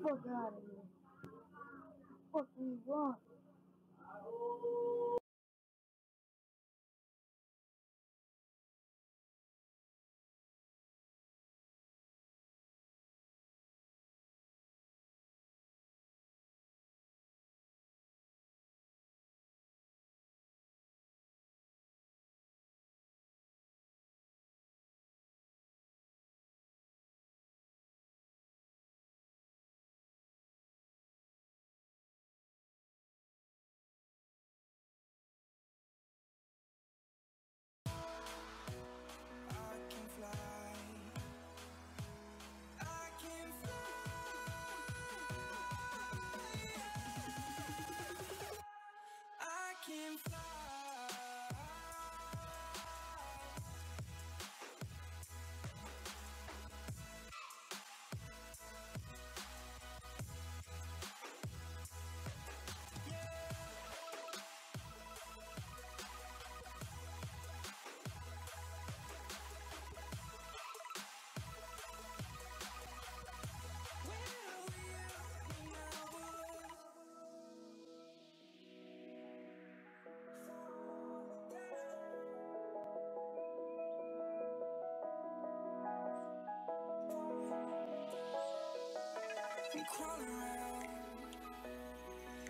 Fuck out of here. Fuck we want.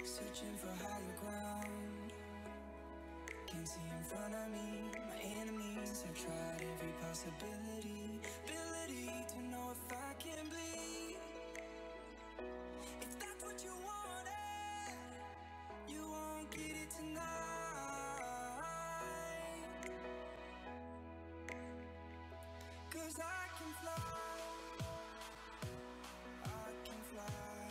Searching for higher ground. Can't see in front of me. My enemies have tried every possibility. Ability to know if I can bleed. If that's what you wanted, you won't get it tonight. 'Cause I can fly. I can fly.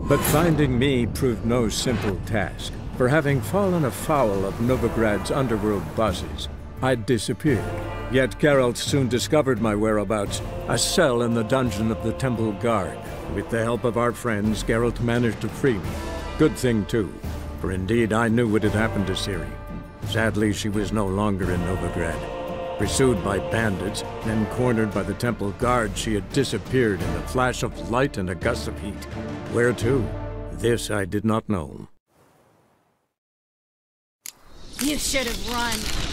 But finding me proved no simple task. For having fallen afoul of Novigrad's underworld bosses, I'd disappeared. Yet Geralt soon discovered my whereabouts, a cell in the dungeon of the Temple Guard. With the help of our friends, Geralt managed to free me. Good thing too, for indeed I knew what had happened to Ciri. Sadly, she was no longer in Novigrad. Pursued by bandits, then cornered by the Temple Guard, she had disappeared in a flash of light and a gust of heat. Where to? This I did not know. You should have run.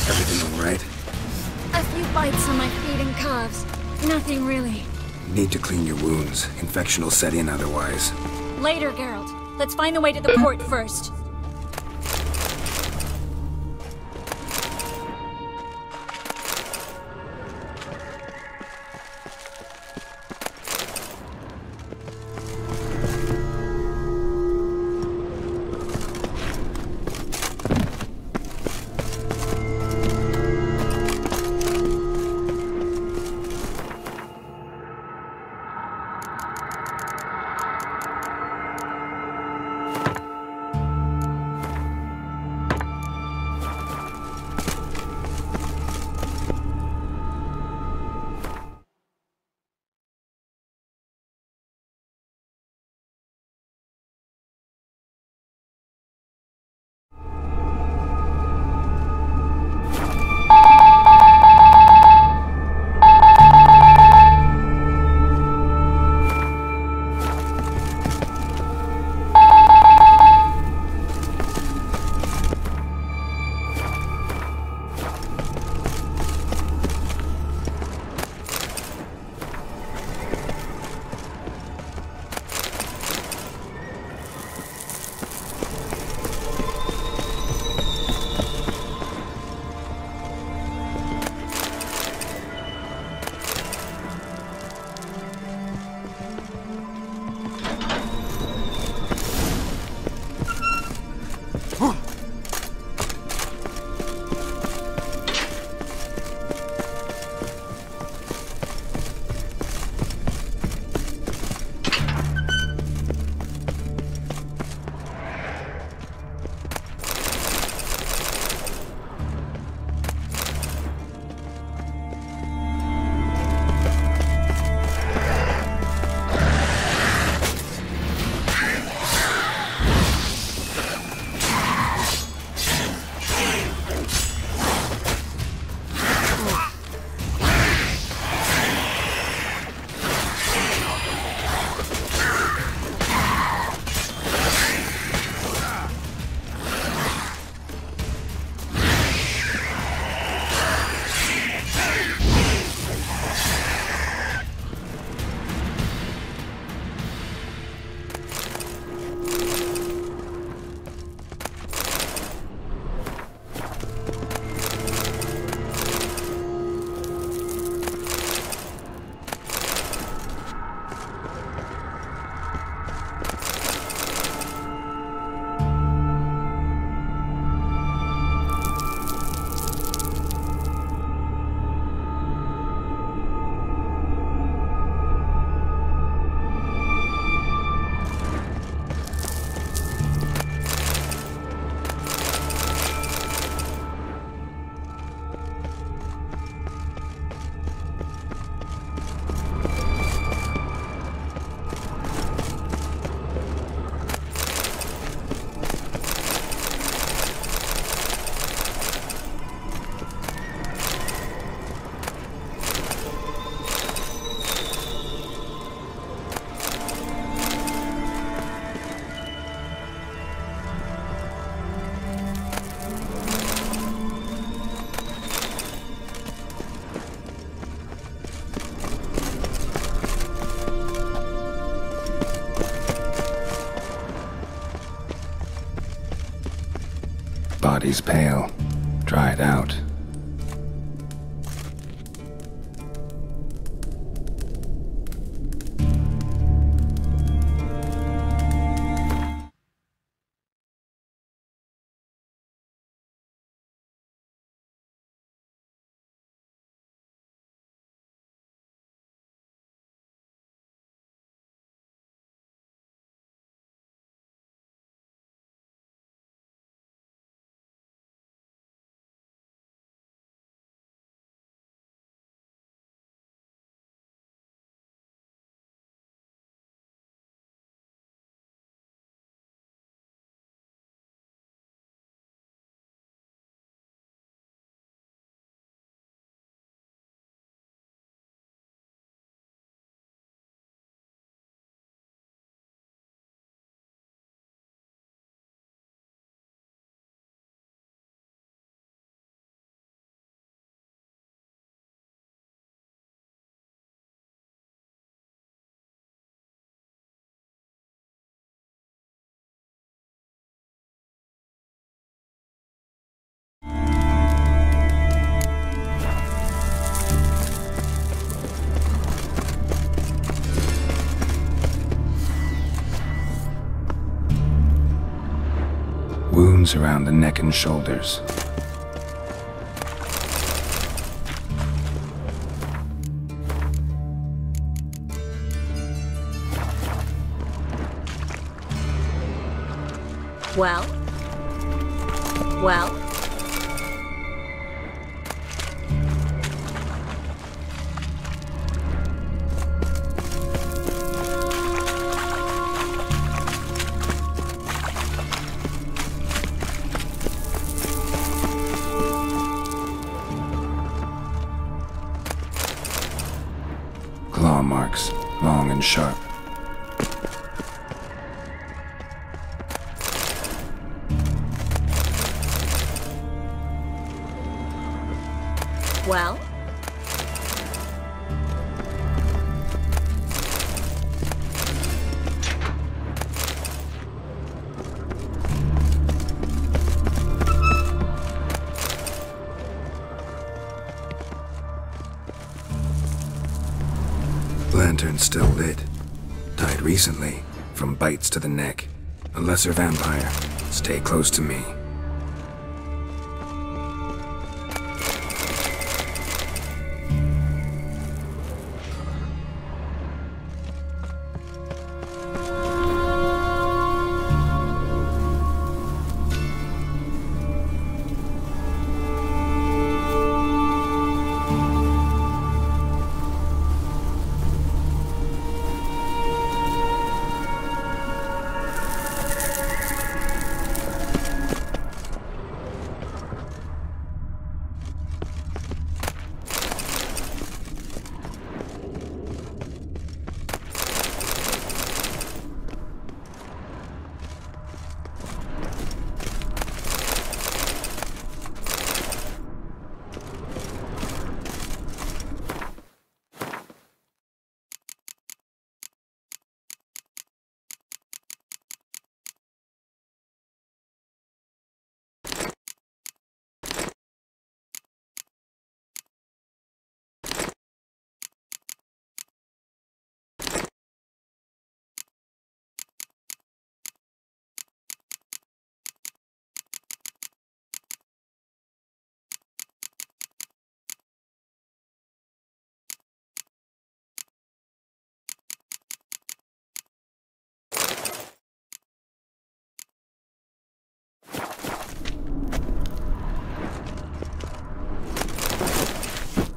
Everything all right? A few bites on my feet and calves. Nothing really. Need to clean your wounds. Infection will set in otherwise. Later, Geralt. Let's find the way to the port first. Body's pale. Dried out. wounds around the neck and shoulders. Well? Well? Claw marks, long and sharp. Well? Lantern still lit. Died recently, from bites to the neck. A lesser vampire. Stay close to me.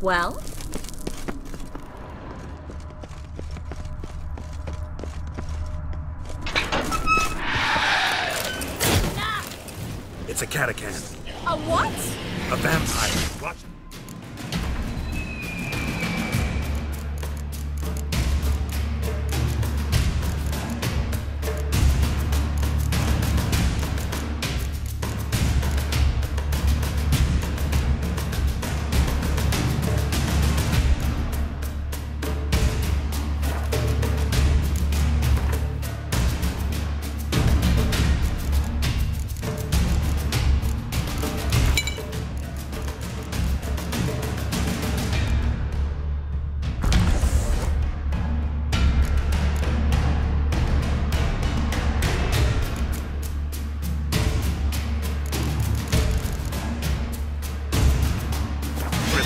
Well? It's a catachan. A what? A vampire. Watch.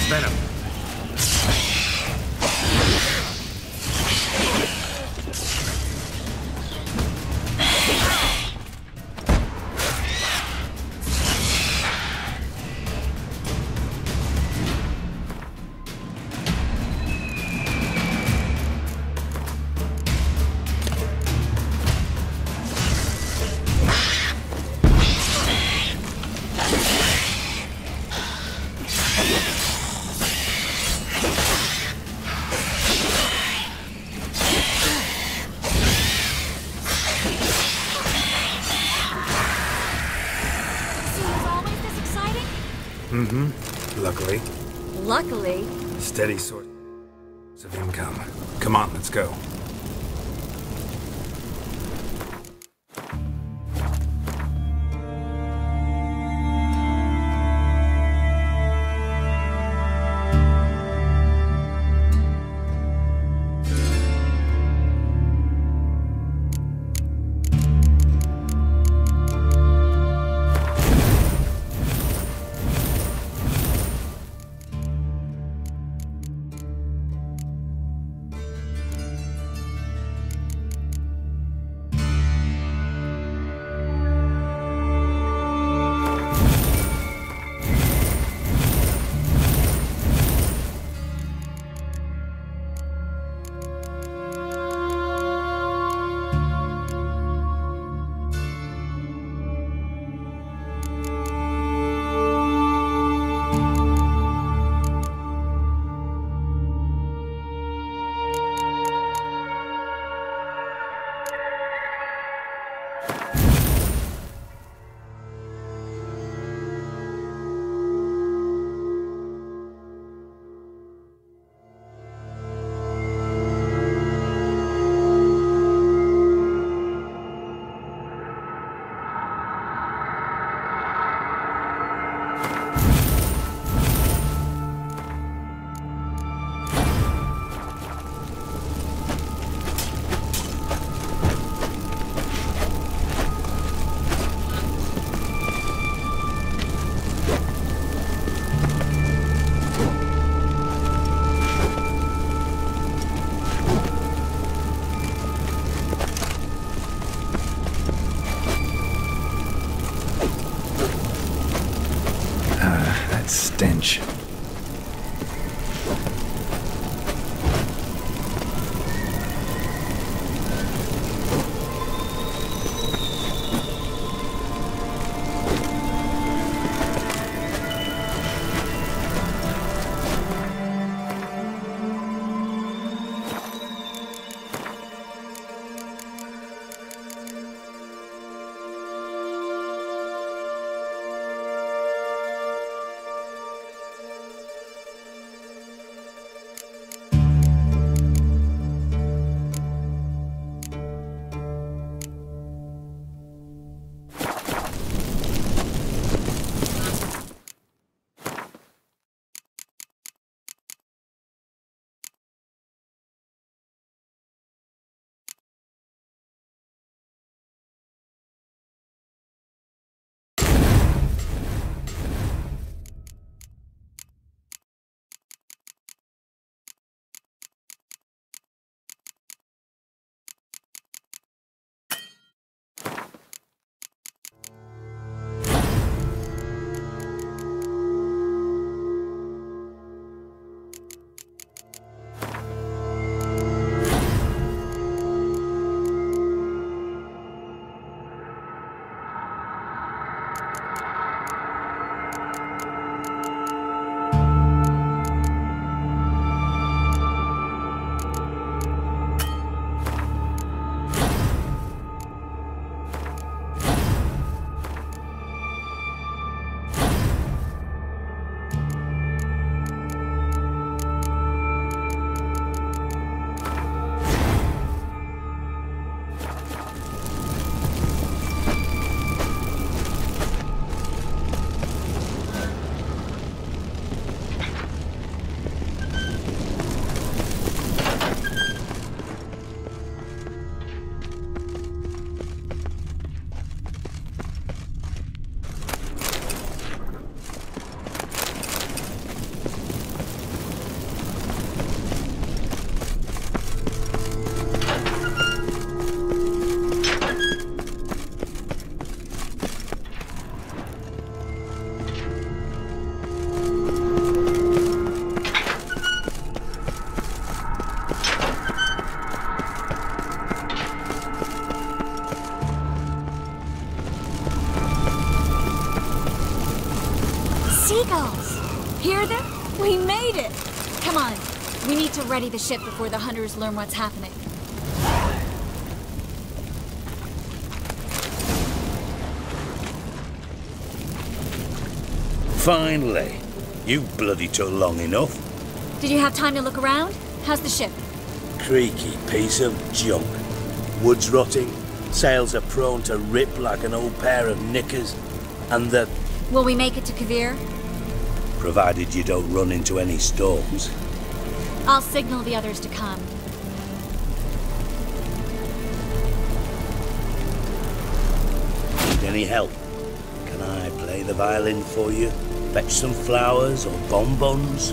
Venom. Luckily. Luckily? Steady source of income. Come on, let's go. range. Seagulls! Hear them? We made it! Come on, we need to ready the ship before the hunters learn what's happening. Finally. You bloody took long enough. Did you have time to look around? How's the ship? Creaky piece of junk. Wood's rotting, sails are prone to rip like an old pair of knickers, and the... Will we make it to Kavir? Provided you don't run into any storms. I'll signal the others to come. Need any help? Can I play the violin for you? Fetch some flowers or bonbons?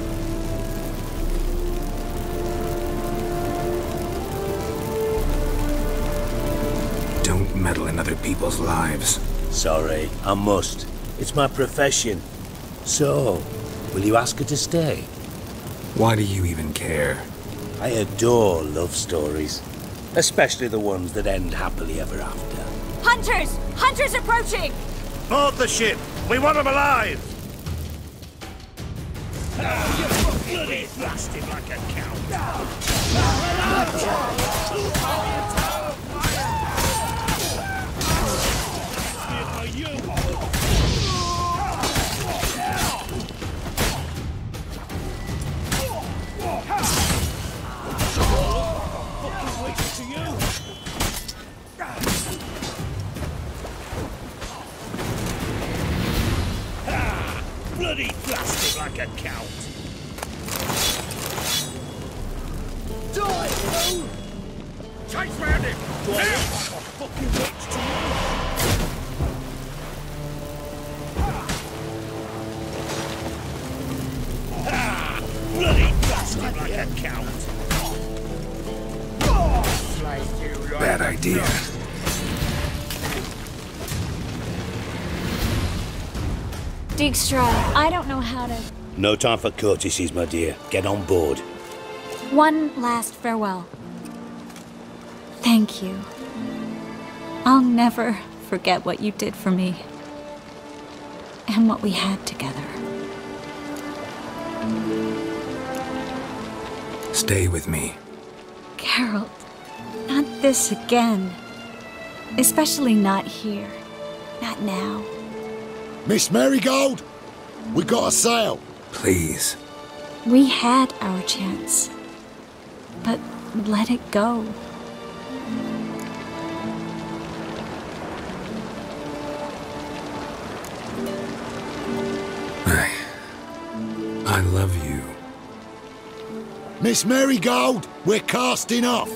Don't meddle in other people's lives. Sorry, I must. It's my profession. So, will you ask her to stay? Why do you even care? I adore love stories. Especially the ones that end happily ever after. Hunters! Hunters approaching! Board the ship! We want them alive! Bloody blasted like a cow. Bloody blasted like a count. Die, bro! Chase round him! Now! Fucking witch to you! Bloody blasted like a count. Bad idea. Dijkstra, I don't know how to... No time for courtesies, my dear. Get on board. One last farewell. Thank you. I'll never forget what you did for me. And what we had together. Stay with me. Geralt, not this again. Especially not here. Not now. Miss Marigold, we got a sail. Please. We had our chance. But let it go. I love you. Miss Marigold, we're casting off.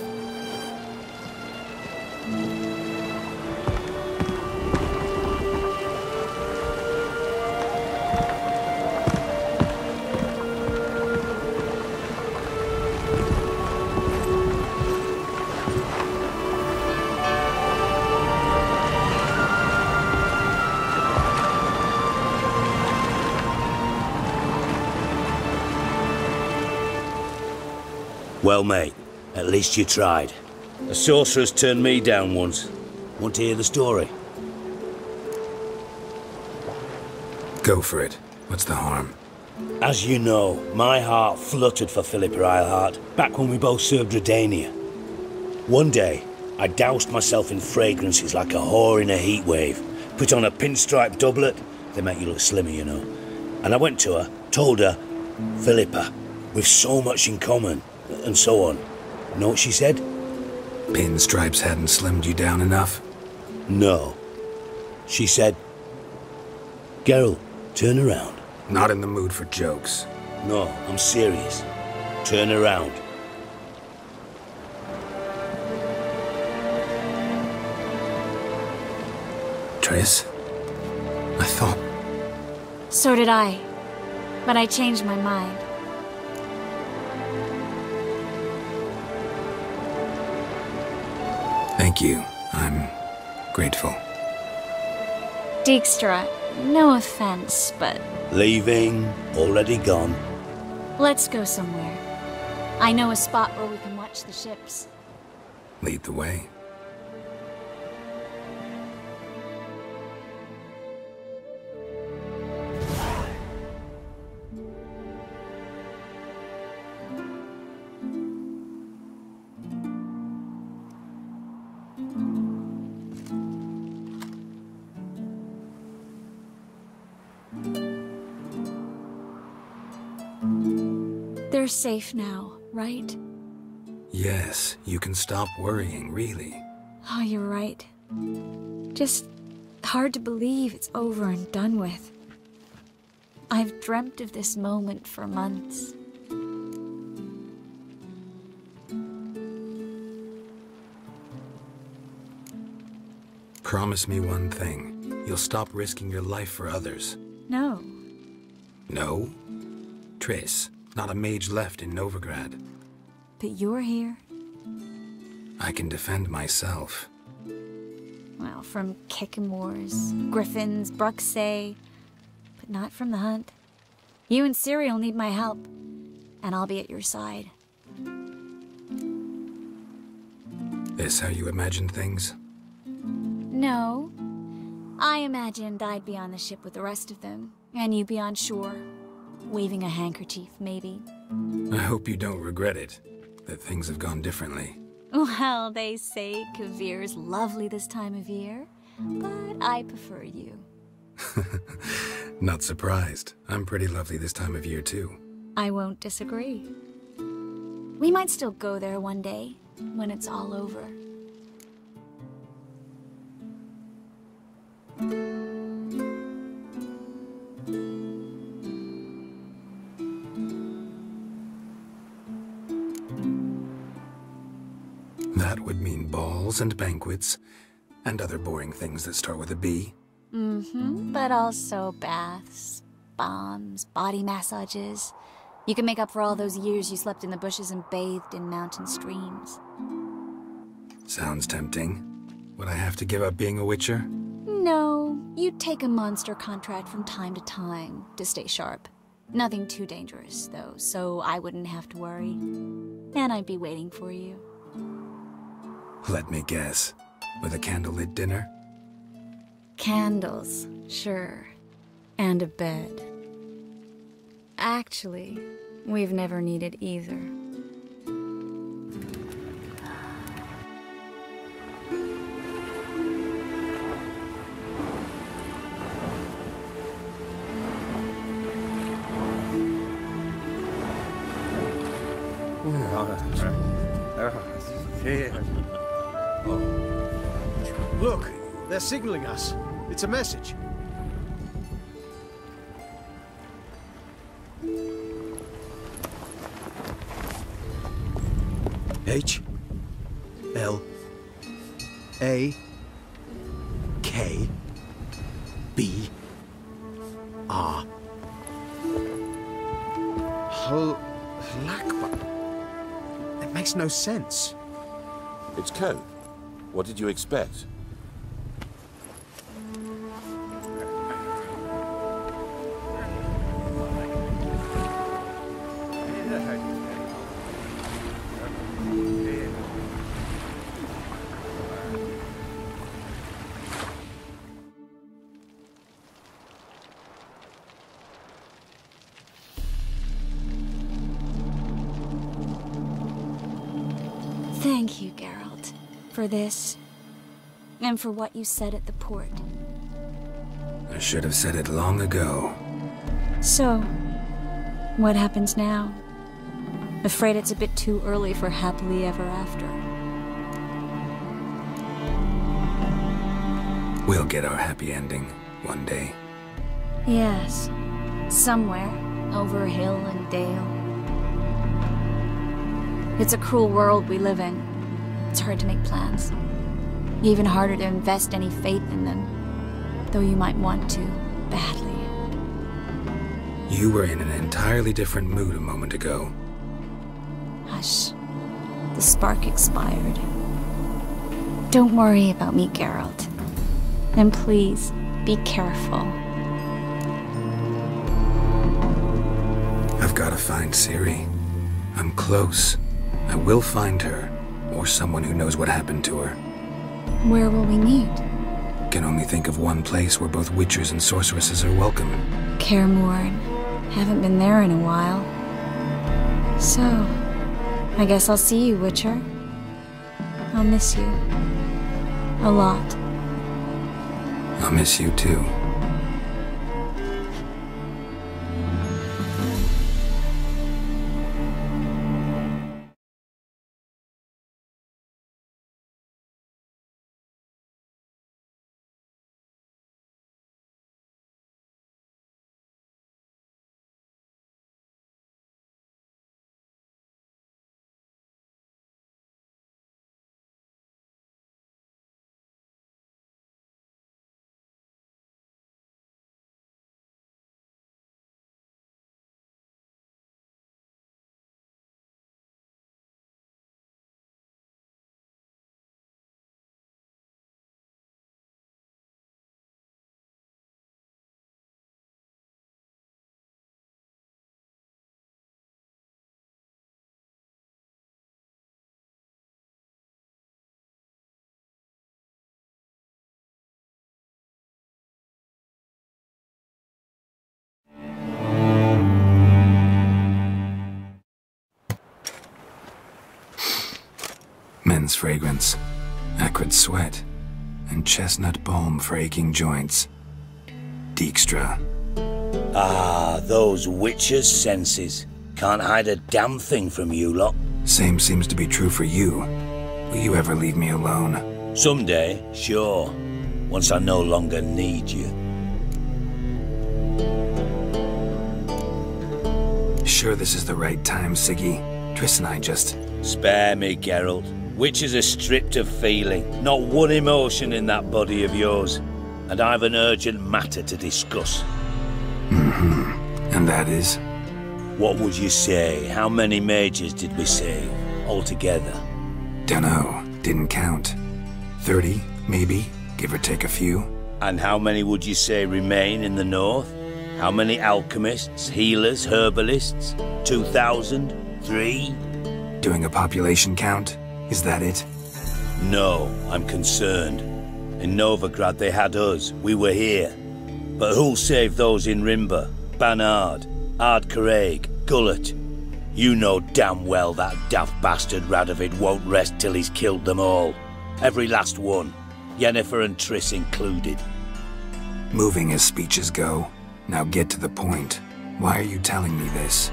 Well, mate, at least you tried. A sorcerer's turned me down once. Want to hear the story? Go for it. What's the harm? As you know, my heart fluttered for Philippa Eilhart back when we both served Redania. One day, I doused myself in fragrances like a whore in a heat wave, put on a pinstripe doublet, they make you look slimmer, you know. And I went to her, told her, Philippa, we've so much in common, and so on. You know what she said? Pinstripes hadn't slimmed you down enough? No. She said, Geralt, turn around. Not in the mood for jokes. No, I'm serious. Turn around. Triss? I thought... So did I. But I changed my mind. Thank you. I'm grateful. Dijkstra, no offense, but... Leaving, already gone. Let's go somewhere. I know a spot where we can watch the ships. Lead the way. They're safe now, right? Yes, you can stop worrying, really. Oh, you're right. Just hard to believe it's over and done with. I've dreamt of this moment for months. Promise me one thing. You'll stop risking your life for others. No. No? Triss, not a mage left in Novigrad. But you're here. I can defend myself. Well, from Kickamores, Griffins, Bruxay, but not from the hunt. You and Ciri will need my help, and I'll be at your side. This how you imagine things? No. I imagined I'd be on the ship with the rest of them, and you'd be on shore. Waving a handkerchief, maybe. I hope you don't regret it, that things have gone differently. Well, they say Kavir's lovely this time of year, but I prefer you. Not surprised. I'm pretty lovely this time of year, too. I won't disagree. We might still go there one day, when it's all over. That would mean balls and banquets, and other boring things that start with a B. Mm-hmm, but also baths, bombs, body massages. You can make up for all those years you slept in the bushes and bathed in mountain streams. Sounds tempting. Would I have to give up being a witcher? No, you'd take a monster contract from time to time to stay sharp. Nothing too dangerous, though, so I wouldn't have to worry. And I'd be waiting for you. Let me guess. With a candlelit dinner? Candles, sure. And a bed. Actually, we've never needed either. Look, they're signaling us. It's a message. H L A K B R Halakba. It makes no sense. It's code. What did you expect? Thank you, Geralt, for this, and for what you said at the port. I should have said it long ago. So, what happens now? Afraid it's a bit too early for happily ever after. We'll get our happy ending one day. Yes, somewhere, over hill and dale. It's a cruel world we live in. It's hard to make plans. Even harder to invest any faith in them. Though you might want to, badly. You were in an entirely different mood a moment ago. Hush. The spark expired. Don't worry about me, Geralt. And please, be careful. I've got to find Ciri. I'm close. I will find her, or someone who knows what happened to her. Where will we meet? Can only think of one place where both witchers and sorceresses are welcome. Kaer Morhen. Haven't been there in a while. So, I guess I'll see you, Witcher. I'll miss you. A lot. I'll miss you too. Men's fragrance, acrid sweat, and chestnut balm for aching joints. Dijkstra. Ah, those witches' senses. Can't hide a damn thing from you lot. Same seems to be true for you. Will you ever leave me alone? Someday, sure. Once I no longer need you. Sure this is the right time, Siggy? Triss and I just... Spare me, Geralt. Witches are stripped of feeling. Not one emotion in that body of yours. And I've an urgent matter to discuss. And that is? What would you say? How many mages did we save, altogether? Dunno. Didn't count. 30, maybe, give or take a few. And how many would you say remain in the north? How many alchemists, healers, herbalists? 2,000? 3? Doing a population count? Is that it? No, I'm concerned. In Novigrad they had us, we were here. But who'll save those in Rimba? Banard, Ardcaraig, Gullet? You know damn well that daft bastard Radovid won't rest till he's killed them all. Every last one. Yennefer and Triss included. Moving as speeches go. Now get to the point. Why are you telling me this?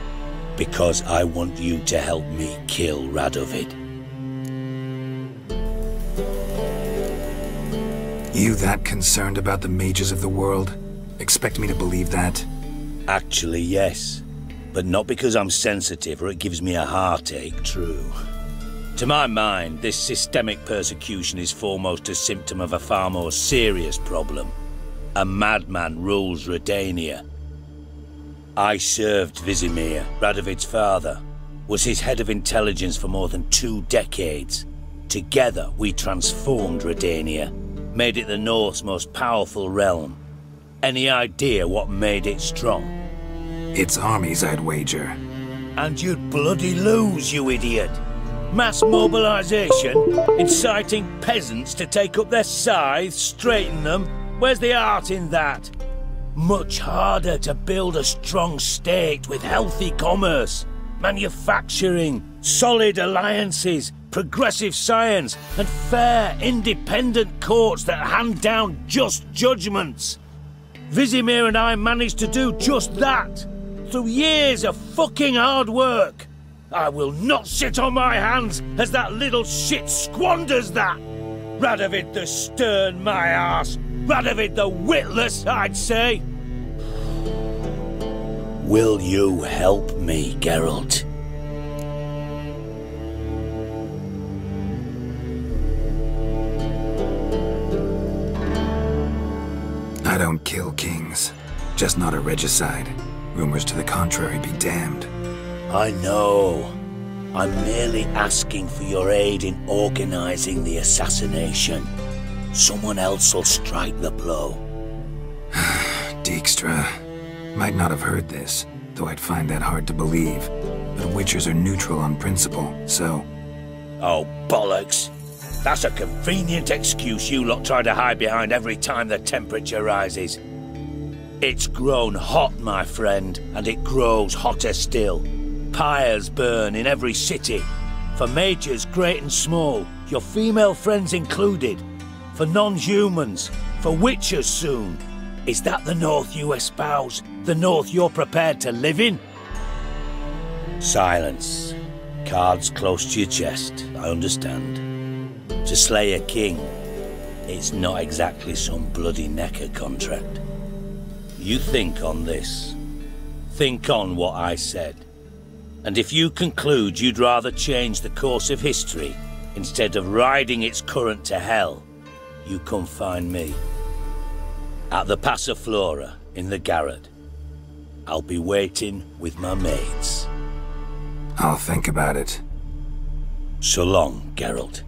Because I want you to help me kill Radovid. You that concerned about the mages of the world? Expect me to believe that? Actually, yes. But not because I'm sensitive or it gives me a heartache, true. To my mind, this systemic persecution is foremost a symptom of a far more serious problem. A madman rules Redania. I served Vizimir, Radovid's father, was his head of intelligence for more than 2 decades. Together, we transformed Redania, made it the North's most powerful realm. Any idea what made it strong? Its armies, I'd wager. And you'd bloody lose, you idiot! Mass mobilization? Inciting peasants to take up their scythes, straighten them? Where's the art in that? Much harder to build a strong state with healthy commerce, manufacturing, solid alliances, progressive science, and fair, independent courts that hand down just judgments. Vizimir and I managed to do just that, through years of fucking hard work. I will not sit on my hands as that little shit squanders that. Radovid the stern, my arse. Radovid the witless, I'd say. Will you help me, Geralt? I don't kill kings. Just not a regicide. Rumors to the contrary be damned. I know. I'm merely asking for your aid in organizing the assassination. Someone else will strike the blow. Dijkstra. Might not have heard this, though I'd find that hard to believe. But Witchers are neutral on principle, so... Oh, bollocks. That's a convenient excuse you lot try to hide behind every time the temperature rises. It's grown hot, my friend, and it grows hotter still. Pyres burn in every city. For mages great and small, your female friends included. For non-humans, for witchers soon. Is that the North you espouse? The North you're prepared to live in? Silence. Cards close to your chest, I understand. To slay a king, it's not exactly some bloody necker contract. You think on this. Think on what I said. And if you conclude you'd rather change the course of history instead of riding its current to hell, you come find me. At the Passiflora in the garret. I'll be waiting with my mates. I'll think about it. So long, Geralt.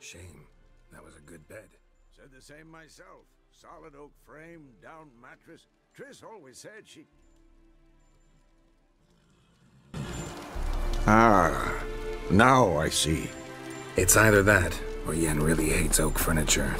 Shame. That was a good bed. Said the same myself. Solid oak frame, down mattress. Triss always said she... Ah, now I see. It's either that, or Yen really hates oak furniture.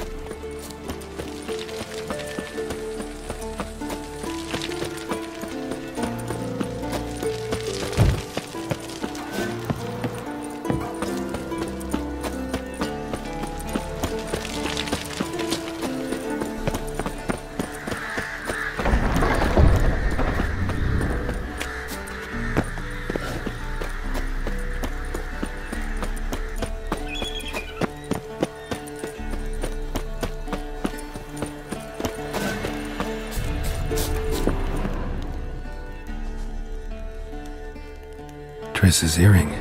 Triss's earring.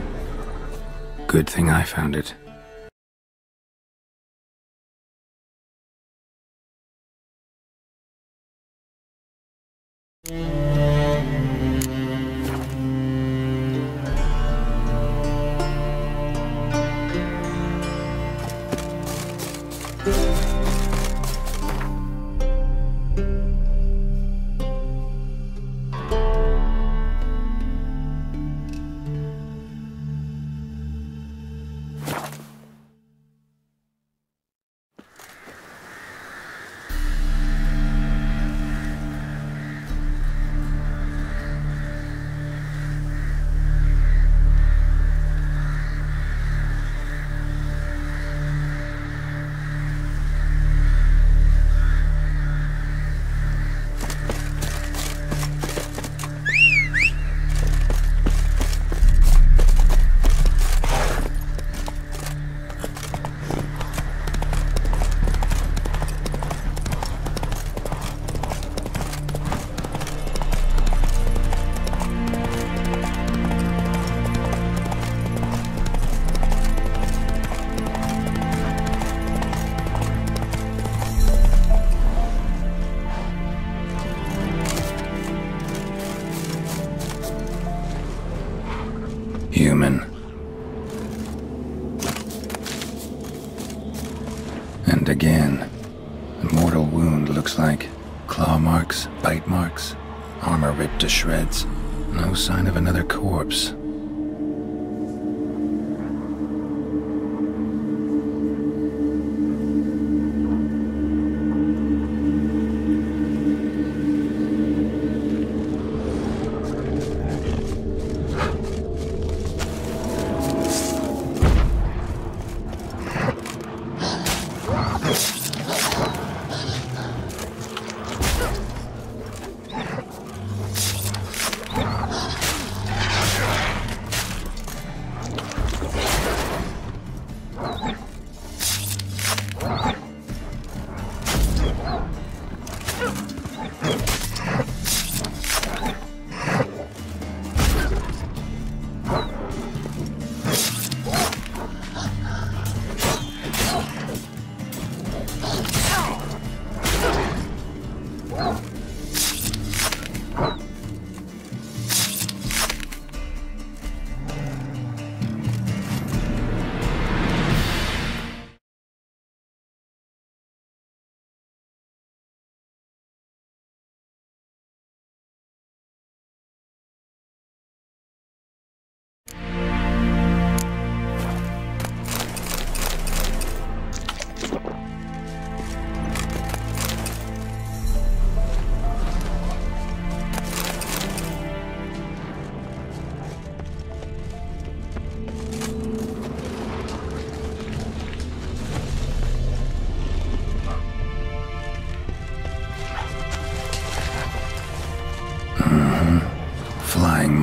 Good thing I found it. Human. And again. The mortal wound looks like claw marks, bite marks, armor ripped to shreds. No sign of another corpse.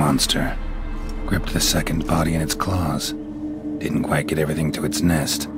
monster. Gripped the second body in its claws. Didn't quite get everything to its nest.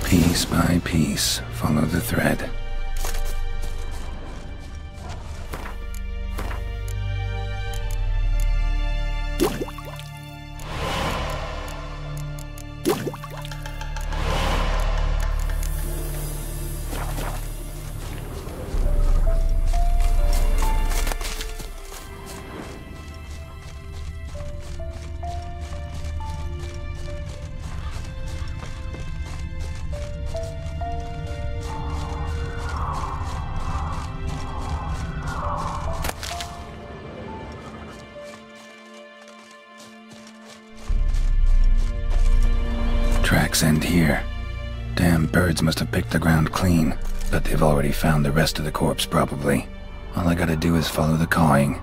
Piece by piece, follow the thread. Tracks end here. Damn birds must have picked the ground clean, but they've already found the rest of the corpse probably. All I gotta do is follow the cawing.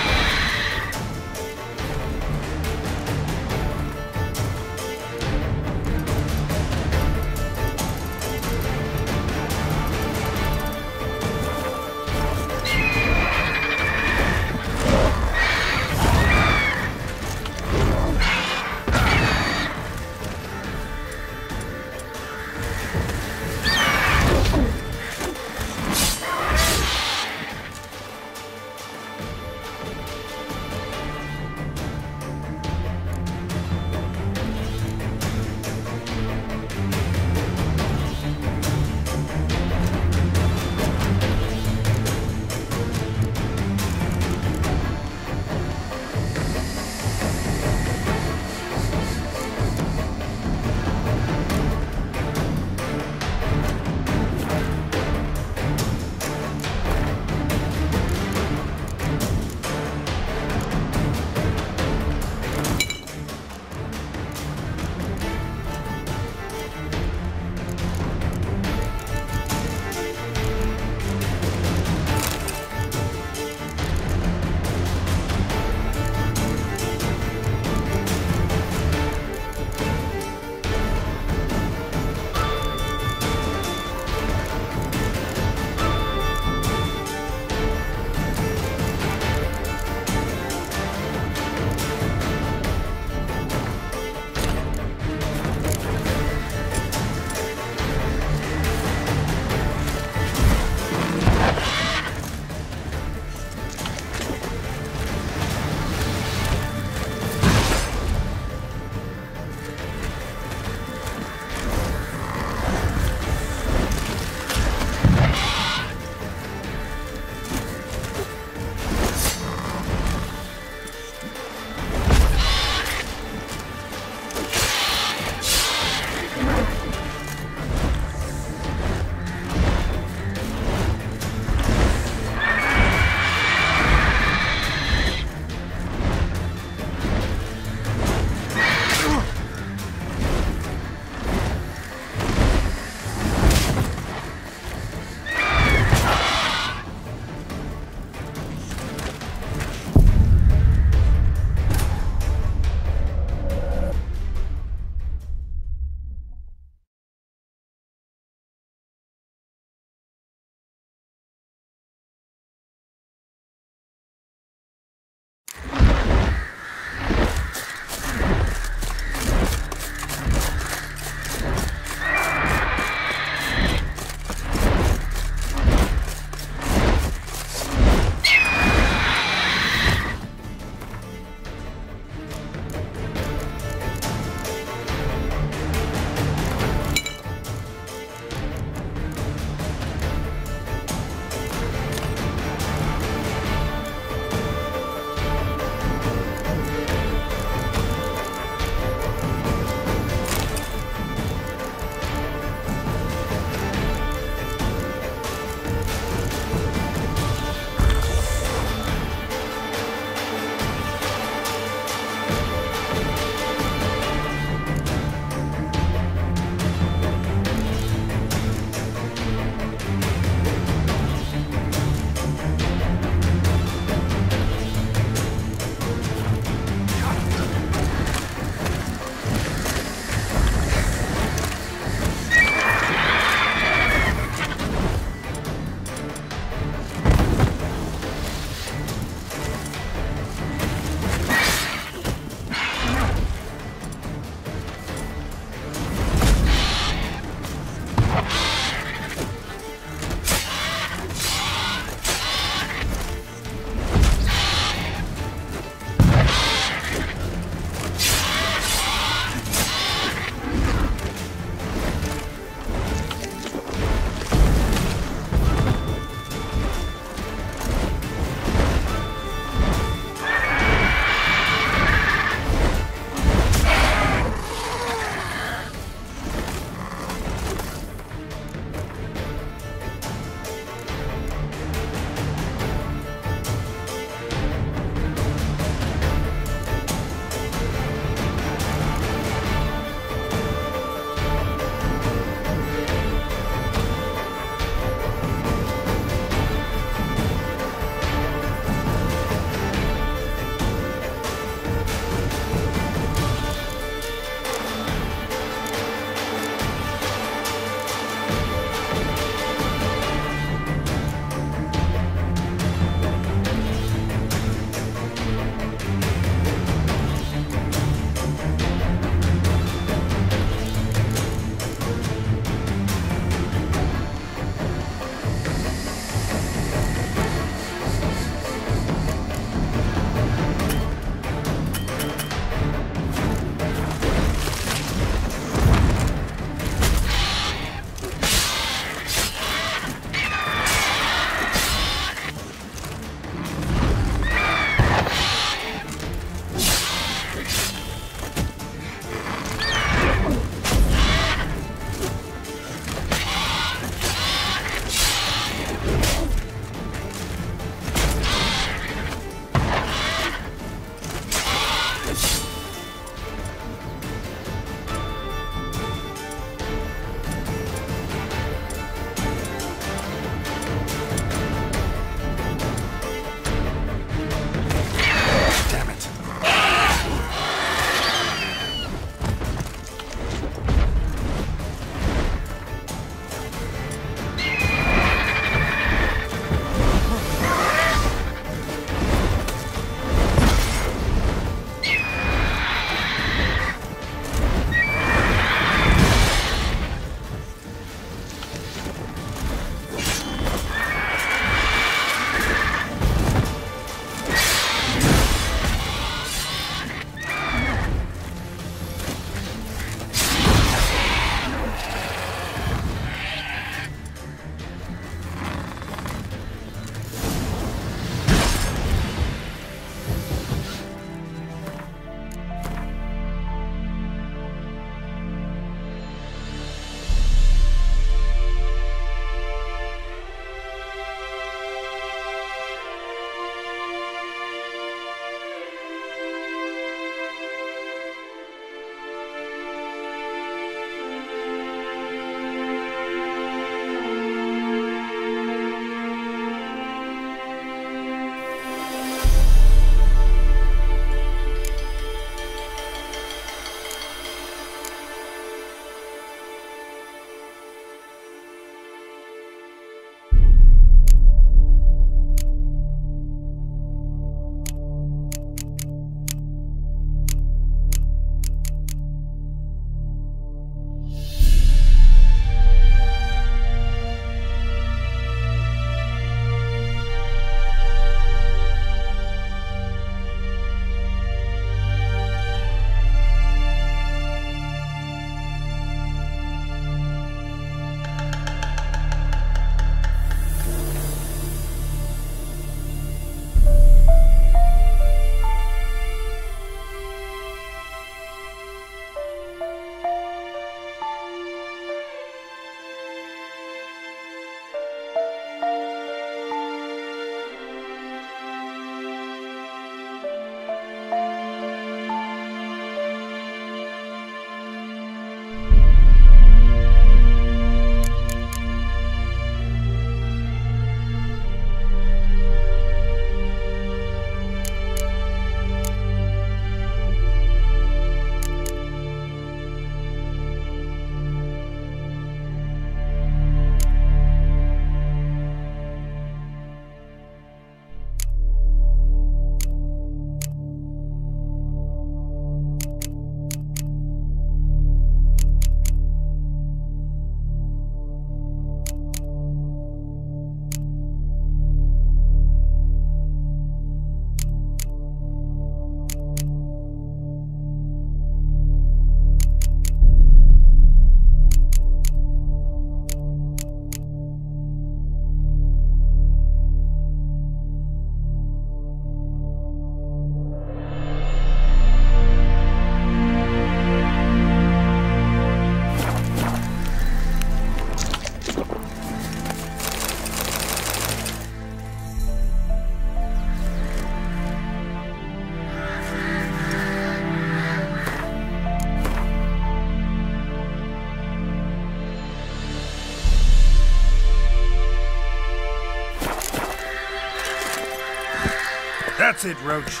That's it, Roach.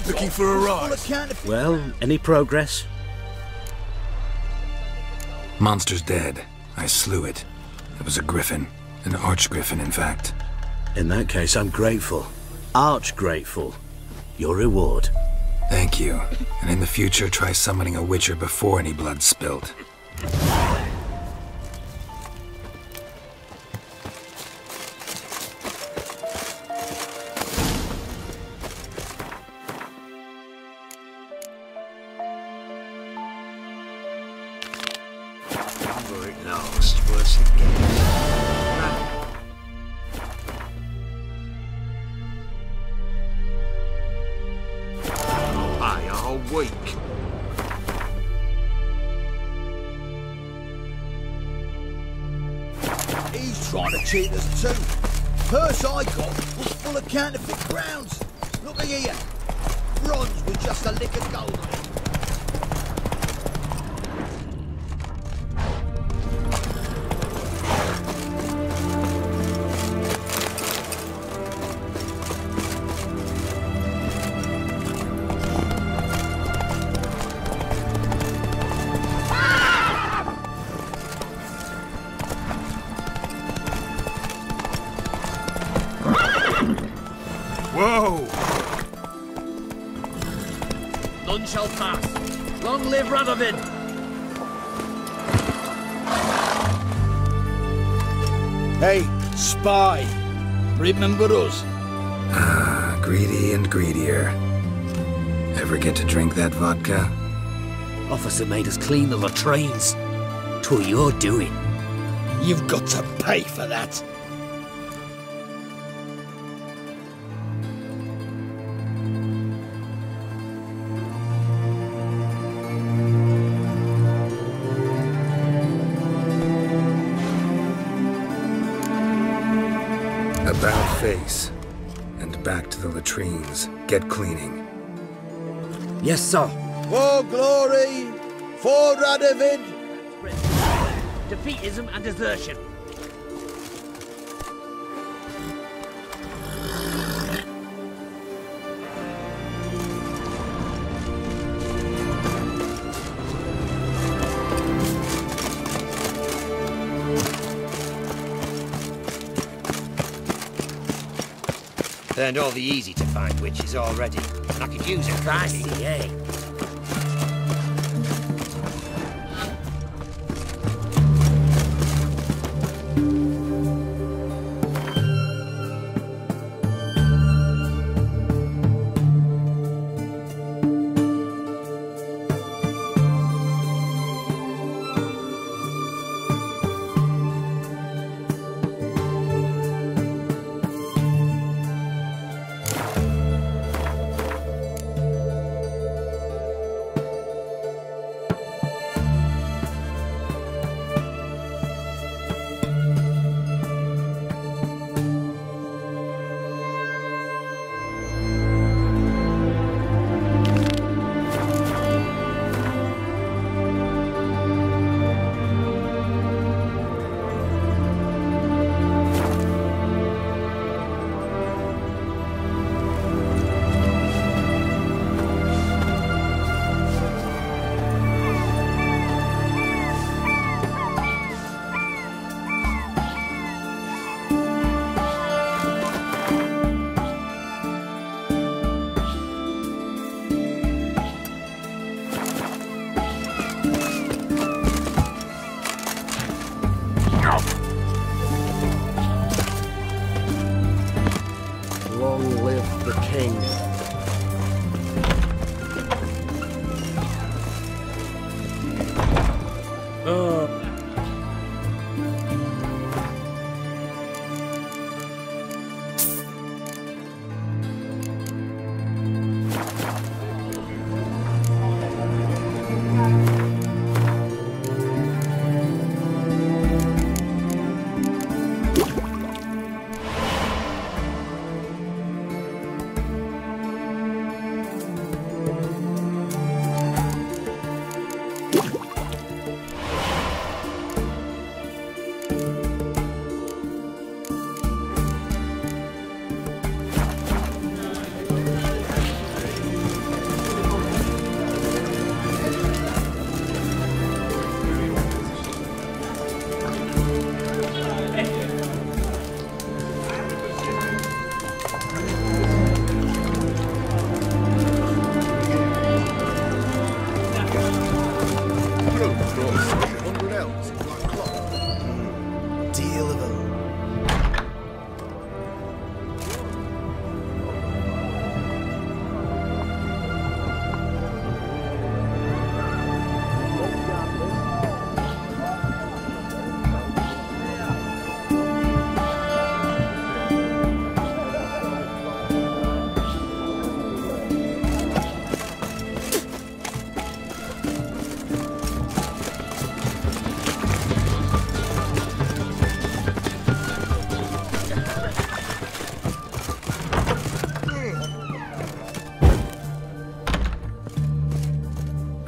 Looking for a rise. Well, any progress? Monster's dead. I slew it. It was a griffin. An archgriffin, in fact. In that case, I'm grateful. Arch grateful. Your reward. Thank you. And in the future, try summoning a witcher before any blood's spilled. Trying to cheat us too. Purse I got was full of counterfeit crowns. Look here. Bronze with just a lick of gold on it. Whoa! None shall pass. Long live Radovid! Hey, spy! Remember us? Ah, greedy and greedier. Ever get to drink that vodka? Officer made us clean the latrines. 'Twas your doing. You've got to pay for that. About face. And back to the latrines. Get cleaning. Yes, sir. For glory! For Radovid! Defeatism and desertion. Turned all the easy-to-find witches already, and I could use it. I see, eh? Long live the king.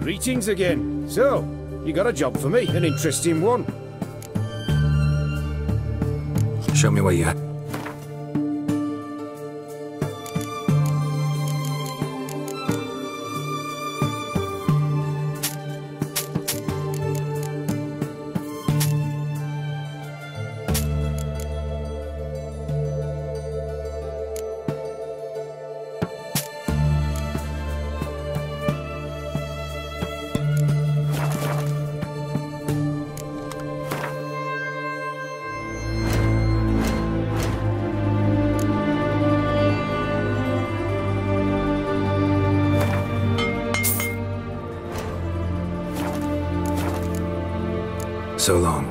Greetings again. So, you got a job for me, an interesting one. Show me where you at. So long.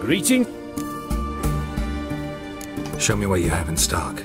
Greeting? Show me what you have in stock.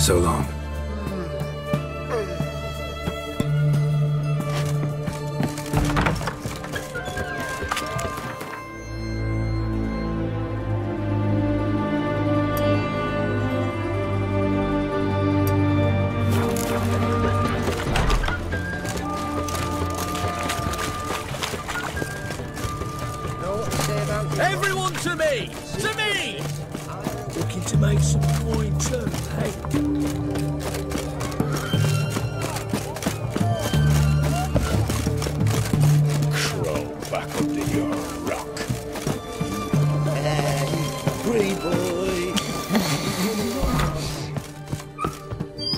So long. Disappointed, hey? Crawl back under your rock. Hey, free boy.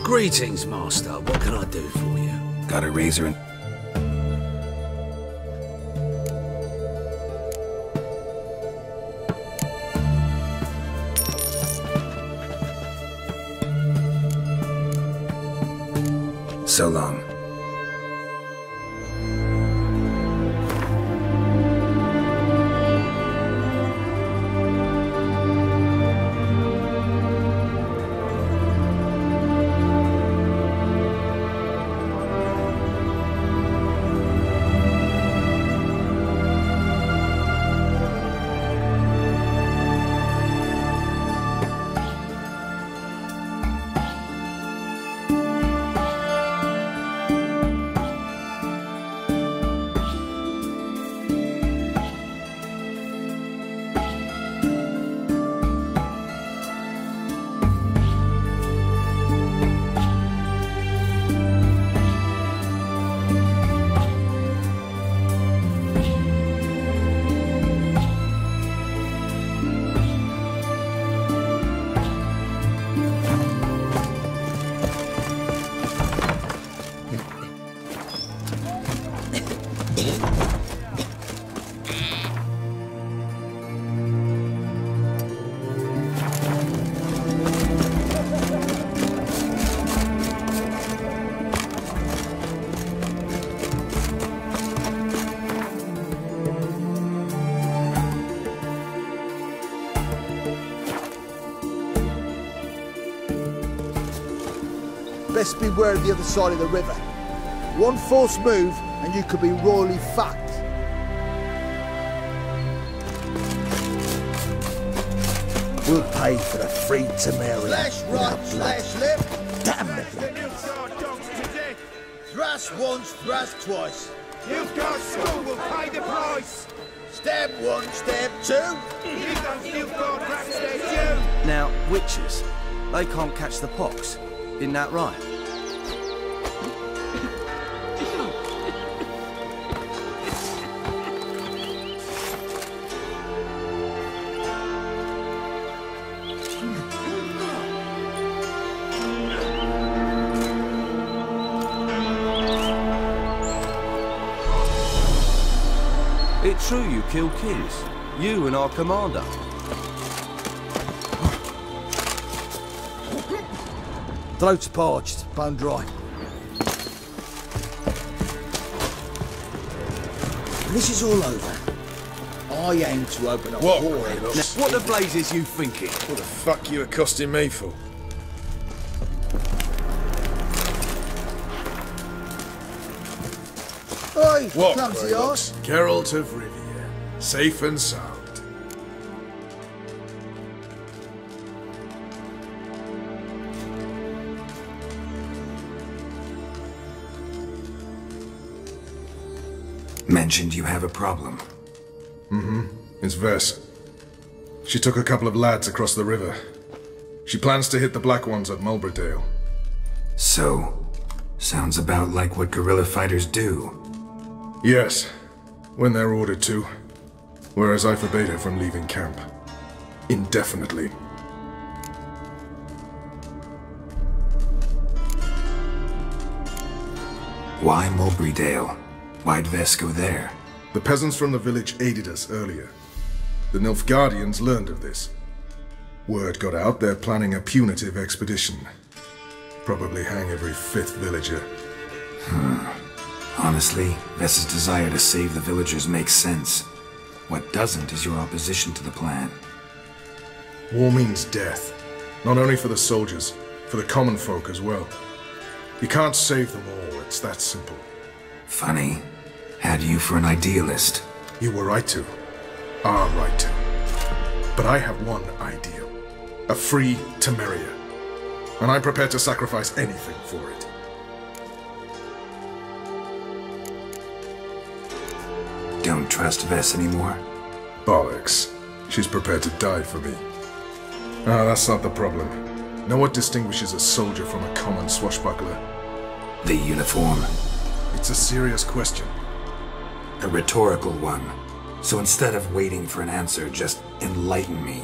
Greetings, Master. What can I do for you? Got a razor and... So long. Best beware of the other side of the river. One false move and you could be royally fucked. We'll pay for the free Temeria. Slash right, slash left. Damn the thrust once, thrust twice. You've got school, will pay the price. Step one, step two. You don't still got rats there, you. Now, witches, they can't catch the pox. Isn't that right? It's true you killed kings. You and our commander. Throat's parched, bone dry. When this is all over, I aim to open up What? war. What the blazes you thinking? What the fuck you accosting me for? Oi, What, clumsy arse? Geralt of Rivia, safe and sound. Mentioned you have a problem. Mm-hmm. It's Vess. She took a couple of lads across the river. She plans to hit the Black Ones at Mulberdale. So, sounds about like what guerrilla fighters do. Yes, when they're ordered to. Whereas I forbade her from leaving camp. Indefinitely. Why Mulberdale? Why'd Vess go there? The peasants from the village aided us earlier. The Nilfgaardians learned of this. Word got out they're planning a punitive expedition. Probably hang every 5th villager. Honestly, Vess's desire to save the villagers makes sense. What doesn't is your opposition to the plan. War means death. Not only for the soldiers, for the common folk as well. You can't save them all, it's that simple. Funny. Had you for an idealist. You were right to. Are right to. But I have one ideal. A free Temeria. And I'm prepared to sacrifice anything for it. Don't trust Vess anymore? Bollocks. She's prepared to die for me. Ah, that's not the problem. Know what distinguishes a soldier from a common swashbuckler? The uniform. It's a serious question. A rhetorical one. So instead of waiting for an answer, just enlighten me.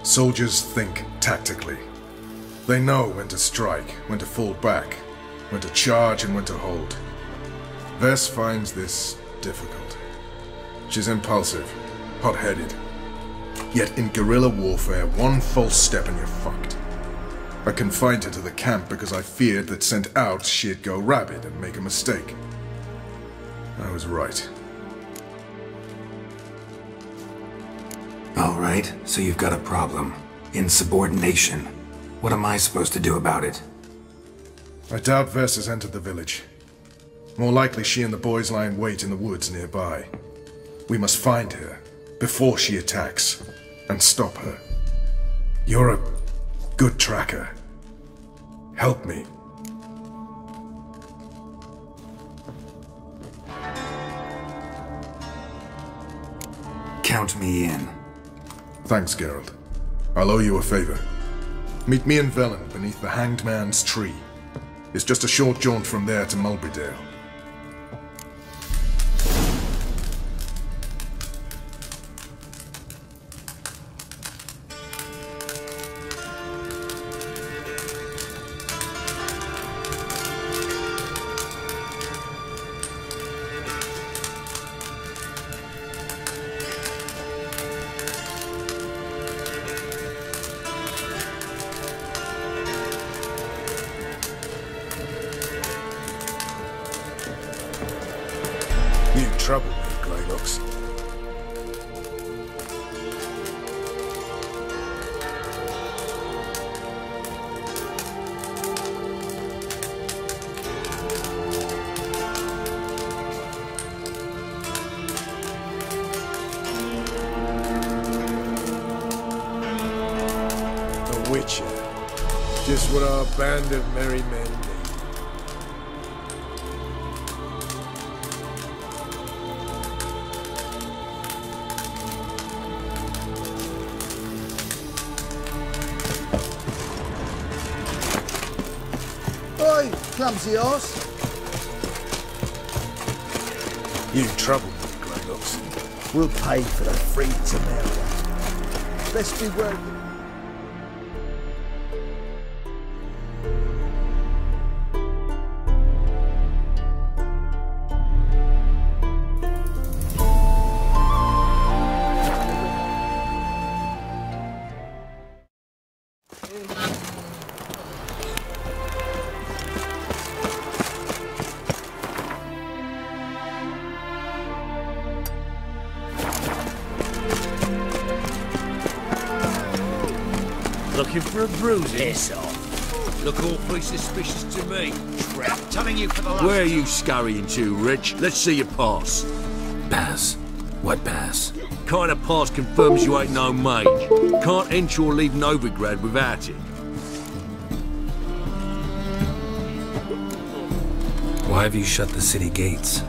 Soldiers think tactically. They know when to strike, when to fall back, when to charge and when to hold. Vess finds this difficult. She's impulsive, hot-headed. Yet in guerrilla warfare, one false step and you're fucked. I confined her to the camp because I feared that sent out she'd go rabid and make a mistake. I was right. All right, so you've got a problem. Insubordination. What am I supposed to do about it? I doubt Vess has entered the village. More likely she and the boys lie in wait in the woods nearby. We must find her before she attacks and stop her. You're a good tracker. Help me. Count me in. Thanks, Geralt. I'll owe you a favor. Meet me and Velen beneath the Hanged Man's tree. It's just a short jaunt from there to Mulberydale. Trouble with Greylocks. A witcher. Just what our band of merry men need. Clumsy horse. You trouble with Greylocks. We'll pay for the freaks of area. Let's be working. Looking for a bruising? Piss off. Look awfully suspicious to me. Trap. Telling you for the last. Where are you scurrying to, Rich? Let's see your pass. Pass? What pass? Kind of pass confirms you ain't no mage. Can't enter or leave Novigrad without it. Why have you shut the city gates?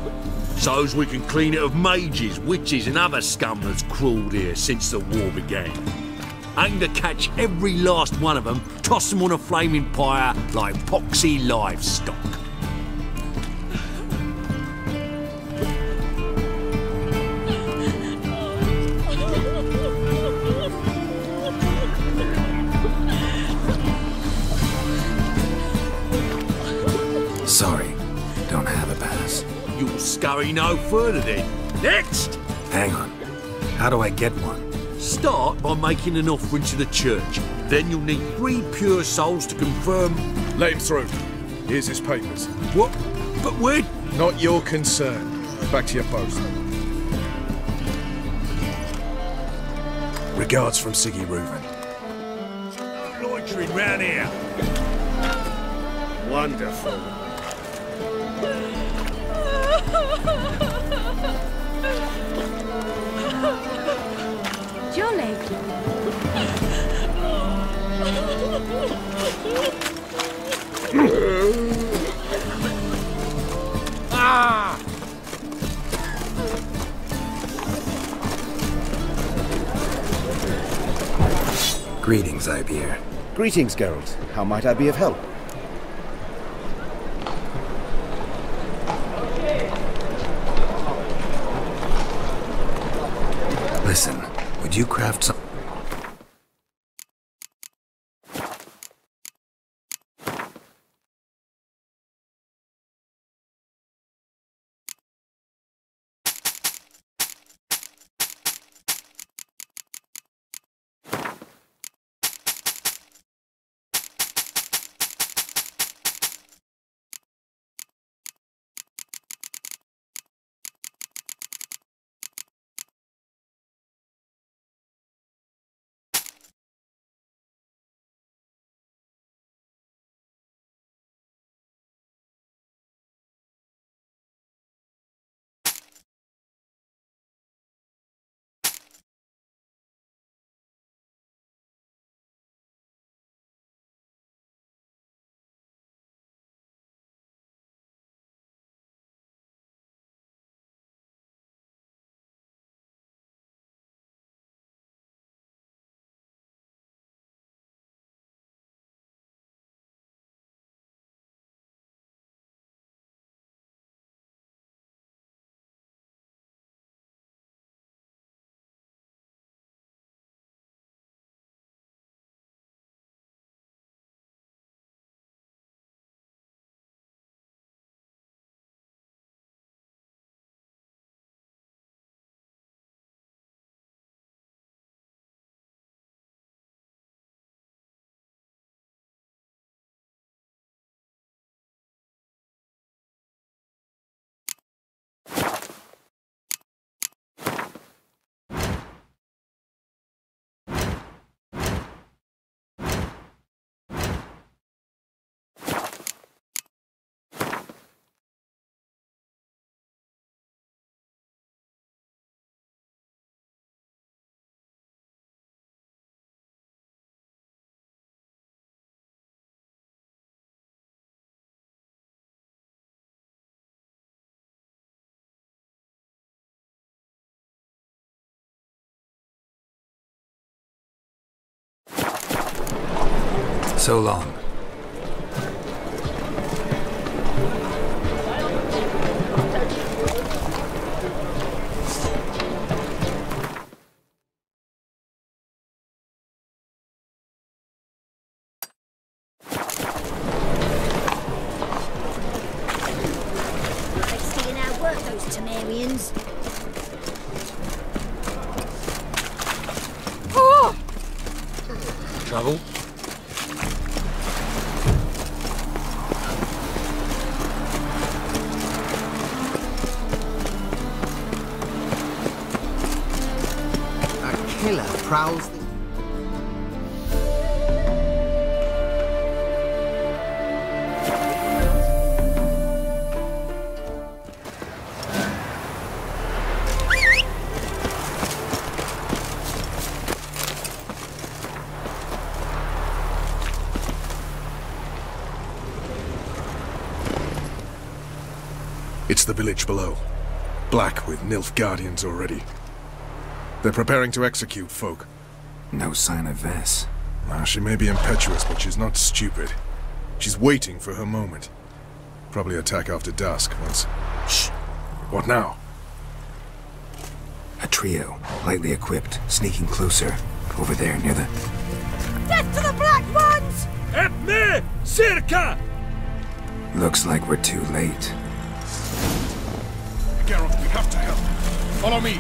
So's we can clean it of mages, witches and other scum that's crawled here since the war began. Aim to catch every last one of them, toss them on a flaming pyre like poxy livestock. Sorry, don't have a pass. You'll scurry no further then. Next! Hang on. How do I get one? Start by making an offering to the church. Then you'll need 3 pure souls to confirm... Let him through. Here's his papers. What? But where? Not your concern. Back to your post. Regards from Siggy Reuven. Loitering round here. Wonderful. Jolly. Ah! Greetings, Ibeer. Greetings, Geralt. How might I be of help? Listen, would you craft some... So long. Trouble? A killer prowls the... It's the village below. Black with Nilfgaardians already. They're preparing to execute folk. No sign of Vess. Well, she may be impetuous, but she's not stupid. She's waiting for her moment. Probably attack after dusk once... Shh! What now? A trio, lightly equipped, sneaking closer. Over there, near the... Death to the Black Ones! Help me! Circa! Looks like we're too late. Geralt, we have to help. Follow me.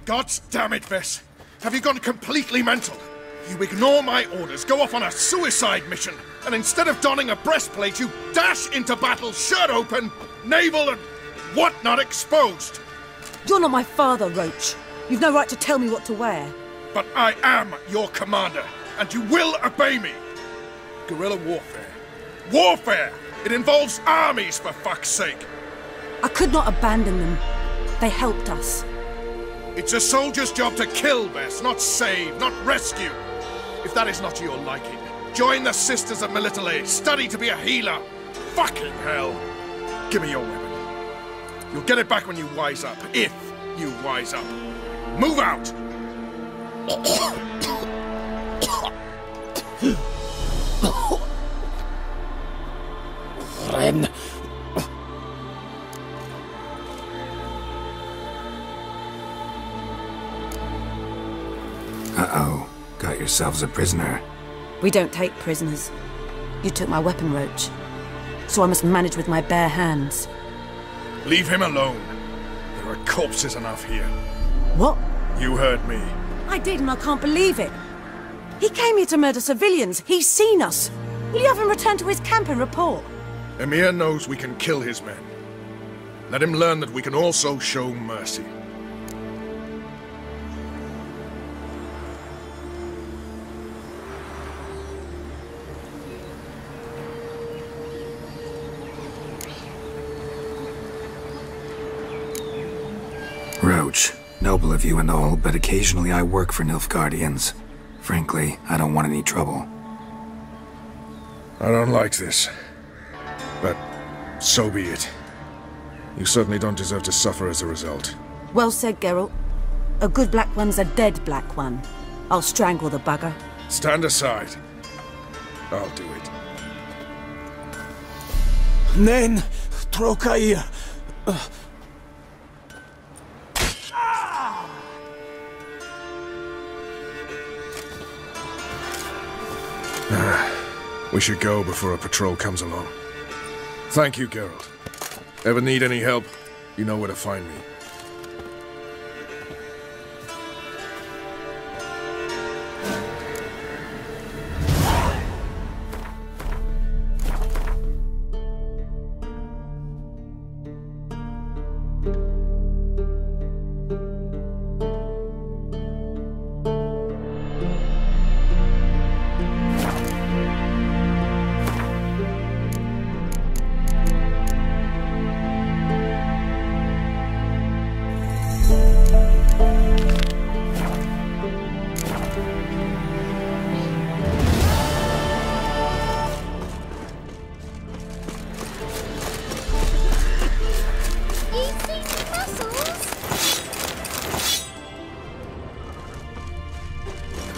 God damn it, Vess! Have you gone completely mental? You ignore my orders, go off on a suicide mission, and instead of donning a breastplate, you dash into battle, shirt open, navel and whatnot exposed! You're not my father, Roach. You've no right to tell me what to wear. But I am your commander, and you will obey me! Guerrilla warfare. Warfare! It involves armies, for fuck's sake! I could not abandon them. They helped us. It's a soldier's job to kill, Vess, not save, not rescue. If that is not to your liking, join the Sisters of Melitele, study to be a healer. Fucking hell. Give me your weapon. You'll get it back when you wise up, if you wise up. Move out! Ren. Uh-oh. Got yourselves a prisoner. We don't take prisoners. You took my weapon, Roach. So I must manage with my bare hands. Leave him alone. There are corpses enough here. What? You heard me. I did, and I can't believe it. He came here to murder civilians. He's seen us. Will you have him return to his camp and report? Emir knows we can kill his men. Let him learn that we can also show mercy. Roach, noble of you and all, but occasionally I work for Nilfgaardians. Frankly, I don't want any trouble. I don't like this. But so be it. You certainly don't deserve to suffer as a result. Well said, Geralt. A good black one's a dead black one. I'll strangle the bugger. Stand aside. I'll do it. Nen, Trokair. We should go before a patrol comes along. Thank you, Geralt. Ever need any help, you know where to find me.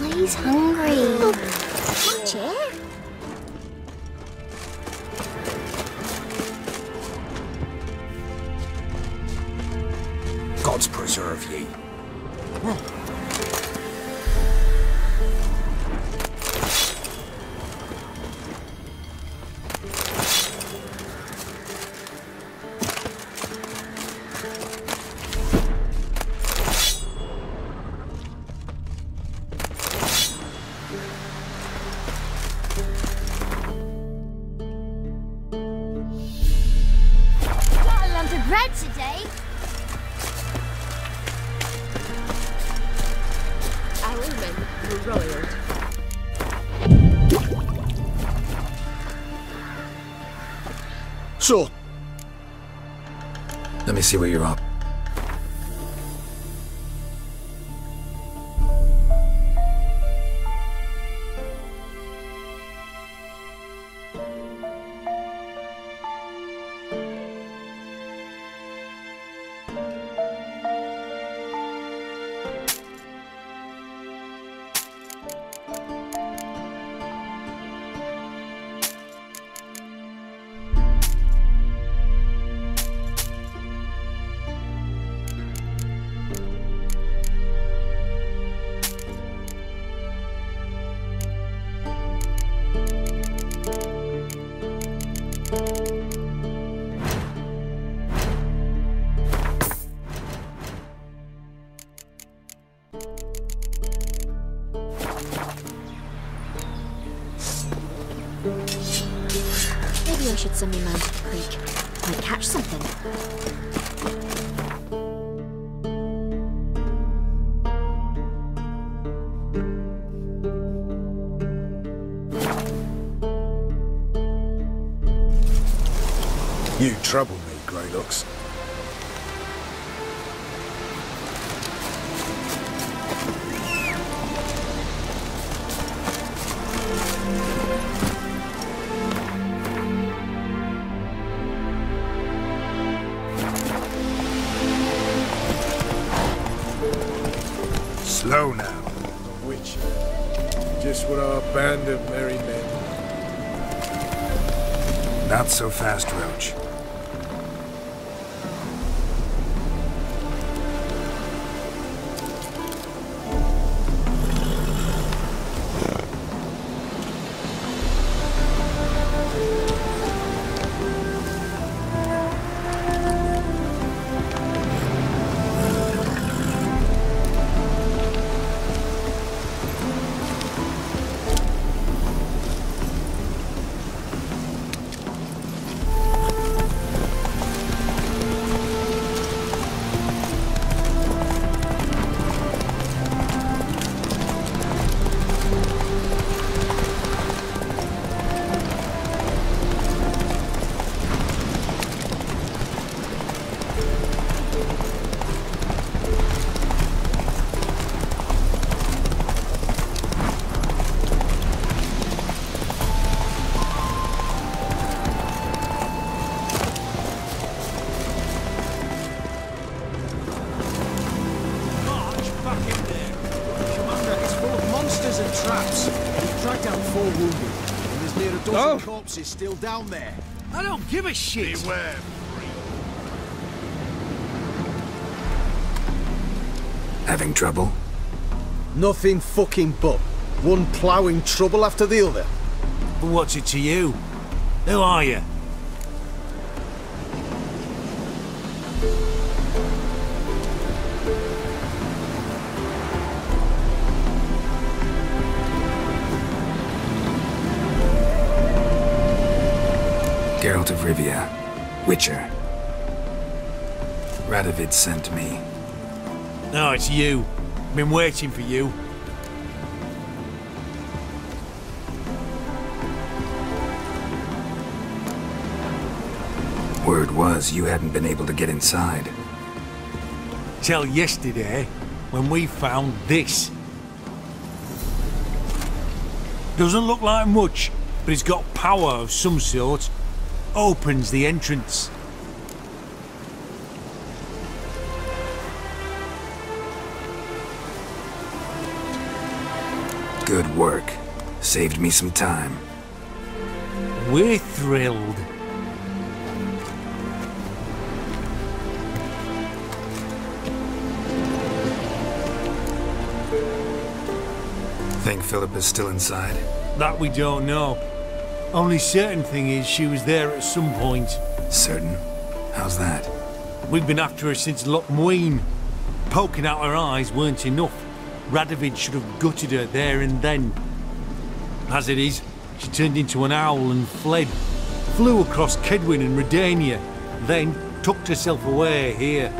He's hungry. Watch it. Gods preserve ye. Bread today. Our men were roiled. So, let me see what you're up. I should send me man to the creek. Might catch something. You trouble me, Greylocks. Slow now. A witch. Just what our band of merry men. Not so fast, Roach. Is still down there. I don't give a shit. Beware. Having trouble? Nothing fucking but. One ploughing trouble after the other. But what's it to you? Who are you? Geralt of Rivia, Witcher. Radovid sent me. No, it's you. Been waiting for you. Word was you hadn't been able to get inside. Till yesterday, when we found this. Doesn't look like much, but it's got power of some sort. Opens the entrance. Good work. Saved me some time. We're thrilled. Think Philippa's still inside? That we don't know. Only certain thing is she was there at some point. Certain? How's that? We've been after her since Lochmuin. Poking out her eyes weren't enough. Radovid should have gutted her there and then. As it is, she turned into an owl and fled. Flew across Kedwin and Redania, then tucked herself away here.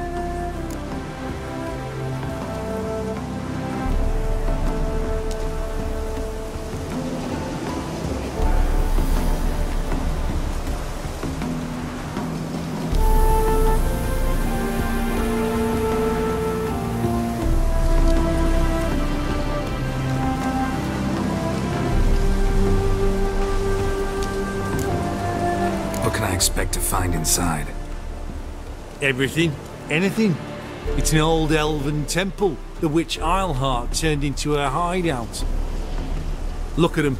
Expect to find inside? Everything. Anything. It's an old elven temple, the witch Eilhart turned into her hideout. Look at him.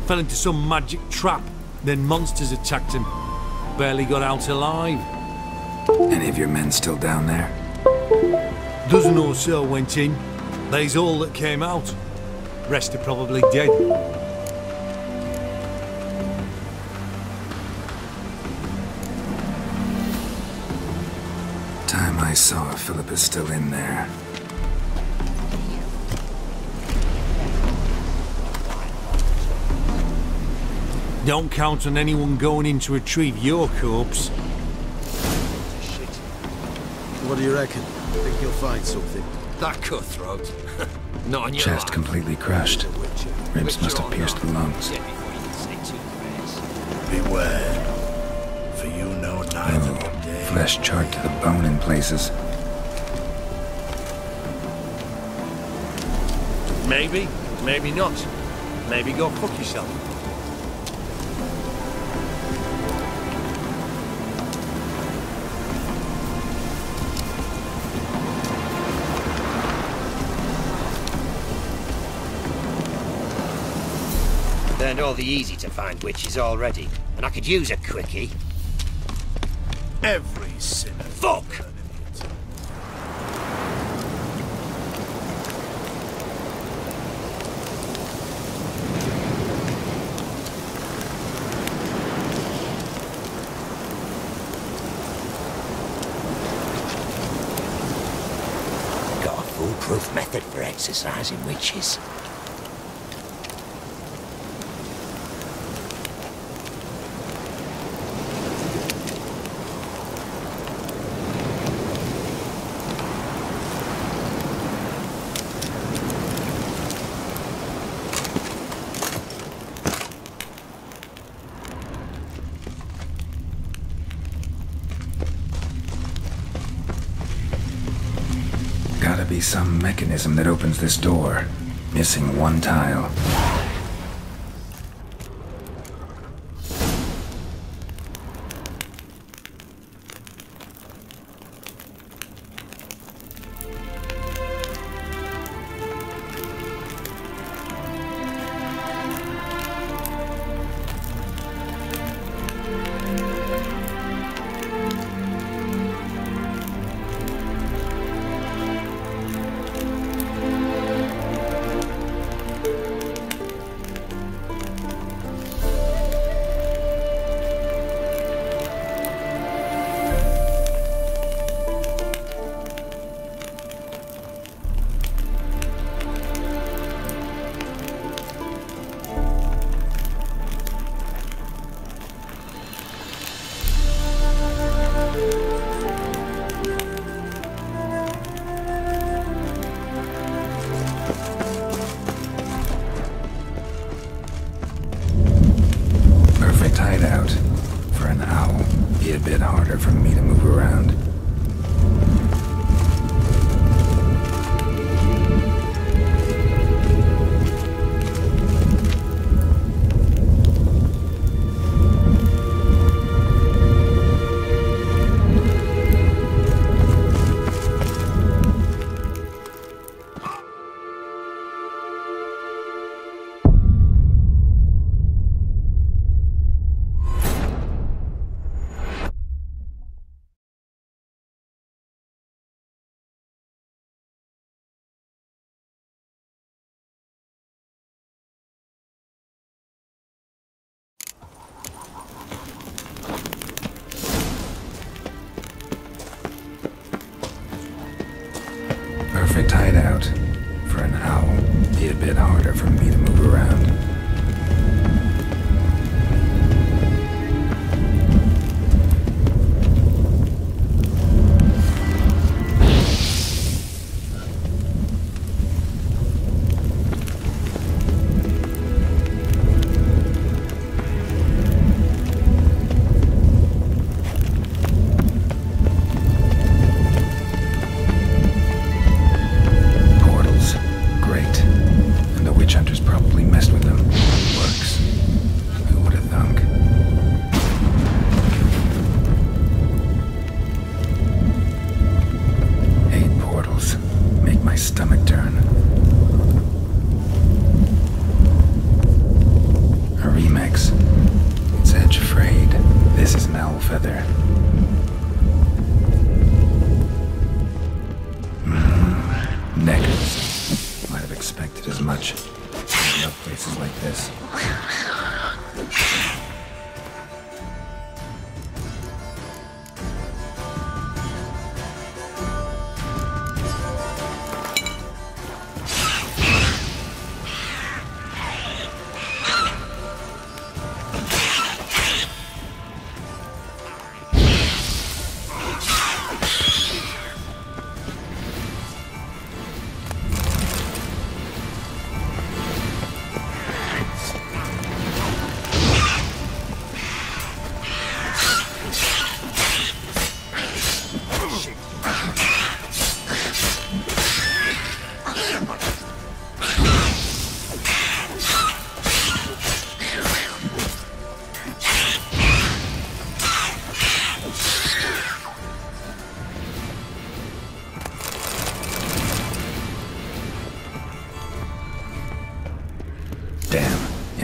Fell into some magic trap, then monsters attacked him. Barely got out alive. Any of your men still down there? Dozen or so went in. They's all that came out. Rest are probably dead. I saw Philippa's still in there. Don't count on anyone going in to retrieve your corpse. What do you reckon? Think you'll find something? That cutthroat. Not on your Chest life. completely crushed. Ribs must have pierced the lungs. Beware, for you know neither the day. Flesh charred to the bone in places. Maybe, maybe not. Maybe go fuck yourself. Learned all the easy to find witches already, and I could use a quickie. Every sinner. Fuck! Got a foolproof method for exorcising witches. Gotta be some mechanism that opens this door. Missing one tile. Hideout. For an owl, be a bit harder for me to move around. Perfect hideout. For an owl, be a bit harder for me to move around.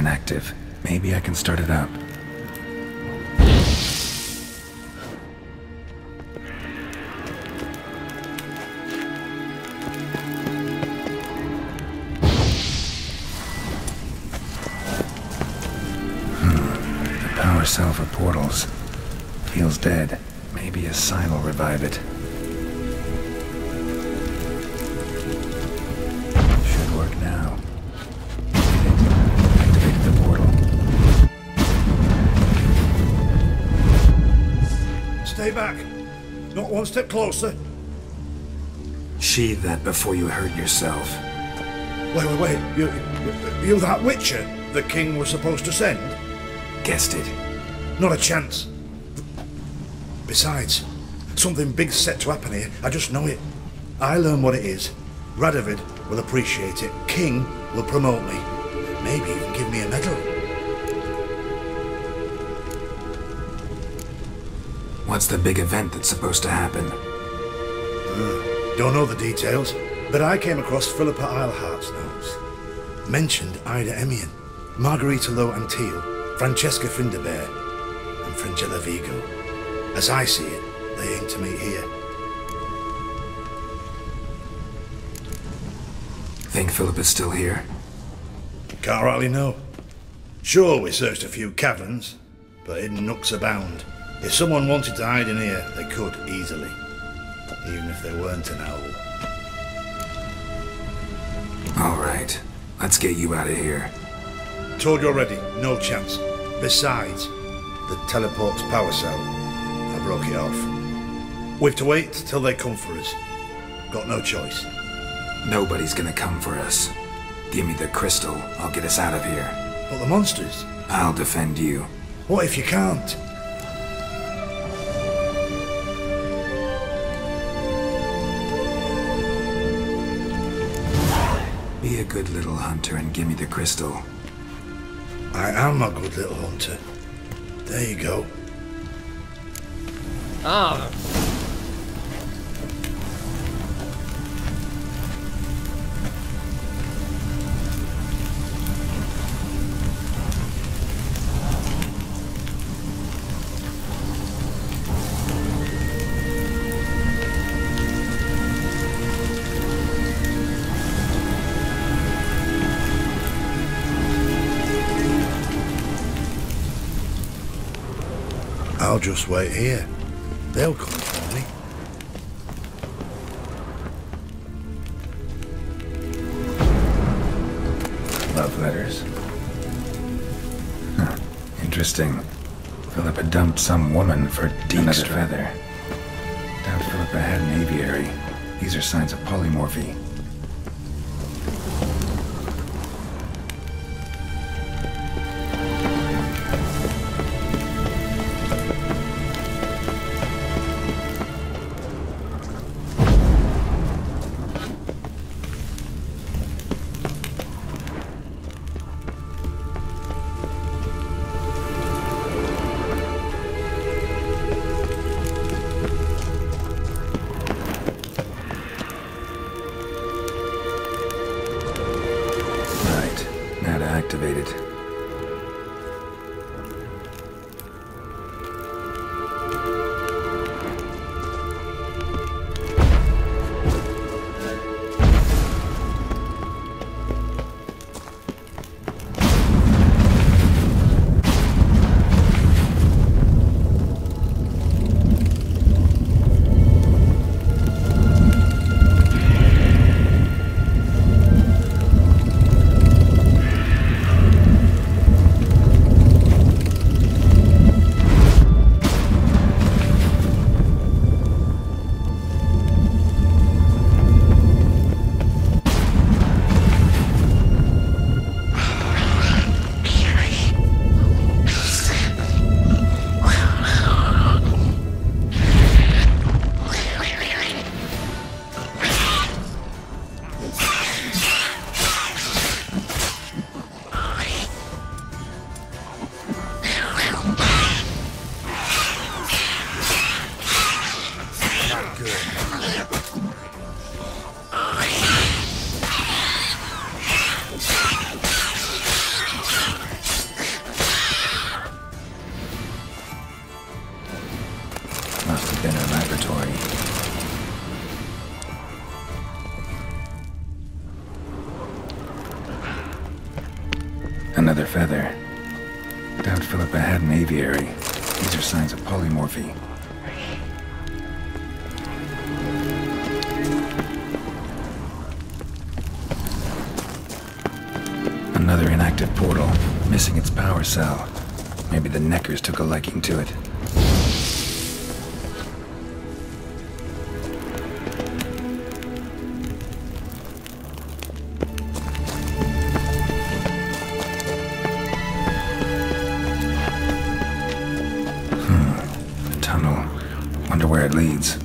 inactive. Maybe I can start it up. The power cell for portals. Feels dead. Maybe a sign will revive it. Should work now. Activated the portal. Stay back. Not one step closer. Sheathe that before you hurt yourself. Wait. You that Witcher the king was supposed to send? Guessed it. Not a chance. Besides, something big's set to happen here. I just know it. I learn what it is. Radovid will appreciate it. King will promote me. Maybe even give me a medal. What's the big event that's supposed to happen? Don't know the details, but I came across Philippa Eilhart's notes. Mentioned Ida Emian, Margarita Low Antille, Francesca Finderbear, and Fringilla Vigo. As I see it, they aim to meet here. Think Philippa's still here? Can't rightly know. Sure, we searched a few caverns, but hidden nooks abound. If someone wanted to hide in here, they could easily. Even if they weren't an owl. All right, let's get you out of here. Told you already, no chance. Besides, the teleport's power cell, I broke it off. We've to wait till they come for us. Got no choice. Nobody's gonna come for us. Give me the crystal, I'll get us out of here. But the monsters? I'll defend you. What if you can't? Be a good little hunter and give me the crystal. I am a good little hunter. There you go. Ah. I'll just wait here. They'll come for me. Love letters. Huh. Interesting. Philippa dumped some woman for Dijkstra feather. Doubt Philippa had an aviary. These are signs of polymorphy. Activated. another feather. Doubt Philippa had an aviary. These are signs of polymorphy. Another inactive portal, missing its power cell. Maybe the Neckers took a liking to it. The tunnel. Wonder where it leads.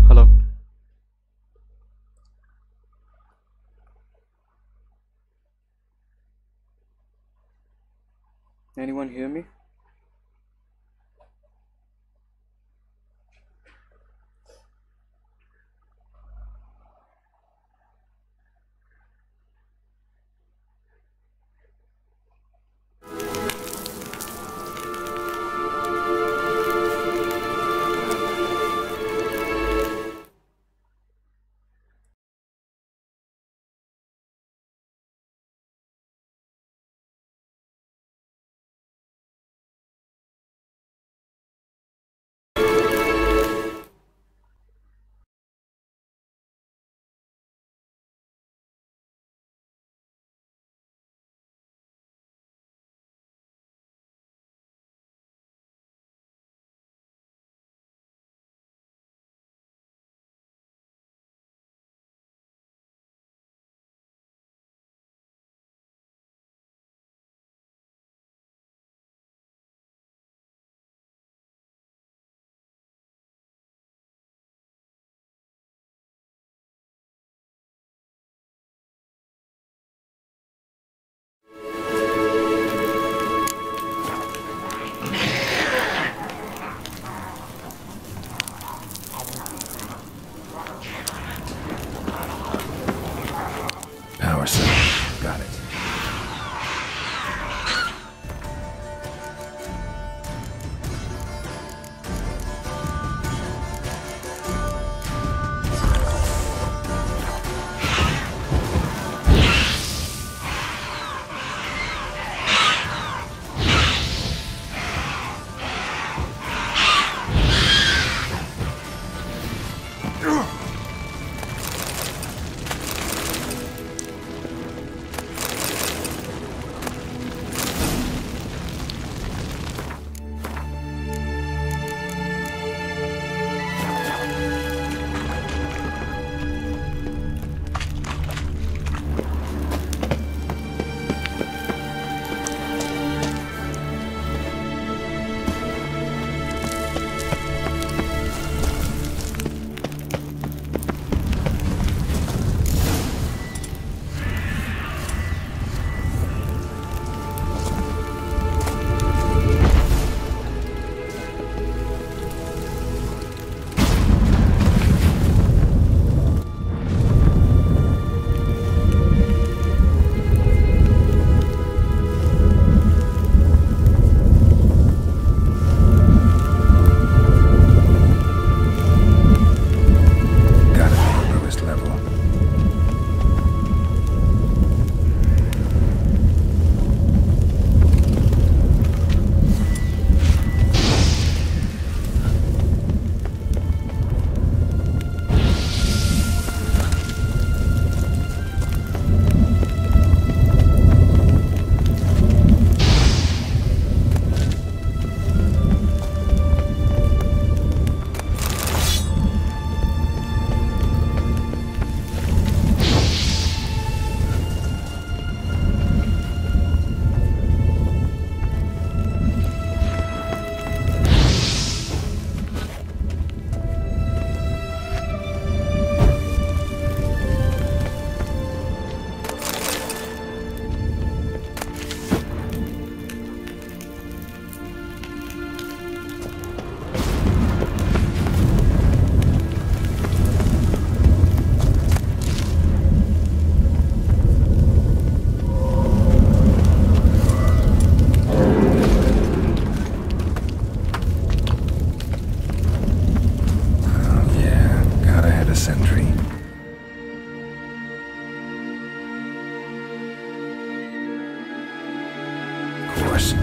Hello. Anyone hear me? course.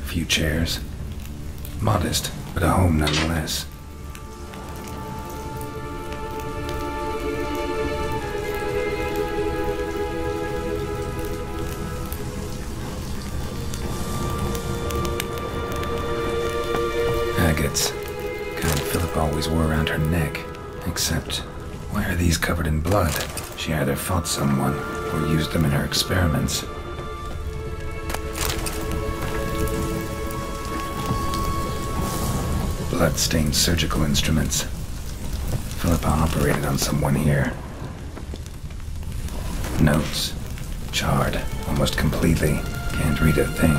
few chairs. Modest, but a home nonetheless. Agates. Kind Philippa always wore around her neck. Except, why are these covered in blood? She either fought someone, or used them in her experiments. Blood-stained surgical instruments. Philippa operated on someone here. Notes. Charred, almost completely. Can't read a thing.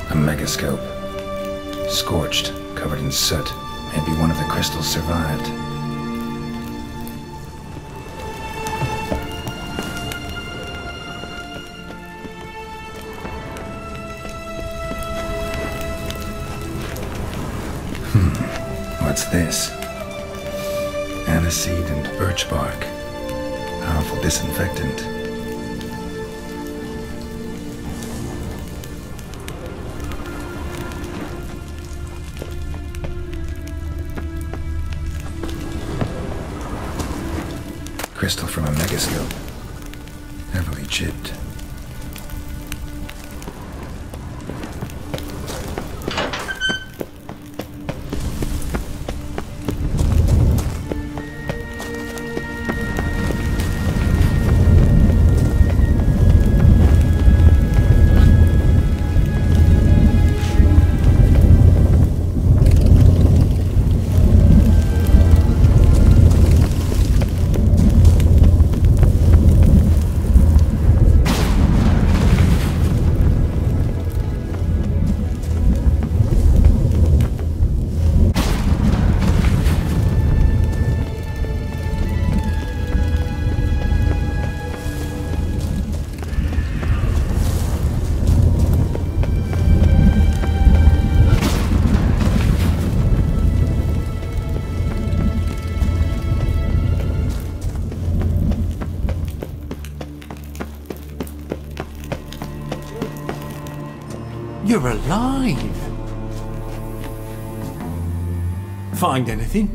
A megascope. Scorched, covered in soot. Maybe one of the crystals survived. What's this? Aniseed and birch bark. Powerful disinfectant. Crystal from a megascope. Heavily chipped. You're alive! Find anything?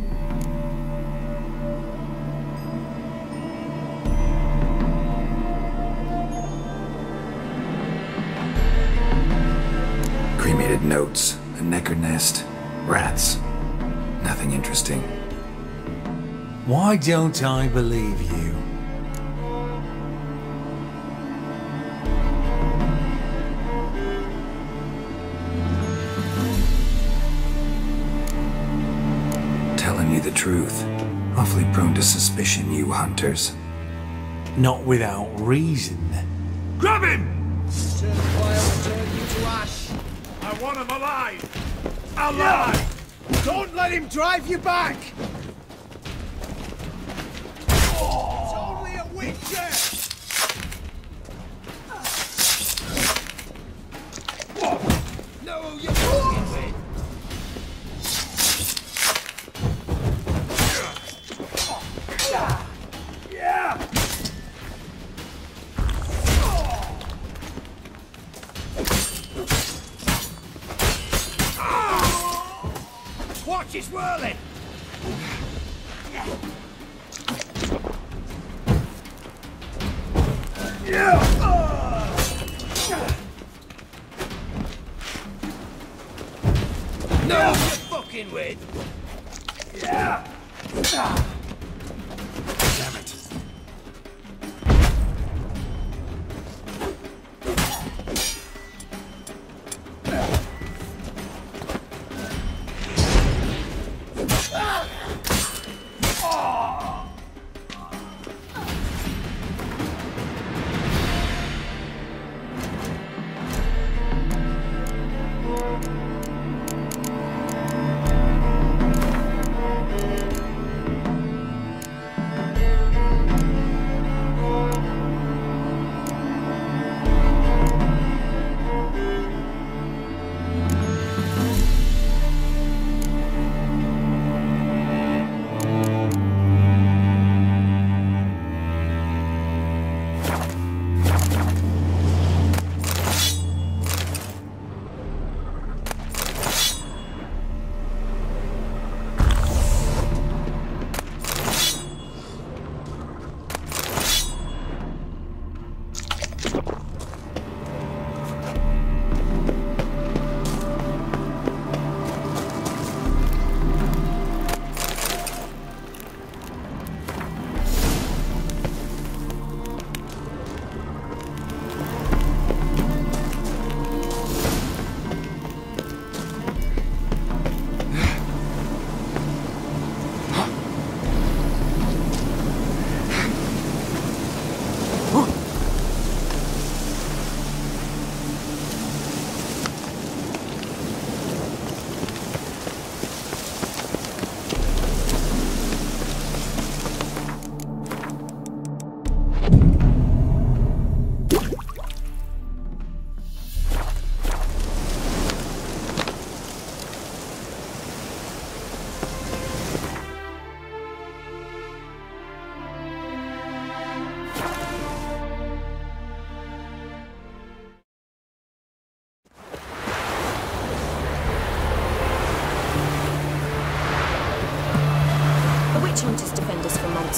Cremated notes, a necker nest, rats. Nothing interesting. Why don't I believe you? The truth. Awfully prone to suspicion, you hunters. Not without reason. Grab him! Turn fire and turn you to ash. I want him alive! Alive! Yeah. Don't let him drive you back! It's only a witcher! Know who you're fucking with! Watch it whirling! Know who you're fucking with! Yeah! Damn it.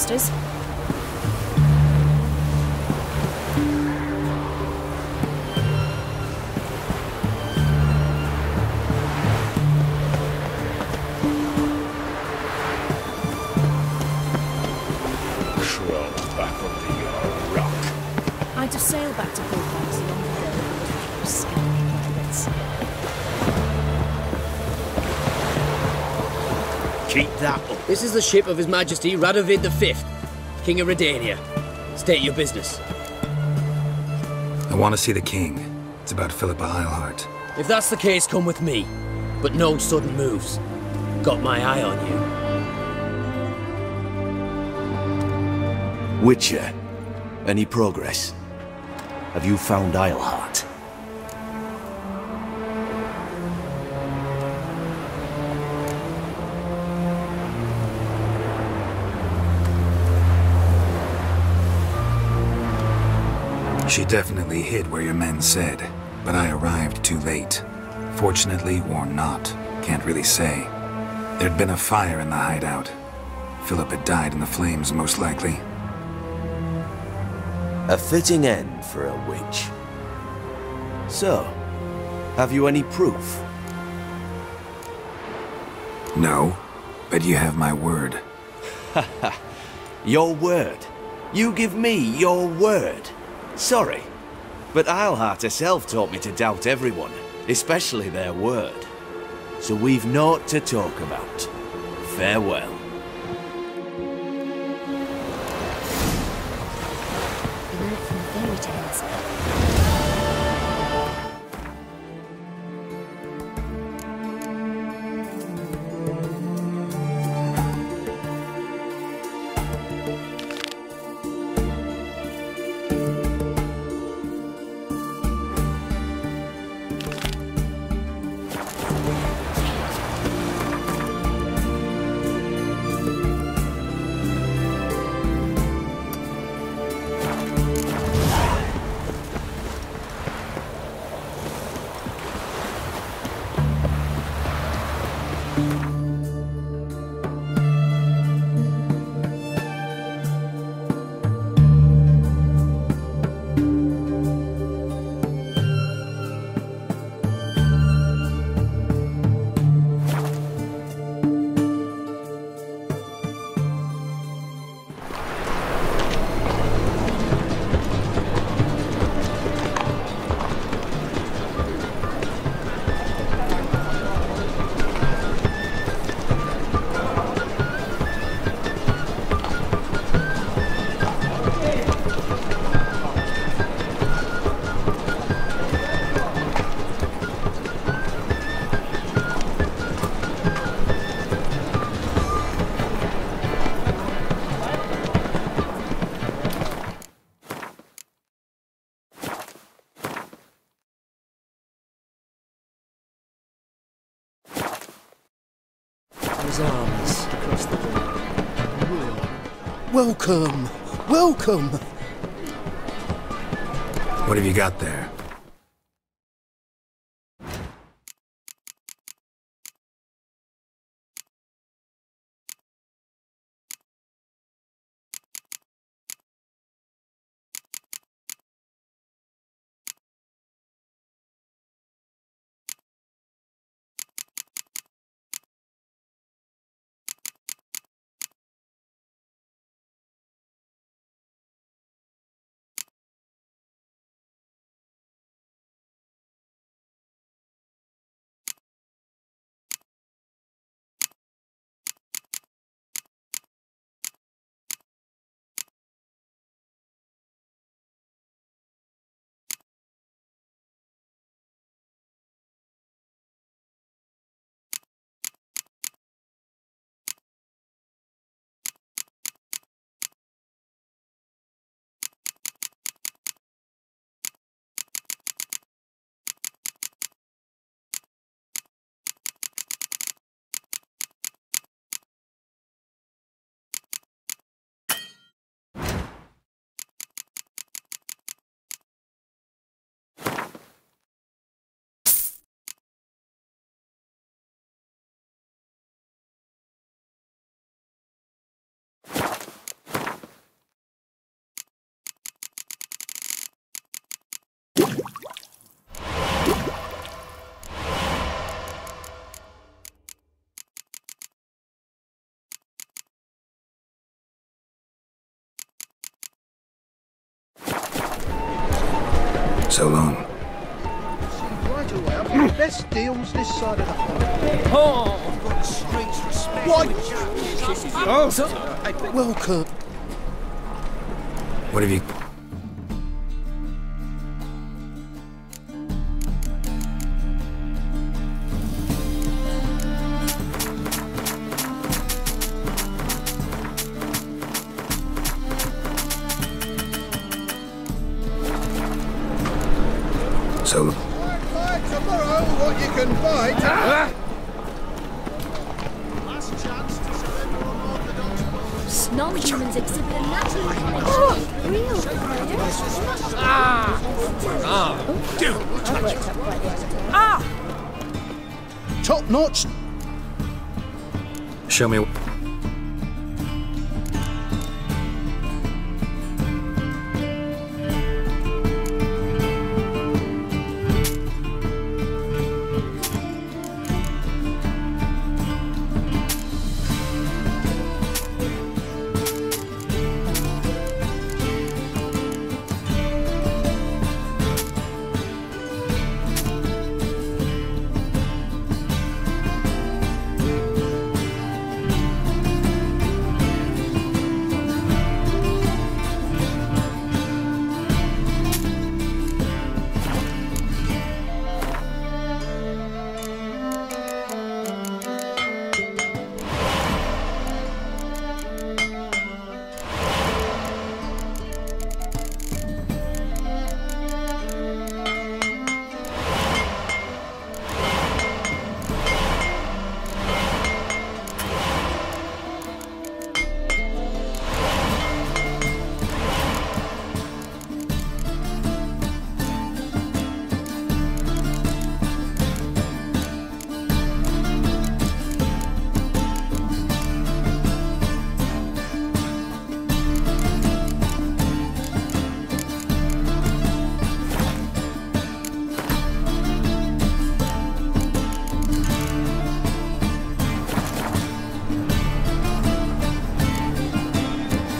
masters. Crawl back under your rock. I'd have sailed back to Philippa's long ago with those Skellige pirates. Keep that up. This is the ship of His Majesty Radovid V, King of Redania. State your business. I want to see the king. It's about Philippa Eilhart. If that's the case, come with me. But no sudden moves. Got my eye on you. Witcher, any progress? Have you found Eilhart? She definitely hid where your men said, but I arrived too late. Fortunately or not, can't really say. There'd been a fire in the hideout. Philip had died in the flames, most likely. A fitting end for a witch. So, have you any proof? No, but you have my word. Haha. Your word? You give me your word? Sorry, but Eilhart herself taught me to doubt everyone, especially their word. So we've naught to talk about. Farewell. You learn it from the fairy tales. His arms across the room. Welcome! Welcome! What have you got there? So long. Right away, I've got the best deals this side of the pond. Oh, I've got the streets respect. Oh, welcome. What have you... So... Buy tomorrow what you can buy today. Last chance to surrender unorthodox. Snob humans exhibit a natural connection. Real Top notch. Show me...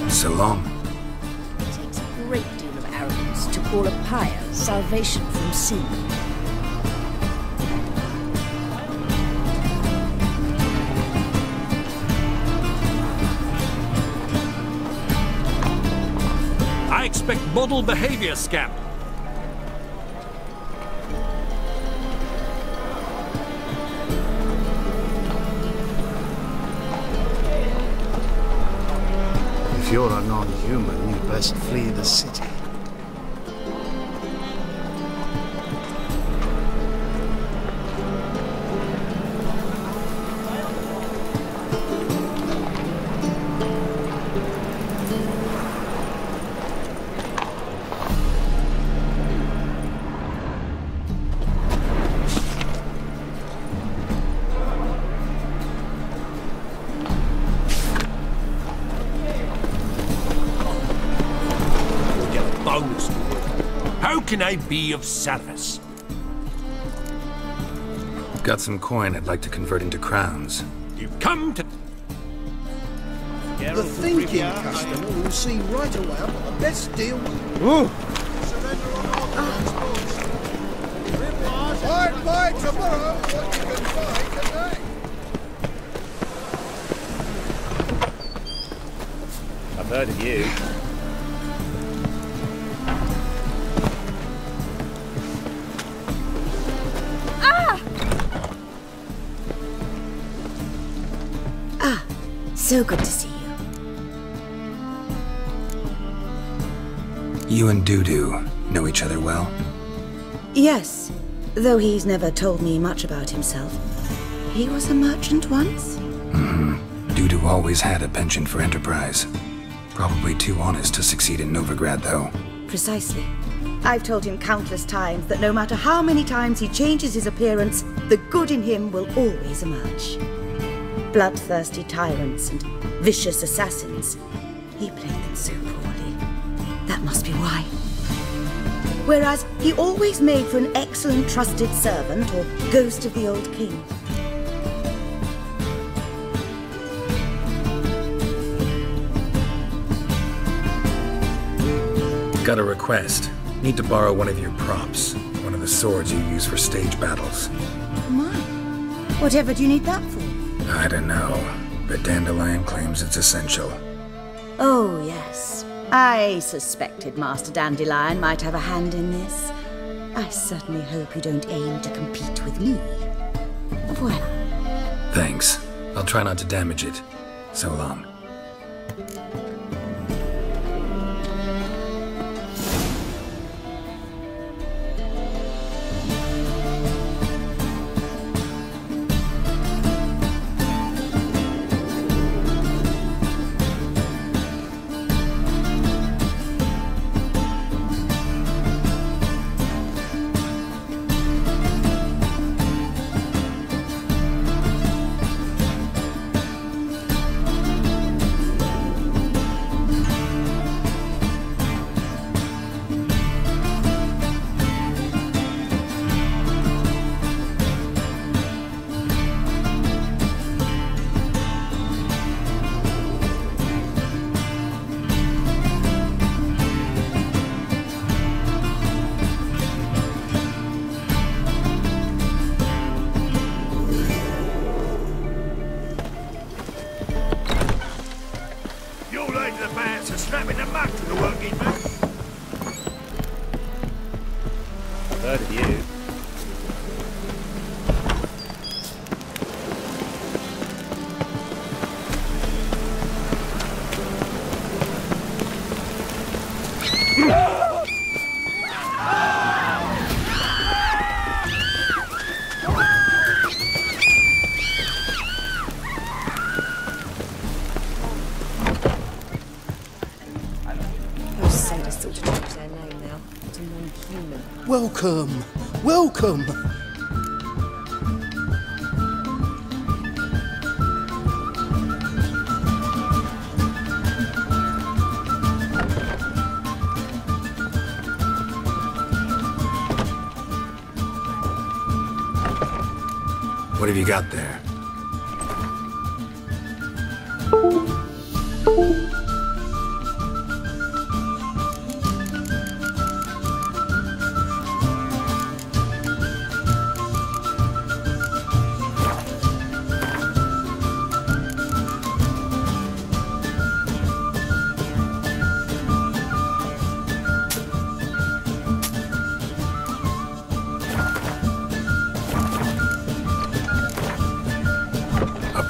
So long. It takes a great deal of arrogance to call a pyre salvation from sin. I expect model behavior, Scamp. If you're a non-human, you best flee the city. How can I be of service? Got some coin I'd like to convert into crowns. You've come to... The thinking customer will see right away I've got the best deal. Surrender unorthodox. Buy tomorrow what you can buy today. I've heard of you. So good to see you. You and Dudu know each other well? Yes, though he's never told me much about himself. He was a merchant once? Mm-hmm. Dudu always had a penchant for enterprise. Probably too honest to succeed in Novigrad, though. Precisely. I've told him countless times that no matter how many times he changes his appearance, the good in him will always emerge. Bloodthirsty tyrants and vicious assassins. He played them so poorly. That must be why. Whereas he always made for an excellent trusted servant or ghost of the old king. Got a request. Need to borrow one of your props. One of the swords you use for stage battles. My. Whatever do you need that for? I don't know, but Dandelion claims it's essential. Oh, yes. I suspected Master Dandelion might have a hand in this. I certainly hope you don't aim to compete with me. Voilà. Thanks. I'll try not to damage it. So long. Snapping the mug to the working man. I've heard of you. Welcome! Welcome! What have you got there?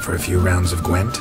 For a few rounds of Gwent?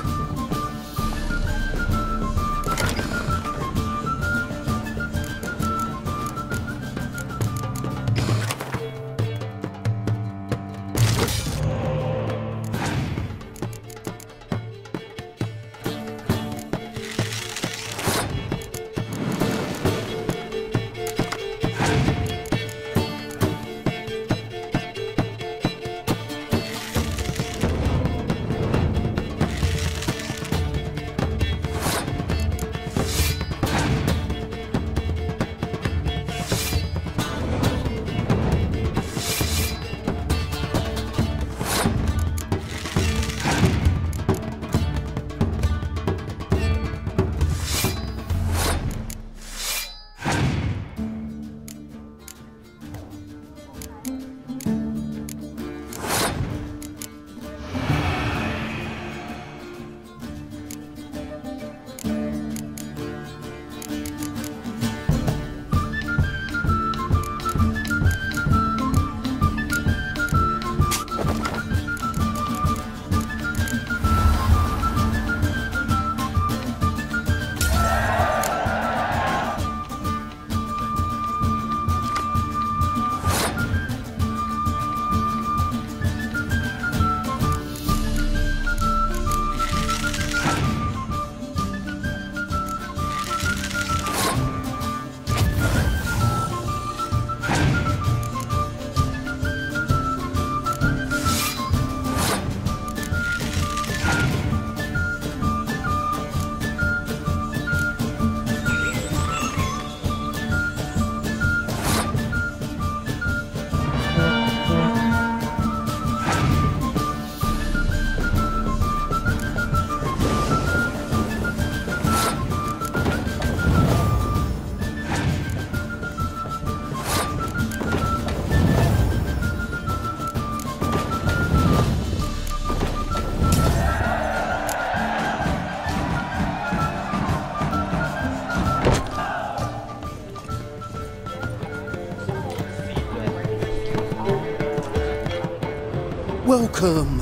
Welcome.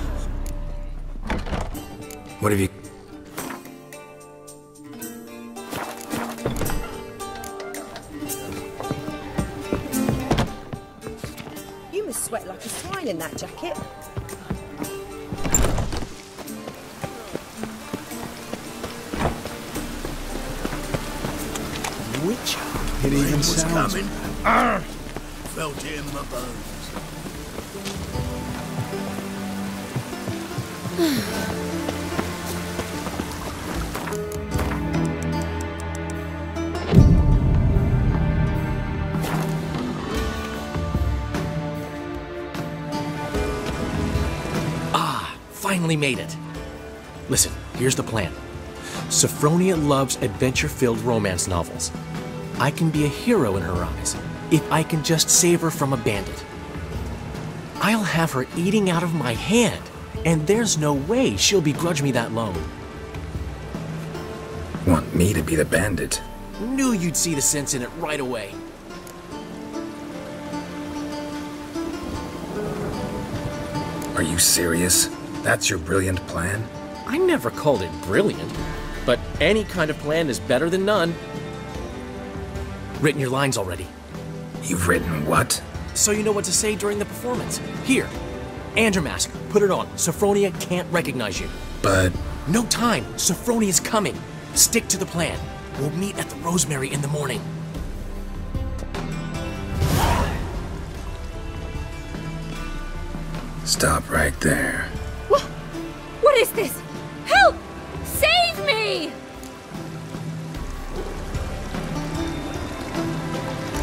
What have you... You must sweat like a swine in that jacket. Witcher. It even was sounds... coming. Arr! Felt it in my bones. Finally made it. Listen, here's the plan. Sophronia loves adventure-filled romance novels. I can be a hero in her eyes if I can just save her from a bandit. I'll have her eating out of my hand, and there's no way she'll begrudge me that loan. Want me to be the bandit? Knew you'd see the sense in it right away. Are you serious? That's your brilliant plan? I never called it brilliant, but any kind of plan is better than none. Written your lines already. You've written what? So you know what to say during the performance. Here, and your mask. Put it on. Sophronia can't recognize you. But... No time. Sophronia's coming. Stick to the plan. We'll meet at the Rosemary in the morning. Stop right there. What is this? Help! Save me!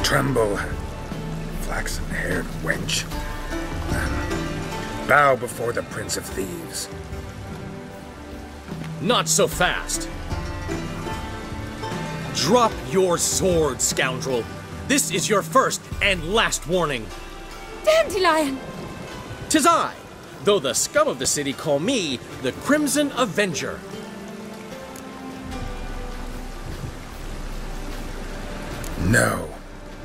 Tremble, flaxen-haired wench. Bow before the Prince of Thieves. Not so fast. Drop your sword, scoundrel. This is your first and last warning. Dandelion! 'Tis I, though the scum of the city call me the Crimson Avenger. No,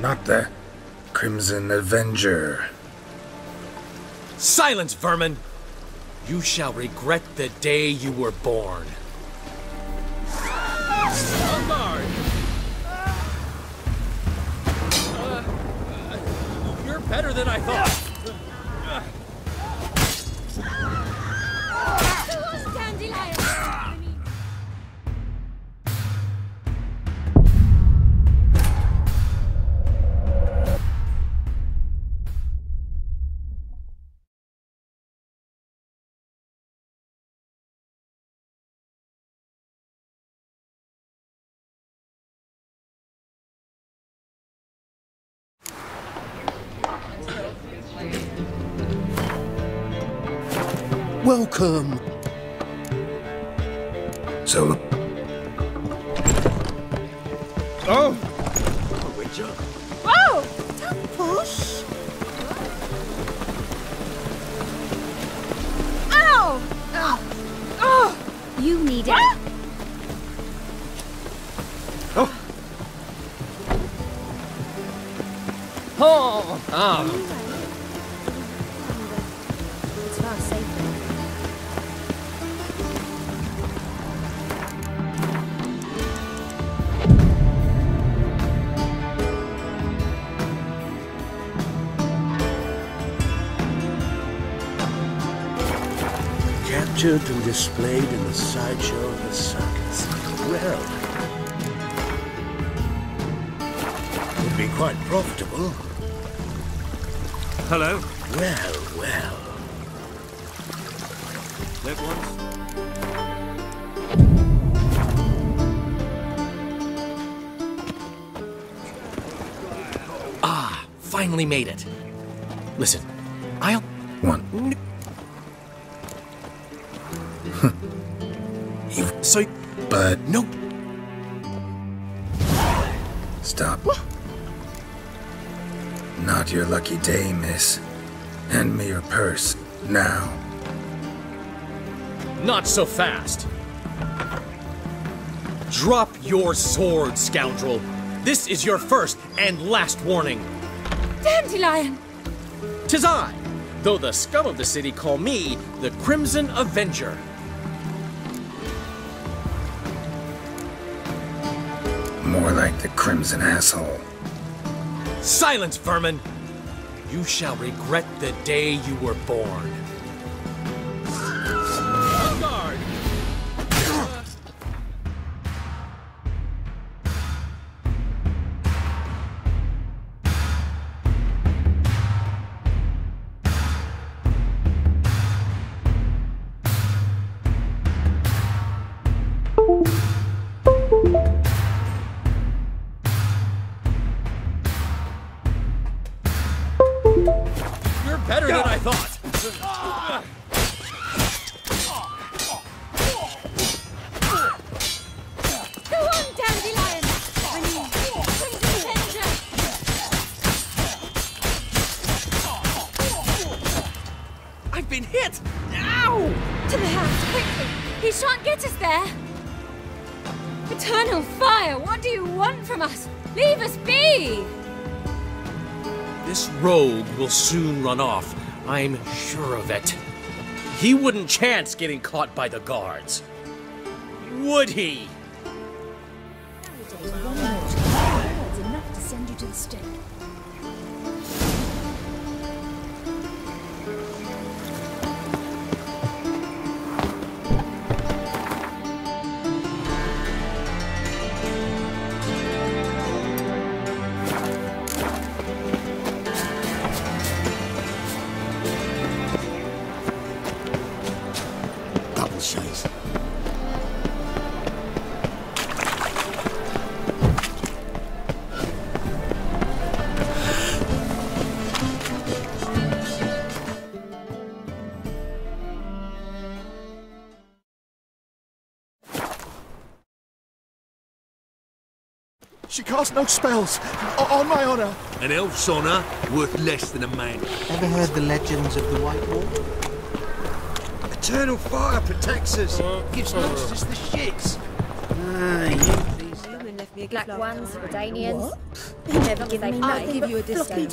not the Crimson Avenger. Silence, vermin! You shall regret the day you were born. On guard! You're better than I thought. Welcome. So... Oh! Witcher. Whoa! Don't push. Ow! Oh! You need it. Oh! Oh! Ah! It's far safer. Captured and displayed in the sideshow of the circus. Well, would be quite profitable. Hello? Well, well. Live once. Ah, finally made it. Listen, I'll... One. So... But... Nope. Stop. Not your lucky day, miss. Hand me your purse, now. Not so fast. Drop your sword, scoundrel. This is your first and last warning. Dandelion! 'Tis I, Though the scum of the city call me the Crimson Avenger. More like the Crimson Asshole. Silence, vermin! You shall regret the day you were born. On guard! You're better than I thought. Go on, Dandelion! I mean, Crimson Avenger! I've been hit! Ow! To the house, quickly! He shan't get us there! Eternal fire, what do you want from us? Leave us be! This rogue will soon run off. I'm sure of it. He wouldn't chance getting caught by the guards. Would he? Nowadays, one note is enough to send you to the stake. Double shades. She casts no spells. On my honor. An elf's honor worth less than a man. Ever heard the legends of the White Wall? Eternal fire protects us. Gives monsters the shits. Black ones, Redanians. What? Never give me I'll give you a discount.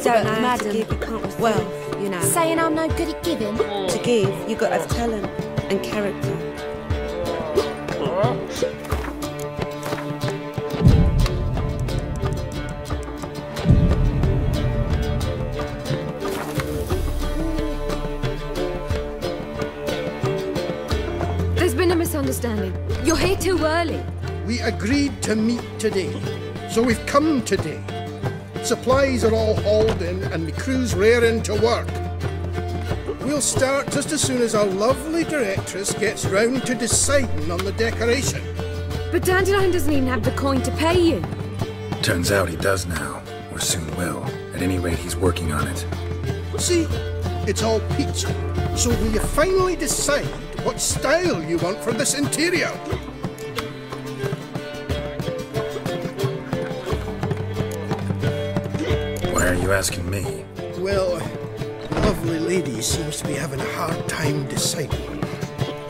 don't know how to give, you can't receive. Well, you know. Saying I'm no good at giving? To give, you've got to have talent and character. There's been a misunderstanding. You're here too early. We agreed to meet today, so we've come today. Supplies are all hauled in and the crew's raring to work. We'll start just as soon as our lovely directress gets round to deciding on the decoration. But Dandelion doesn't even have the coin to pay you. Turns out he does now, or soon will. At any rate, he's working on it. See, it's all peachy. So will you finally decide what style you want for this interior? Why are you asking me? Well, the lovely lady seems to be having a hard time deciding.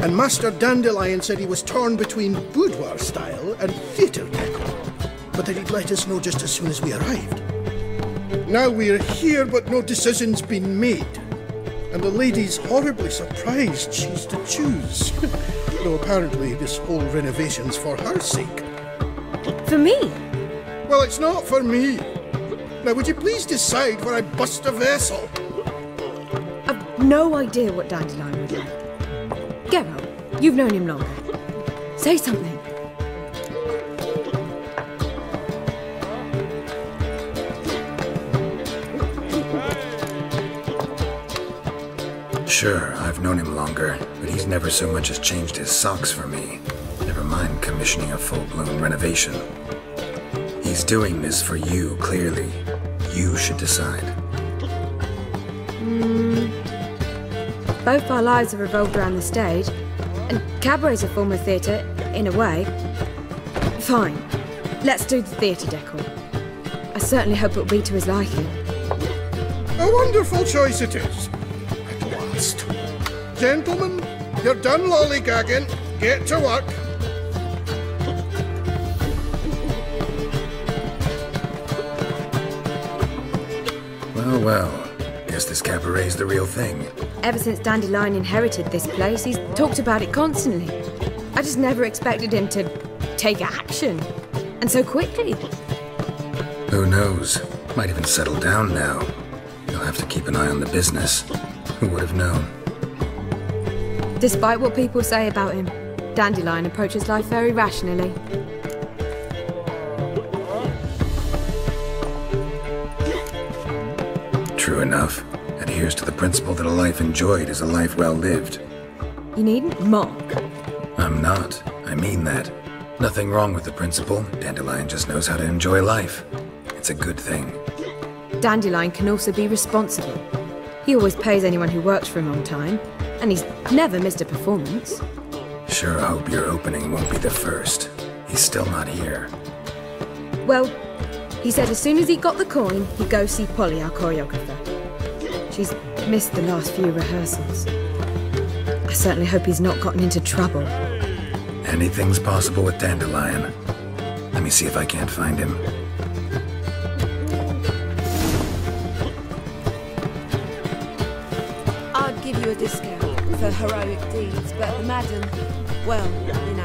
And Master Dandelion said he was torn between boudoir style and theatre decor, but that he'd let us know just as soon as we arrived. Now we're here, but no decision's been made. And the lady's horribly surprised she's to choose. Though apparently this whole renovation's for her sake. For me? Well, it's not for me. Now, would you please decide where I bust a vessel? I've no idea what Dandelion would like. Geralt, you've known him longer. Say something. Sure, I've known him longer, but he's never so much as changed his socks for me. Never mind commissioning a full-blown renovation. He's doing this for you, clearly. You should decide. Both our lives have revolved around the stage, and cabaret's a form of theatre, in a way. Fine, let's do the theatre decor. I certainly hope it'll be to his liking. A wonderful choice it is. At last. Gentlemen, you're done lollygagging. Get to work. Well, well. Guess this cabaret's the real thing. Ever since Dandelion inherited this place, he's talked about it constantly. I just never expected him to take action. And so quickly. Who knows? Might even settle down now. You'll have to keep an eye on the business. Who would have known? Despite what people say about him, Dandelion approaches life very rationally. True enough. Adheres to the principle that a life enjoyed is a life well lived. You needn't mock. I'm not. I mean that. Nothing wrong with the principle. Dandelion just knows how to enjoy life. It's a good thing. Dandelion can also be responsible. He always pays anyone who works for him on time, and he's never missed a performance. Sure hope your opening won't be the first. He's still not here. Well, he said as soon as he got the coin, he'd go see Polly, our choreographer. She's missed the last few rehearsals. I certainly hope he's not gotten into trouble. Anything's possible with Dandelion. Let me see if I can't find him. I'd give you a discount for heroic deeds, but madam, well, you know.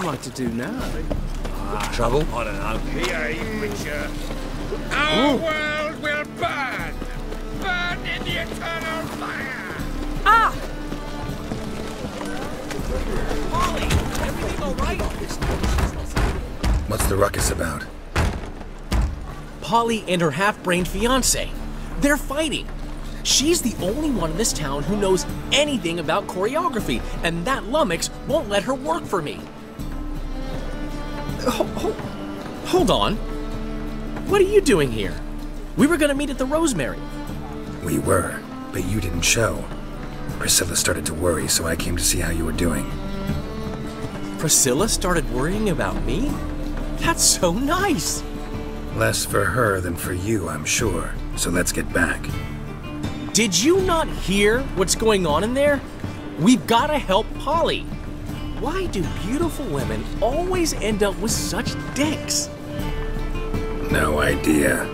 like to do now? Trouble? I don't know. Behave, Witcher. Our world will burn! Burn in the eternal fire! Ah! Polly, everything all right? What's the ruckus about? Polly and her half-brained fiancé. They're fighting. She's the only one in this town who knows anything about choreography, and that lummox won't let her work for me. Hold on. What are you doing here? We were gonna meet at the Rosemary. We were, but you didn't show. Priscilla started to worry, so I came to see how you were doing. Priscilla started worrying about me? That's so nice! Less for her than for you, I'm sure. So let's get back. Did you not hear what's going on in there? We've gotta help Polly. Why do beautiful women always end up with such dicks? No idea.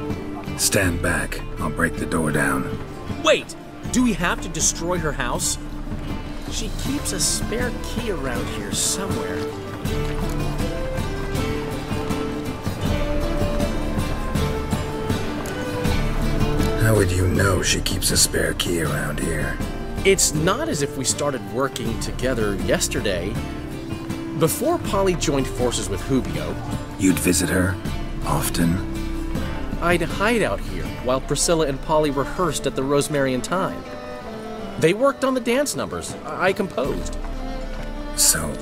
Stand back. I'll break the door down. Wait! Do we have to destroy her house? She keeps a spare key around here somewhere. How would you know she keeps a spare key around here? It's not as if we started working together yesterday. Before Polly joined forces with Hubio, You'd visit her? Often? I'd hide out here while Priscilla and Polly rehearsed at the Rosemary and Thyme. They worked on the dance numbers I composed. So,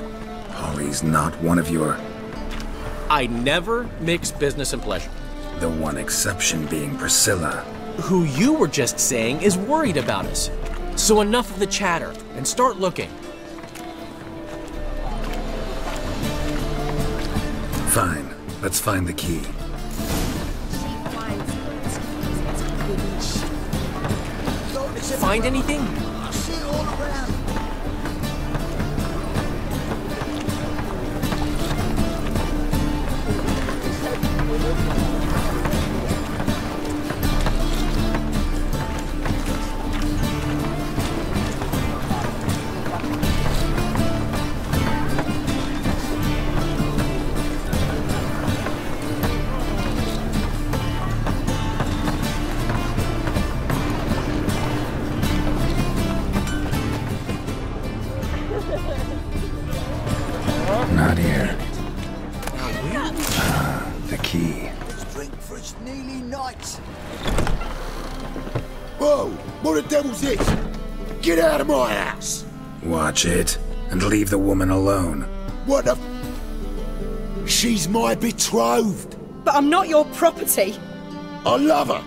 Polly's not one of your... I never mix business and pleasure. The one exception being Priscilla. Who you were just saying is worried about us. So enough of the chatter, and start looking. Fine. Let's find the key. Find anything? Not here. The key. Drink for its nearly night. Whoa! What the devil's this? Get out of my house! Watch it, and leave the woman alone. What the She's my betrothed! But I'm not your property! I love her!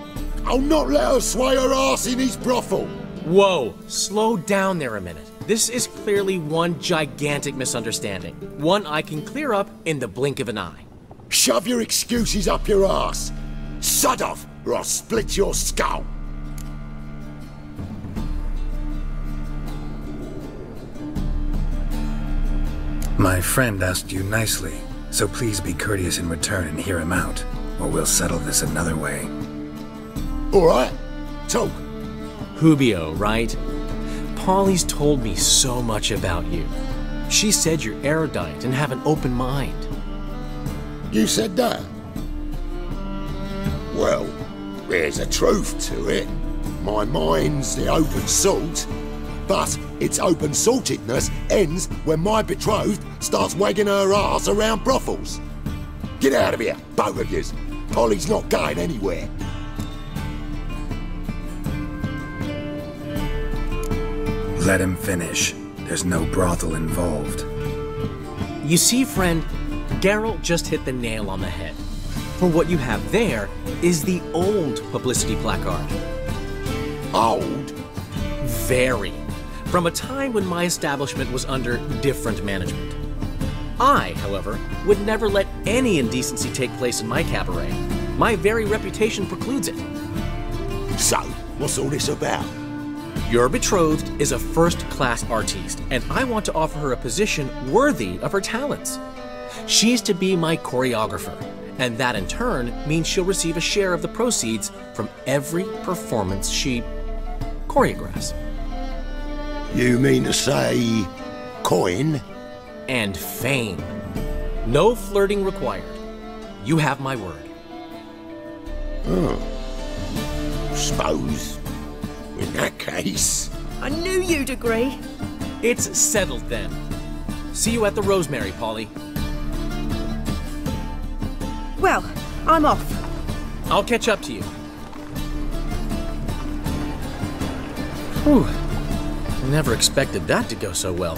I'll not let her sway her ass in his brothel! Whoa, slow down there a minute. This is clearly one gigantic misunderstanding. One I can clear up in the blink of an eye. Shove your excuses up your ass! Sod off, or I'll split your skull! My friend asked you nicely, so please be courteous in return and hear him out, or we'll settle this another way. Alright, talk. Hubio, right? Polly's told me so much about you. She said you're erudite and have an open mind. You said that? Well, there's a truth to it. My mind's the open salt, but its open saltedness ends when my betrothed starts wagging her ass around brothels. Get out of here, both of yous. Polly's not going anywhere. Let him finish. There's no brothel involved. You see, friend, Geralt just hit the nail on the head. For what you have there is the old publicity placard. Old? Very. From a time when my establishment was under different management. I, however, would never let any indecency take place in my cabaret. My very reputation precludes it. So, what's all this about? Your betrothed is a first-class artiste, and I want to offer her a position worthy of her talents. She's to be my choreographer, and that in turn means she'll receive a share of the proceeds from every performance she choreographs. You mean to say... coin? And fame. No flirting required. You have my word. Suppose, in that case... I knew you'd agree. It's settled then. See you at the Rosemary, Polly. Well, I'm off. I'll catch up to you. Whew. Never expected that to go so well.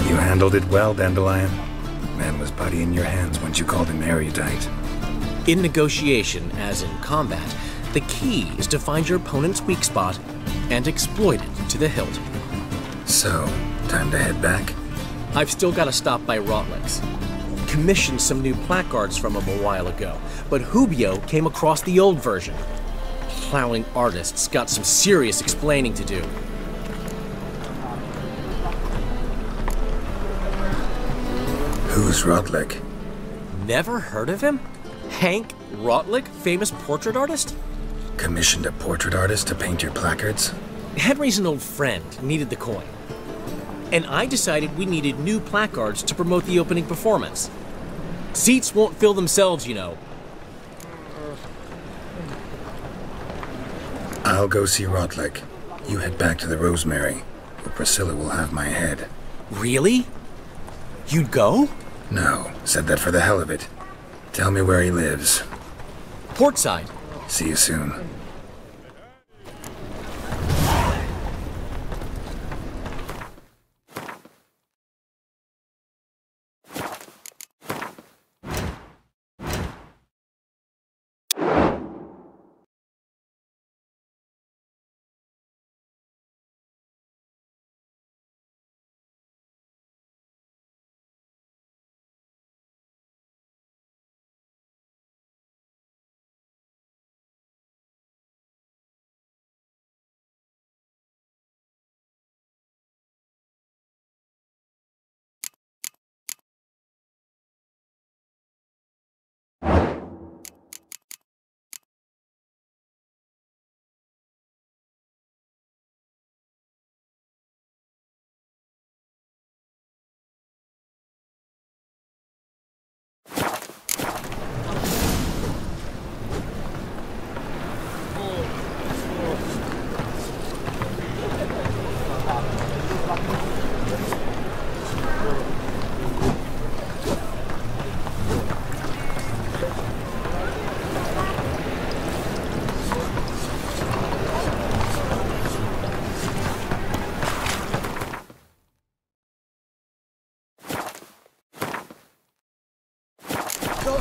You handled it well, Dandelion. Man was putty in your hands once you called him erudite. In negotiation, as in combat, the key is to find your opponent's weak spot and exploit it to the hilt. So, time to head back? I've still got to stop by Rotlick's. Commissioned some new placards from him a while ago, but Hubio came across the old version. Plowing artists got some serious explaining to do. Who's Rotlick? Never heard of him? Hank Rotlick, famous portrait artist? Commissioned a portrait artist to paint your placards? Henry's an old friend, needed the coin. And I decided we needed new placards to promote the opening performance. Seats won't fill themselves, you know. I'll go see Rotlick. You head back to the Rosemary, where Priscilla will have my head. Really? You'd go? No, said that for the hell of it. Tell me where he lives. Portside. See you soon.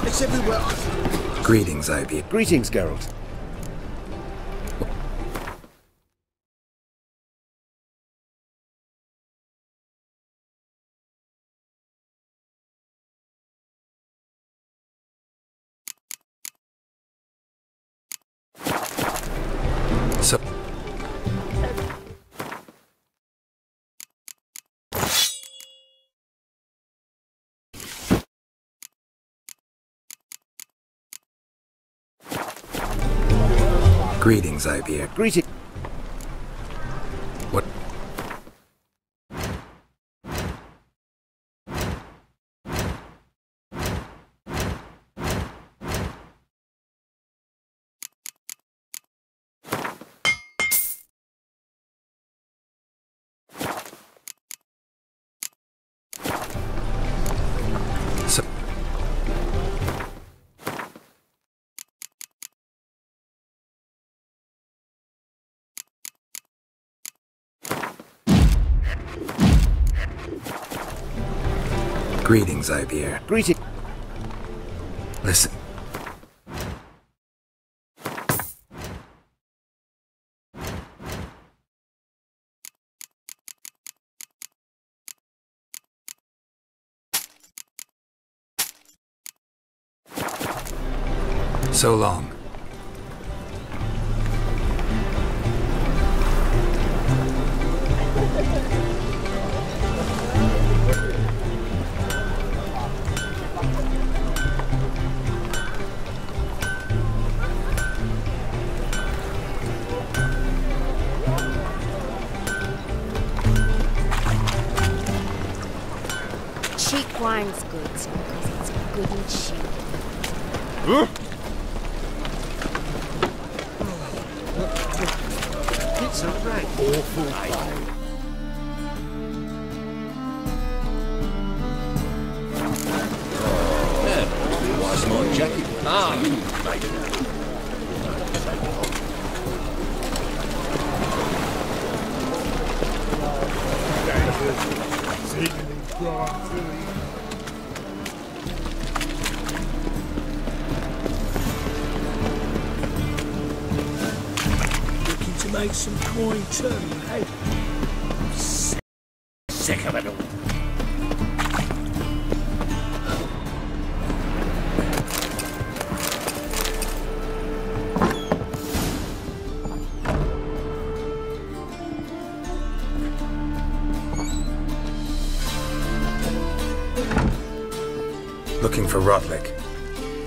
It's everywhere. Greetings, Ivy. Greetings, Geralt. So... Greetings, Ivy. Greetings. What? So... Greetings, Ivy. Greetings. Listen. So long. wine's good because it's good and cheap. It's a right awful fight. Why's my jacket? Looking to make some coin too, eh? Sick of it all. Looking for Rodlick.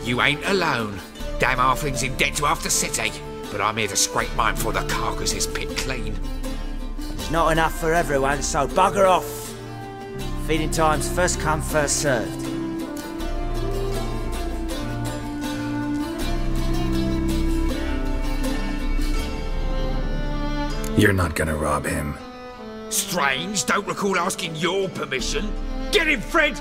You ain't alone. Damn halfling's in debt to half the city. But I'm here to scrape mine before the carcass is picked clean. There's not enough for everyone, so bugger off. Feeding time's first come, first served. You're not gonna rob him. Strange, don't recall asking your permission. Get him, Fred!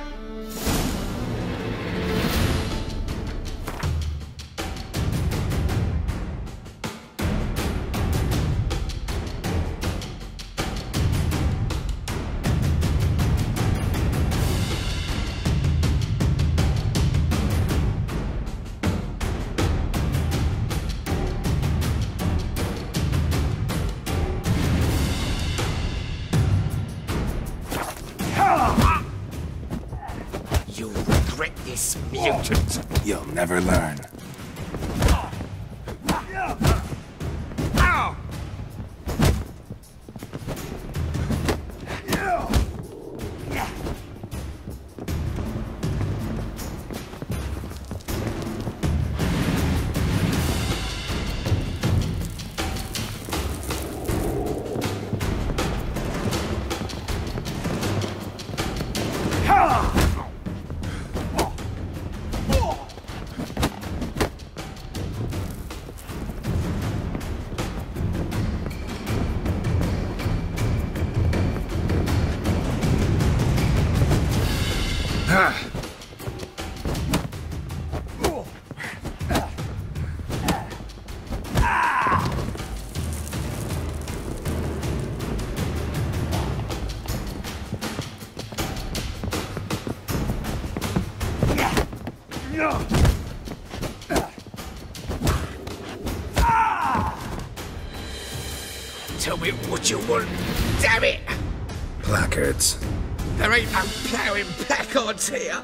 You'll regret this, mutant. You'll never learn. Tell me what you want, damn it! Placards. There ain't no ploughing placards here.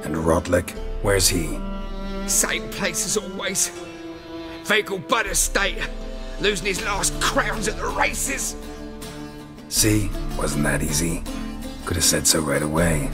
And Rodlick, where's he? Same place as always. Vehicle Bud Estate, losing his last crowns at the races. See? Wasn't that easy? Could have said so right away.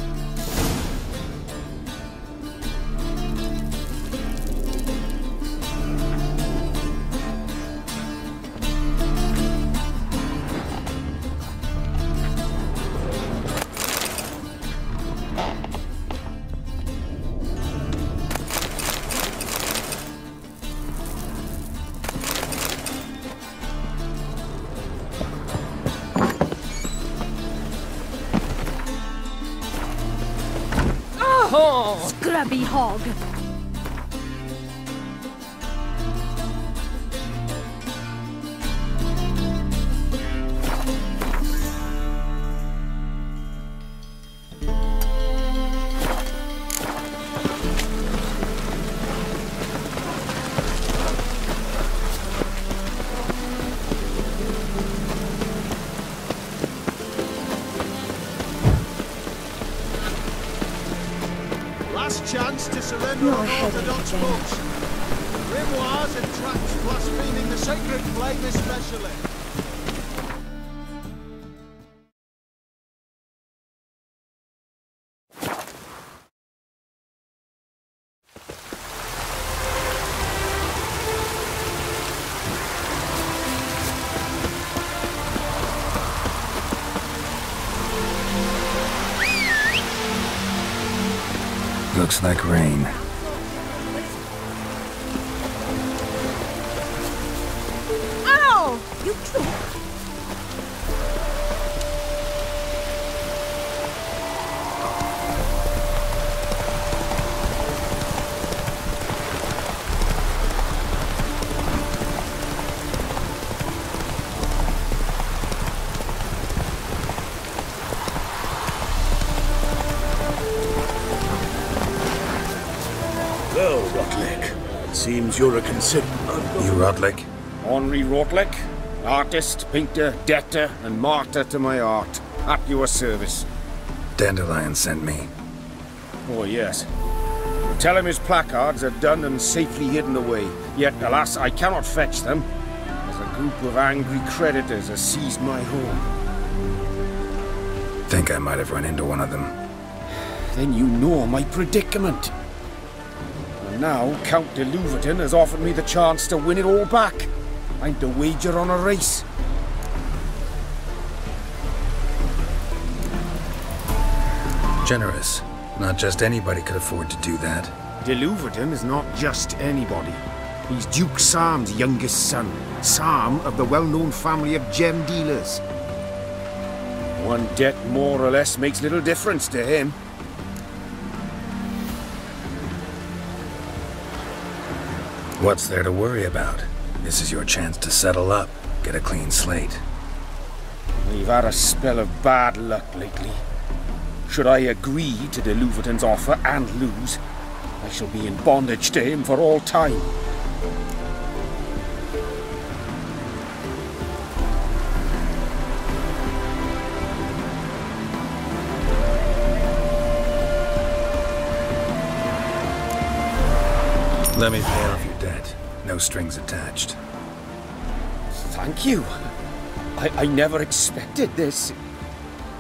Scrubby hog. Chance to surrender unorthodox books. Grimoires and tracts blaspheming the sacred flame especially. Looks like rain. Ow! You tripped. Well, Rotlick, it seems you're a consider... You Rotlick? Henri Rotlick, artist, painter, debtor, and martyr to my art. At your service. Dandelion sent me. Oh, yes. Tell him his placards are done and safely hidden away. Yet, alas, I cannot fetch them, as a group of angry creditors has seized my home. Think I might have run into one of them. Then you know my predicament. And now, Count de Louverton has offered me the chance to win it all back. I'm to wager on a race. Generous. Not just anybody could afford to do that. De Louverton is not just anybody. He's Duke Sam's youngest son. Sam of the well-known family of gem dealers. One debt more or less makes little difference to him. What's there to worry about? This is your chance to settle up, get a clean slate. We've had a spell of bad luck lately. Should I agree to de Louverton's offer and lose, I shall be in bondage to him for all time. Let me pay off your debt. No strings attached. Thank you. I never expected this.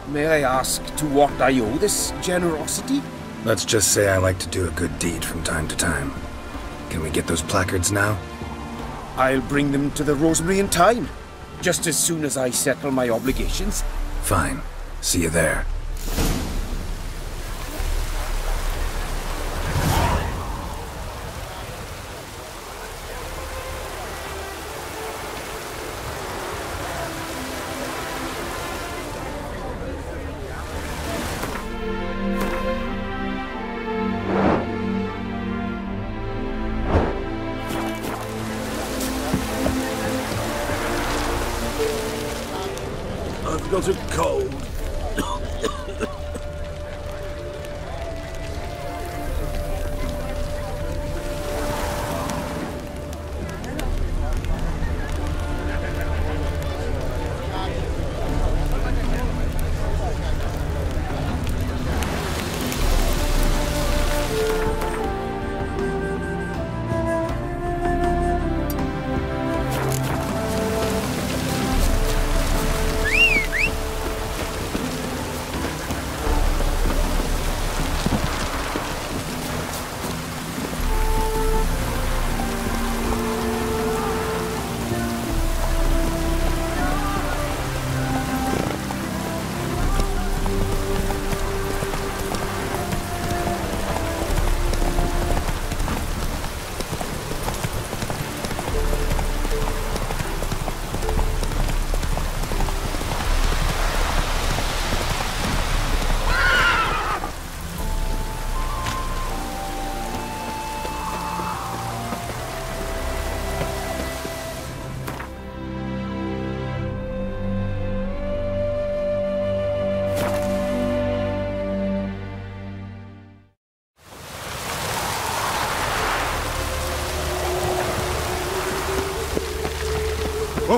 May I ask to what I owe this generosity? Let's just say I like to do a good deed from time to time. Can we get those placards now? I'll bring them to the Rosemary in time, just as soon as I settle my obligations. Fine. See you there. Got a cold.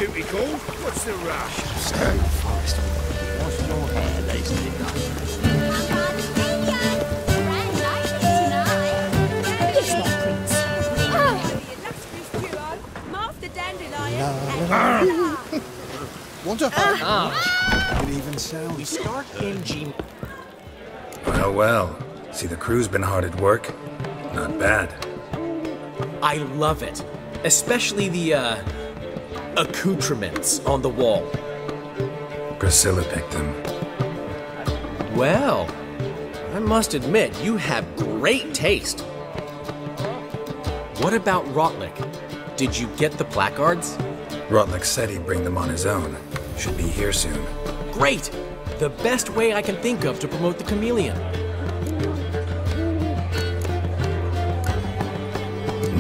Duty called? What's the rush? Stand fast. Wash your hair, ladies and What a Ah. It even sounds. We start in G. Well, well. See, the crew's been hard at work. Not bad. I love it. Especially the, accoutrements on the wall. Priscilla picked them. Well, I'm must admit, you have great taste. What about Rotlick? Did you get the placards? Rotlick said he'd bring them on his own. Should be here soon. Great! The best way I can think of to promote the chameleon.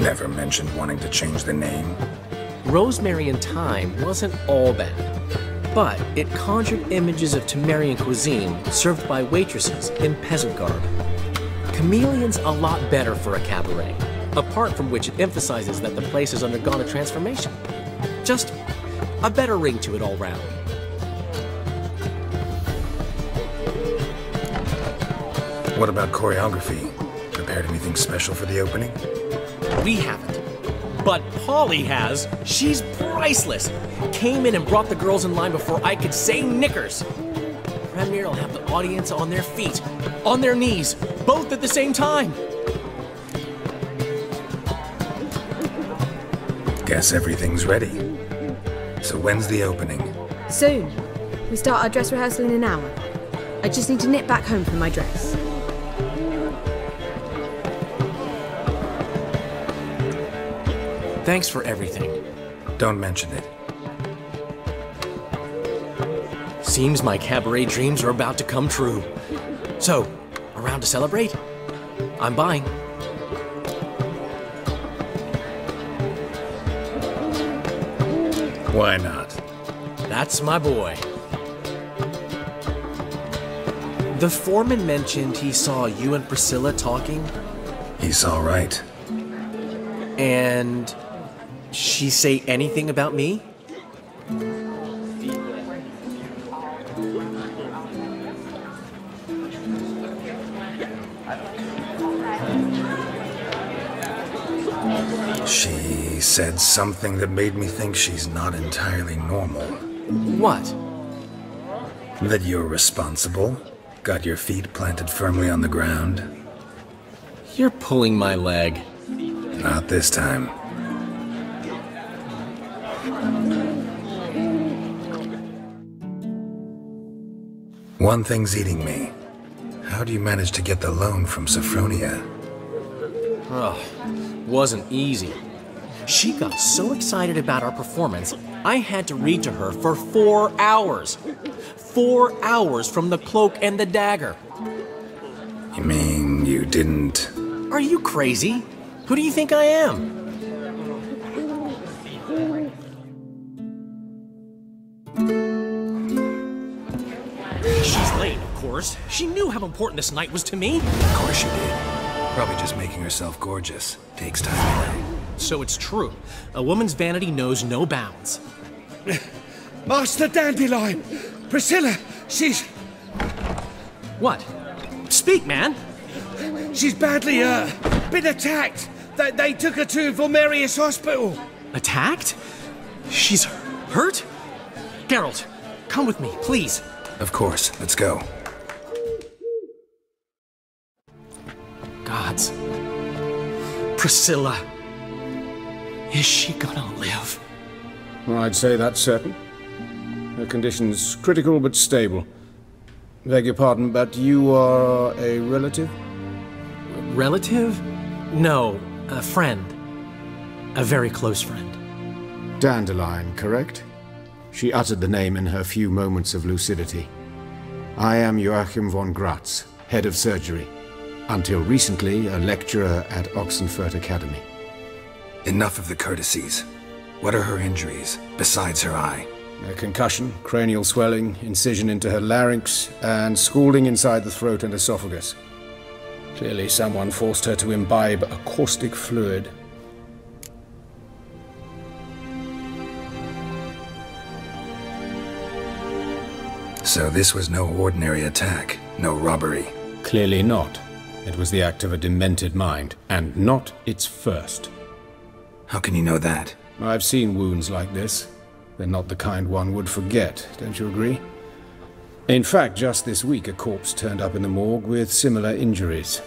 Never mentioned wanting to change the name. Rosemary and Thyme wasn't all bad, but it conjured images of Temerian cuisine served by waitresses in peasant garb. Chameleon's a lot better for a cabaret, apart from which it emphasizes that the place has undergone a transformation. Just a better ring to it all round. What about choreography? Prepared anything special for the opening? We haven't. But Polly has. She's priceless. Came in and brought the girls in line before I could say knickers. Premiere will have the audience on their feet, on their knees, both at the same time. Guess everything's ready. So when's the opening? Soon. We start our dress rehearsal in an hour. I just need to nip back home for my dress. Thanks for everything. Don't mention it. Seems my cabaret dreams are about to come true. So, around to celebrate? I'm buying. Why not? That's my boy. The foreman mentioned he saw you and Priscilla talking. He's all right. And she say anything about me? She said something that made me think she's not entirely normal. What? That you're responsible, got your feet planted firmly on the ground. You're pulling my leg. Not this time. One thing's eating me. How do you manage to get the loan from Sophronia? Oh, wasn't easy. She got so excited about our performance, I had to read to her for 4 hours. 4 hours from the Cloak and the Dagger. You mean you didn't... Are you crazy? Who do you think I am? She's late, of course. She knew how important this night was to me. Of course she did. Probably just making herself gorgeous. Takes time. So it's true. A woman's vanity knows no bounds. Master Dandelion! Priscilla, she's... What? Speak, man! She's badly, been attacked. They took her to Vulmerius Hospital. Attacked? She's hurt? Geralt, come with me, please. Of course, let's go. Gods. Priscilla. Is she gonna live? Well, I'd say that's certain. Her condition's critical but stable. Beg your pardon, but you are a relative? Relative? No, a friend. A very close friend. Dandelion, correct? She uttered the name in her few moments of lucidity. I am Joachim von Gratz, head of surgery. Until recently, a lecturer at Oxenfurt Academy. Enough of the courtesies. What are her injuries, besides her eye? A concussion, cranial swelling, incision into her larynx, and scalding inside the throat and esophagus. Clearly someone forced her to imbibe a caustic fluid. So this was no ordinary attack, no robbery. Clearly not. It was the act of a demented mind, and not its first. How can you know that? I've seen wounds like this. They're not the kind one would forget, don't you agree? In fact, just this week a corpse turned up in the morgue with similar injuries.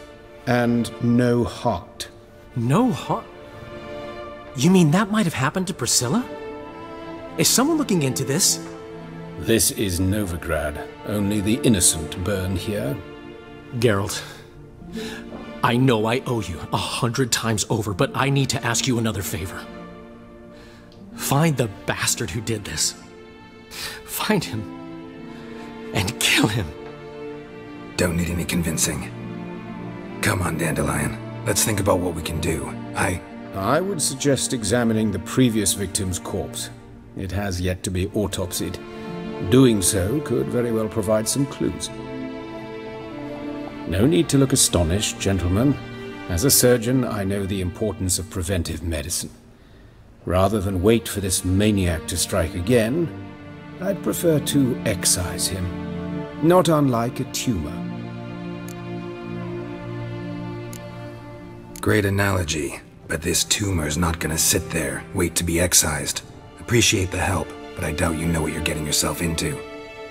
And no heart. No heart? You mean that might have happened to Priscilla? Is someone looking into this? This is Novigrad. Only the innocent burn here. Geralt, I know I owe you 100 times over, but I need to ask you another favor. Find the bastard who did this. Find him and kill him. Don't need any convincing. Come on, Dandelion. Let's think about what we can do. I would suggest examining the previous victim's corpse. It has yet to be autopsied. Doing so could very well provide some clues. No need to look astonished, gentlemen. As a surgeon, I know the importance of preventive medicine. Rather than wait for this maniac to strike again, I'd prefer to excise him. Not unlike a tumor. Great analogy, but this tumor's not gonna sit there, wait to be excised. Appreciate the help, but I doubt you know what you're getting yourself into.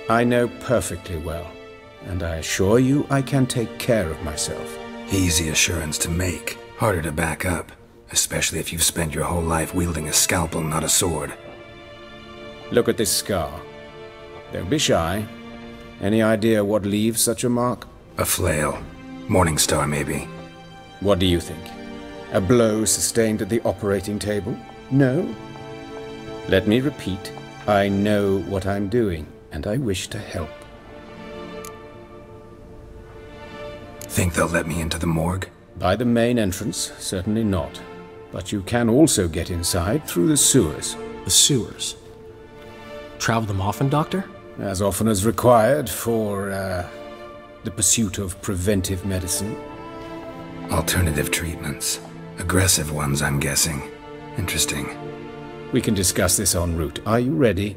I know perfectly well, and I assure you I can take care of myself. Easy assurance to make, harder to back up, especially if you've spent your whole life wielding a scalpel, not a sword. Look at this scar. Don't be shy. Any idea what leaves such a mark? A flail. Morningstar, maybe. What do you think? A blow sustained at the operating table? No? Let me repeat. I know what I'm doing, and I wish to help. Think they'll let me into the morgue? By the main entrance, certainly not. But you can also get inside through the sewers. The sewers? Travel them often, Doctor? As often as required for, the pursuit of preventive medicine. Alternative treatments. Aggressive ones, I'm guessing. Interesting. We can discuss this en route. Are you ready?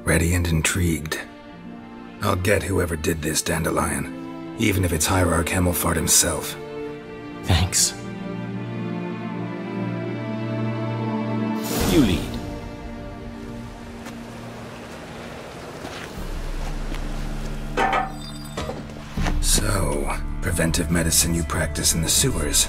Ready and intrigued. I'll get whoever did this, Dandelion. Even if it's Hierarch Hemmelfart himself. Thanks. You lead. So, preventive medicine you practice in the sewers.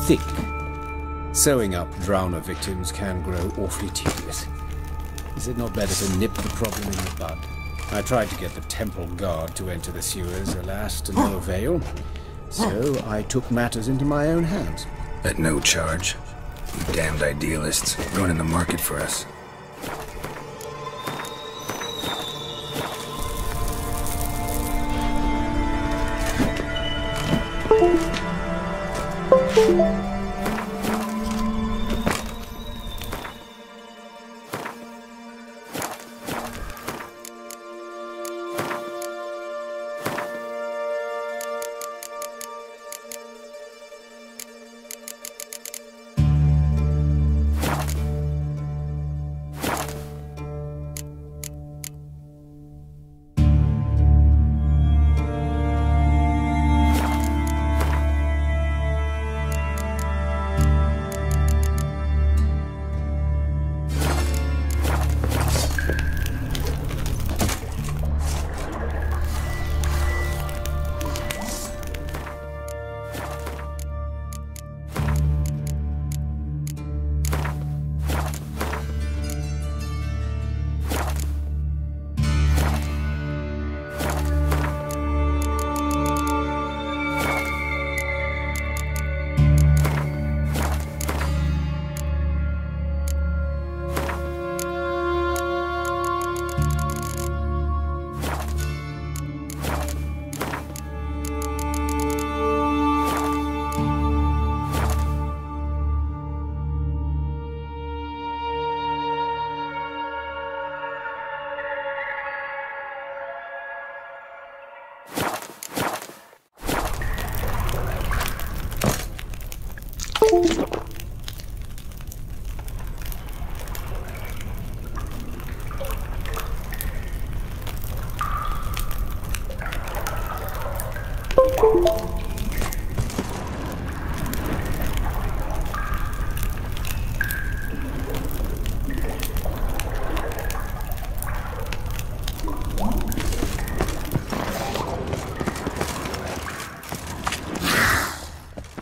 Thick. Sewing up drowner victims can grow awfully tedious. Is it not better to nip the problem in the bud? I tried to get the temple guard to enter the sewers, alas, to no avail. So I took matters into my own hands. At no charge. You damned idealists, running the market for us.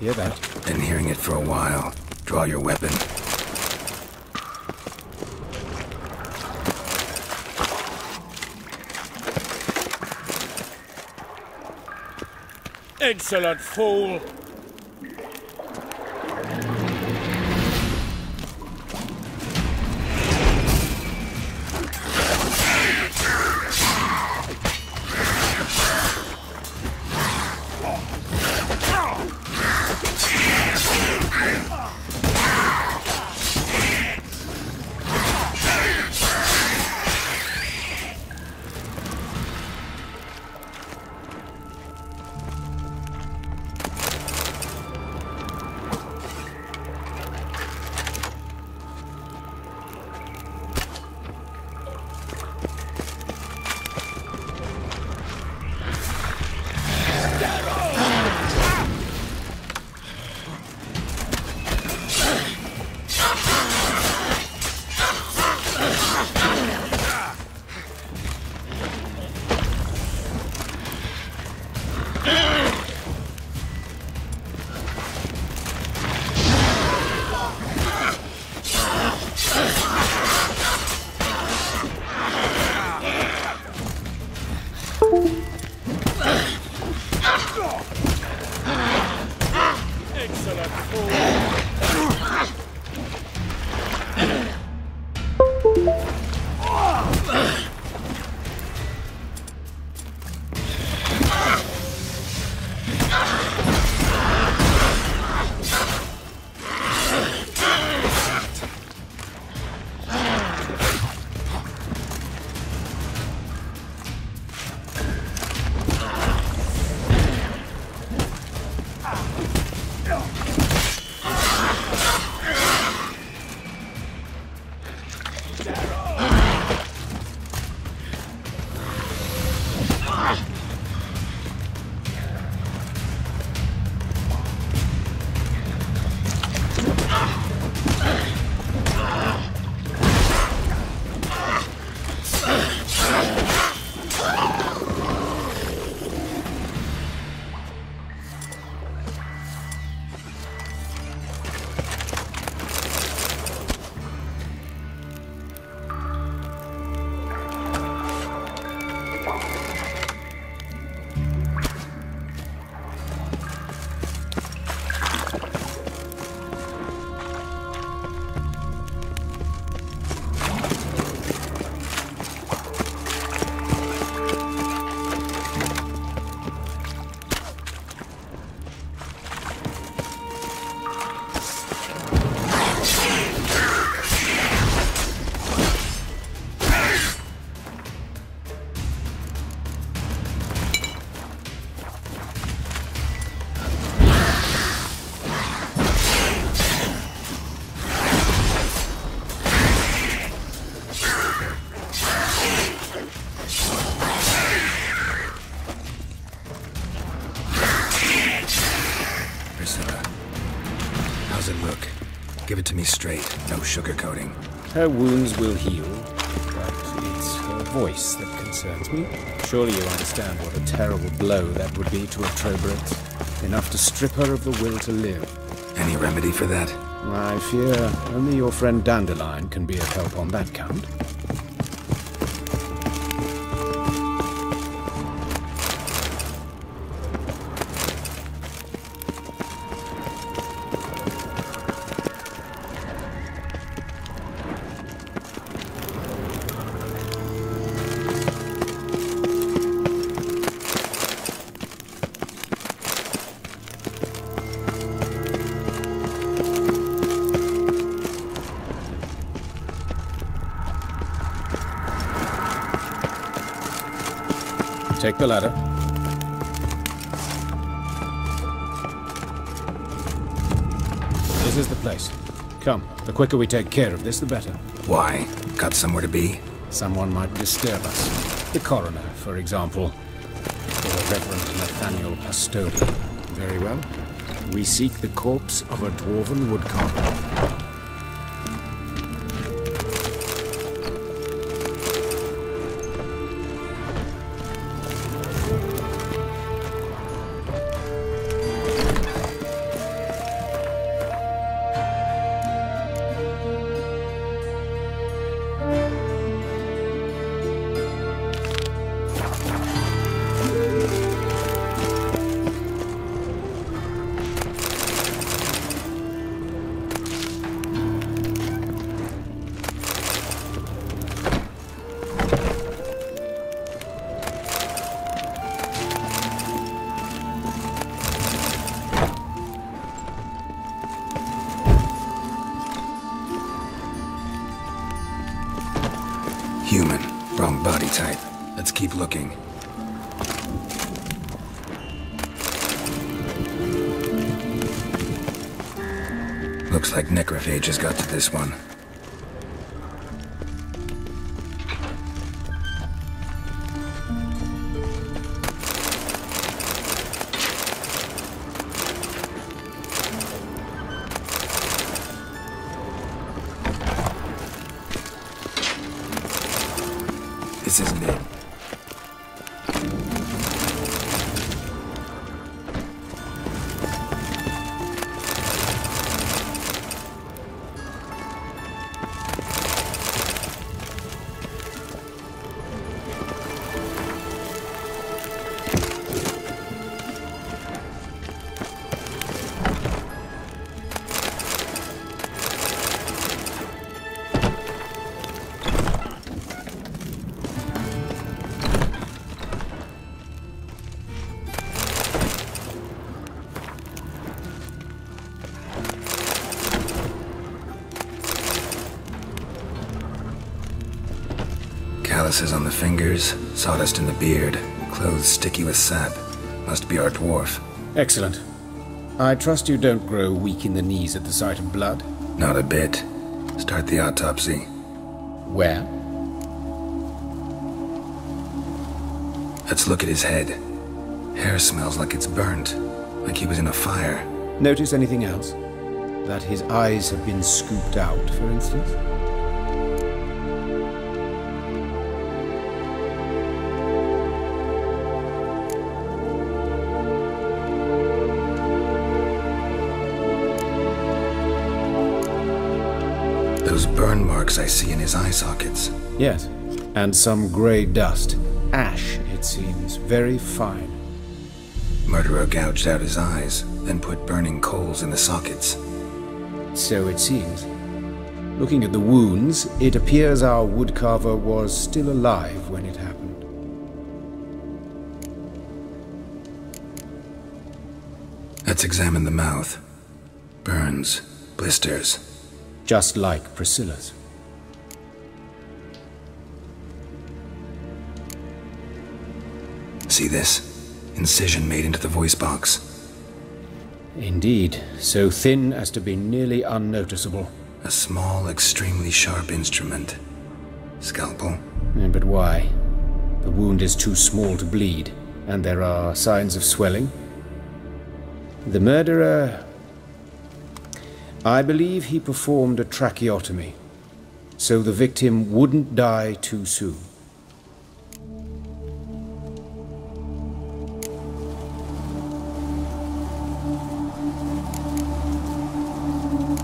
Hear that? Been hearing it for a while. Draw your weapon. Insolent fool! Give it to me straight, no sugarcoating. Her wounds will heal, but it's her voice that concerns me. Surely you understand what a terrible blow that would be to a trobrit. Enough to strip her of the will to live. Any remedy for that? I fear only your friend Dandelion can be of help on that count. Take the ladder. There's This is the place. Come, the quicker we take care of this, the better. Why? Got somewhere to be? Someone might disturb us. The coroner, for example. Or Reverend Nathaniel Pastodi. Very well. We seek the corpse of a dwarven woodcarver. Human. Wrong body type. Let's keep looking. Looks like necrophages got to this one. This isn't it. Calluses on the fingers, sawdust in the beard, clothes sticky with sap. Must be our dwarf. Excellent. I trust you don't grow weak in the knees at the sight of blood? Not a bit. Start the autopsy. Where? Let's look at his head. Hair smells like it's burnt, like he was in a fire. Notice anything else? That his eyes have been scooped out, for instance? Those burn marks I see in his eye sockets. Yes, and some grey dust. Ash, it seems. Very fine. Murderer gouged out his eyes, then put burning coals in the sockets. So it seems. Looking at the wounds, it appears our woodcarver was still alive when it happened. Let's examine the mouth. Burns, blisters. Just like Priscilla's. See this? Incision made into the voice box. Indeed, so thin as to be nearly unnoticeable. A small, extremely sharp instrument. Scalpel? But why? The wound is too small to bleed, and there are signs of swelling. The murderer... I believe he performed a tracheotomy, so the victim wouldn't die too soon.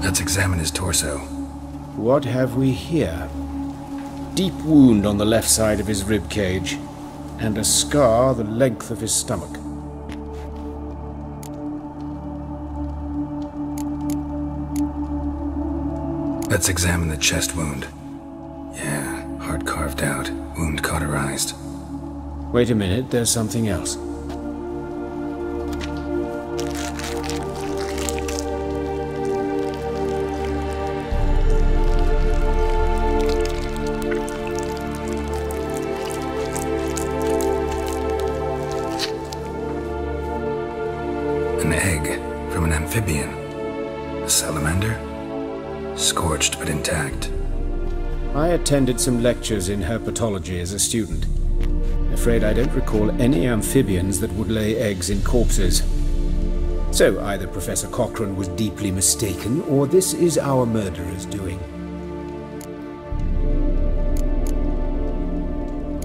Let's examine his torso. What have we here? Deep wound on the left side of his rib cage, and a scar the length of his stomach. Let's examine the chest wound. Yeah, heart carved out, wound cauterized. Wait a minute, there's something else. An egg from an amphibian. A salamander? Scorched but intact. I attended some lectures in herpetology as a student. Afraid I don't recall any amphibians that would lay eggs in corpses. So either Professor Cochrane was deeply mistaken, or this is our murderer's doing.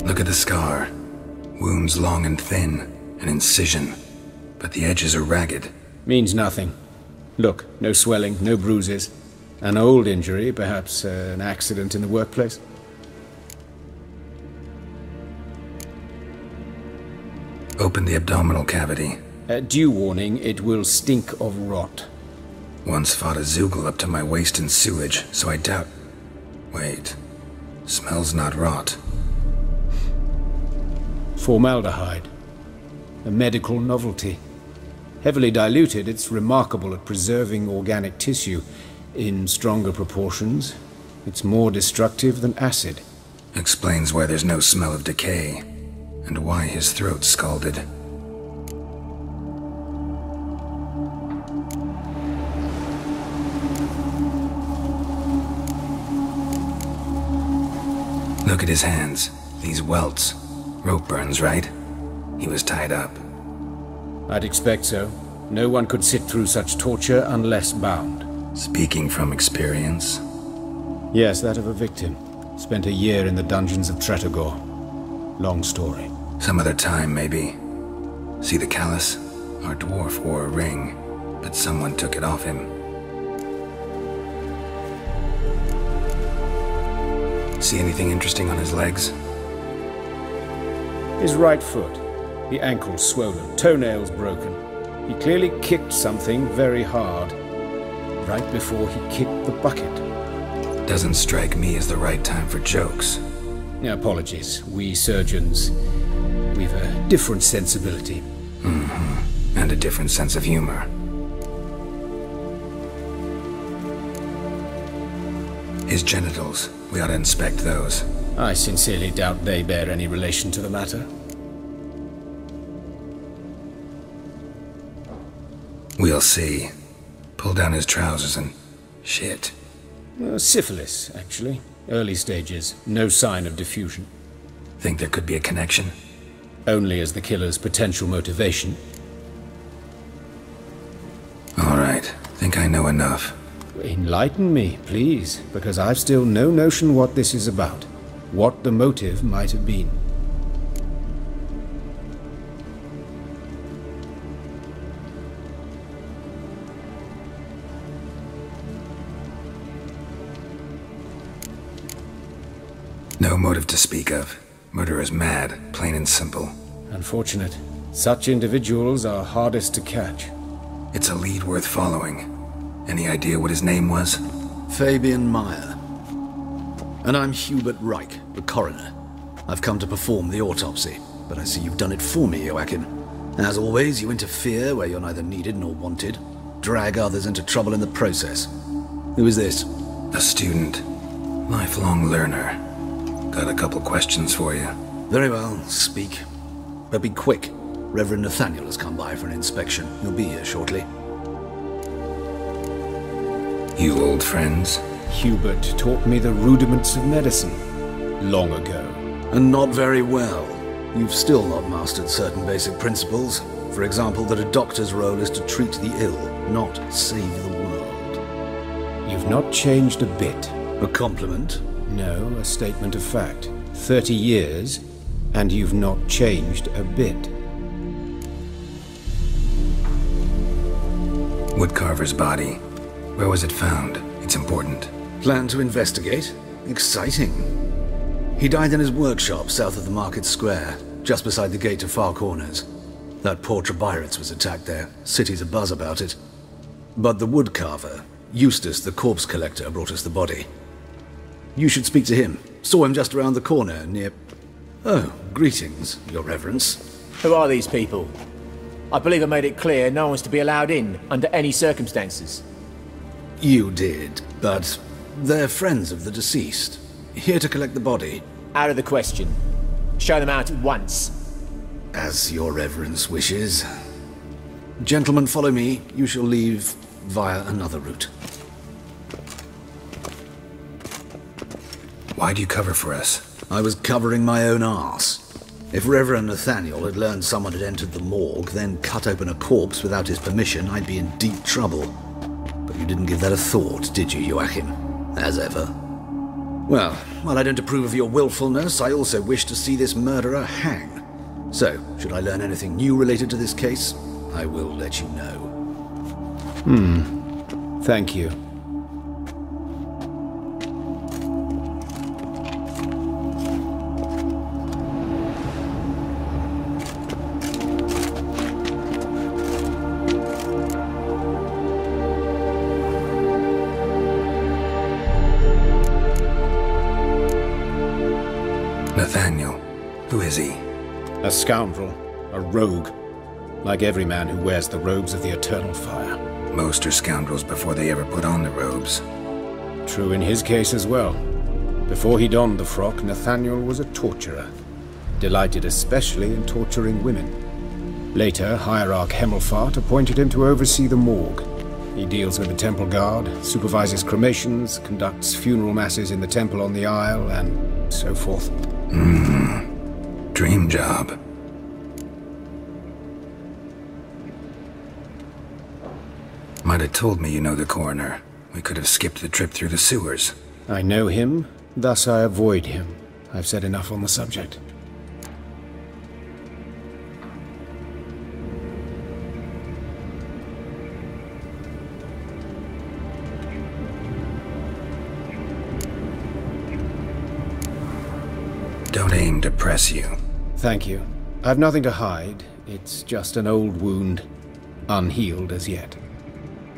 Look at the scar. Wounds long and thin, an incision. But the edges are ragged. Means nothing. Look, no swelling, no bruises. An old injury, perhaps an accident in the workplace. Open the abdominal cavity. Due warning, it will stink of rot. Once fought a Zoogle up to my waist in sewage, so I doubt... Wait. Smells not rot. Formaldehyde. A medical novelty. Heavily diluted, it's remarkable at preserving organic tissue. In stronger proportions, it's more destructive than acid. Explains why there's no smell of decay, and why his throat's scalded. Look at his hands. These welts. Rope burns, right? He was tied up. I'd expect so. No one could sit through such torture unless bound. Speaking from experience? Yes, that of a victim. Spent a year in the dungeons of Tretogor. Long story. Some other time, maybe. See the callus? Our dwarf wore a ring, but someone took it off him. See anything interesting on his legs? His right foot. The ankle swollen, toenails broken. He clearly kicked something very hard. Right before he kicked the bucket. Doesn't strike me as the right time for jokes. Apologies. We surgeons, we've a different sensibility. Mm-hmm. And a different sense of humor. His genitals. We ought to inspect those. I sincerely doubt they bear any relation to the matter. We'll see. Pull down his trousers and... shit. Syphilis, actually. Early stages. No sign of diffusion. Think there could be a connection? Only as the killer's potential motivation. All right. Think I know enough. Enlighten me, please, because I've still no notion what this is about. What the motive might have been. No motive to speak of. Murderer's mad, plain and simple. Unfortunate. Such individuals are hardest to catch. It's a lead worth following. Any idea what his name was? Fabian Meyer. And I'm Hubert Reich, the coroner. I've come to perform the autopsy, but I see you've done it for me, Joachim. As always, you interfere where you're neither needed nor wanted. Drag others into trouble in the process. Who is this? A student. Lifelong learner. Got a couple questions for you. Very well, speak. But be quick. Reverend Nathaniel has come by for an inspection. He'll be here shortly. You old friends? Hubert taught me the rudiments of medicine. Long ago. And not very well. You've still not mastered certain basic principles. For example, that a doctor's role is to treat the ill, not save the world. You've not changed a bit. A compliment? No, a statement of fact. 30 years, and you've not changed a bit. Woodcarver's body. Where was it found? It's important. Plan to investigate? Exciting. He died in his workshop south of the Market Square, just beside the gate to Far Corners. That poor Trebirates was attacked there. City's abuzz about it. But the woodcarver, Eustace the corpse collector, brought us the body. You should speak to him. Saw him just around the corner near... Oh, greetings, Your Reverence. Who are these people? I believe I made it clear no one's to be allowed in under any circumstances. You did, but they're friends of the deceased. Here to collect the body. Out of the question. Show them out at once. As Your Reverence wishes. Gentlemen, follow me. You shall leave via another route. Why'd you cover for us? I was covering my own arse. If Reverend Nathaniel had learned someone had entered the morgue, then cut open a corpse without his permission, I'd be in deep trouble. But you didn't give that a thought, did you, Joachim? As ever. Well, while I don't approve of your willfulness, I also wish to see this murderer hang. So, should I learn anything new related to this case, I will let you know. Thank you. Nathaniel. Who is he? A scoundrel. A rogue. Like every man who wears the robes of the Eternal Fire. Most are scoundrels before they ever put on the robes. True in his case as well. Before he donned the frock, Nathaniel was a torturer. Delighted especially in torturing women. Later, Hierarch Hemmelfart appointed him to oversee the morgue. He deals with the temple guard, supervises cremations, conducts funeral masses in the temple on the Isle, and so forth. Dream job. Might have told me you know the coroner. We could have skipped the trip through the sewers. I know him, thus I avoid him. I've said enough on the subject. Don't aim to press you. Thank you. I've nothing to hide. It's just an old wound, unhealed as yet.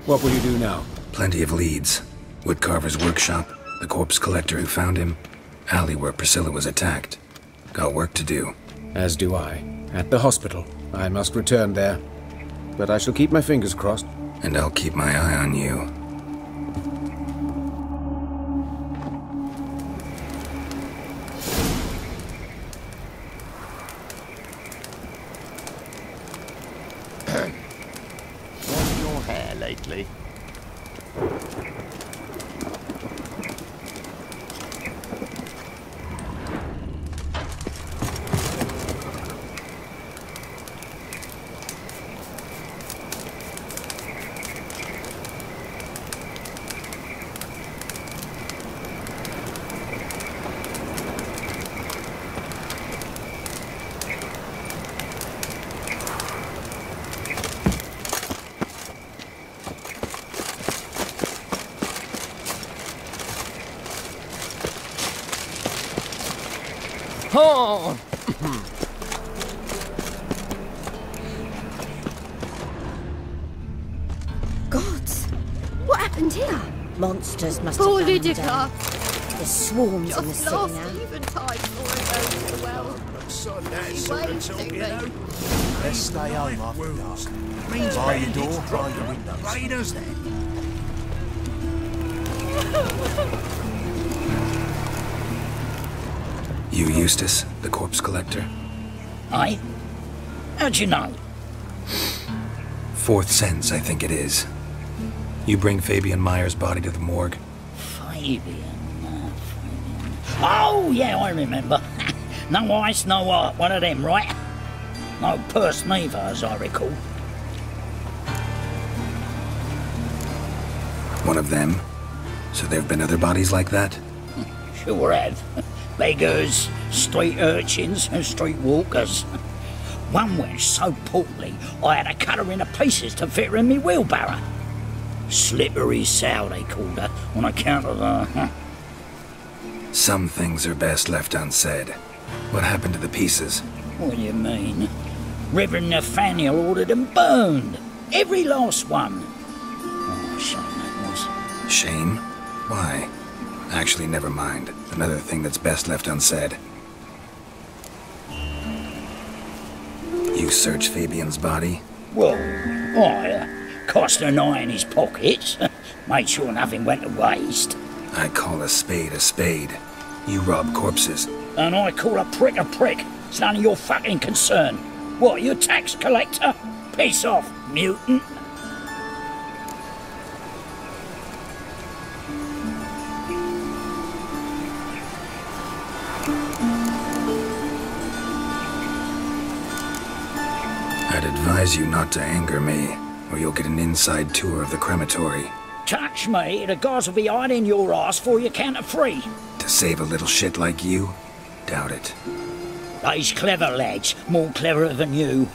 What will you do now? Plenty of leads. Woodcarver's workshop, the corpse collector who found him, alley where Priscilla was attacked. Got work to do. As do I. At the hospital. I must return there. But I shall keep my fingers crossed. And I'll keep my eye on you. What's your hair lately? Oh! Gods! What happened here? Monsters must Poor have found Lydica. There's swarms in the Just city lost now. even time for it goes so well. She waved to me. Let's stay home after dark. By your door, by your windows. Raiders then. You Eustace, the corpse collector? Aye? How'd you know? Fourth sense, I think it is. You bring Fabian Meyer's body to the morgue? Fabian. Oh, yeah, I remember. No ice, no art, one of them, right? No purse neither, as I recall. One of them? So there have been other bodies like that? Sure have. Beggars, street urchins, and street walkers. One went so portly, I had to cut her into pieces to fit her in me wheelbarrow. Slippery sow, they called her, on account of her. Some things are best left unsaid. What happened to the pieces? What do you mean? Reverend Nathaniel ordered them burned. Every last one. Oh, shame that was. Shame? Why? Actually, never mind. Another thing that's best left unsaid. You searched Fabian's body? Well, I cast an eye in his pockets. Made sure nothing went to waste. I call a spade a spade. You rob corpses. And I call a prick a prick. It's none of your fucking concern. What, you tax collector? Piss off, mutant. advise you not to anger me, or you'll get an inside tour of the crematory. Touch me, the guards will be hiding your ass for you count of 3. To save a little shit like you? Doubt it. They's clever lads, more cleverer than you.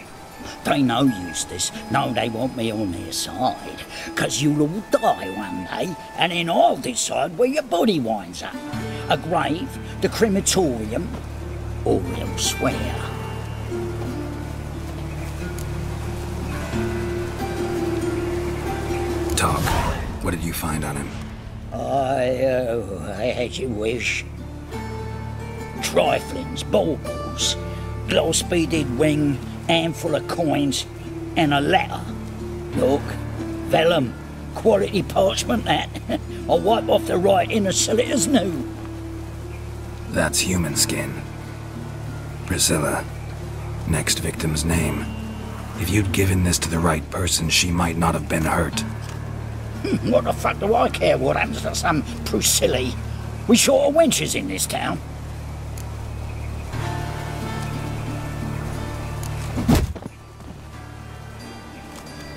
They know Eustace, know they want me on their side, 'cause you'll all die one day, and then I'll decide where your body winds up. A grave, the crematorium, or elsewhere. Talk. What did you find on him? As you wish. Triflings, baubles, gloss-beaded ring, handful of coins, and a letter. Look, vellum, quality parchment that. I'll wipe off the writing and sell it as new. That's human skin. Priscilla. Next victim's name. If you'd given this to the right person, she might not have been hurt. What the fuck do I care what happens to some Priscilla? We short of wenches in this town.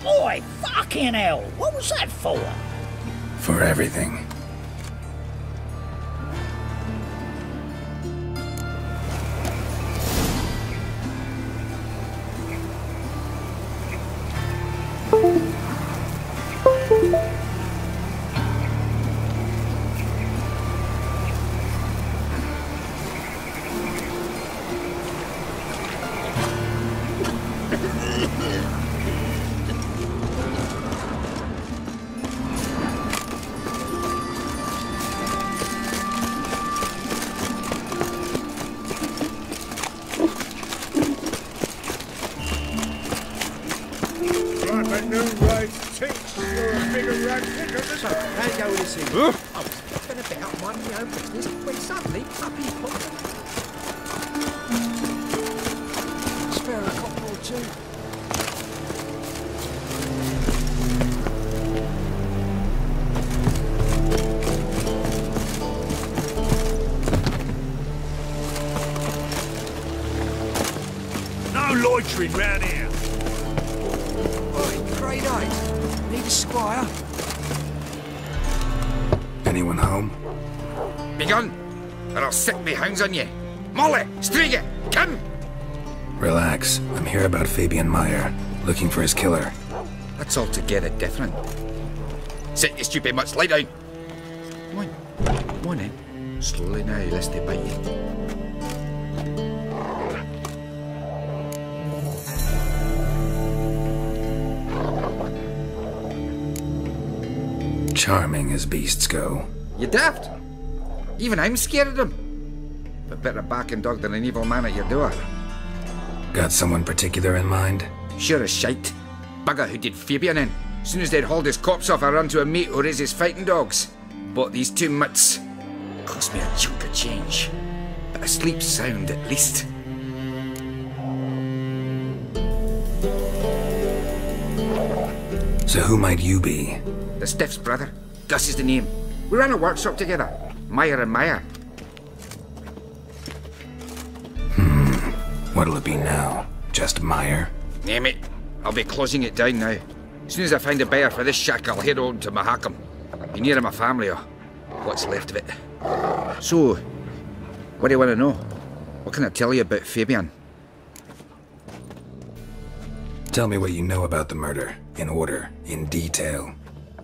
Oi, fucking hell! What was that for? For everything. Loitering round here. Oi, grade 8. Need a squire. Anyone home? Begone, or I'll set me hounds on you. Molly, Skellige, come! Relax. I'm here about Fabian Meyer, looking for his killer. That's altogether different. Sit, you stupid mutts, lie down. Come on then. Slowly now, lest they bite you. Charming as beasts go. You daft? Even I'm scared of them. But better barking dog than an evil man at your door. Got someone particular in mind? Sure as shite. Bugger who did Fabian in. As soon as they'd hauled his corpse off, I ran to a mate who raises fighting dogs. Bought these 2 mutts. Cost me a chunk of change. But I sleep sound at least. So who might you be? The Stiff's brother. Gus is the name. We ran a workshop together. Meyer and Meyer. What'll it be now? Just Meyer? Name it. I'll be closing it down now. As soon as I find a buyer for this shack, I'll head on to Mahakam. Be near my family, or what's left of it. So, what do you want to know? What can I tell you about Fabian? Tell me what you know about the murder. In order. In detail.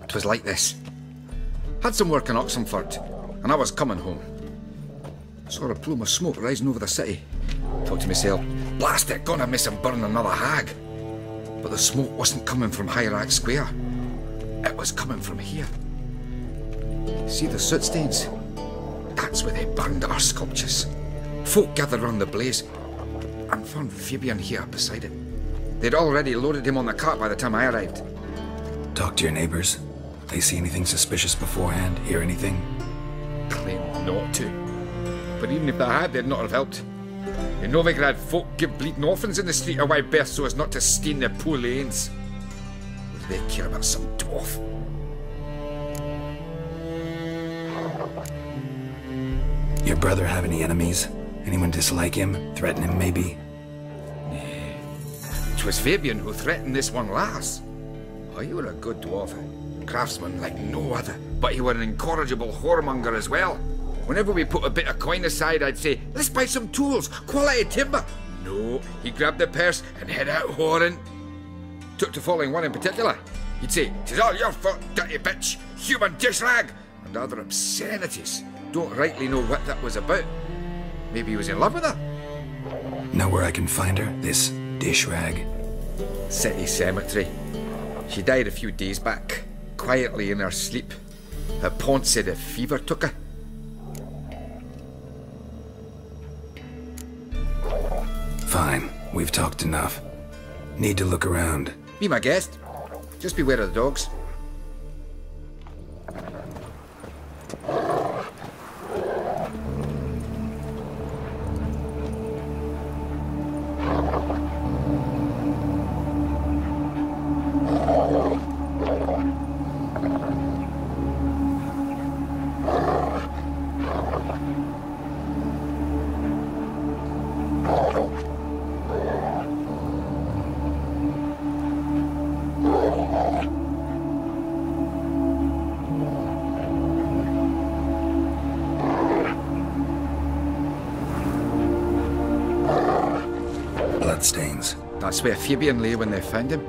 It was like this. Had some work in Oxenford, and I was coming home. Saw a plume of smoke rising over the city. Thought to myself, blast it, gonna miss and burn another hag. But the smoke wasn't coming from Hyrule Square. It was coming from here. See the soot stains? That's where they burned our sculptures. Folk gathered round the blaze and found Fabian here beside it. They'd already loaded him on the cart by the time I arrived. Talk to your neighbors. They see anything suspicious beforehand? Hear anything? Claimed not to. But even if they had, they'd not have helped. In Novigrad, folk give bleeding orphans in the street a wide berth so as not to stain their poor lanes. What do they care about some dwarf? Your brother have any enemies? Anyone dislike him? Threaten him, maybe? Nah. 'Twas Fabian who threatened this one last. Oh, you were a good dwarf, craftsman like no other, but you were an incorrigible whoremonger as well. Whenever we put a bit of coin aside, I'd say, let's buy some tools, quality timber. No, he grabbed the purse and head out whoring. Took to following one in particular. He'd say, "'Tis all your fault, dirty bitch, human dish rag," and other obscenities. Don't rightly know what that was about. Maybe he was in love with her. Know where I can find her, this dish rag? City cemetery. She died a few days back, quietly in her sleep. Her pont said a fever took her. Fine, we've talked enough. Need to look around. Be my guest. Just beware of the dogs. Bloodstains. That's where Fabian lay when they found him.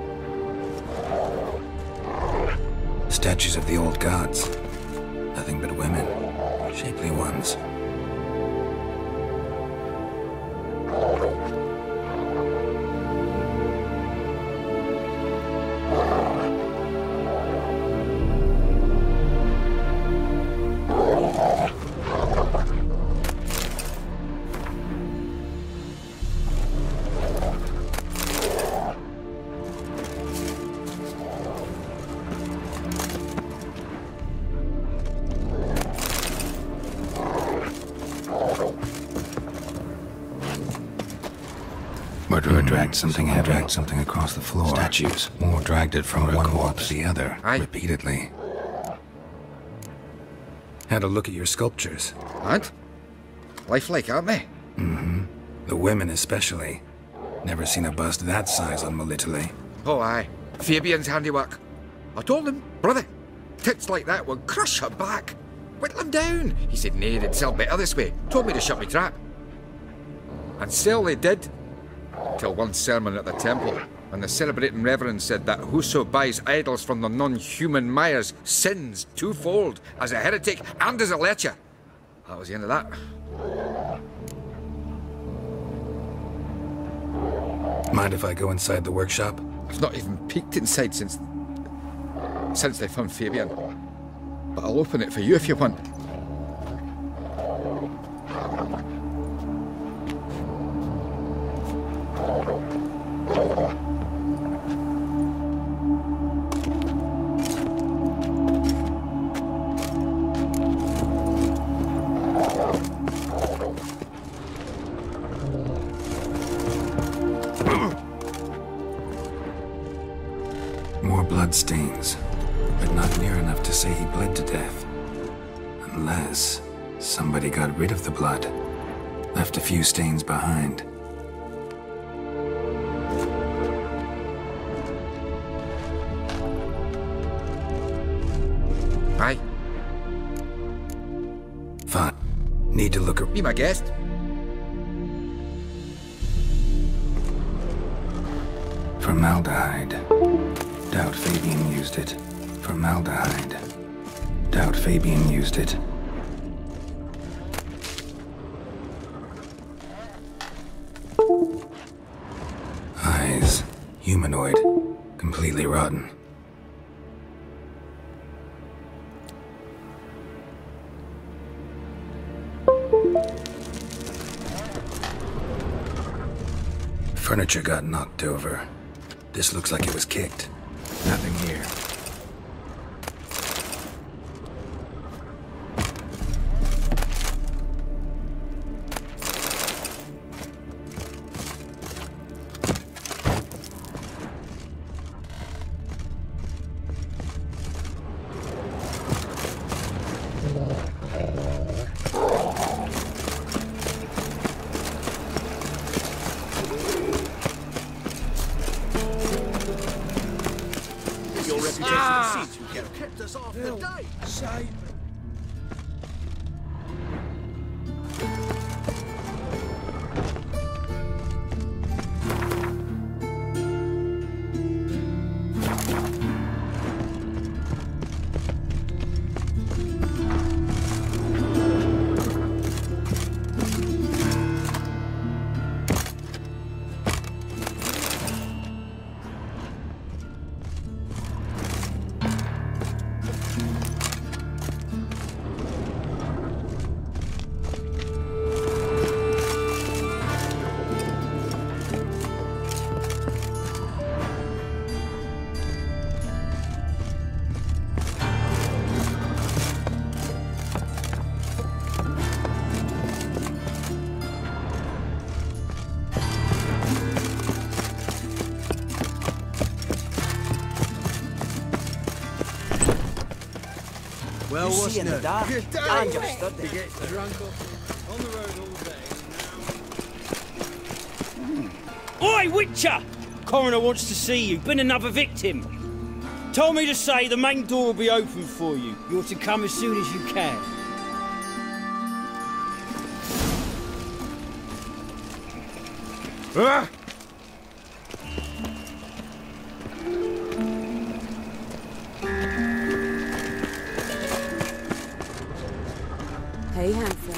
Statues of the old gods. Nothing but women. Shapely ones. Murderer dragged something heavy, dragged something across the floor. Statues. More dragged it from one wall to the other, repeatedly. Had a look at your sculptures. And? Lifelike, aren't they? Mm-hmm. The women especially. Never seen a bust that size on Melitele. Oh, aye. Fabian's handiwork. I told him, brother, tits like that will crush her back. Whittle him down. He said, nay, they'd sell better this way. Told me to shut me trap. And sell they did. Till one sermon at the temple, and the celebrating reverend said that whoso buys idols from the non-human Myers sins twofold, as a heretic and as a lecher. That was the end of that. Mind if I go inside the workshop? I've not even peeked inside since they found Fabian. But I'll open it for you if you want. More bloodstains, but not near enough to say he bled to death. Unless somebody got rid of the blood, left a few stains behind. Aye. Fine. Need to look. Be my guest. Formaldehyde. Doubt Fabian used it. Formaldehyde. Doubt Fabian used it. Eyes. Humanoid. Completely rotten. Furniture got knocked over. This looks like it was kicked. Nothing here. Since you kept us off the dike. Say. Well, what's in the dark? I'm just stood there. Get drunk on the road all day. Oi, Witcher! Coroner wants to see you. Been another victim. Told me to say the main door will be open for you. You're to come as soon as you can. Ah! Hey, handsome.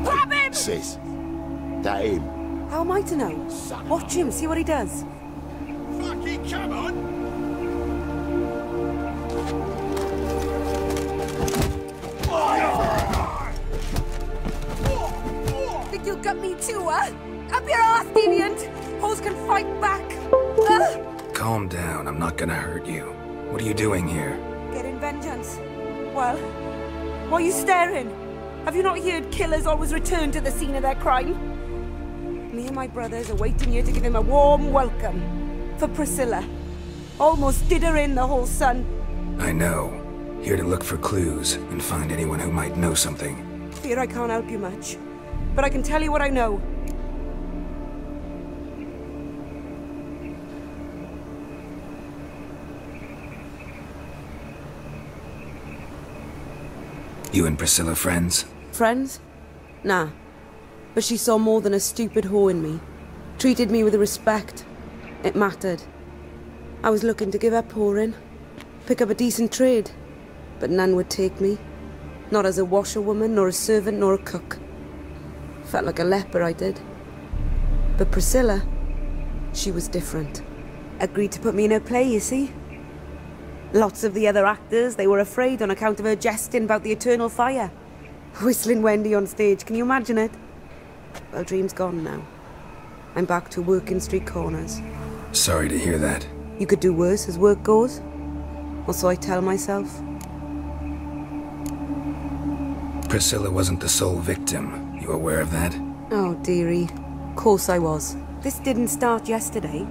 Grab him! Sis, that him? How am I to know? Watch him, see what he does. Fucking come on! Think you'll gut me too, huh? Up your ass, deviant! Hoes can fight back! Calm down, I'm not gonna hurt you. What are you doing here? Getting vengeance. Well, why are you staring? Have you not heard killers always return to the scene of their crime? Me and my brothers are waiting here to give him a warm welcome. For Priscilla. Almost did her in, the whole son. I know. Here to look for clues and find anyone who might know something. Fear I can't help you much. But I can tell you what I know. You and Priscilla friends? Friends? Nah. But she saw more than a stupid whore in me. Treated me with respect. It mattered. I was looking to give up whoring. Pick up a decent trade. But none would take me. Not as a washerwoman, nor a servant, nor a cook. Felt like a leper, I did. But Priscilla, she was different. Agreed to put me in her play, you see. Lots of the other actors, they were afraid on account of her jesting about the eternal fire. Whistling Wendy on stage, can you imagine it? Well, dream's gone now. I'm back to working street corners. Sorry to hear that. You could do worse as work goes. Or so I tell myself. Priscilla wasn't the sole victim. You aware of that? Oh, dearie. Of course I was. This didn't start yesterday.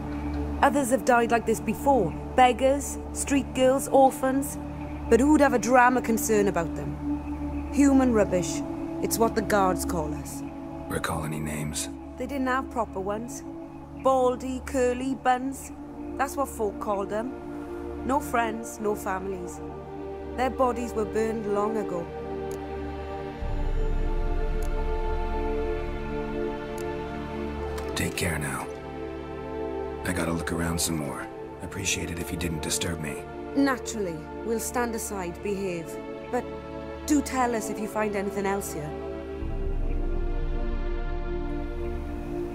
Others have died like this before. Beggars, street girls, orphans. But who'd have a drama concern about them? Human rubbish. It's what the guards call us. Recall any names? They didn't have proper ones. Baldy, curly, buns. That's what folk called them. No friends, no families. Their bodies were burned long ago. Take care now. I gotta look around some more. Appreciate it if you didn't disturb me. Naturally. We'll stand aside, behave. But do tell us if you find anything else here.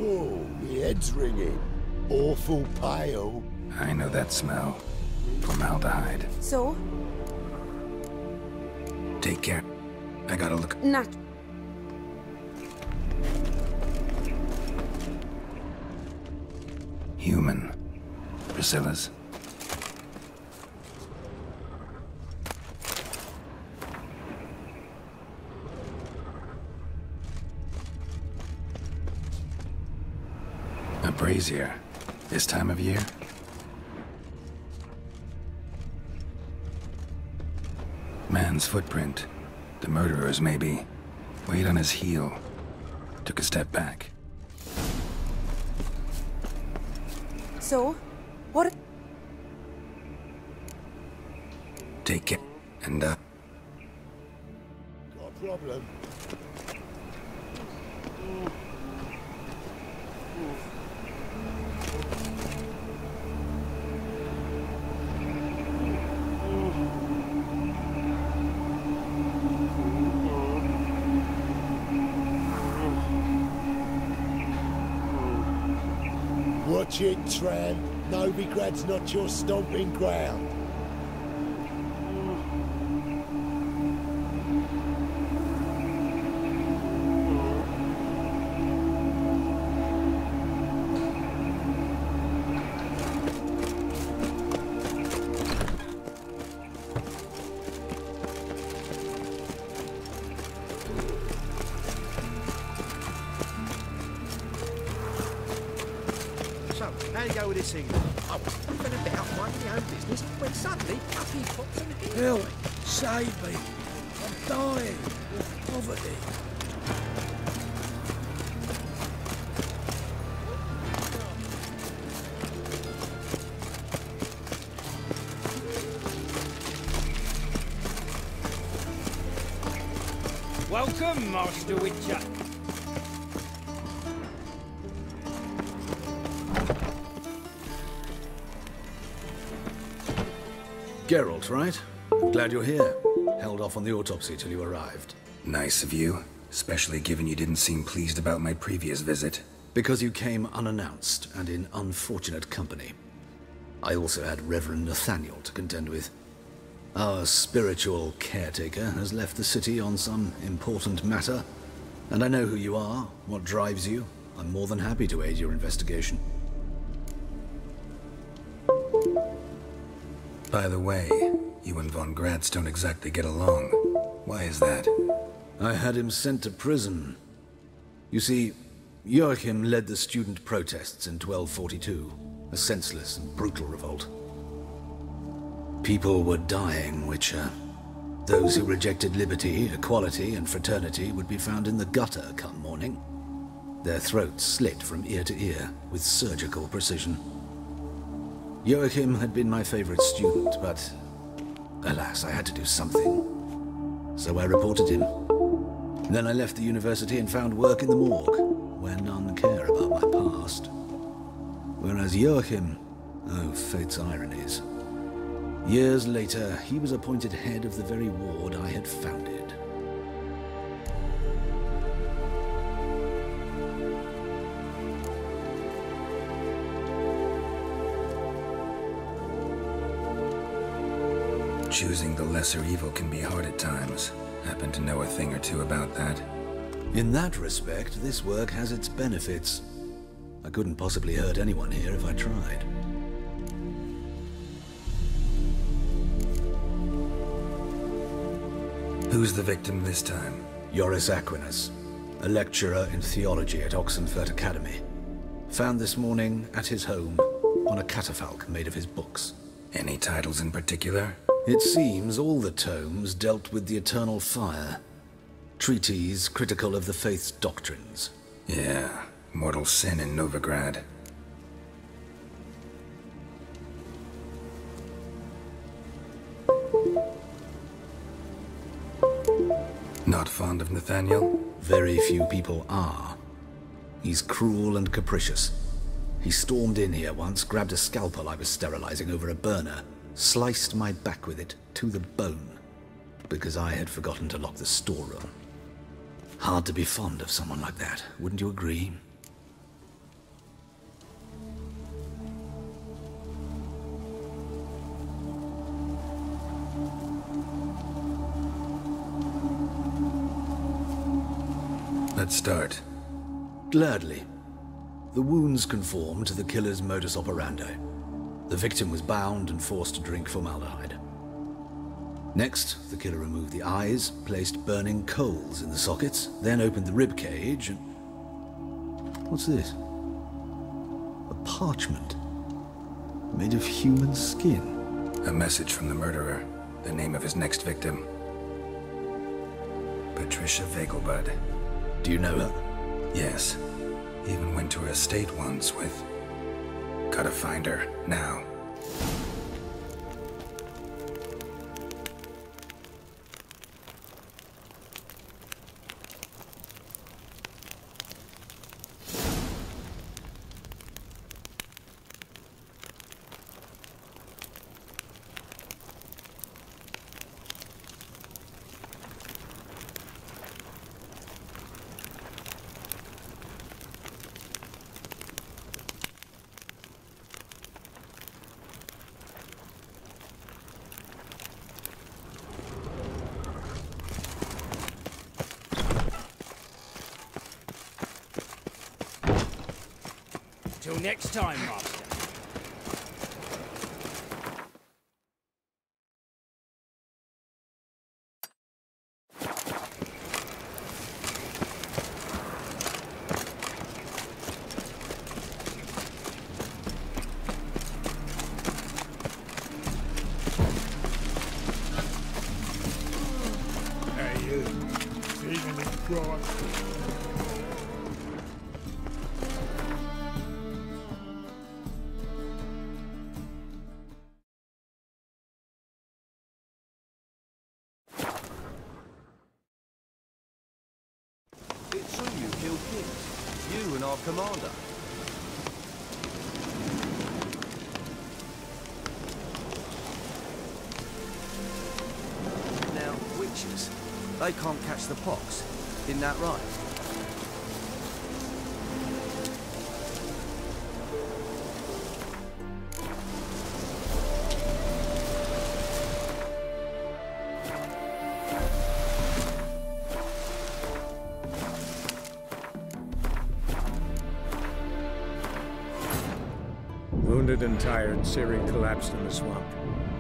Oh, my head's ringing. Awful pale. I know that smell. Formaldehyde. So? Take care. I gotta look. Human. Priscilla's. A brazier. This time of year? Man's footprint. The murderer's, maybe. Weighed on his heel. Took a step back. So, what? Take it, and Got a problem? Watch it, tramp. Novigrad's not your stomping ground. How you go with this evening? I was moving about minding my own business when suddenly up he pops and hits me. Help! Save me! I'm dying of poverty. Welcome, Master Witcher. Geralt, right? I'm glad you're here. Held off on the autopsy till you arrived. Nice of you, especially given you didn't seem pleased about my previous visit. Because you came unannounced and in unfortunate company. I also had Reverend Nathaniel to contend with. Our spiritual caretaker has left the city on some important matter, and I know who you are, what drives you. I'm more than happy to aid your investigation. By the way, you and Von Gratz don't exactly get along. Why is that? I had him sent to prison. You see, Joachim led the student protests in 1242, a senseless and brutal revolt. People were dying, Witcher. Those who rejected liberty, equality, and fraternity would be found in the gutter come morning. Their throats slit from ear to ear with surgical precision. Joachim had been my favorite student, but alas, I had to do something. So I reported him. Then I left the university and found work in the morgue, where none care about my past. Whereas Joachim, oh, fate's ironies. Years later, he was appointed head of the very ward I had founded. Choosing the lesser evil can be hard at times. Happen to know a thing or two about that. In that respect, this work has its benefits. I couldn't possibly hurt anyone here if I tried. Who's the victim this time? Joris Aquinas, a lecturer in theology at Oxenfurt Academy. Found this morning at his home on a catafalque made of his books. Any titles in particular? It seems all the tomes dealt with the eternal fire. Treatises critical of the faith's doctrines. Yeah, mortal sin in Novigrad. Not fond of Nathaniel? Very few people are. He's cruel and capricious. He stormed in here once, grabbed a scalpel I was sterilizing over a burner, sliced my back with it to the bone, because I had forgotten to lock the storeroom. Hard to be fond of someone like that, wouldn't you agree? Let's start. Gladly. The wounds conform to the killer's modus operandi. The victim was bound and forced to drink formaldehyde. Next, the killer removed the eyes, placed burning coals in the sockets, then opened the rib cage and... What's this? A parchment made of human skin. A message from the murderer. The name of his next victim. Patricia Vegelbud. Do you know her? Yes. Even went to her estate once with... Gotta find her, now. Till next time, Master. Hey, you. Even in pride. It's true you killed kings. You and our commander. Now, witches, they can't catch the pox. Isn't that right? Wounded and tired, Ciri collapsed in the swamp.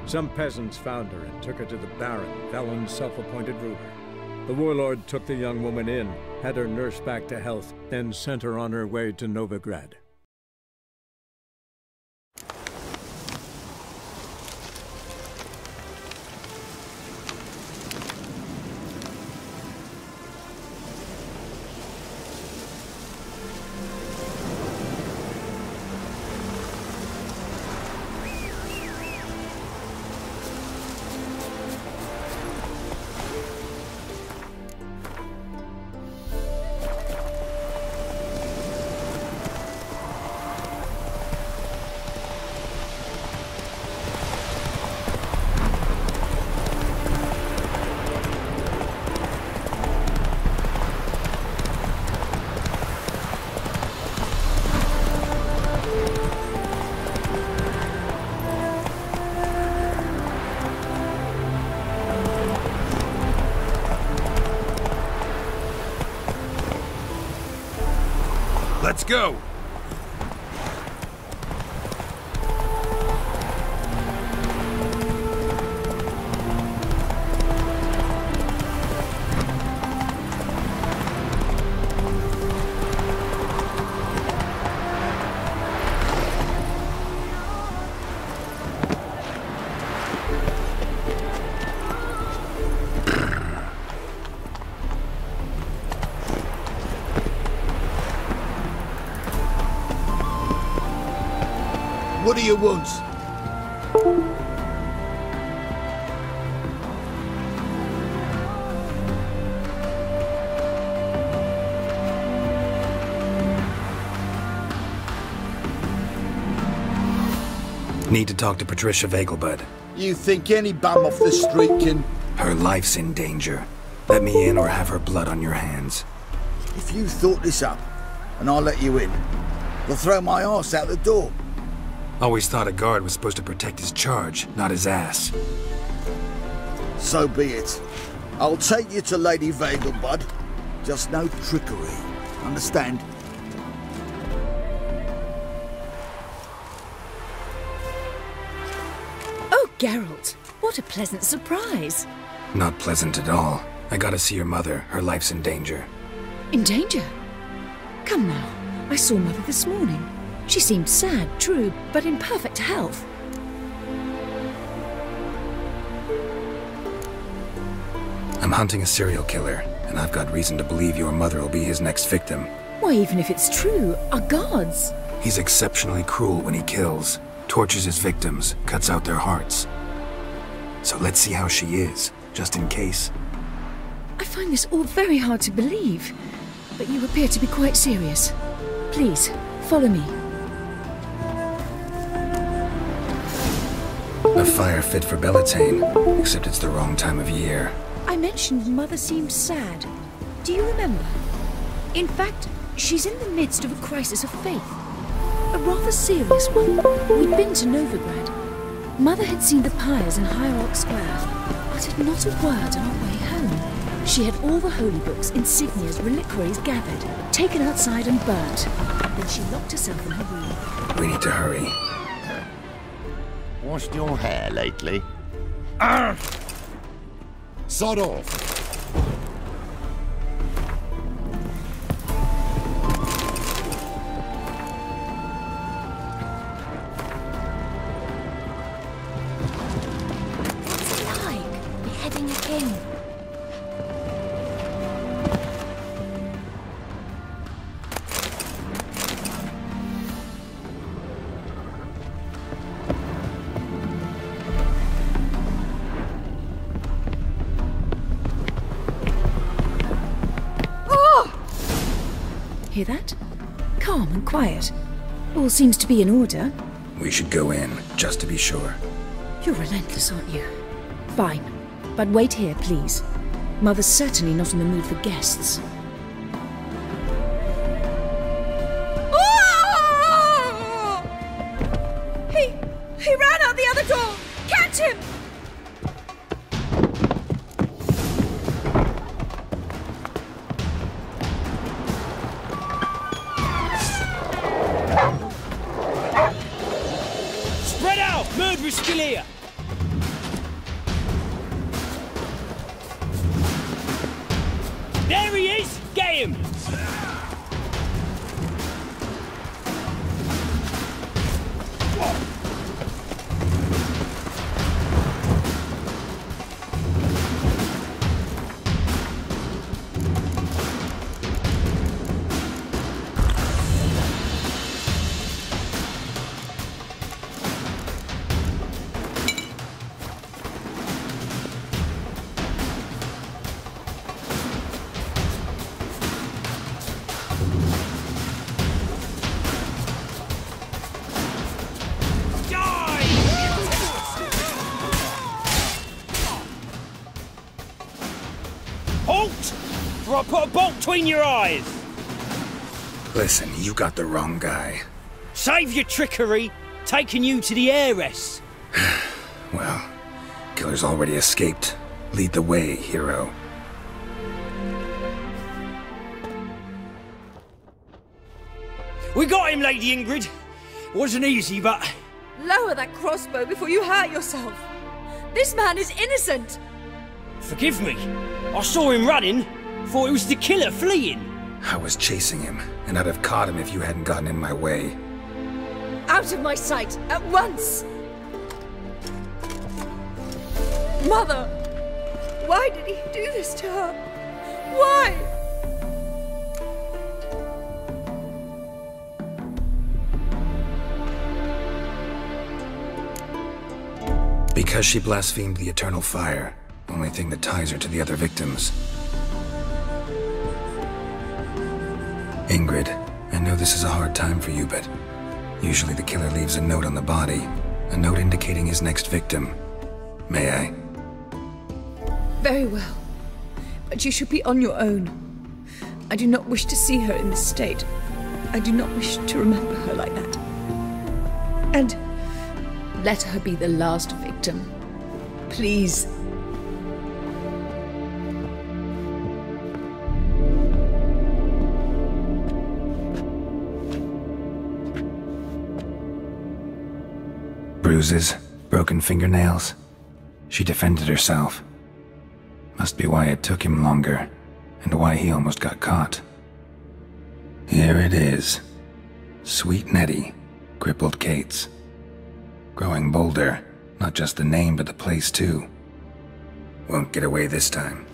Some peasants found her and took her to the Baron, Velen's self-appointed ruler. The warlord took the young woman in, had her nursed back to health, then sent her on her way to Novigrad. Let's go! What do you want? Need to talk to Patricia Vegelbud. You think any bum off the street can... Her life's in danger. Let me in or have her blood on your hands. If you thought this up, and I'll let you in, they'll throw my arse out the door. Always thought a guard was supposed to protect his charge, not his ass. So be it. I'll take you to Lady Vegelbud. Just no trickery. Understand? Oh, Geralt, what a pleasant surprise. Not pleasant at all. I gotta see your mother. Her life's in danger. In danger? Come now, I saw Mother this morning. She seemed sad, true, but in perfect health. I'm hunting a serial killer, and I've got reason to believe your mother will be his next victim. Why, even if it's true, our gods. He's exceptionally cruel when he kills, tortures his victims, cuts out their hearts. So let's see how she is, just in case. I find this all very hard to believe, but you appear to be quite serious. Please, follow me. A fire fit for Bellatane, except it's the wrong time of year. I mentioned Mother seemed sad. Do you remember? In fact, she's in the midst of a crisis of faith. A rather serious one. We'd been to Novigrad. Mother had seen the pyres in Hyrule Square, uttered not a word on our way home. She had all the holy books, insignias, reliquaries gathered, taken outside and burnt. Then she locked herself in her room. We need to hurry. Washed your hair lately? Sod off. What's it like, beheading a king? Hear that? Calm and quiet. All seems to be in order. We should go in, just to be sure. You're relentless, aren't you? Fine. But wait here, please. Mother's certainly not in the mood for guests. He ran out the other door! Catch him! Spread out! Murderous Skellige! There he is! Get him! Halt! Or I'll put a bolt between your eyes! Listen, you got the wrong guy. Save your trickery, taking you to the heiress. Well, killer's already escaped. Lead the way, hero. We got him, Lady Ingrid. Wasn't easy, but... Lower that crossbow before you hurt yourself. This man is innocent. Forgive me. I saw him running. Thought it was the killer fleeing. I was chasing him, and I'd have caught him if you hadn't gotten in my way. Out of my sight, at once! Mother! Why did he do this to her? Why? Because she blasphemed the eternal fire. Only thing that ties her to the other victims. Ingrid, I know this is a hard time for you, but usually the killer leaves a note on the body. A note indicating his next victim. May I? Very well. But you should be on your own. I do not wish to see her in this state. I do not wish to remember her like that. And let her be the last victim. Please. Bruises, broken fingernails. She defended herself. Must be why it took him longer, and why he almost got caught. Here it is. Sweet Nettie, crippled Kate's. Growing bolder, not just the name but the place too. Won't get away this time.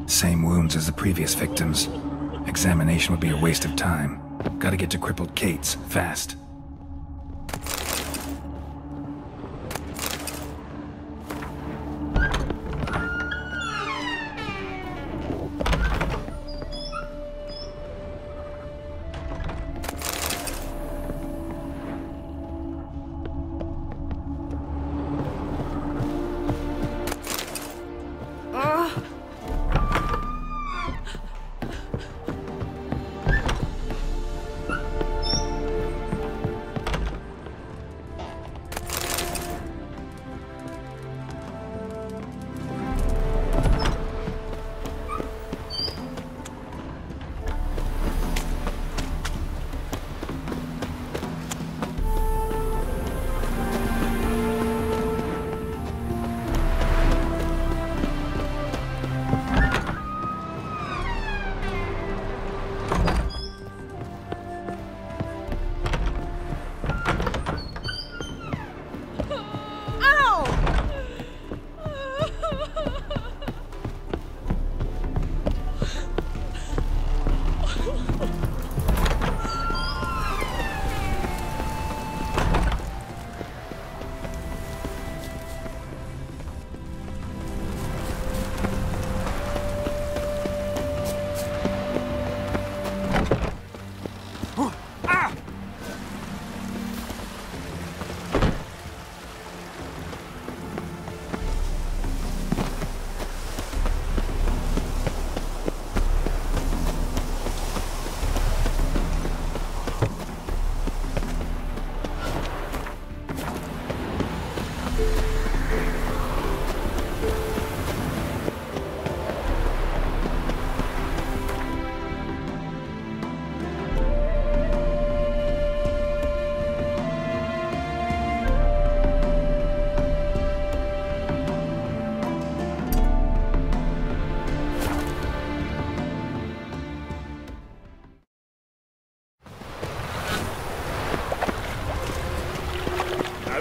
Same wounds as the previous victims. Examination would be a waste of time. Gotta get to crippled Kate's, fast.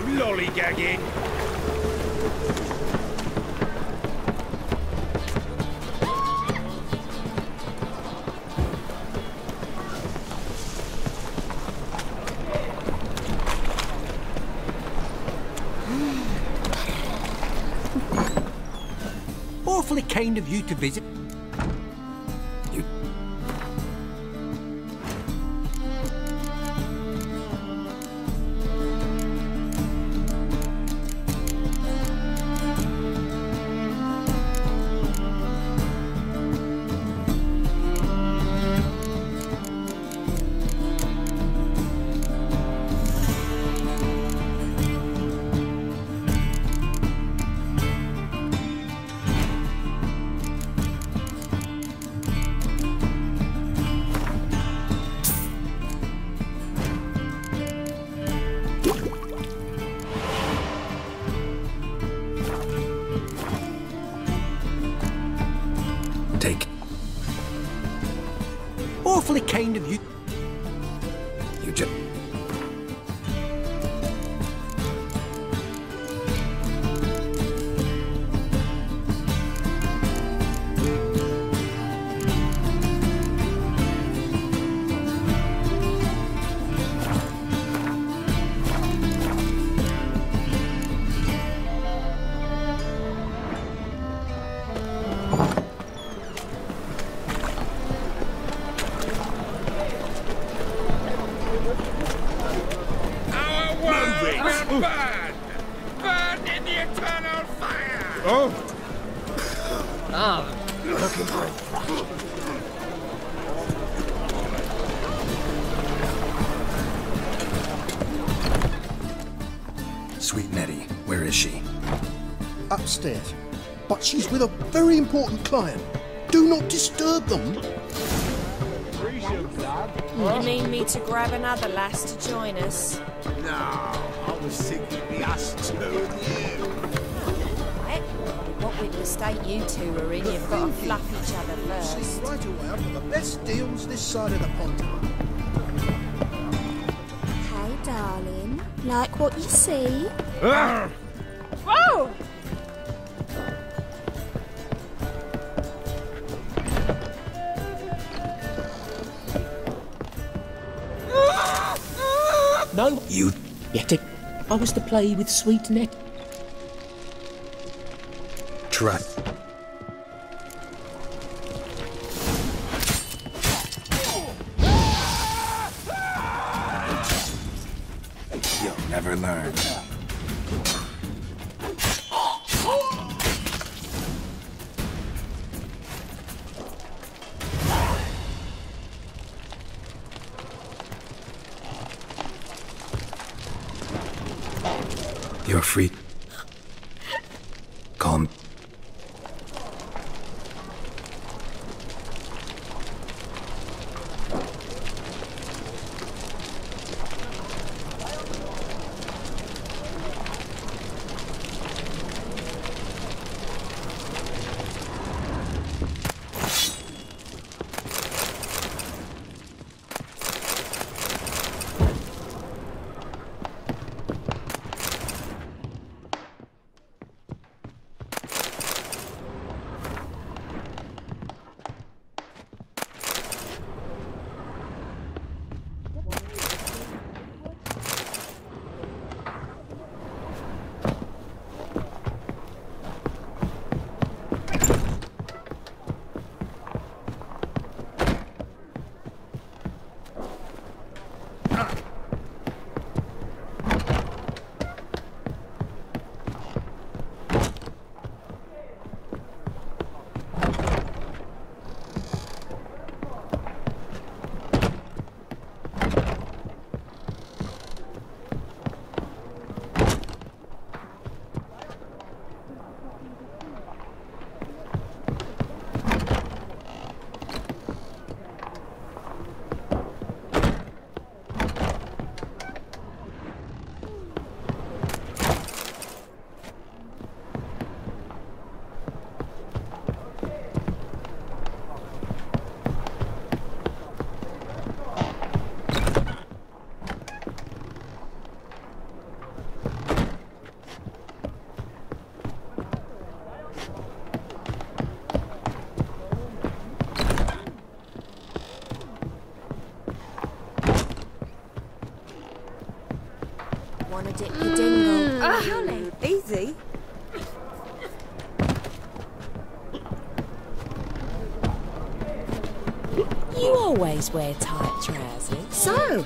Lollygagging. Awfully kind of you to visit. Awfully kind of you. You just... Burn! Burn in the eternal fire! Oh! Looking for it. Sweet Nettie, where is she? Upstairs. But she's with a very important client. Do not disturb them. You need me to grab another lass to join us? No, I was thinking the us two and you. Right. What with the state you two are in, you've got to fluff each other first. See, right away, I've got the best deals this side of the pond. Hey, darling. Like what you see? Whoa! No, you had to... I was to play with sweet net. Try. You'll never learn. You're free. Calm. Wanna dip your dingle? Easy. You always wear tight trousers. So?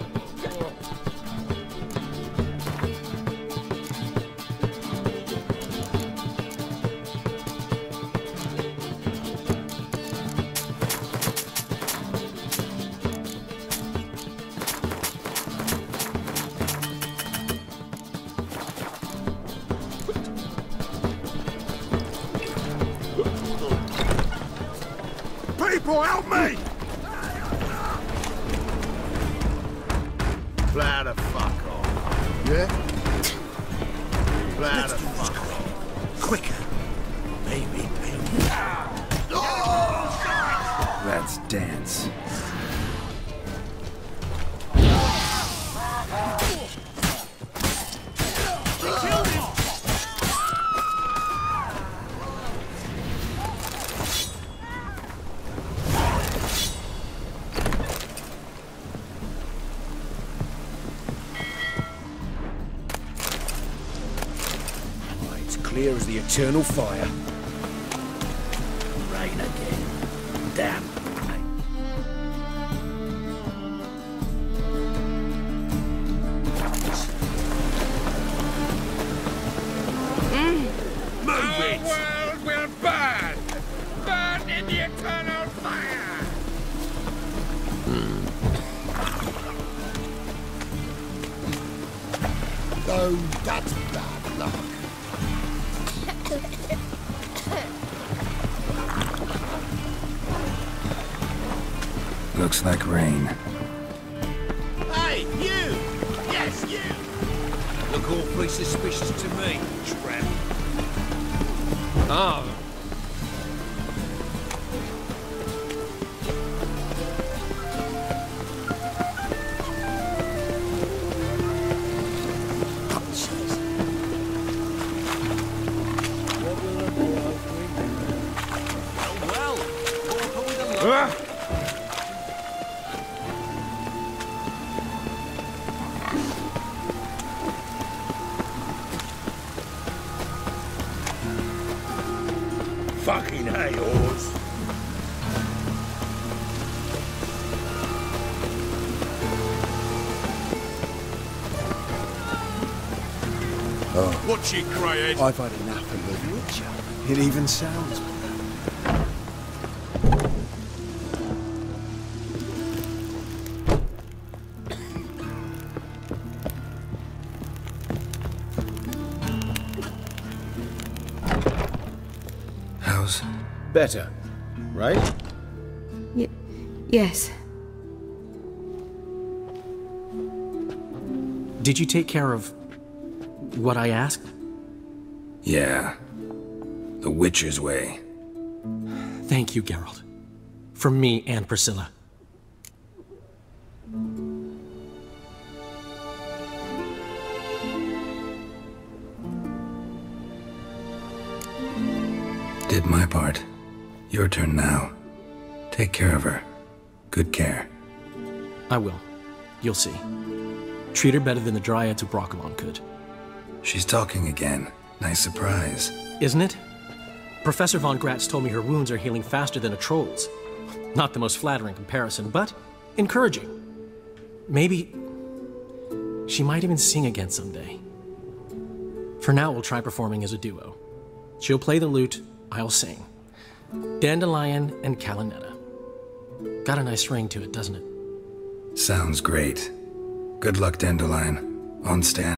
People, help me! Plow the fuck off. Yeah? Plow the fuck off. Quicker. Baby, baby. Let's dance. Clear as the eternal fire. Rain again. Damn. Move it! The world will burn! Burn in the eternal fire! Oh, that's bad luck. Looks like rain. Hey, you! Yes, you! Look awfully suspicious to me, tramp. Oh. fucking hay horse. Oh. What's she, Greyhead? I've had enough of the Witcher. It even sounds better. How's... Better, right? Yes. Did you take care of what I asked? Yeah. The Witcher's way. Thank you, Geralt. From me and Priscilla. Did my part. Your turn now. Take care of her. Good care. I will. You'll see. Treat her better than the Dryads of Broccolon could. She's talking again. Nice surprise. Isn't it? Professor von Gratz told me her wounds are healing faster than a troll's. Not the most flattering comparison, but encouraging. Maybe she might even sing again someday. For now, we'll try performing as a duo. She'll play the lute, I'll sing. Dandelion and Calanetta. Got a nice ring to it, doesn't it? Sounds great. Good luck, Dandelion. On stand.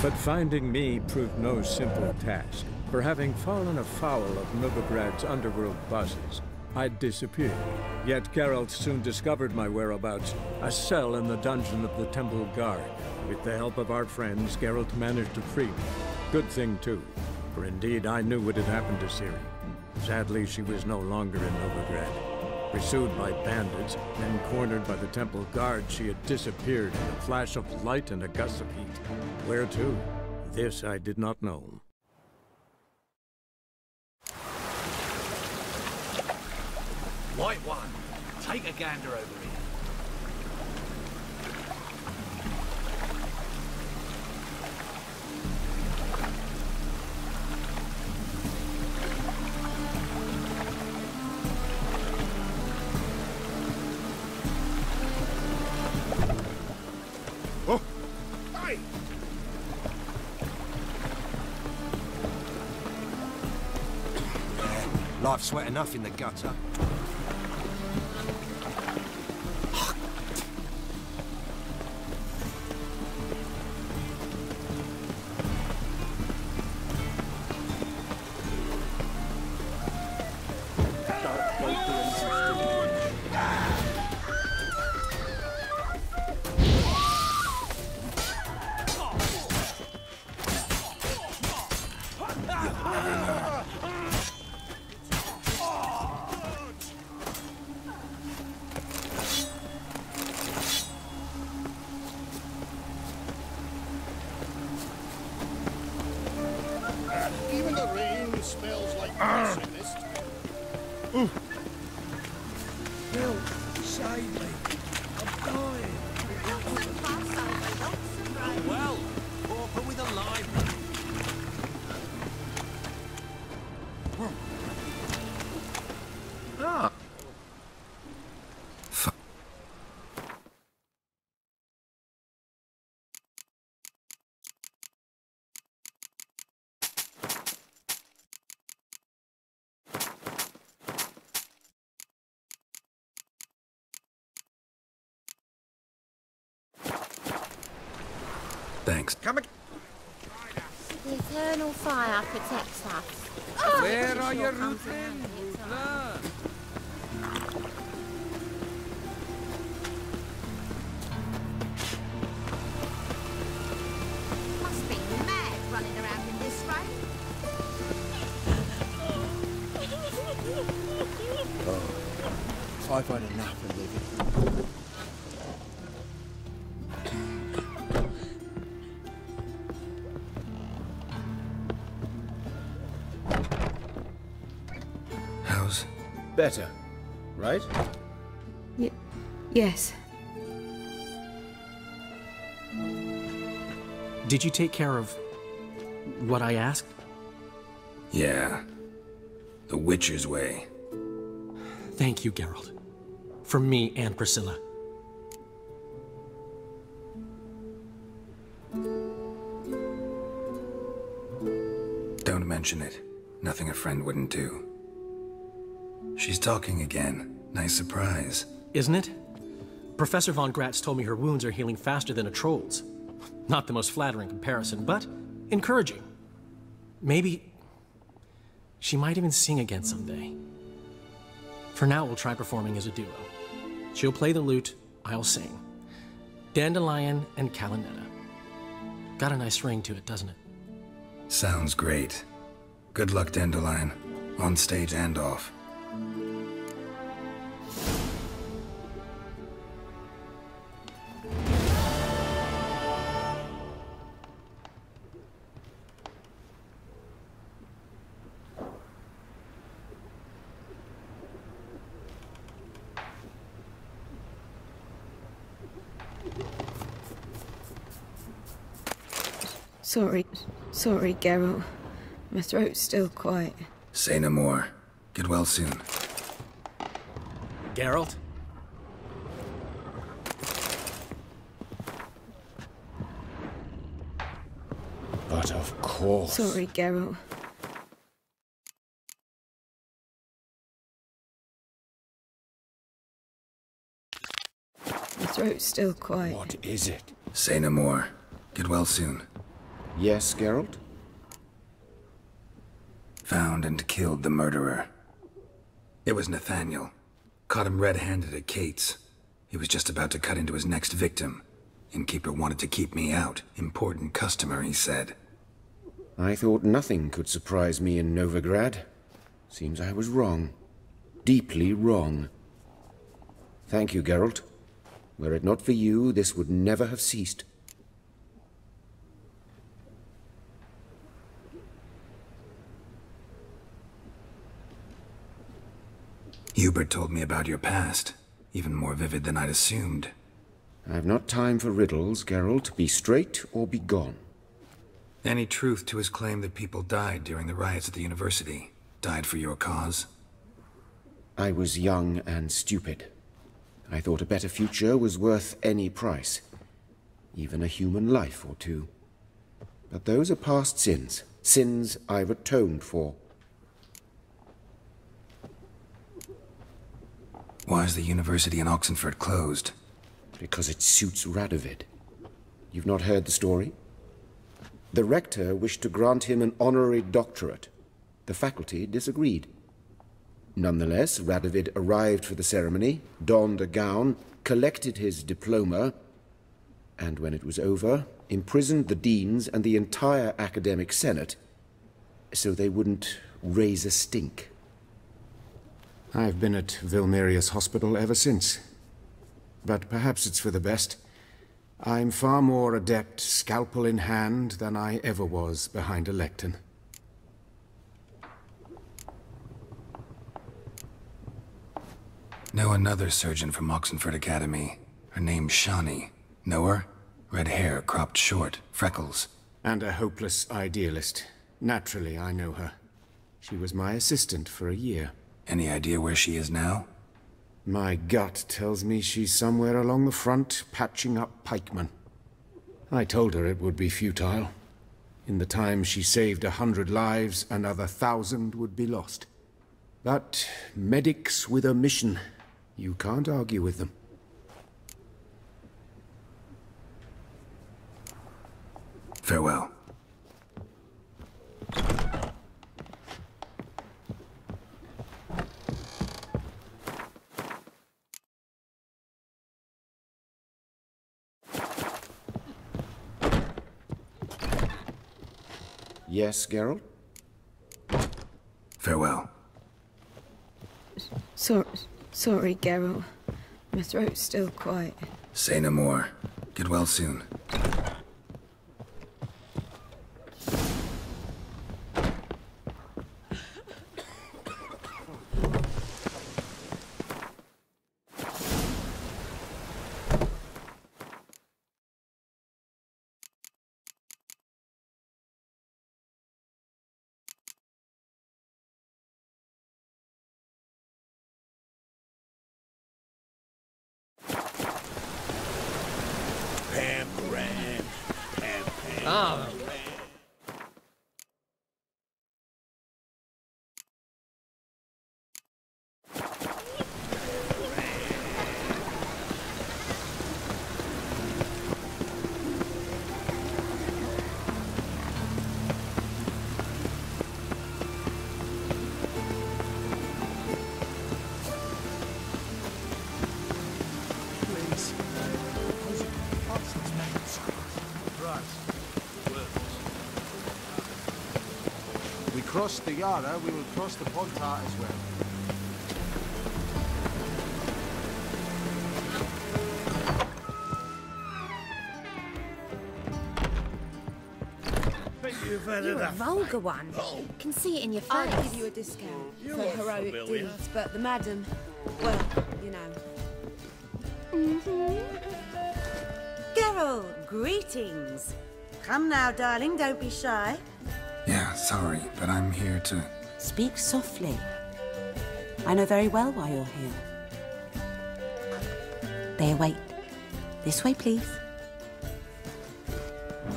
But finding me proved no simple task, for having fallen afoul of Novigrad's underworld bosses, I'd disappeared. Yet Geralt soon discovered my whereabouts, a cell in the dungeon of the Temple Guard. With the help of our friends, Geralt managed to free me. Good thing, too, for indeed I knew what had happened to Ciri. Sadly, she was no longer in Novigrad. Pursued by bandits, then cornered by the Temple Guard, she had disappeared in a flash of light and a gust of heat. Where to? This I did not know. White one, take a gander over here. Oh! Hey! Life's wet enough in the gutter. Even the rain smells like piss in this town. Help! Save me! I'm dying! Well, pauper with a library. Ah. Thanks. Come again. The eternal fire protects us. Where are your roofing? Must be mad running around in this rain. Oh, I've had enough of living. How's... Better, right? Yes. Did you take care of what I asked? Yeah. The Witcher's way. Thank you, Geralt. From me and Priscilla. Don't mention it. Nothing a friend wouldn't do. She's talking again. Nice surprise. Isn't it? Professor von Gratz told me her wounds are healing faster than a troll's. Not the most flattering comparison, but encouraging. Maybe she might even sing again someday. For now, we'll try performing as a duo. She'll play the lute, I'll sing. Dandelion and Calamity. Got a nice ring to it, doesn't it? Sounds great. Good luck, Dandelion. On stage and off. Sorry, Geralt. My throat's still quiet. Say no more. Get well soon. Geralt? But of course. Sorry, Geralt. My throat's still quiet. What is it? Say no more. Get well soon. Yes, Geralt? Found and killed the murderer. It was Nathaniel. Caught him red-handed at Kate's. He was just about to cut into his next victim. Innkeeper wanted to keep me out. Important customer, he said. I thought nothing could surprise me in Novigrad. Seems I was wrong. Deeply wrong. Thank you, Geralt. Were it not for you, this would never have ceased. Hubert told me about your past. Even more vivid than I'd assumed. I've not time for riddles, Geralt. Be straight or be gone. Any truth to his claim that people died during the riots at the university? Died for your cause? I was young and stupid. I thought a better future was worth any price. Even a human life or two. But those are past sins. Sins I've atoned for. Why is the university in Oxenford closed? Because it suits Radovid. You've not heard the story? The rector wished to grant him an honorary doctorate. The faculty disagreed. Nonetheless, Radovid arrived for the ceremony, donned a gown, collected his diploma, and when it was over, imprisoned the deans and the entire academic senate so they wouldn't raise a stink. I've been at Vilmerius Hospital ever since. But perhaps it's for the best. I'm far more adept, scalpel in hand, than I ever was behind a lectern. Know another surgeon from Oxenford Academy. Her name's Shani. Know her? Red hair, cropped short, freckles. And a hopeless idealist. Naturally, I know her. She was my assistant for a year. Any idea where she is now? My gut tells me she's somewhere along the front, patching up pikemen. I told her it would be futile. In the time she saved 100 lives, another 1,000 would be lost. But medics with a mission, you can't argue with them. Farewell. Yes, Geralt? Farewell. Sorry, Geralt. My throat's still quiet. Say no more. Get well soon. Cross the Yara, we will cross the Pontar as well. You're a vulgar one. Can see it in your face. I'll give you a discount for heroic deeds, but the madam, well, you know. Geralt, greetings. Come now, darling, don't be shy. Yeah, sorry, but I'm here to... Speak softly. I know very well why you're here. They await. This way, please.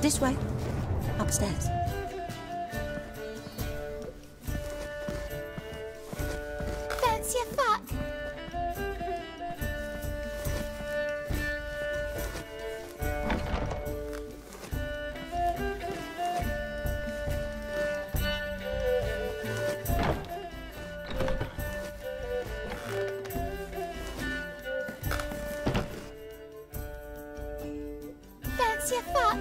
This way. Upstairs. Fancy a fuck? fuck.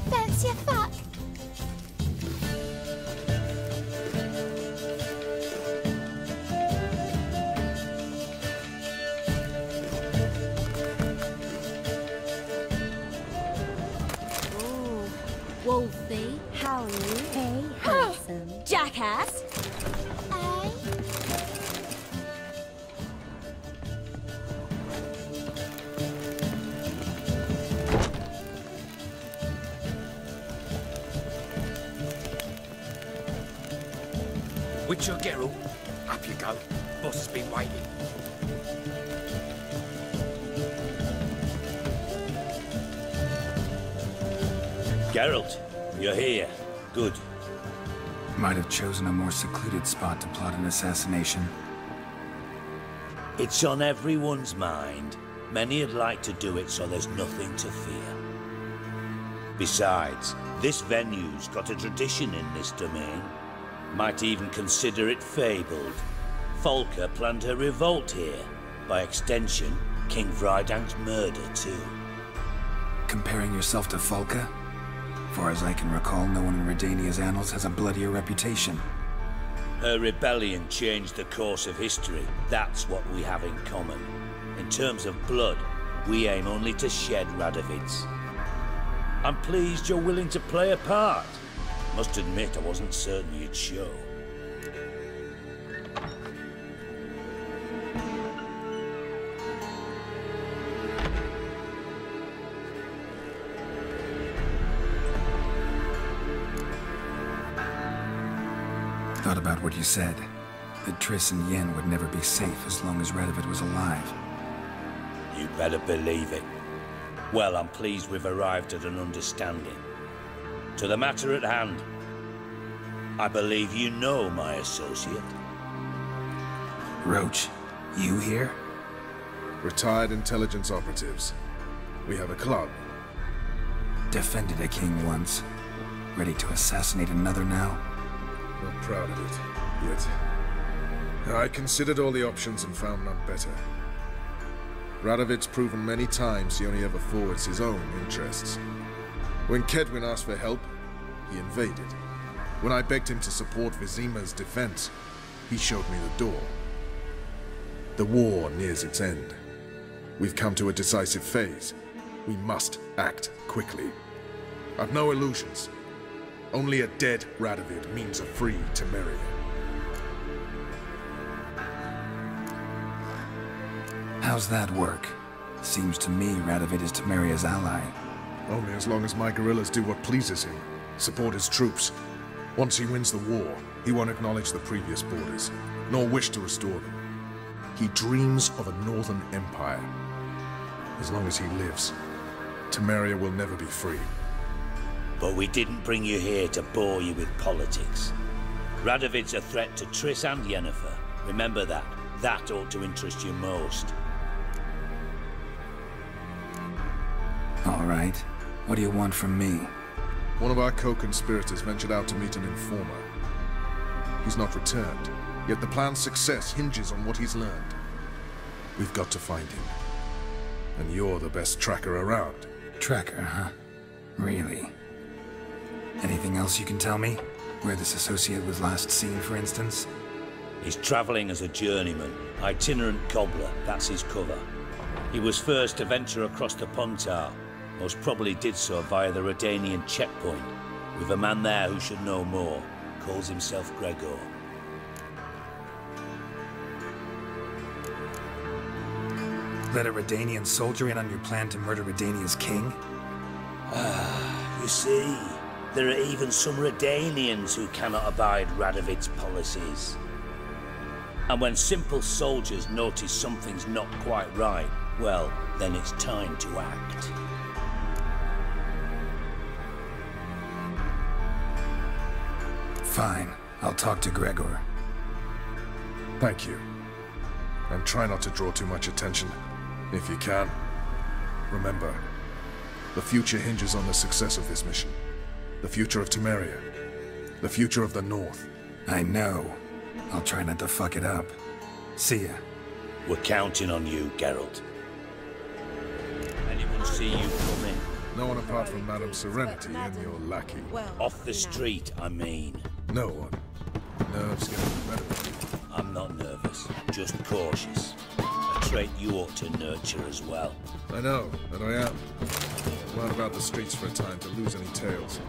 Fancy a fuck? Wolfie, how are you? Hey, handsome. Jackass. Eh? Witcher Geralt, up you go. Boss has been waiting. Geralt, you're here. Good. Might have chosen a more secluded spot to plot an assassination. It's on everyone's mind. Many would like to do it so there's nothing to fear. Besides, this venue's got a tradition in this domain. Might even consider it fabled. Folka planned her revolt here. By extension, King Freinds' murder too. Comparing yourself to Folka? Far as I can recall, no one in Redania's annals has a bloodier reputation. Her rebellion changed the course of history. That's what we have in common. In terms of blood, we aim only to shed Radovid's. I'm pleased you're willing to play a part. Must admit, I wasn't certain you'd show. Thought about what you said. That Triss and Yen would never be safe as long as Radovid was alive. You better believe it. Well, I'm pleased we've arrived at an understanding. To the matter at hand. I believe you know my associate. Roach, you here? Retired intelligence operatives. We have a club. Defended a king once. Ready to assassinate another now? Not proud of it, yet. I considered all the options and found none better. Radovid's proven many times he only ever forwards his own interests. When Kedwin asked for help, he invaded. When I begged him to support Vizima's defense, he showed me the door. The war nears its end. We've come to a decisive phase. We must act quickly. I've no illusions. Only a dead Radovid means a free Temeria. How's that work? Seems to me Radovid is Temeria's ally. Only as long as my guerrillas do what pleases him. Support his troops. Once he wins the war, he won't acknowledge the previous borders, nor wish to restore them. He dreams of a northern empire. As long as he lives, Temeria will never be free. But we didn't bring you here to bore you with politics. Radovid's a threat to Triss and Yennefer. Remember that. That ought to interest you most. All right. What do you want from me? One of our co-conspirators ventured out to meet an informer. He's not returned, yet the plan's success hinges on what he's learned. We've got to find him. And you're the best tracker around. Tracker, huh? Really? Anything else you can tell me? Where this associate was last seen, for instance? He's traveling as a journeyman, itinerant cobbler, that's his cover. He was first to venture across the Pontar, most probably did so via the Redanian checkpoint, with a man there who should know more, calls himself Gregor. Let a Redanian soldier in on your plan to murder Redania's king? You see, there are even some Redanians who cannot abide Radovid's policies. And when simple soldiers notice something's not quite right, well, then it's time to act. Fine. I'll talk to Gregor. Thank you. And try not to draw too much attention, if you can. Remember, the future hinges on the success of this mission. The future of Temeria. The future of the North. I know. I'll try not to fuck it up. See ya. We're counting on you, Geralt. Anyone see you come in? No one apart from Madame Serenity and your lackey. Off the street, I mean. No one. Nerves get the better of you. I'm not nervous, just cautious. A trait you ought to nurture as well. I know, and I am. I'm out about the streets for a time to lose any tales.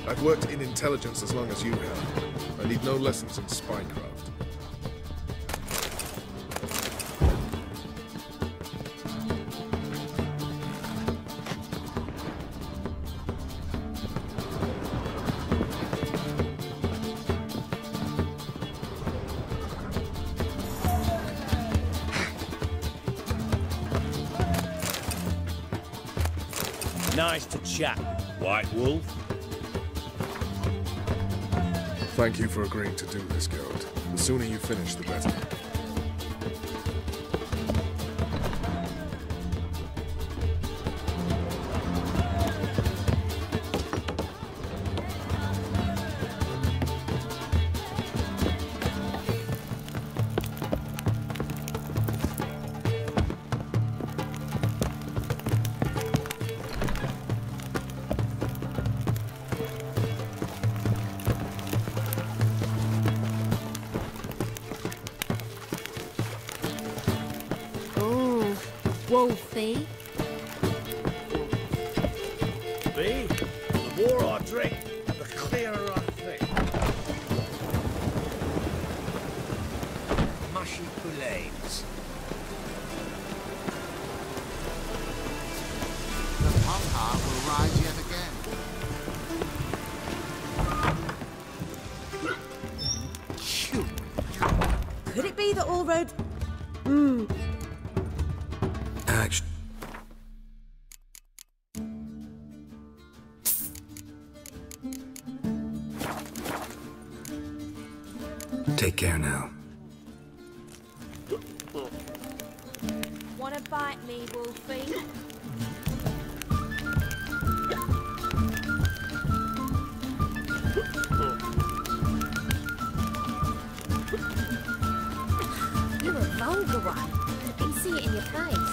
I've worked in intelligence as long as you have. I need no lessons in spycraft. Nice to chat, White Wolf. Thank you for agreeing to do this, Geralt. The sooner you finish, the better. Wolfie. Me? The more I drink, the clearer I think. Mushy Kool-Aids. The pom-pom will rise yet again. Phew. Could it be that all roads... Action. Take care now. Wanna bite me, Wolfie? You're a vulgar one. I can see it in your face.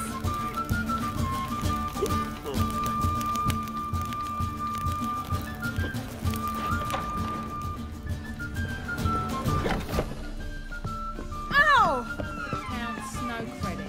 Counts no credit.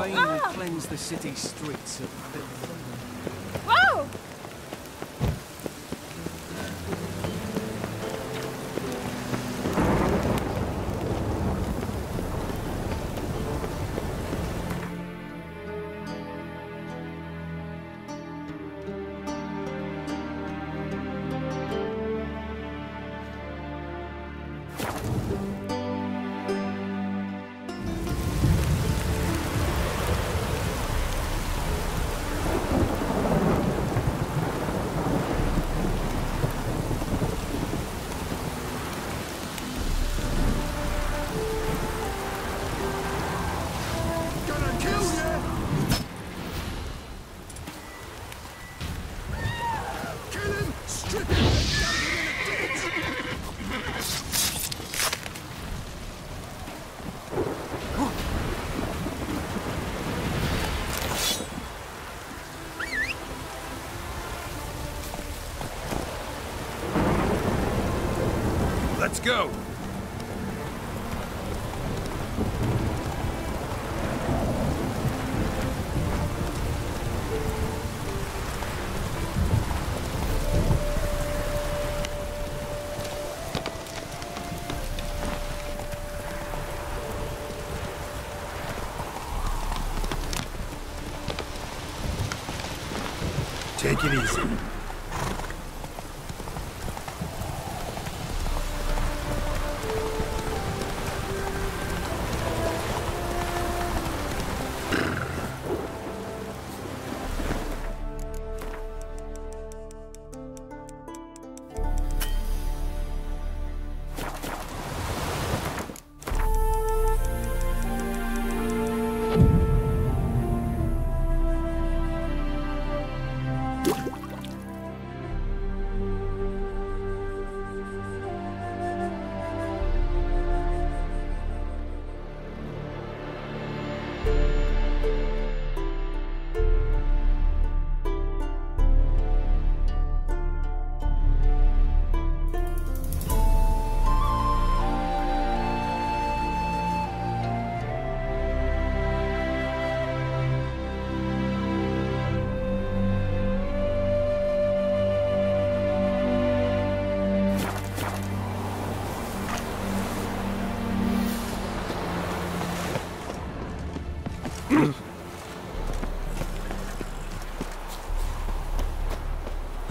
Rain will cleanse the city streets of filth. Whoa! Let's go! Take it easy.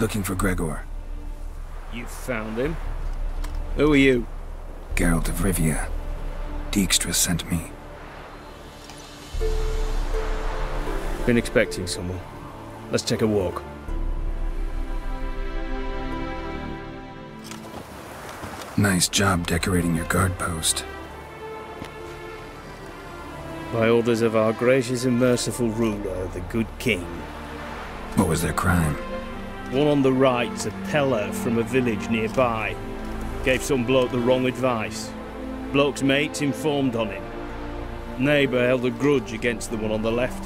Looking for Gregor. You found him? Who are you? Geralt of Rivia. Dijkstra sent me. Been expecting someone. Let's take a walk. Nice job decorating your guard post. By orders of our gracious and merciful ruler, the good king. What was their crime? One on the right's a peller from a village nearby. Gave some bloke the wrong advice. Bloke's mates informed on him. Neighbour held a grudge against the one on the left.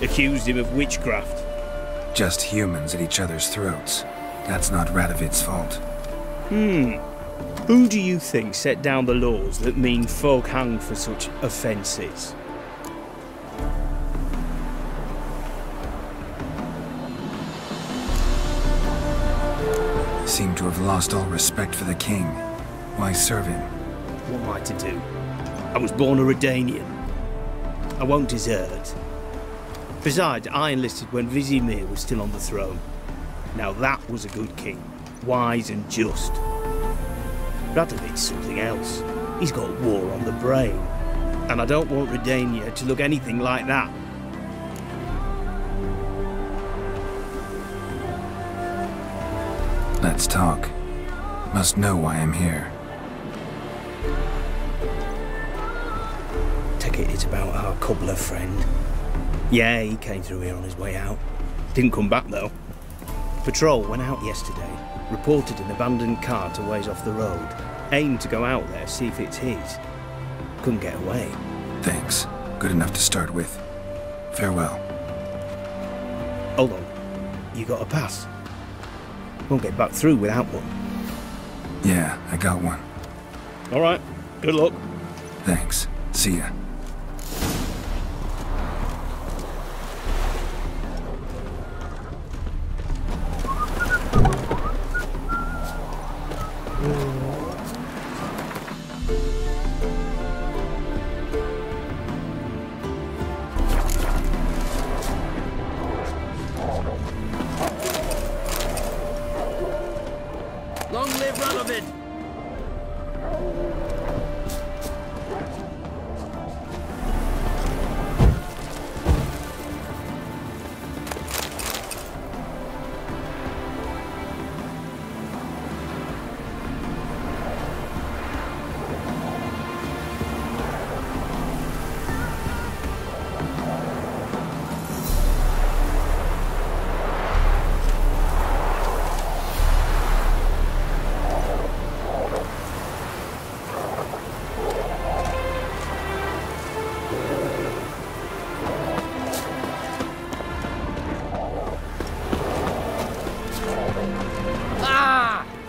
Accused him of witchcraft. Just humans at each other's throats. That's not Radovid's fault. Who do you think set down the laws that mean folk hanged for such offences? Seem to have lost all respect for the king. Why serve him? What am I to do? I was born a Redanian. I won't desert. Besides, I enlisted when Vizimir was still on the throne. Now that was a good king. Wise and just. Radovid's something else. He's got war on the brain. And I don't want Redania to look anything like that. Let's talk. Must know why I'm here. Take it it's about our cobbler friend. Yeah, he came through here on his way out. Didn't come back though. Patrol went out yesterday. Reported an abandoned cart a ways off the road. Aimed to go out there, see if it's his. Couldn't get away. Thanks. Good enough to start with. Farewell. Hold on. You got a pass? Won't get back through without one. Yeah, I got one. All right. Good luck. Thanks. See ya. Long live Radovid!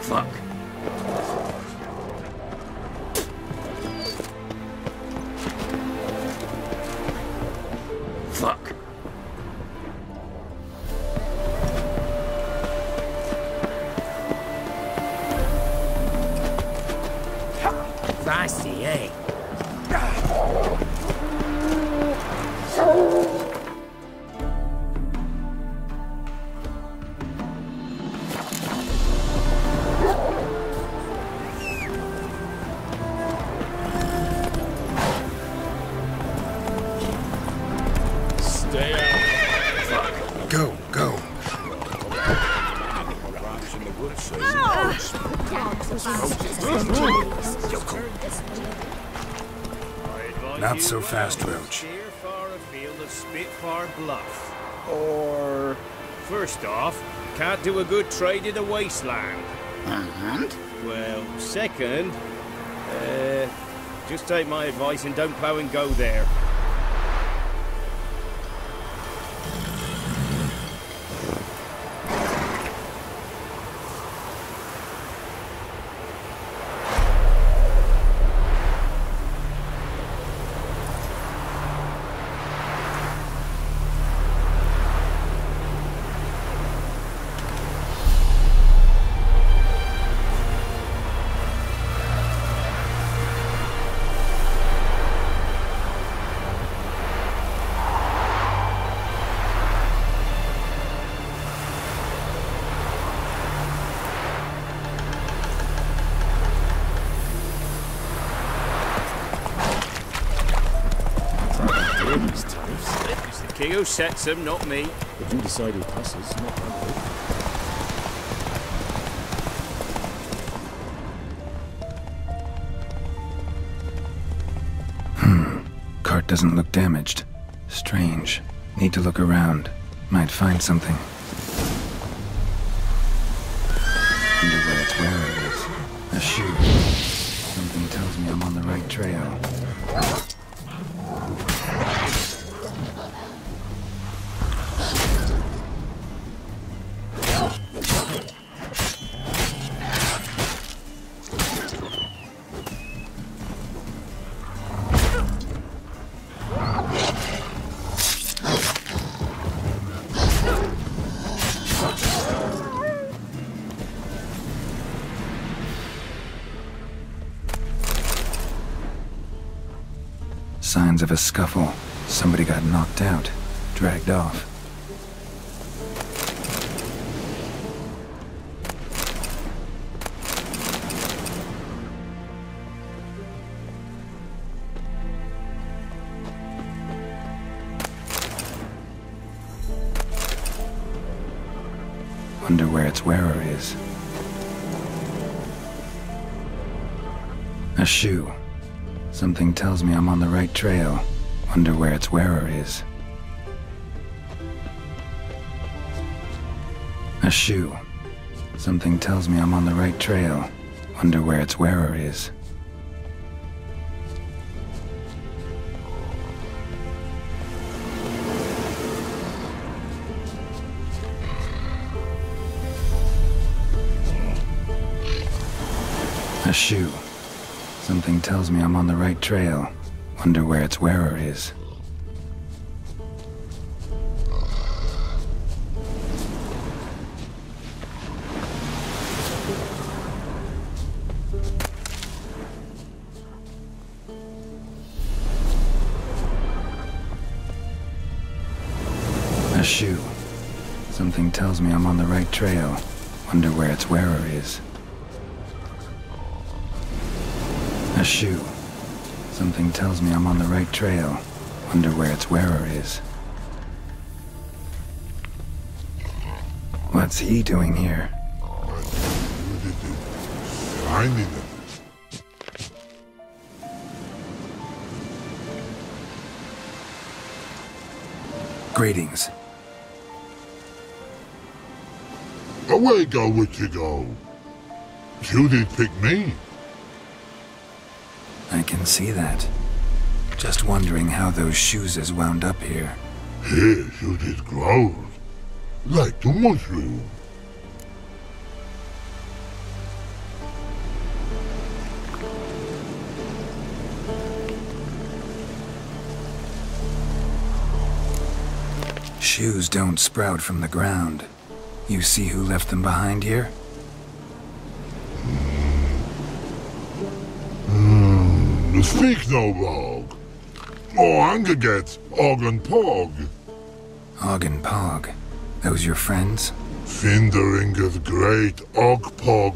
Fuck. Fuck. Feisty, eh? Stay out. Go, go. Not so fast, Roach. Steer far afield of Spitfire Bluff. Or, first off, can't do a good trade in the wasteland. And? Well, second, just take my advice and don't plough and go there. Who sets them, not me. But you decide who passes, not me. Cart doesn't look damaged. Strange. Need to look around. Might find something. Wonder where its wearer is. A shoe. Something tells me I'm on the right trail. Signs of a scuffle. Somebody got knocked out, dragged off. Wonder where its wearer is. A shoe. Something tells me I'm on the right trail. Wonder where its wearer is. A shoe. Something tells me I'm on the right trail. Wonder where its wearer is. A shoe. Something tells me I'm on the right trail. Wonder where its wearer is. A shoe. Something tells me I'm on the right trail. Wonder where its wearer is. A shoe. Something tells me I'm on the right trail. Wonder where its wearer is. What's he doing here? Greetings. Away go, witchy go. You did pick me. I can see that. Just wondering how those shoes wound up here. Here, you did grow. Like the mushroom. Shoes don't sprout from the ground. You see who left them behind here? Speak no log. Oh, anger gets Og and Pog. Og and Pog. Those your friends? Finderinger's great Og Pog.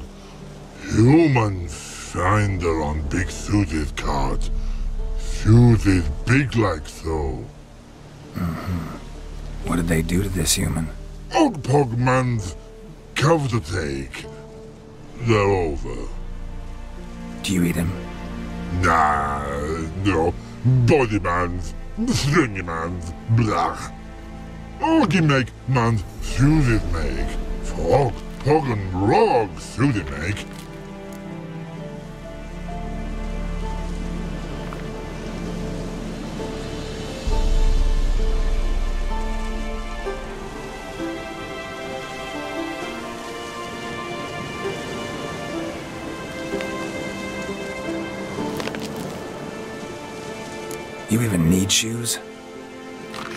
Human finder on big suited cart. Suited big like so. What did they do to this human? Ogpogman's take. They're over. Do you eat him? Nah, no. Bodymans, stringy-mans, blah. Orgy make mans suited make. Frog, hog and rog suited make. You even need shoes?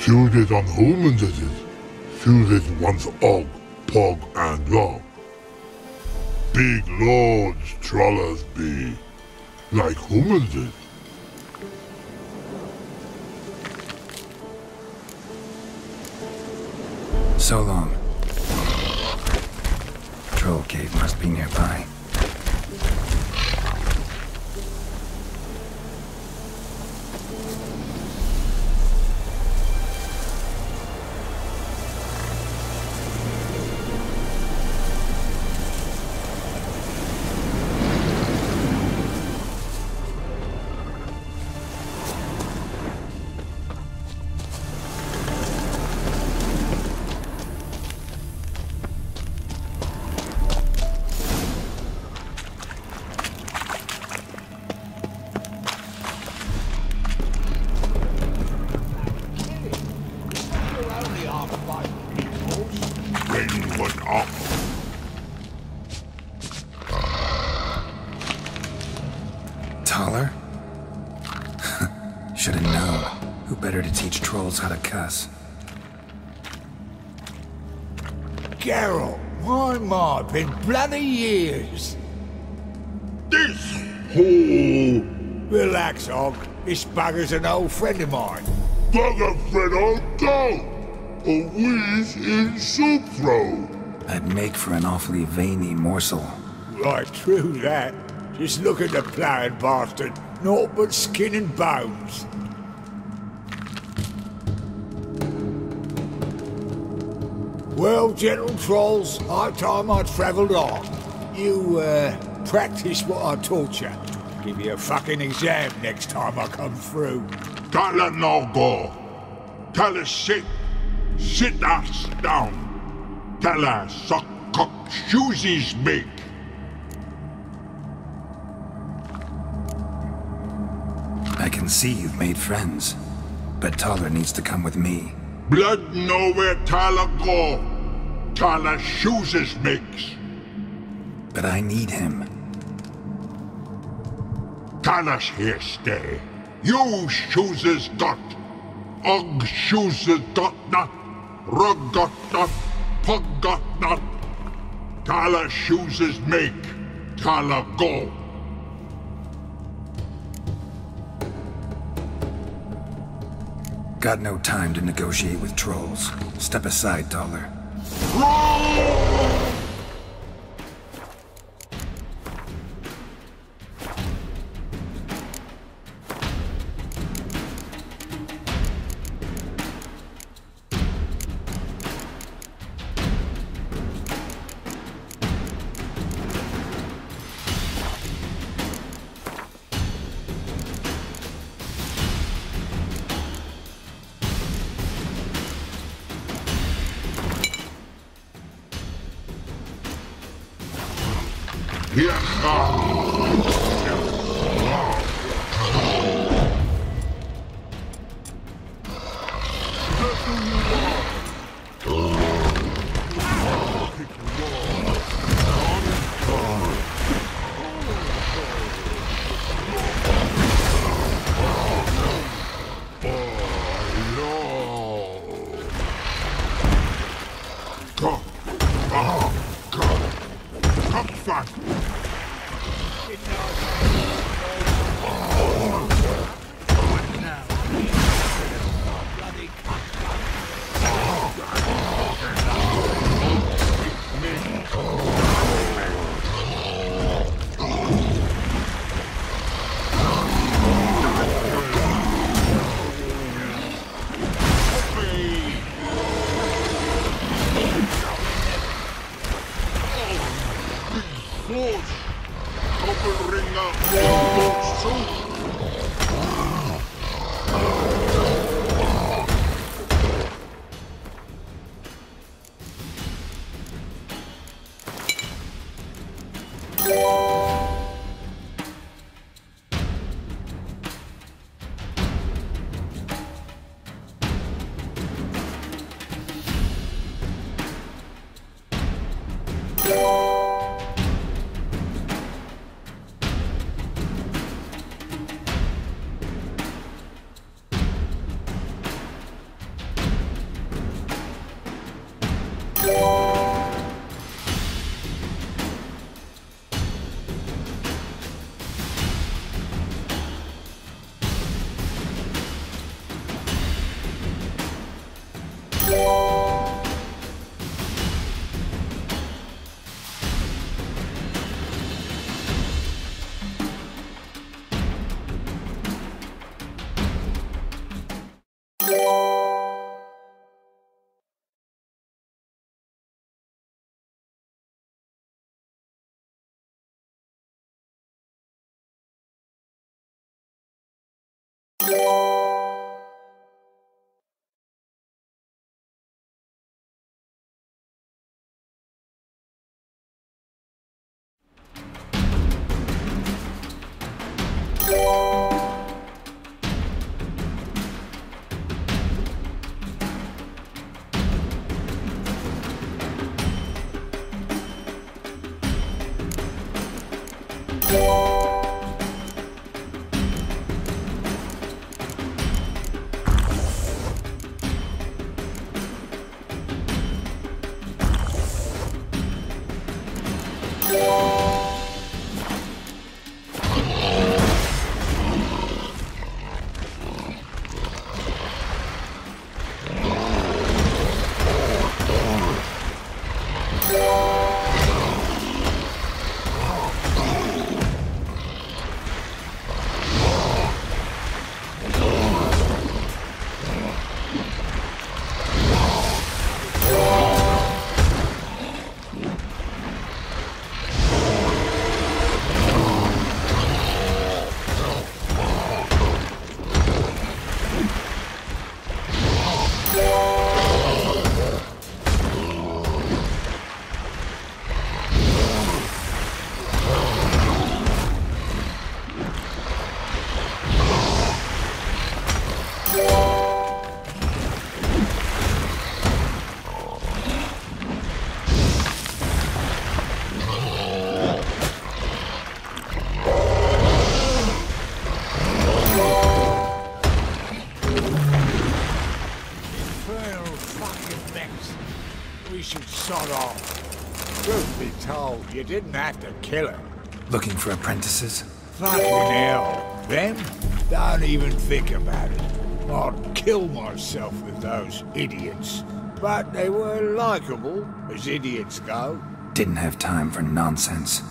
Shoes is on humans it is. Shoes is once og, pog and log. Big lords trollers be. Like humans is. So long. Troll cave must be nearby. How to cuss. Geralt, my, been bloody years. This hole. Relax, Og. This bugger's an old friend of mine. Bugger friend I'll go. A wheeze in soup throw. I'd make for an awfully veiny morsel. Right, true that. Just look at the ploughing bastard. Naught but skin and bones. Well, gentle trolls, high time I travelled on. You, practice what I taught you. Give you a fucking exam next time I come through. Can't let no go. Tell her sit. Sit ass down. Tell her suck cock shoesies make. I can see you've made friends, but Taller needs to come with me. Blood nowhere Taller go. Taller shoes makes. But I need him. Talla's here stay. You shoes got. Og shoes got not. Rug got not. Pug got not. Taller shoes make. Taller go. Got no time to negotiate with trolls. Step aside, Taller. You didn't have to kill her. Looking for apprentices? Fucking hell. Them? Don't even think about it. I'd kill myself with those idiots. But they were likable, as idiots go. Didn't have time for nonsense.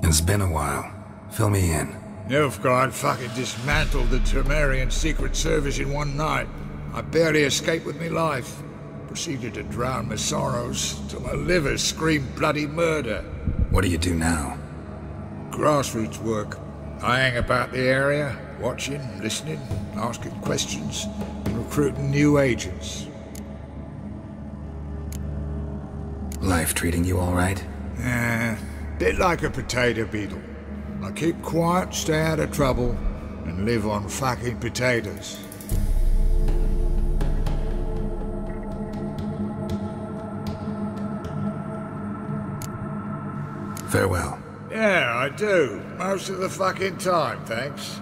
It's been a while. Fill me in. Nilfgaard fucking dismantled the Tremerian Secret Service in one night. I barely escaped with my life. Proceeded to drown my sorrows till my liver screamed bloody murder. What do you do now? Grassroots work. I hang about the area, watching, listening, asking questions, recruiting new agents. Life treating you all right? Bit like a potato beetle. I keep quiet, stay out of trouble, and live on fucking potatoes. Farewell. Yeah, I do. Most of the fucking time, thanks.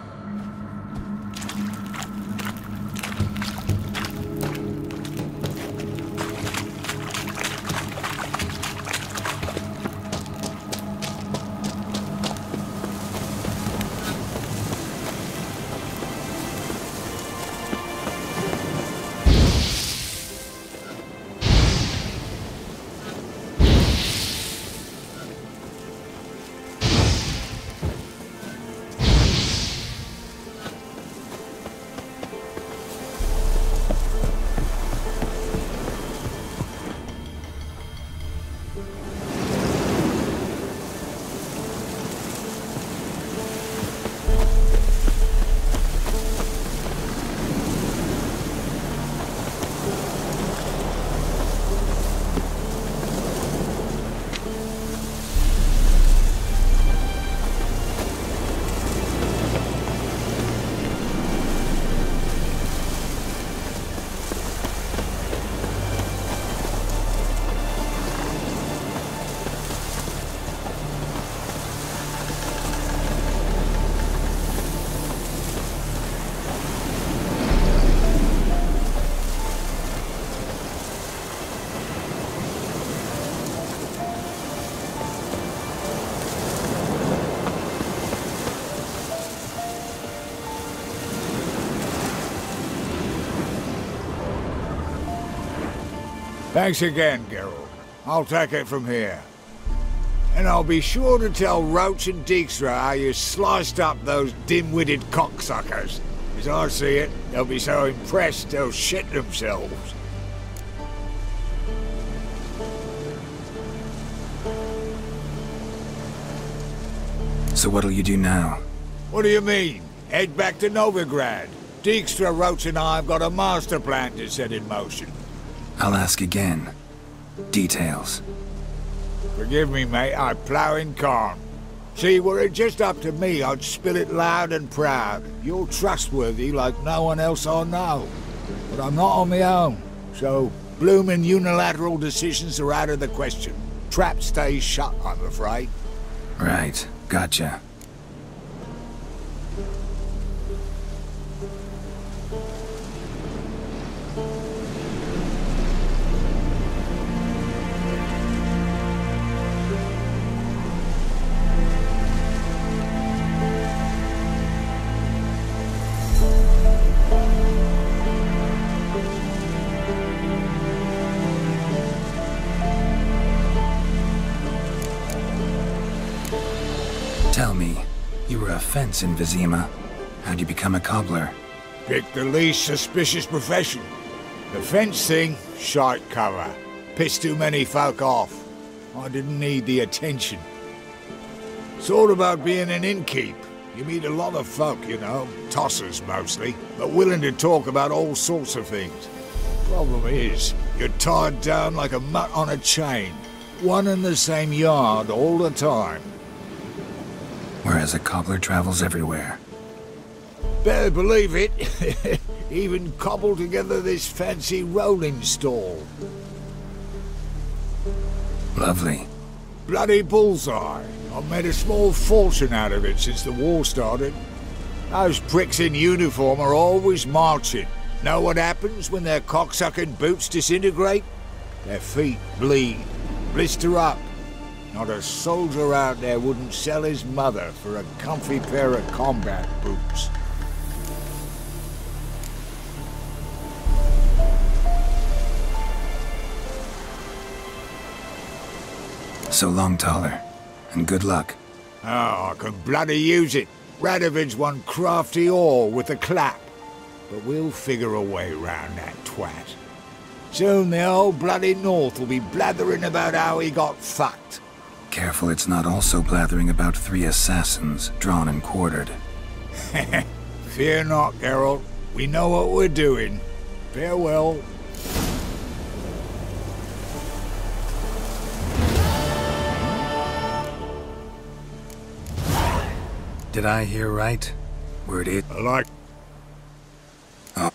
Thanks again, Geralt. I'll take it from here. And I'll be sure to tell Roach and Dijkstra how you sliced up those dim-witted cocksuckers. As I see it, they'll be so impressed they'll shit themselves. So what'll you do now? What do you mean? Head back to Novigrad. Dijkstra, Roach and I have got a master plan to set in motion. I'll ask again. Details. Forgive me, mate, I plough in calm. See, were it just up to me, I'd spill it loud and proud. You're trustworthy like no one else I know. But I'm not on my own, so bloomin' unilateral decisions are out of the question. Trap stays shut, I'm afraid. Right, gotcha. Tell me, you were a fence in Vizima. How'd you become a cobbler? Pick the least suspicious profession. The fence thing, shite cover. Pissed too many folk off. I didn't need the attention. It's all about being an innkeep. You meet a lot of folk, you know, tossers mostly, but willing to talk about all sorts of things. Problem is, you're tied down like a mutt on a chain. One and the same yard all the time. Whereas a cobbler travels everywhere. Better believe it. Even cobbled together this fancy rolling stall. Lovely. Bloody bullseye. I've made a small fortune out of it since the war started. Those pricks in uniform are always marching. Know what happens when their cocksucking boots disintegrate? Their feet bleed, blister up. Not a soldier out there wouldn't sell his mother for a comfy pair of combat boots. So long, Taller, and good luck. Oh, I can bloody use it. Radovid's one crafty whore with a clap. But we'll figure a way round that twat. Soon the whole bloody North will be blathering about how he got fucked. Careful it's not also blathering about 3 assassins, drawn and quartered. Fear not, Geralt. We know what we're doing. Farewell. Did I hear right? Word it like. Oh.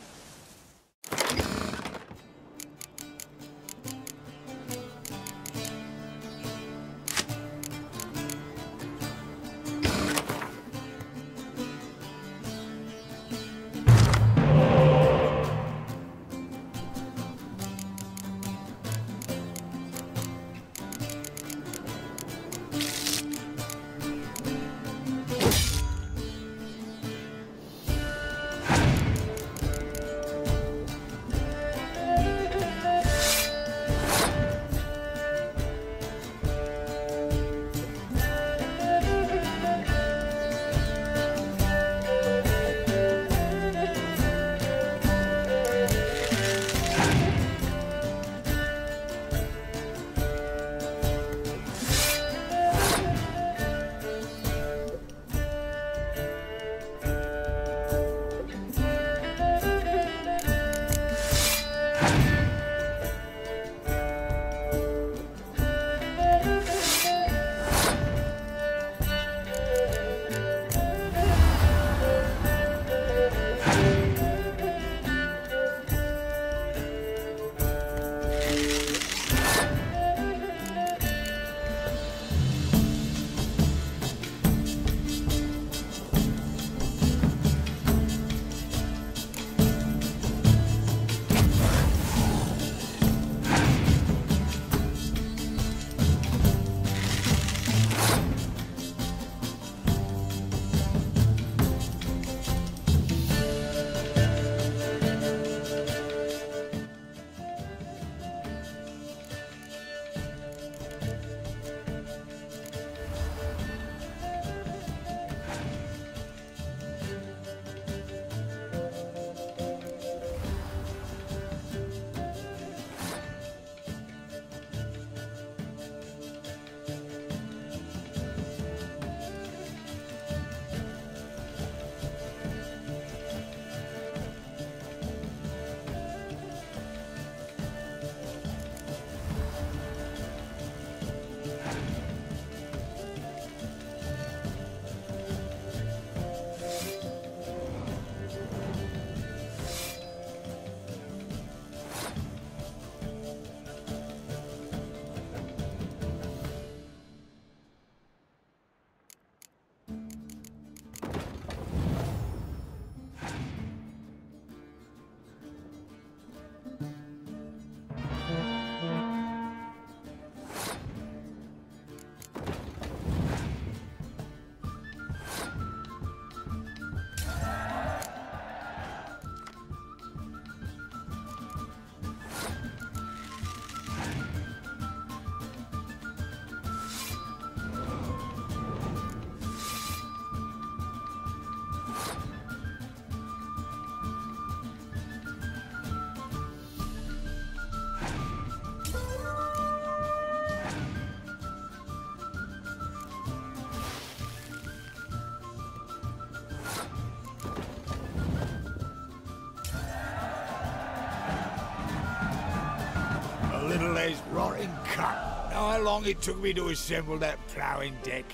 Little as rotting cunt. Know how long it took me to assemble that ploughing deck?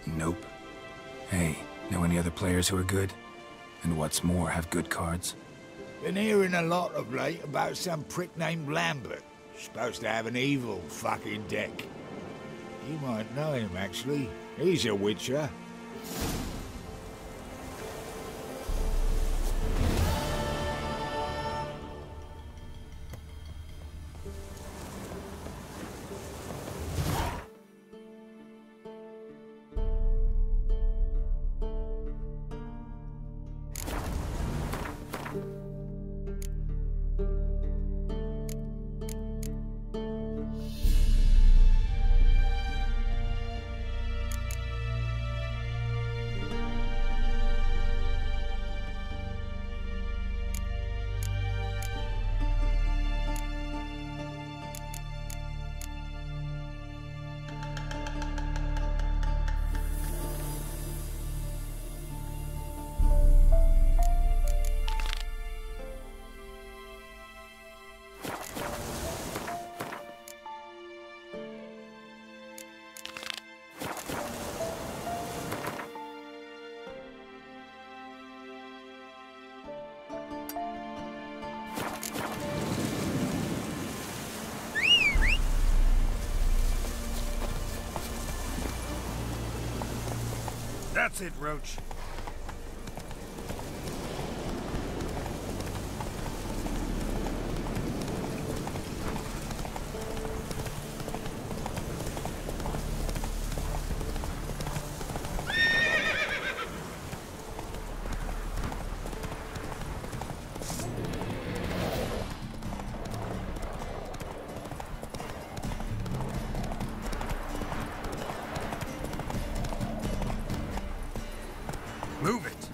Nope. Hey, know any other players who are good? And what's more, have good cards? Been hearing a lot of late about some prick named Lambert. Supposed to have an evil fucking deck. You might know him, actually. He's a witcher. That's it, Roach. Move it!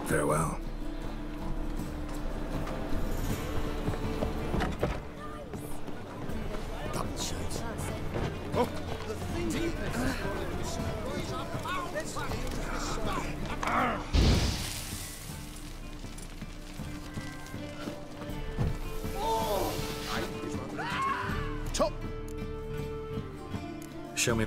Farewell. Oh, the thing Top. Show me.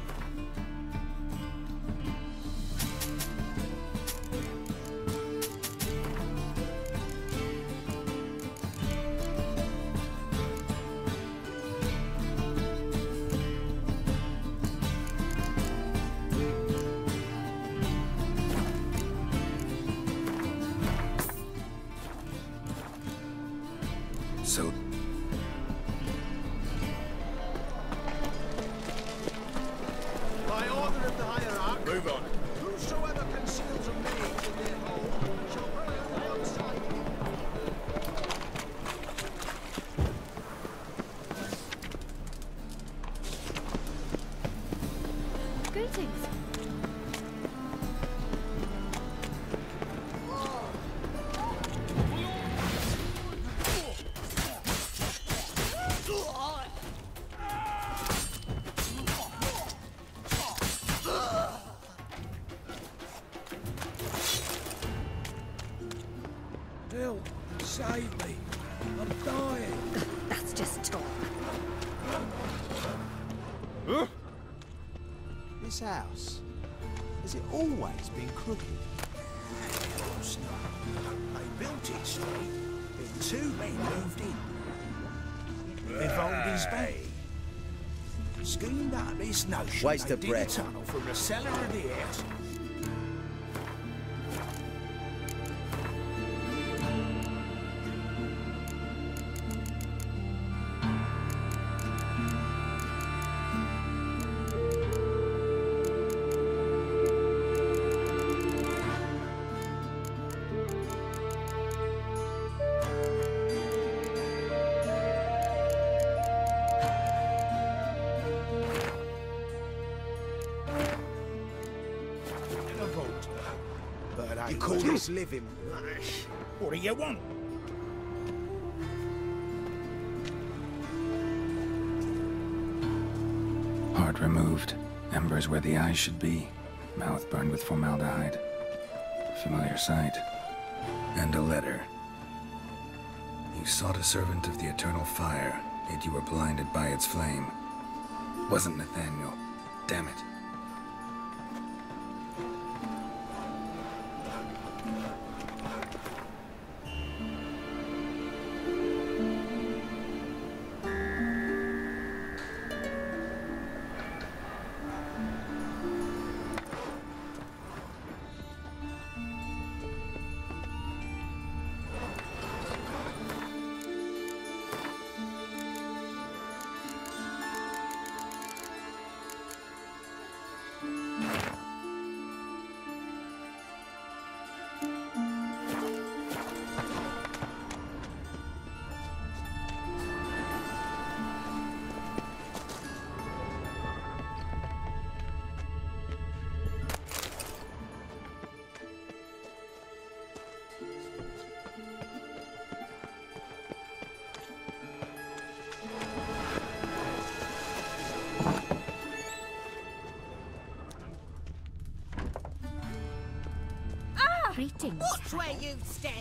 So by order of the hierarch, move on. Whosoever conceals a mage in their home shall burn on the outside. Greetings. Bill, save me. I'm dying. That's just talk. Huh? This house, has it always been crooked? Of course not. They built it straight, then two men moved in. They've owned his bay. Schemed up this notion Waste they of dig breath. a tunnel from the cellar of the house. You call this living? What do you want? heart removed, embers where the eyes should be. mouth burned with formaldehyde. Familiar sight. And a letter. You sought a servant of the eternal fire, yet you were blinded by its flame. Wasn't Nathaniel. Damn it. Greetings. Watch where you step!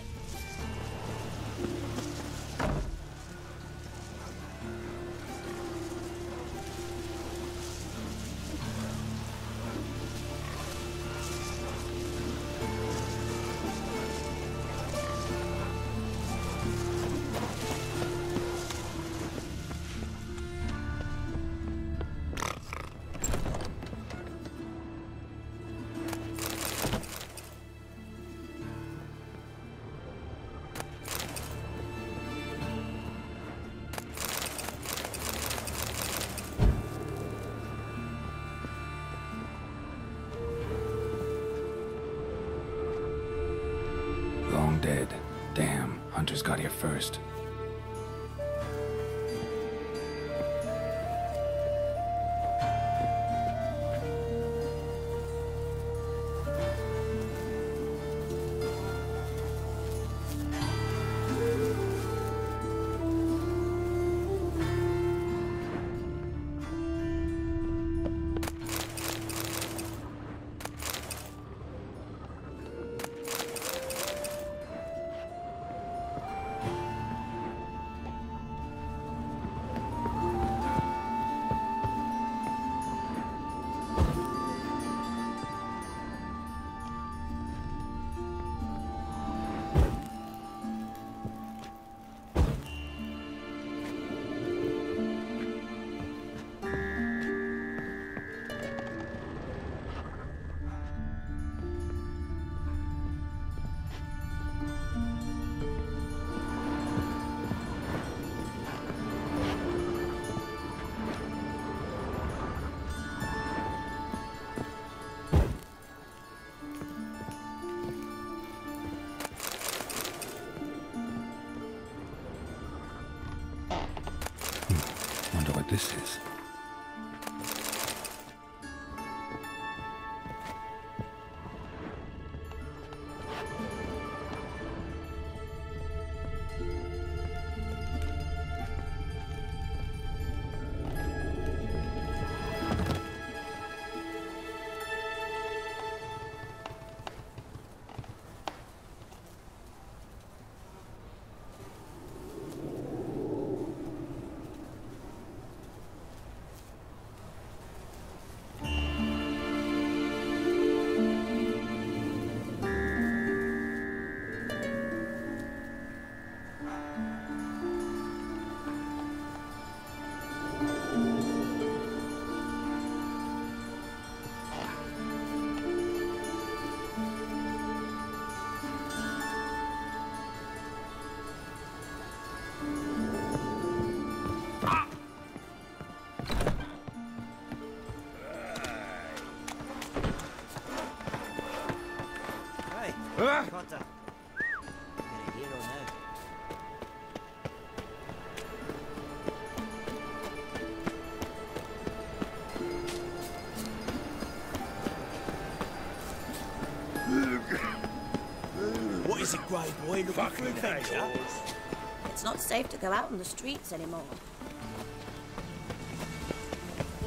Dead. Damn, Hunter's got here first. Wonder what this is. Cotter. Get a hero now. What is it, grey boy? Looking for adventure? It's not safe to go out on the streets anymore.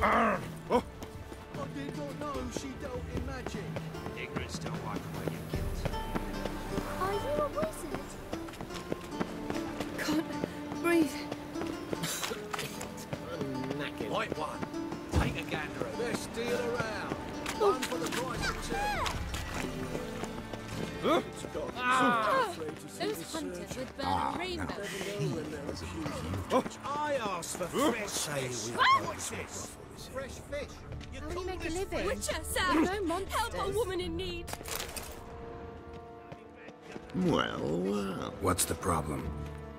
I did not know she don't imagine. Ignorance don't wipe away your guilt. Are you a wizard? Can't breathe. White one. Take a gander at Best deal around. One for the price of two. It's got Those hunters with burning rainbows. I asked for fresh fish. What's this? Fresh fish. How do you make a living? Witcher, sir! No monsters. Help a woman in need! Well. What's the problem?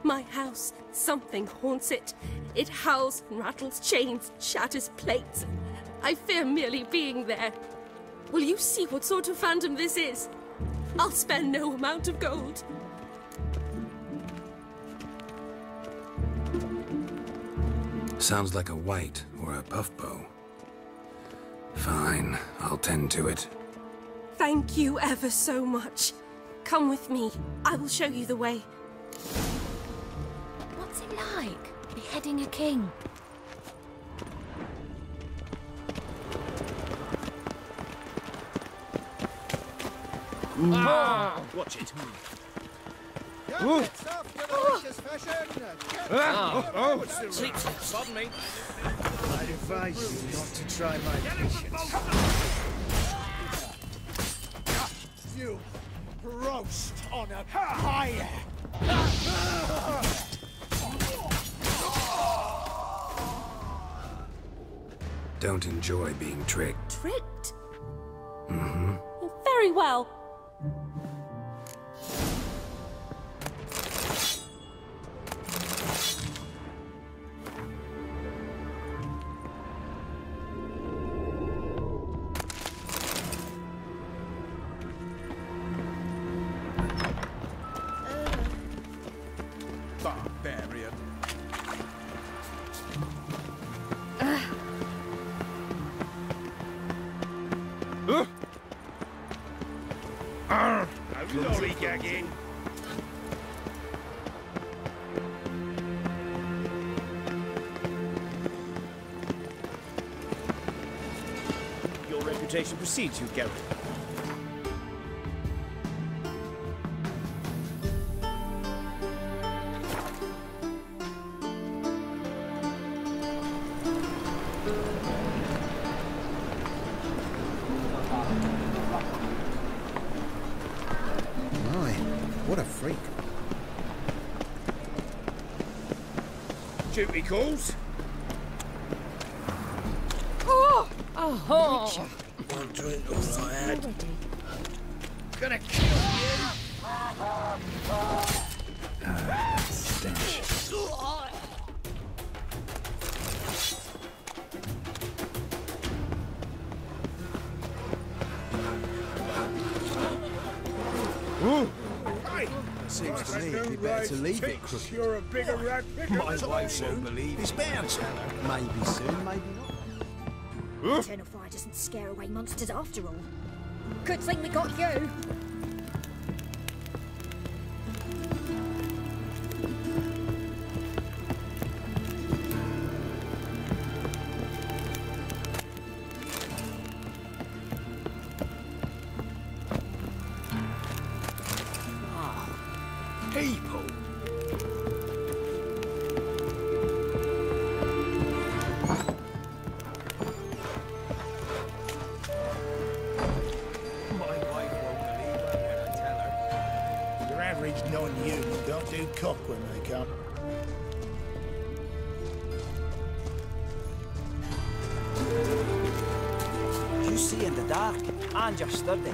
My house. Something haunts it. It howls and rattles chains, shatters plates. I fear merely being there. Will you see what sort of phantom this is? I'll spare no amount of gold. Sounds like a white or a puffbow. Fine, I'll tend to it. Thank you ever so much. Come with me. I will show you the way. What's it like, beheading a king? Watch it. Pardon me. I advise you not to try my patience. You roast on a pyre! Don't enjoy being tricked. Tricked? Mm-hmm. Very well. Barbarian. Lollygagging. Your reputation precedes you, Geralt. What a freak. Duty calls. Oh! One drink all I had. Gonna kill you! Stench. Seems to me it'd be better to leave it crooked. You're a bigger rat picker. My wife won't believe it's bound to. Maybe soon, maybe not. Eternal fire doesn't scare away monsters after all. Good thing we got you. People. My wife won't believe it when I tell her. Your average non-human don't do cock when they come. You see in the dark, and you're sturdy.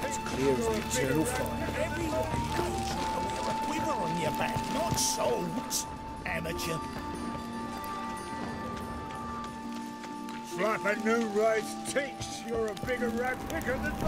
It's clear as the eternal fire. Everyone knows you wear a quiver on your back, not swords, amateur. Slap a new race teaks. You're a bigger rat picker than me.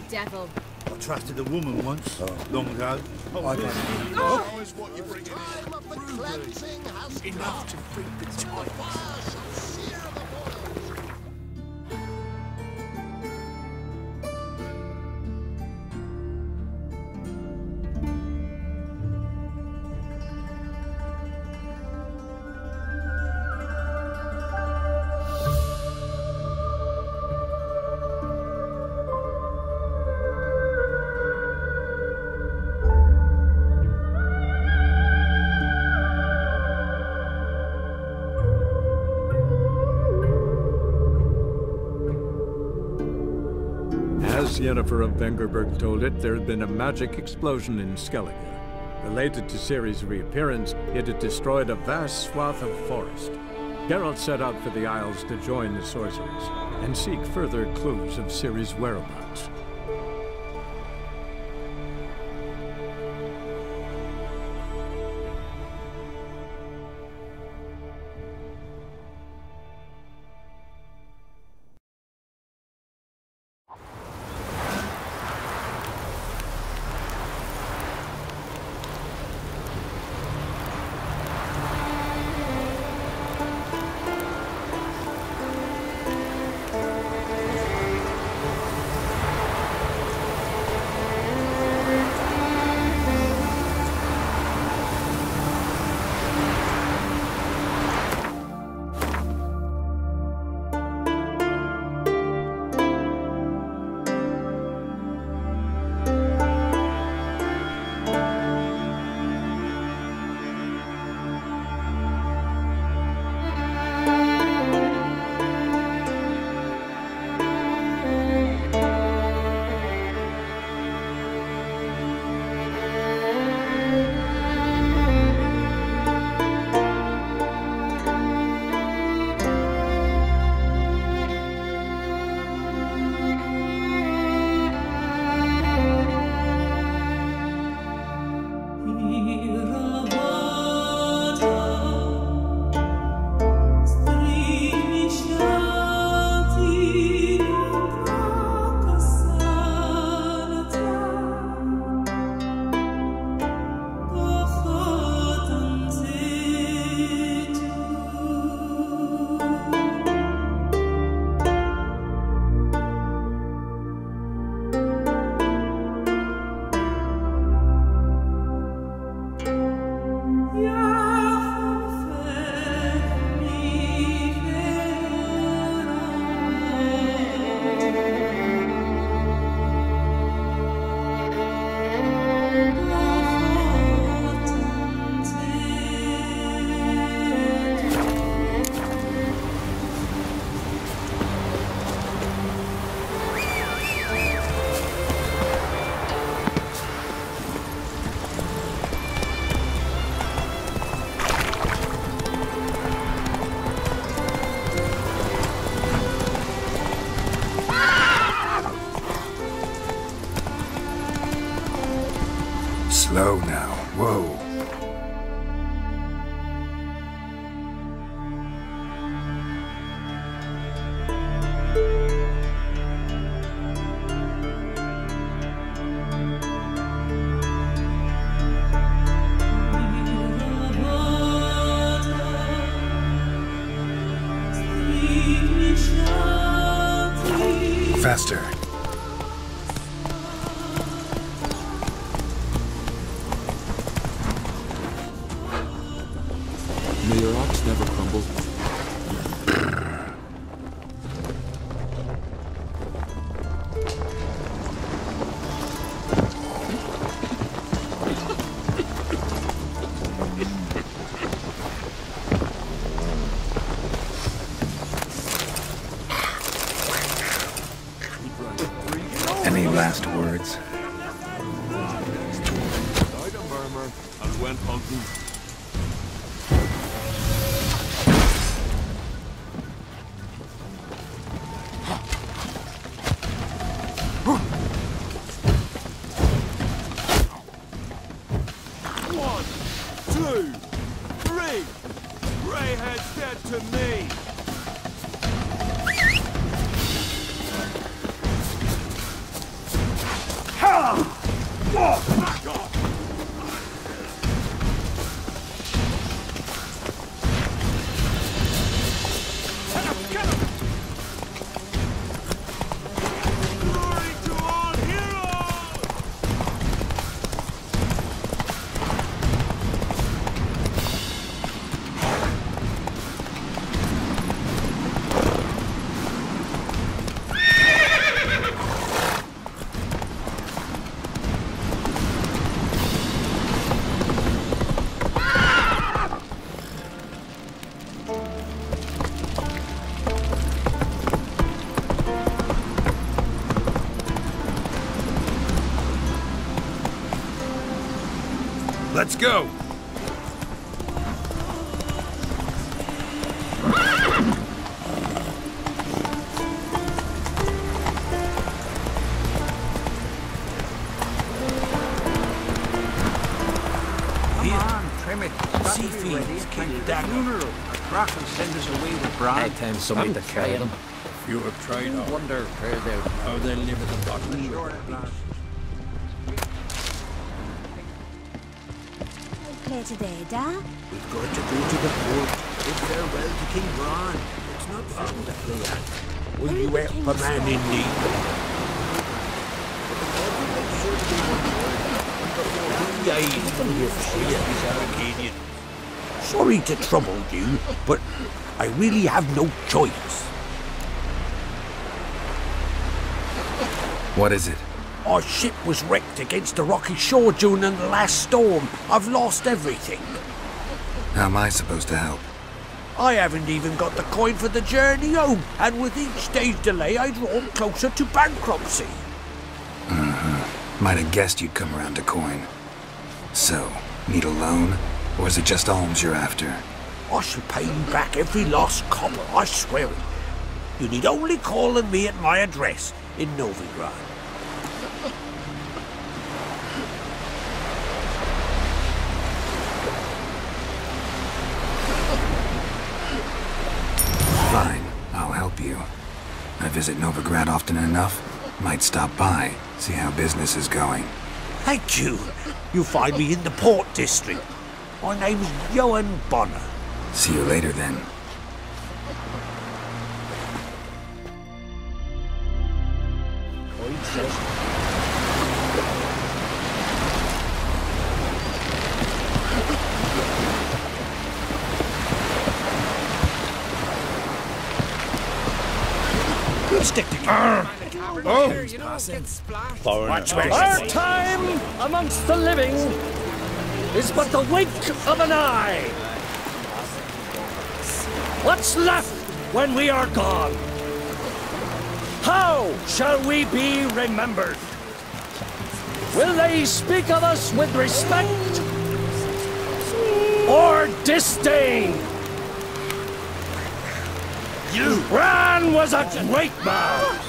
devil. I trusted a woman once, long ago. I don't How is what you bring in? Time of the cleansing has enough to feed the tides. fire shall sear the waters. As Yennefer of Vengerberg told it, there had been a magic explosion in Skellige. Related to Ciri's reappearance, it had destroyed a vast swath of forest. Geralt set out for the Isles to join the sorcerers and seek further clues of Ciri's whereabouts. Slow now. Whoa. Faster. May your ox never crumble. Any last words? Died a murmur and went hunting. Back off! Let's go! See Fiends kill Dagger. Crack and send us away with Bran. Night time somebody to carry them. You have tried I out wonder where they're... how they live at the bottom of the Play today, Da? We've got to go to the fort. Bid farewell to King Bran. It's not fun to play at. Will you help a man in need? Sorry to trouble you, but I really have no choice. What is it? Our ship was wrecked against the rocky shore during the last storm. I've lost everything. How am I supposed to help? I haven't even got the coin for the journey home, and with each day's delay I draw closer to bankruptcy. Might have guessed you'd come around to coin. So, need a loan? Or is it just alms you're after? I shall pay you back every lost copper, I swear it. You need only call on me at my address in Novigrad. Fine, I'll help you. I visit Novigrad often enough. Might stop by, see how business is going. Thank you. You'll find me in the Port District. My name's Johan Bonner. See you later then. Stick together. Our time amongst the living is but the wink of an eye. What's left when we are gone? How shall we be remembered? Will they speak of us with respect or disdain? Bran was a great man!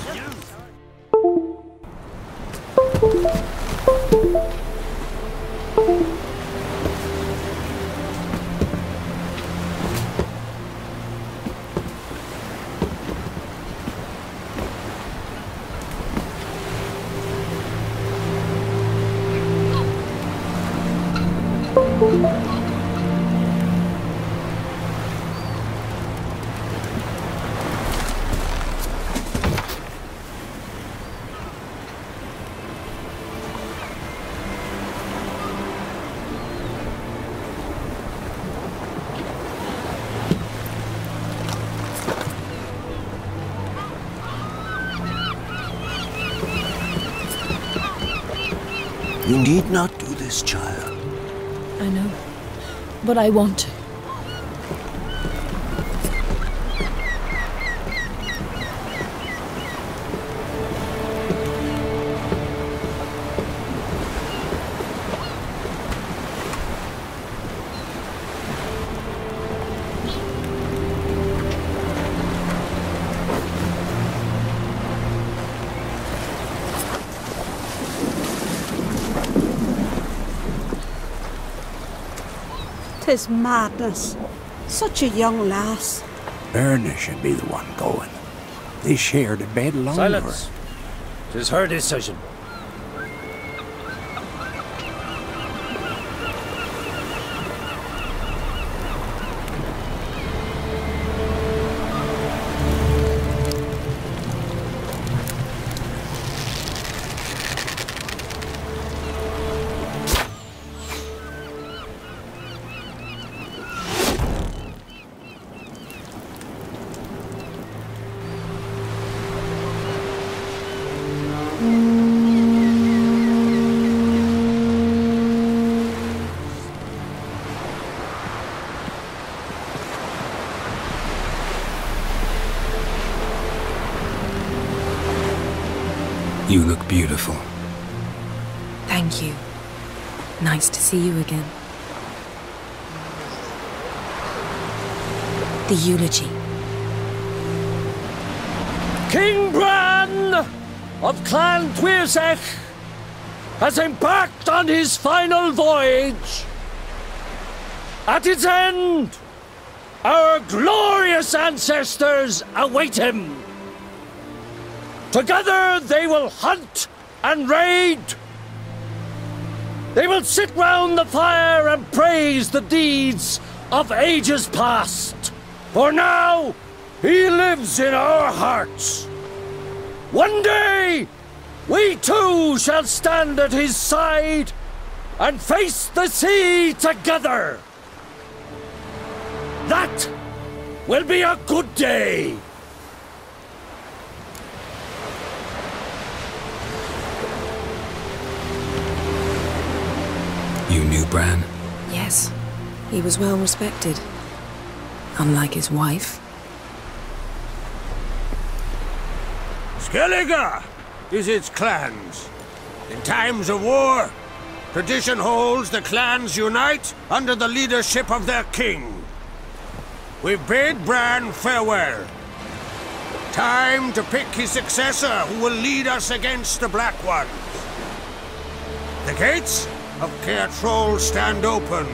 You need not do this, child. I know, but I want to. Tis madness. Such a young lass. Erna should be the one going. They shared a bed alone. Silence. 'Tis her decision. Beautiful. Thank you. Nice to see you again. The eulogy. King Bran of Clan Tuirsech has embarked on his final voyage. At its end, our glorious ancestors await him. Together they will hunt and raid. They will sit round the fire and praise the deeds of ages past. For now, he lives in our hearts. One day, we too shall stand at his side and face the sea together. That will be a good day. You knew Bran? Yes, he was well respected. Unlike his wife. Skellige is its clans. In times of war, tradition holds the clans unite under the leadership of their king. We bid Bran farewell. Time to pick his successor who will lead us against the Black Ones. The gates of Caer Troll stand open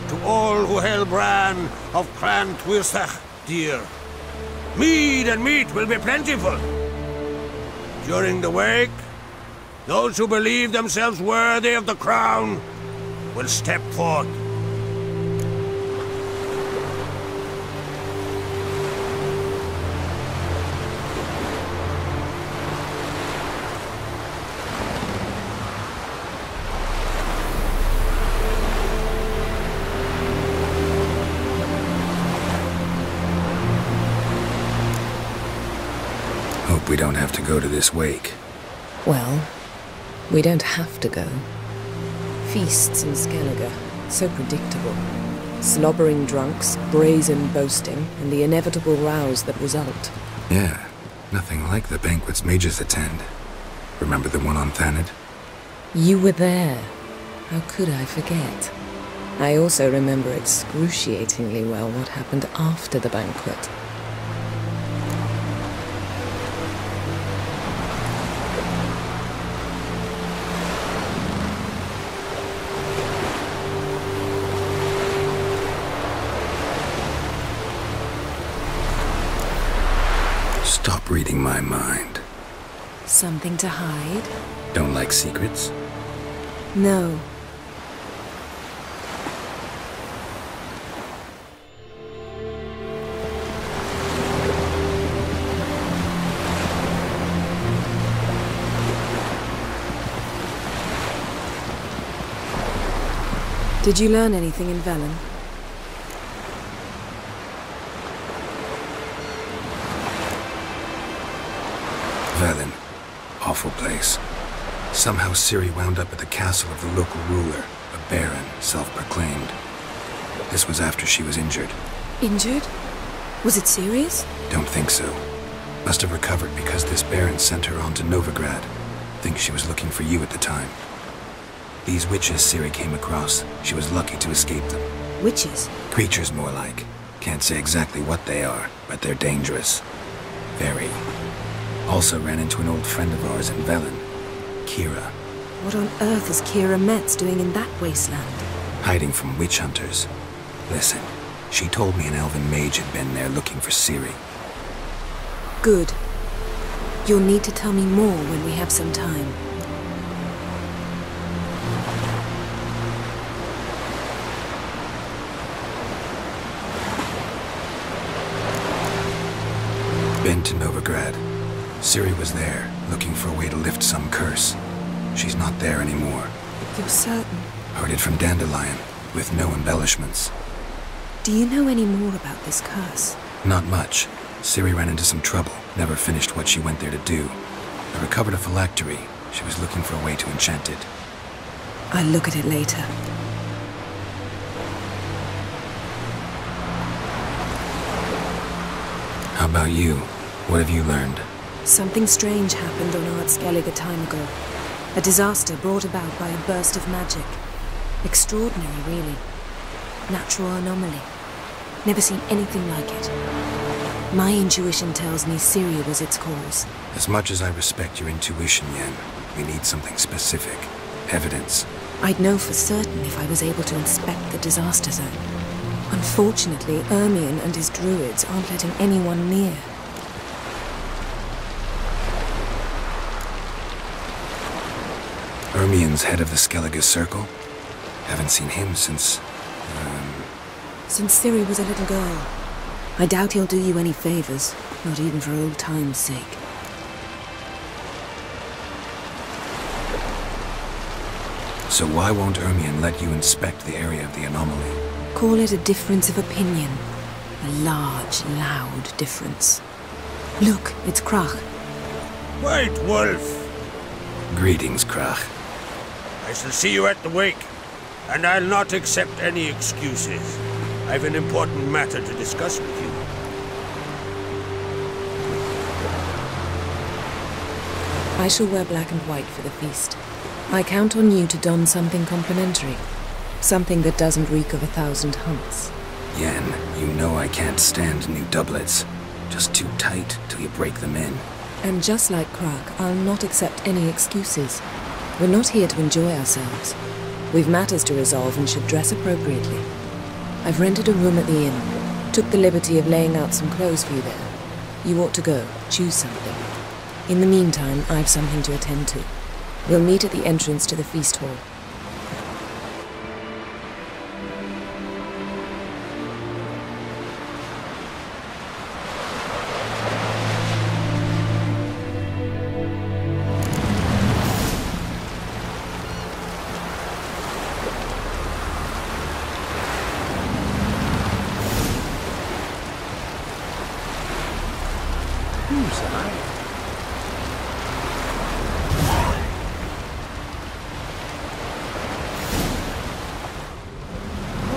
to all who held Bran of Clan Tuirsech dear. Mead and meat will be plentiful. During the wake, those who believe themselves worthy of the crown will step forth. We don't have to go to this wake. Well, we don't have to go. Feasts in Skellige, so predictable. Slobbering drunks, brazen boasting, and the inevitable rows that result. Yeah, nothing like the banquets mages attend. Remember the one on Thanedd? You were there. How could I forget? I also remember excruciatingly well what happened after the banquet. Stop reading my mind. Something to hide? Don't like secrets? No. Did you learn anything in Velen? Velen. Awful place. Somehow Ciri wound up at the castle of the local ruler, a baron, self-proclaimed. This was after she was injured. Injured? Was it serious? Don't think so. Must have recovered because this baron sent her on to Novigrad. Think she was looking for you at the time. These witches Ciri came across, she was lucky to escape them. Witches? Creatures, more like. Can't say exactly what they are, but they're dangerous. Very. Also ran into an old friend of ours in Velen, Kira. What on earth is Kira Metz doing in that wasteland? Hiding from witch hunters. Listen, she told me an elven mage had been there looking for Ciri. Good. You'll need to tell me more when we have some time. Been to Novigrad. Ciri was there, looking for a way to lift some curse. She's not there anymore. You're certain? Heard it from Dandelion, with no embellishments. Do you know any more about this curse? Not much. Ciri ran into some trouble, never finished what she went there to do. I recovered a phylactery. She was looking for a way to enchant it. I'll look at it later. How about you? What have you learned? Something strange happened on Ard Skellige a time ago. A disaster brought about by a burst of magic. Extraordinary, really. Natural anomaly. Never seen anything like it. My intuition tells me Ciri was its cause. As much as I respect your intuition, Yen, we need something specific. Evidence. I'd know for certain if I was able to inspect the disaster zone. Unfortunately, Ermion and his druids aren't letting anyone near. Ermion's head of the Skellige Circle? Haven't seen him since... Since Ciri was a little girl. I doubt he'll do you any favors, not even for old time's sake. So why won't Ermion let you inspect the area of the anomaly? Call it a difference of opinion. A large, loud difference. Look, it's Krach. White Wolf! Greetings, Krach. I shall see you at the wake, and I'll not accept any excuses. I've an important matter to discuss with you. I shall wear black and white for the feast. I count on you to don something complimentary. Something that doesn't reek of 1,000 hunts. Yen, you know I can't stand new doublets. Just too tight till you break them in. And just like Krach, I'll not accept any excuses. We're not here to enjoy ourselves. We've matters to resolve and should dress appropriately. I've rented a room at the inn. Took the liberty of laying out some clothes for you there. You ought to go. Choose something. In the meantime, I've something to attend to. We'll meet at the entrance to the feast hall.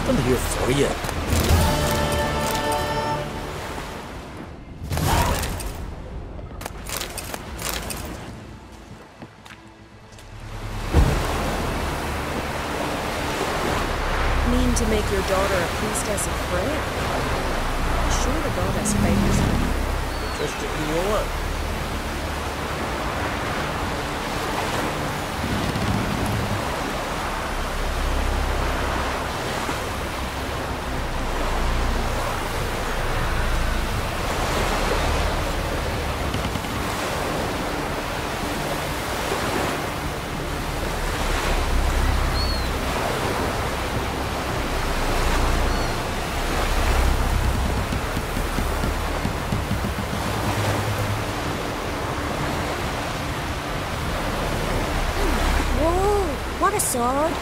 Nothing here for you. Mean to make your daughter a priestess of Freya? I'm sure the goddess favors her. Interestingly, you are. What a sword!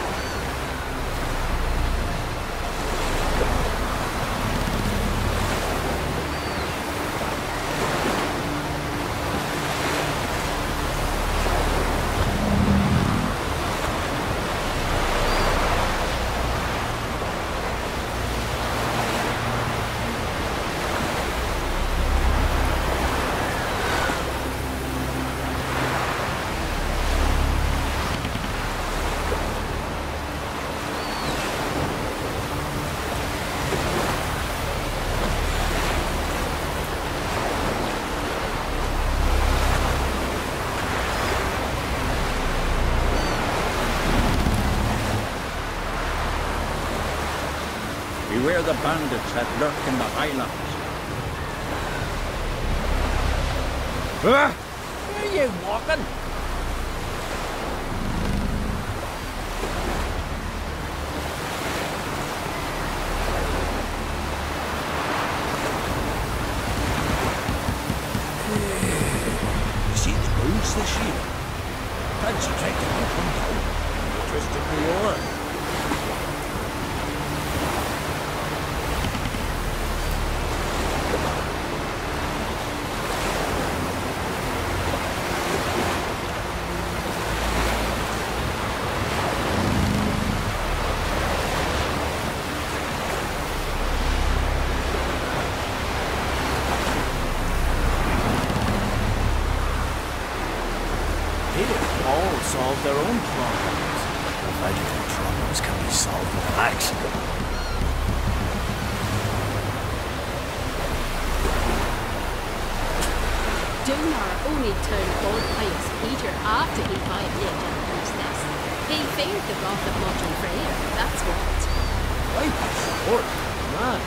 Beware the bandits that lurk in the highlands. Where are you walking? You see the boots this year? Fancy taking them from home. Interestingly, you are. problems, provided the problems can be solved with an axe. Donar only turned old pious Peter after he violated the priestess. He feared the wrath of modern Freya, that's what. Right, sport, man.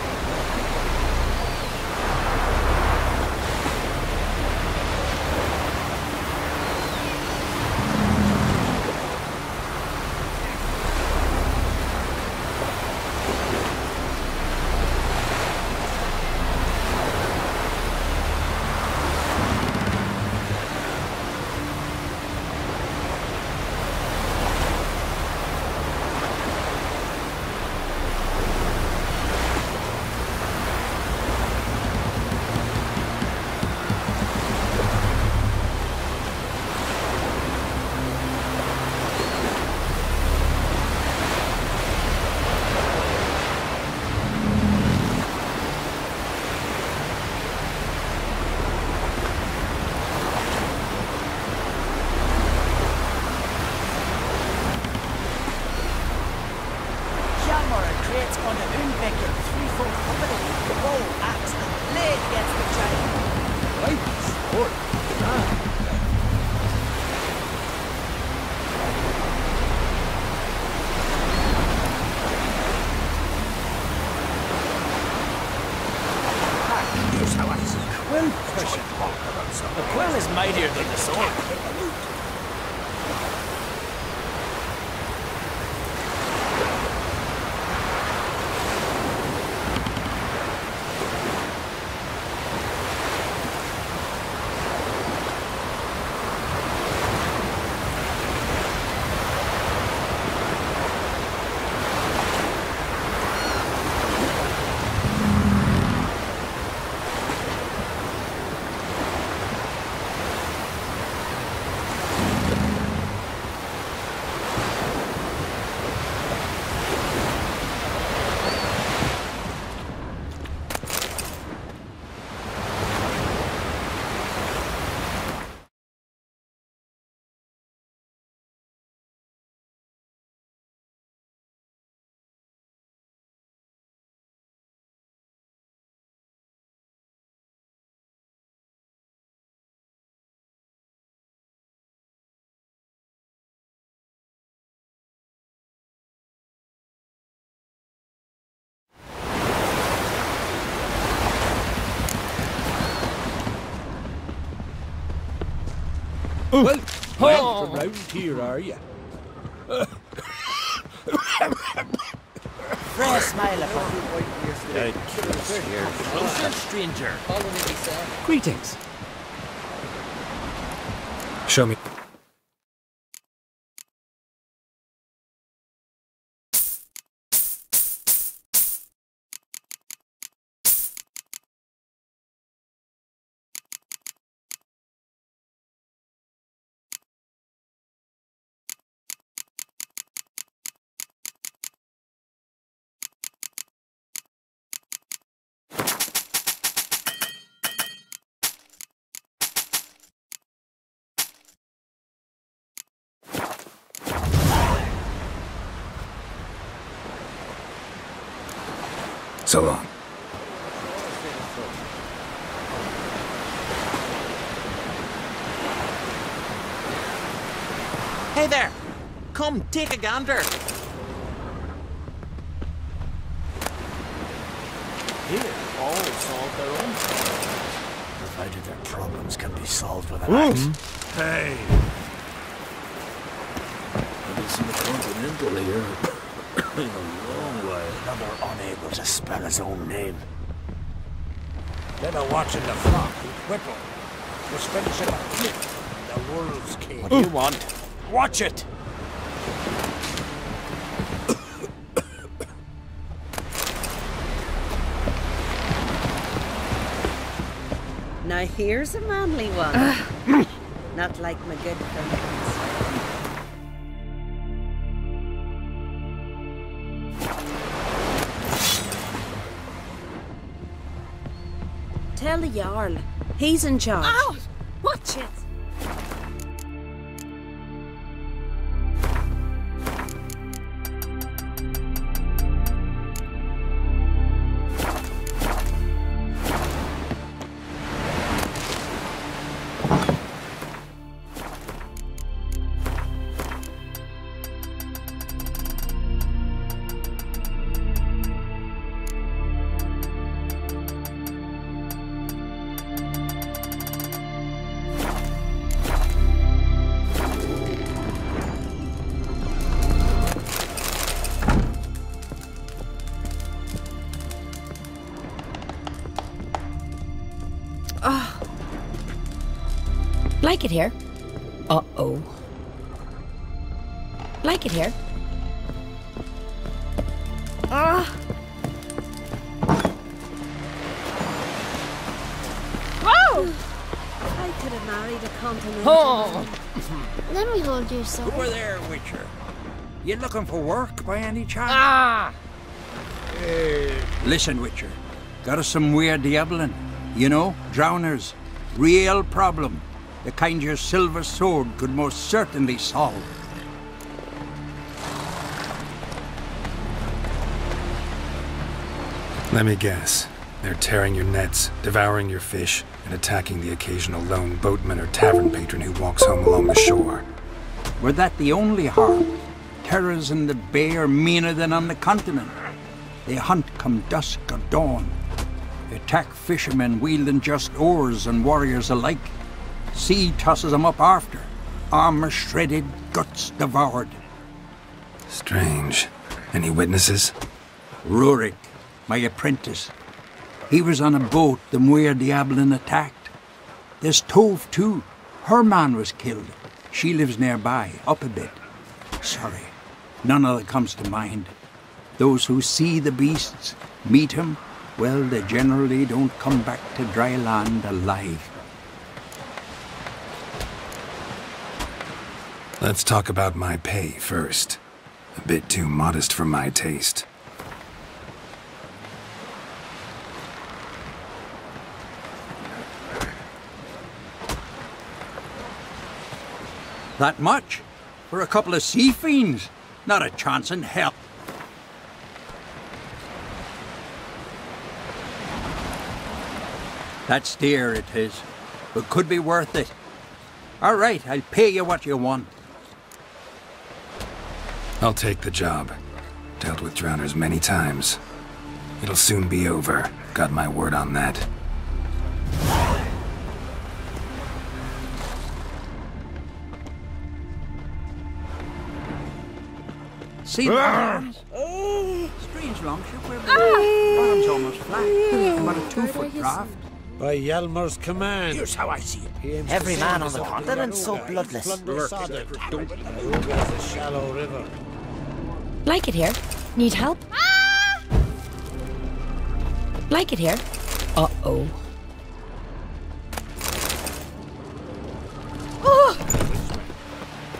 The quill is mightier than the sword. Well, from round here, are you? Freya smile upon Closer, stranger. Greetings. Show me. So long. Hey there! Come, take a gander! Here, all solve their own problems, provided their problems can be solved with an axe. Hey! It isn't the Continental here. In a long way. Never unable to spell his own name. Never watching the flock eat whipple. Was finishing a flip in the world's king. What do you want? Watch it! Now here's a manly one. Not like my good friend. Tell the Jarl. He's in charge. Ow! Watch it! Like it here? Uh-oh. Like it here? Ah! Whoa! I could have married a continental. Oh! Let me hold you so. Over there, Witcher. You looking for work by any chance? Ah! Listen, Witcher. Got us some weird diabling. You know, drowners. Real problem. The kind your silver sword could most certainly solve. Let me guess. They're tearing your nets, devouring your fish, and attacking the occasional lone boatman or tavern patron who walks home along the shore. Were that the only harm? Terrors in the bay are meaner than on the continent. They hunt come dusk or dawn. They attack fishermen wielding just oars and warriors alike. Sea tosses them up after. Armor shredded, guts devoured. Strange. Any witnesses? Rurik, my apprentice. He was on a boat the Muir Diablin attacked. There's Tove, too. Her man was killed. She lives nearby, up a bit. Sorry, none of that comes to mind. Those who see the beasts, meet him, well, they generally don't come back to dry land alive. Let's talk about my pay first. A bit too modest for my taste. That much? For a couple of sea fiends? Not a chance in hell. That's dear, it is, but could be worth it. All right, I'll pay you what you want. I'll take the job. Dealt with drowners many times. It'll soon be over. Got my word on that. See the arms? Strange longship where bottom's almost flat. About a 2-foot draft. By Yelmer's command. Here's how I see it. Every man on the continent so bloodless. A shallow river. Like it here? Need help? Like it here? Uh-oh.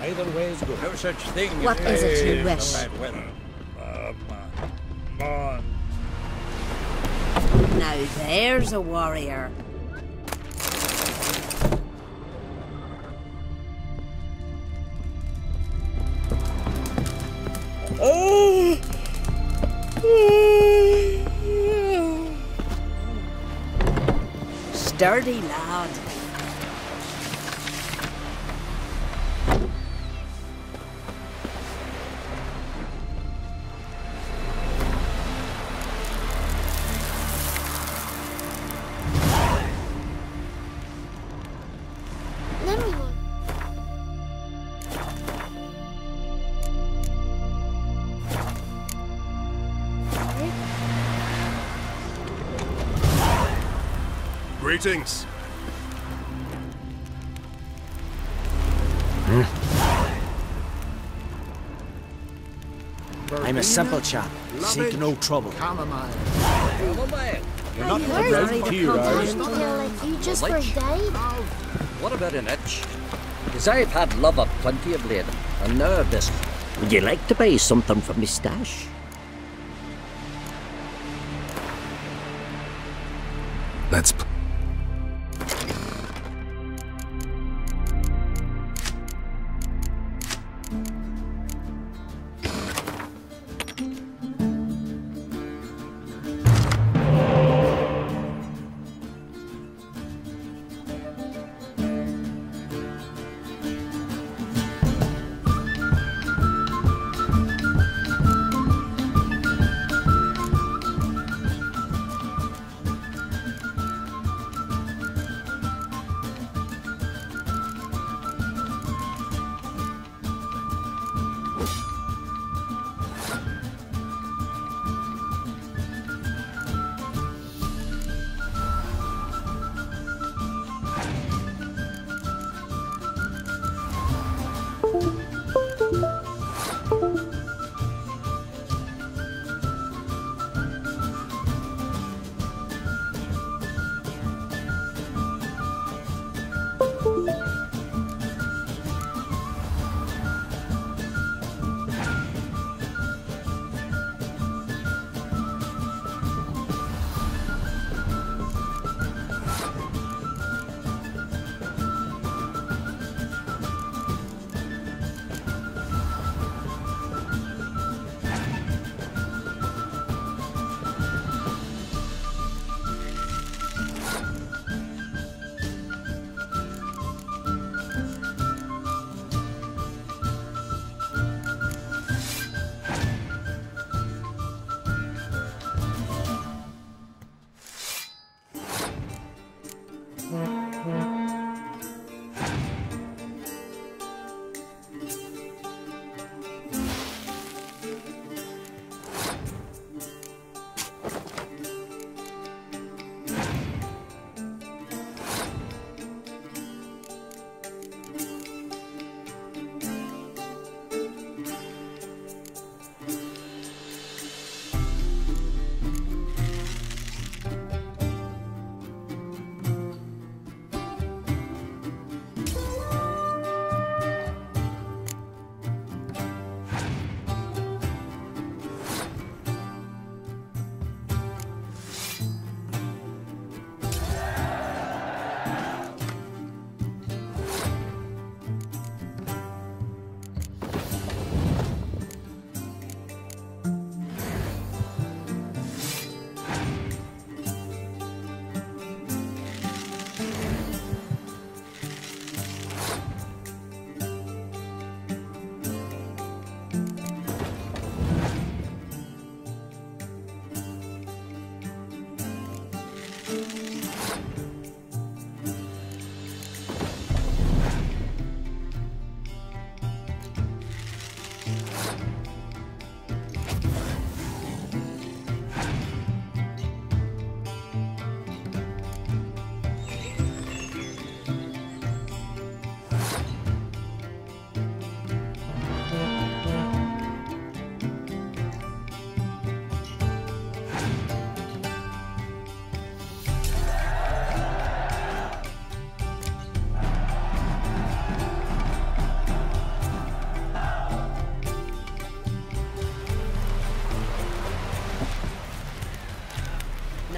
Either way is good. No such thing. What is it you wish? Bad weather. Now there's a warrior. Sturdy lad. Greetings. I'm a simple chap. Seek no trouble. Chamomile. You're not Married you just for a day? What about an itch? Because I've had love of plenty of late, and now of this. Would you like to buy something from me stash? Let's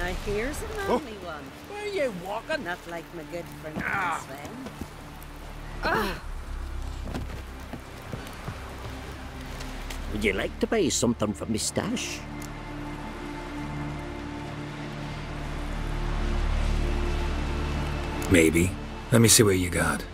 Now here's a manly one. Where are you walking? Not like my good friend Sven. Would you like to buy something from my stash? Maybe. Let me see what you got.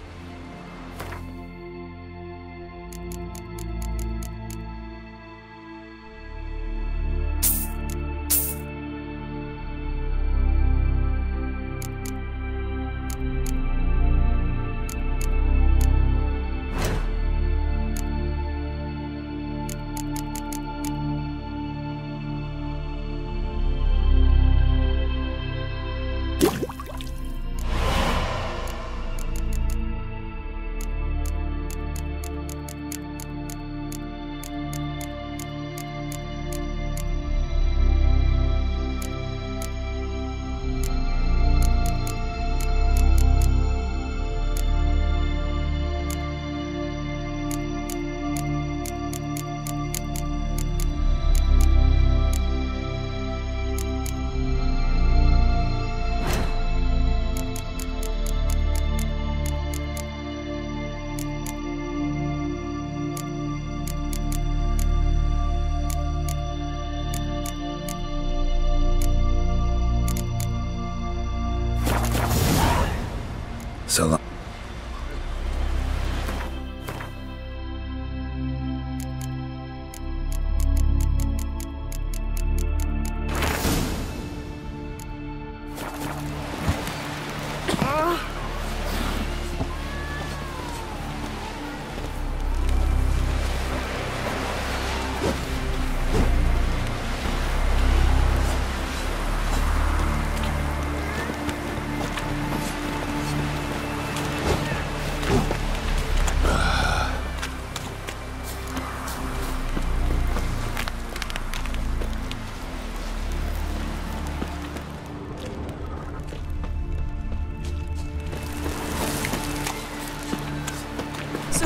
So long.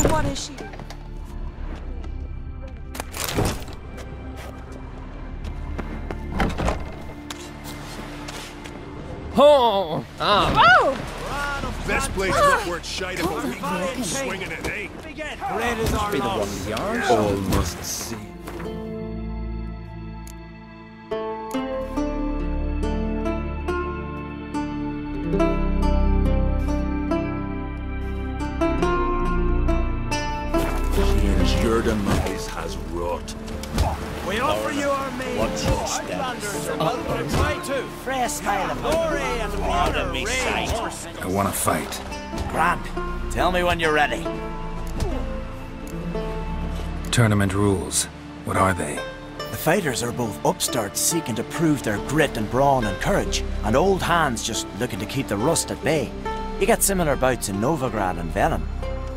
What is she? Oh! Best place to look where it's shite if a weak one's swinging it, eh? Red is our loss. All must see. We offer you our maid. What's your step? Try to. Fresh smile of glory and water rain. I want to fight. Grand. Tell me when you're ready. Tournament rules. What are they? The fighters are both upstarts seeking to prove their grit and brawn and courage, and old hands just looking to keep the rust at bay. You get similar bouts in Novigrad and Velen,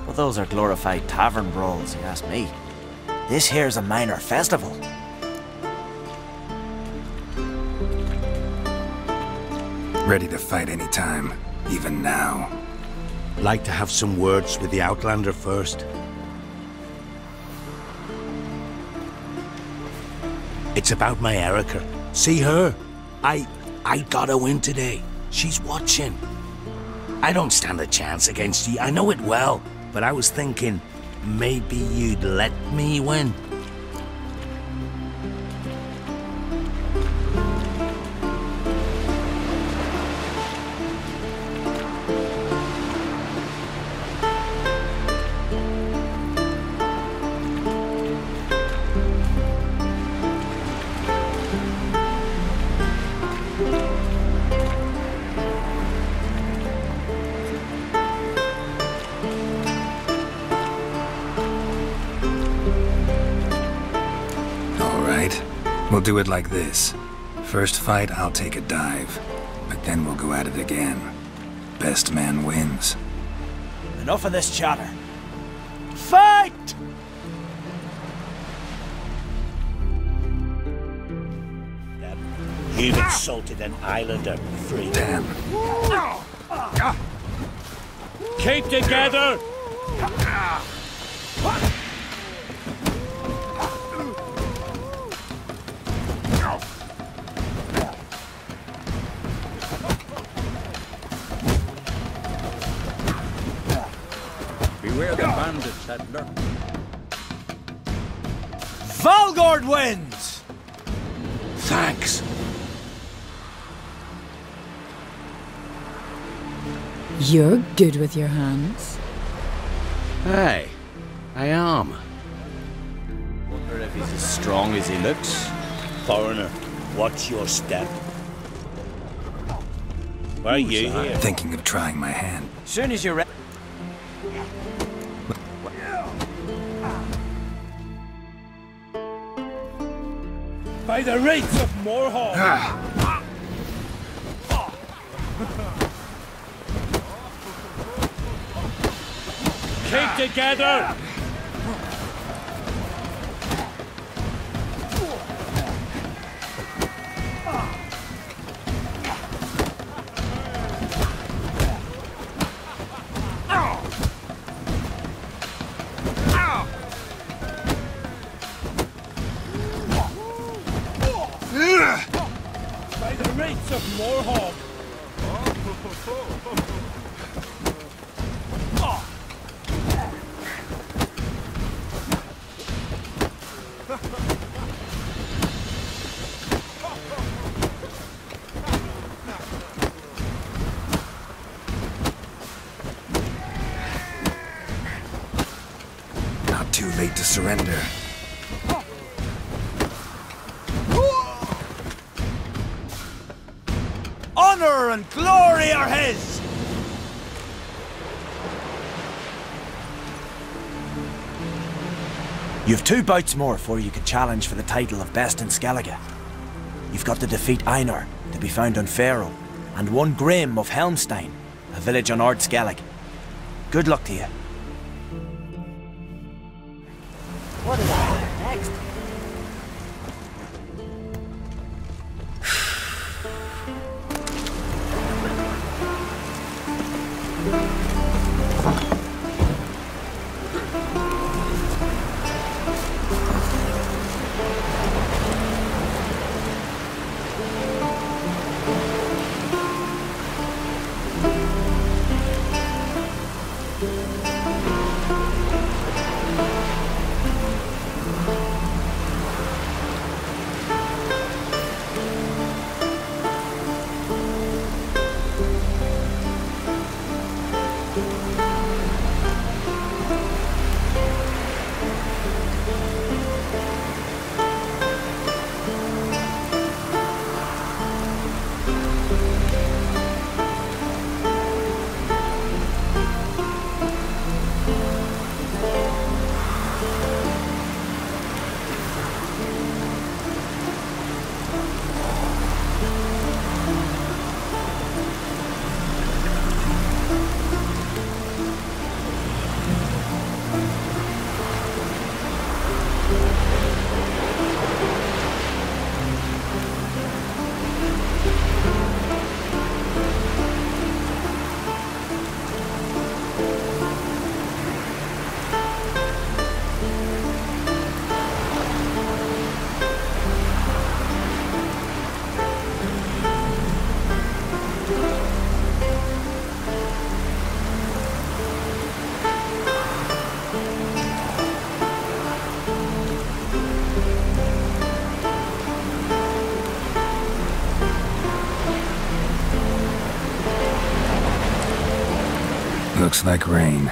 but those are glorified tavern brawls, you ask me. This here's a minor festival. Ready to fight anytime, even now. Like to have some words with the Outlander first? It's about my Erica. See her? I got a win today. She's watching. I don't stand a chance against you, I know it well, but I was thinking, maybe you'd let me win. We'll do it like this. First fight, I'll take a dive. But then we'll go at it again. Best man wins. Enough of this chatter. Fight! You've insulted an Islander, Freinds. Damn. Keep together! that lurk. Valgord wins! Thanks. You're good with your hands. Hey, I am. Wonder if he's as strong as he looks. Foreigner, watch your step. Why are you here? Thinking of trying my hand. Soon as you're ready. By the rates of Morhaul! Keep together! By the rates of Morhaul! Not too late to surrender. Honor and glory are his! You've 2 bouts more before you can challenge for the title of Best in Skellige. You've got to defeat Einar, to be found on Faroe, and 1 Grim of Helmstein, a village on Ard Skellige. Good luck to you. What is that next? Looks like rain.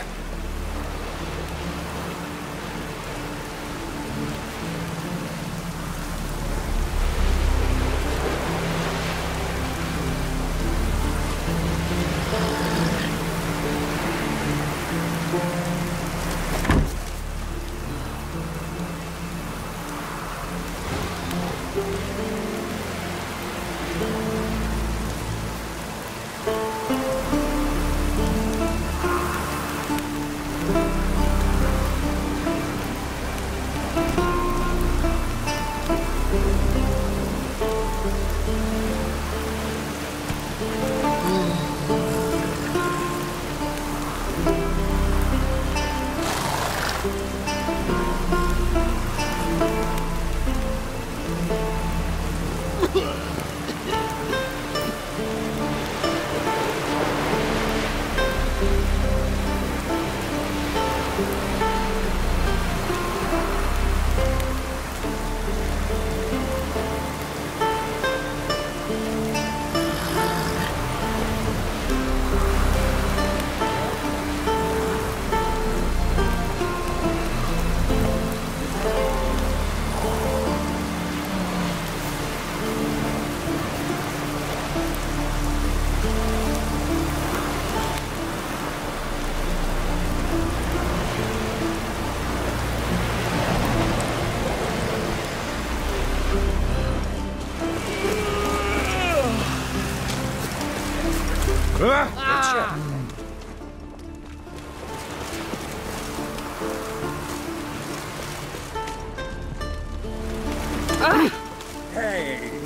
Hey!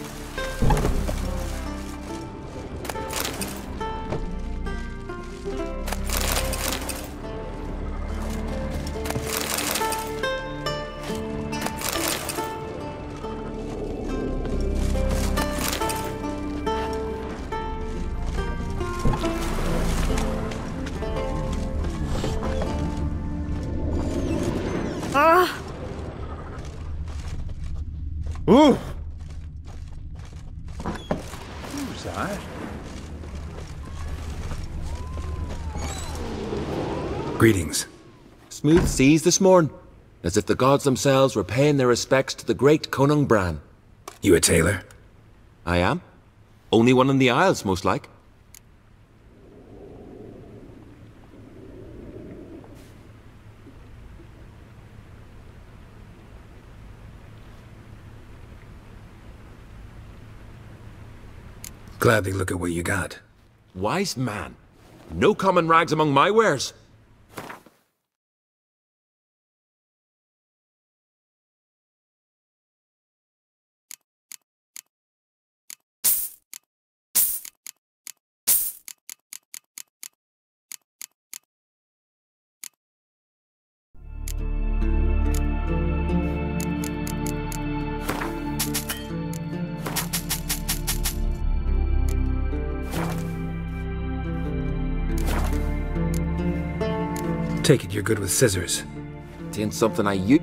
Ooh! Who's that? Greetings. Smooth seas this morn, as if the gods themselves were paying their respects to the great Conung Bran. You a tailor? I am. Only one in the Isles, most like. Gladly look at what you got. Wise man. No common rags among my wares. Take it you're good with scissors. Ain't something I use.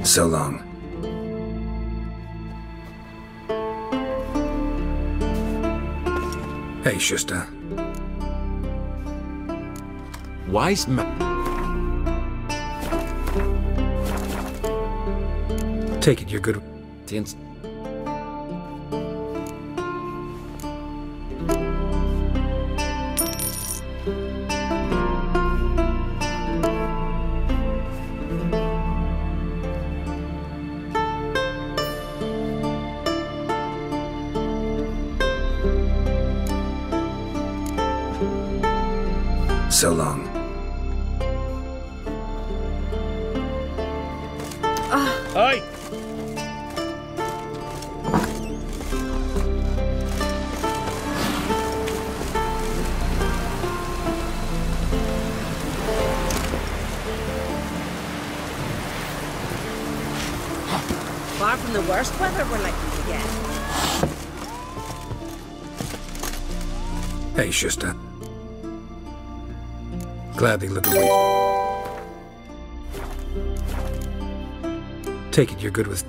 So long. Hey, Schuster. Wise man. Take it you're good. Ain't. So long. Aye. Far from the worst weather we're likely to get. Hey, Schuster. Gladly let the wait. Take it you're good with...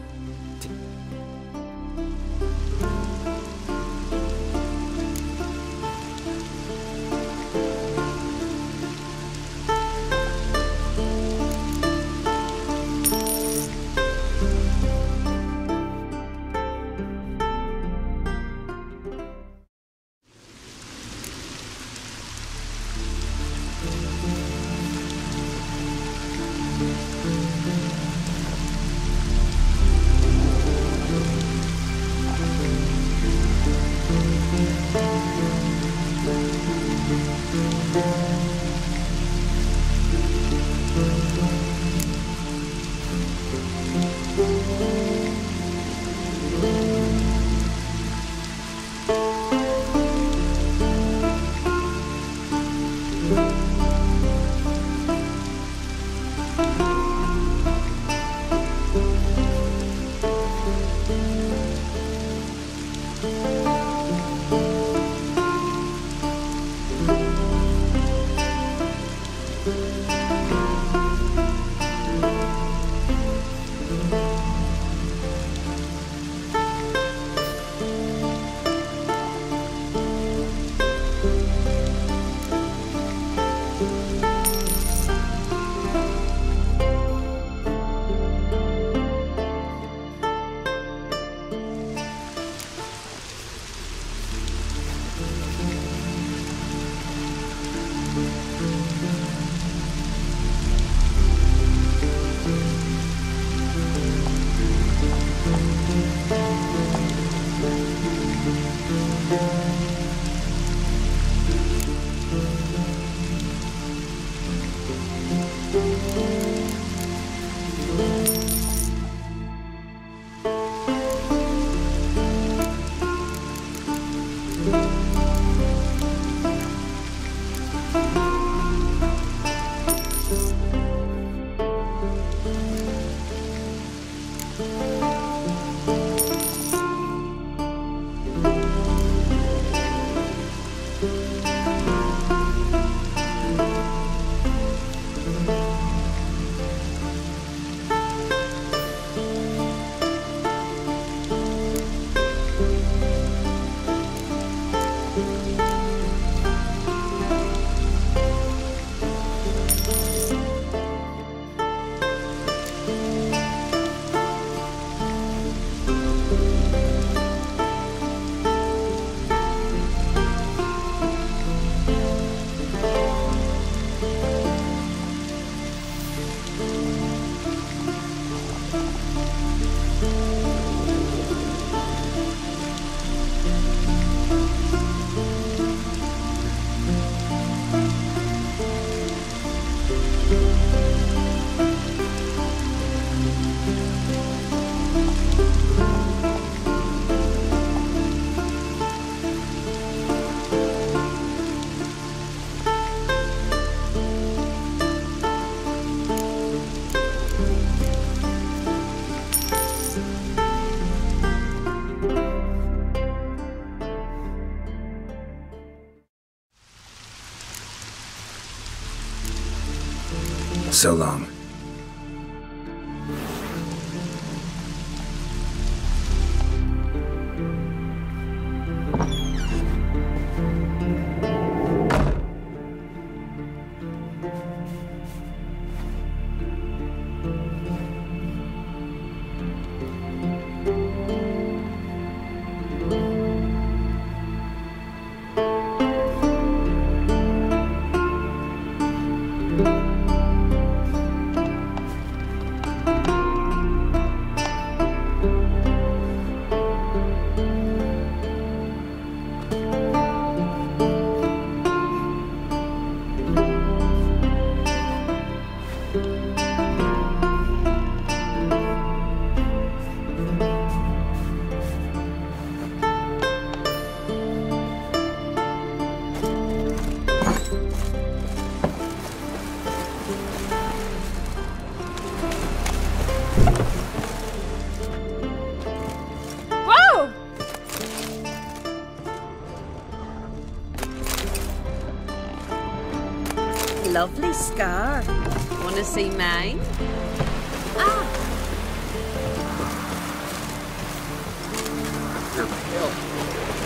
So long. lovely scar. Wanna see mine? Ah!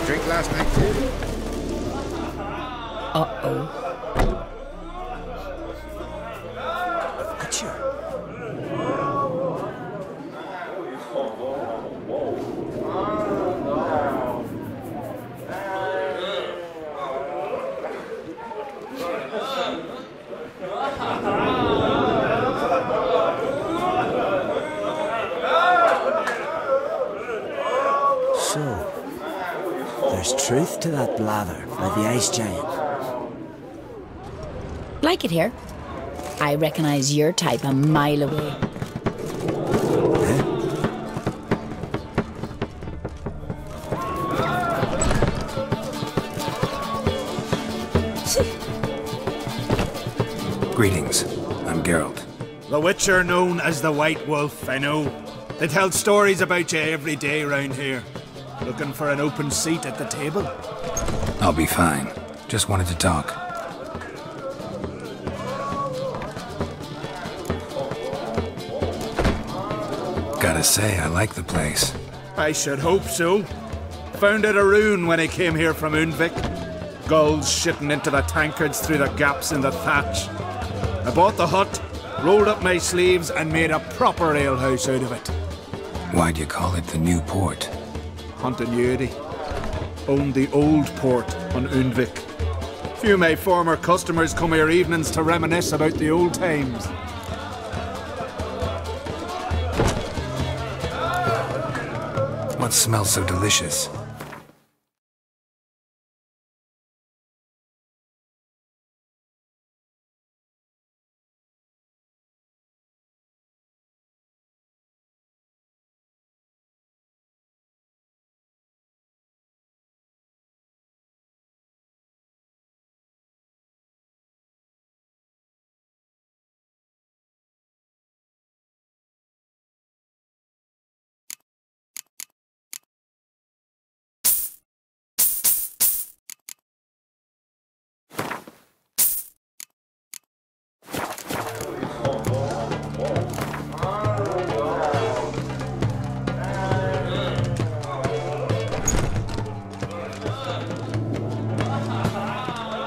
Drink last night too. Uh-oh. There's truth to that blather by the ice giant. Like it here. I recognize your type a mile away. Greetings. I'm Geralt. The Witcher known as the White Wolf, I know. They tell stories about you every day round here. Looking for an open seat at the table? I'll be fine. Just wanted to talk. Gotta say, I like the place. I should hope so. Found it a rune when I came here from Undvik. Gulls shitting into the tankards through the gaps in the thatch. I bought the hut, rolled up my sleeves and made a proper alehouse out of it. Why'd you call it the New Port? Continuity. Owned the old port on Undvik. Few of my former customers come here evenings to reminisce about the old times. What smells so delicious?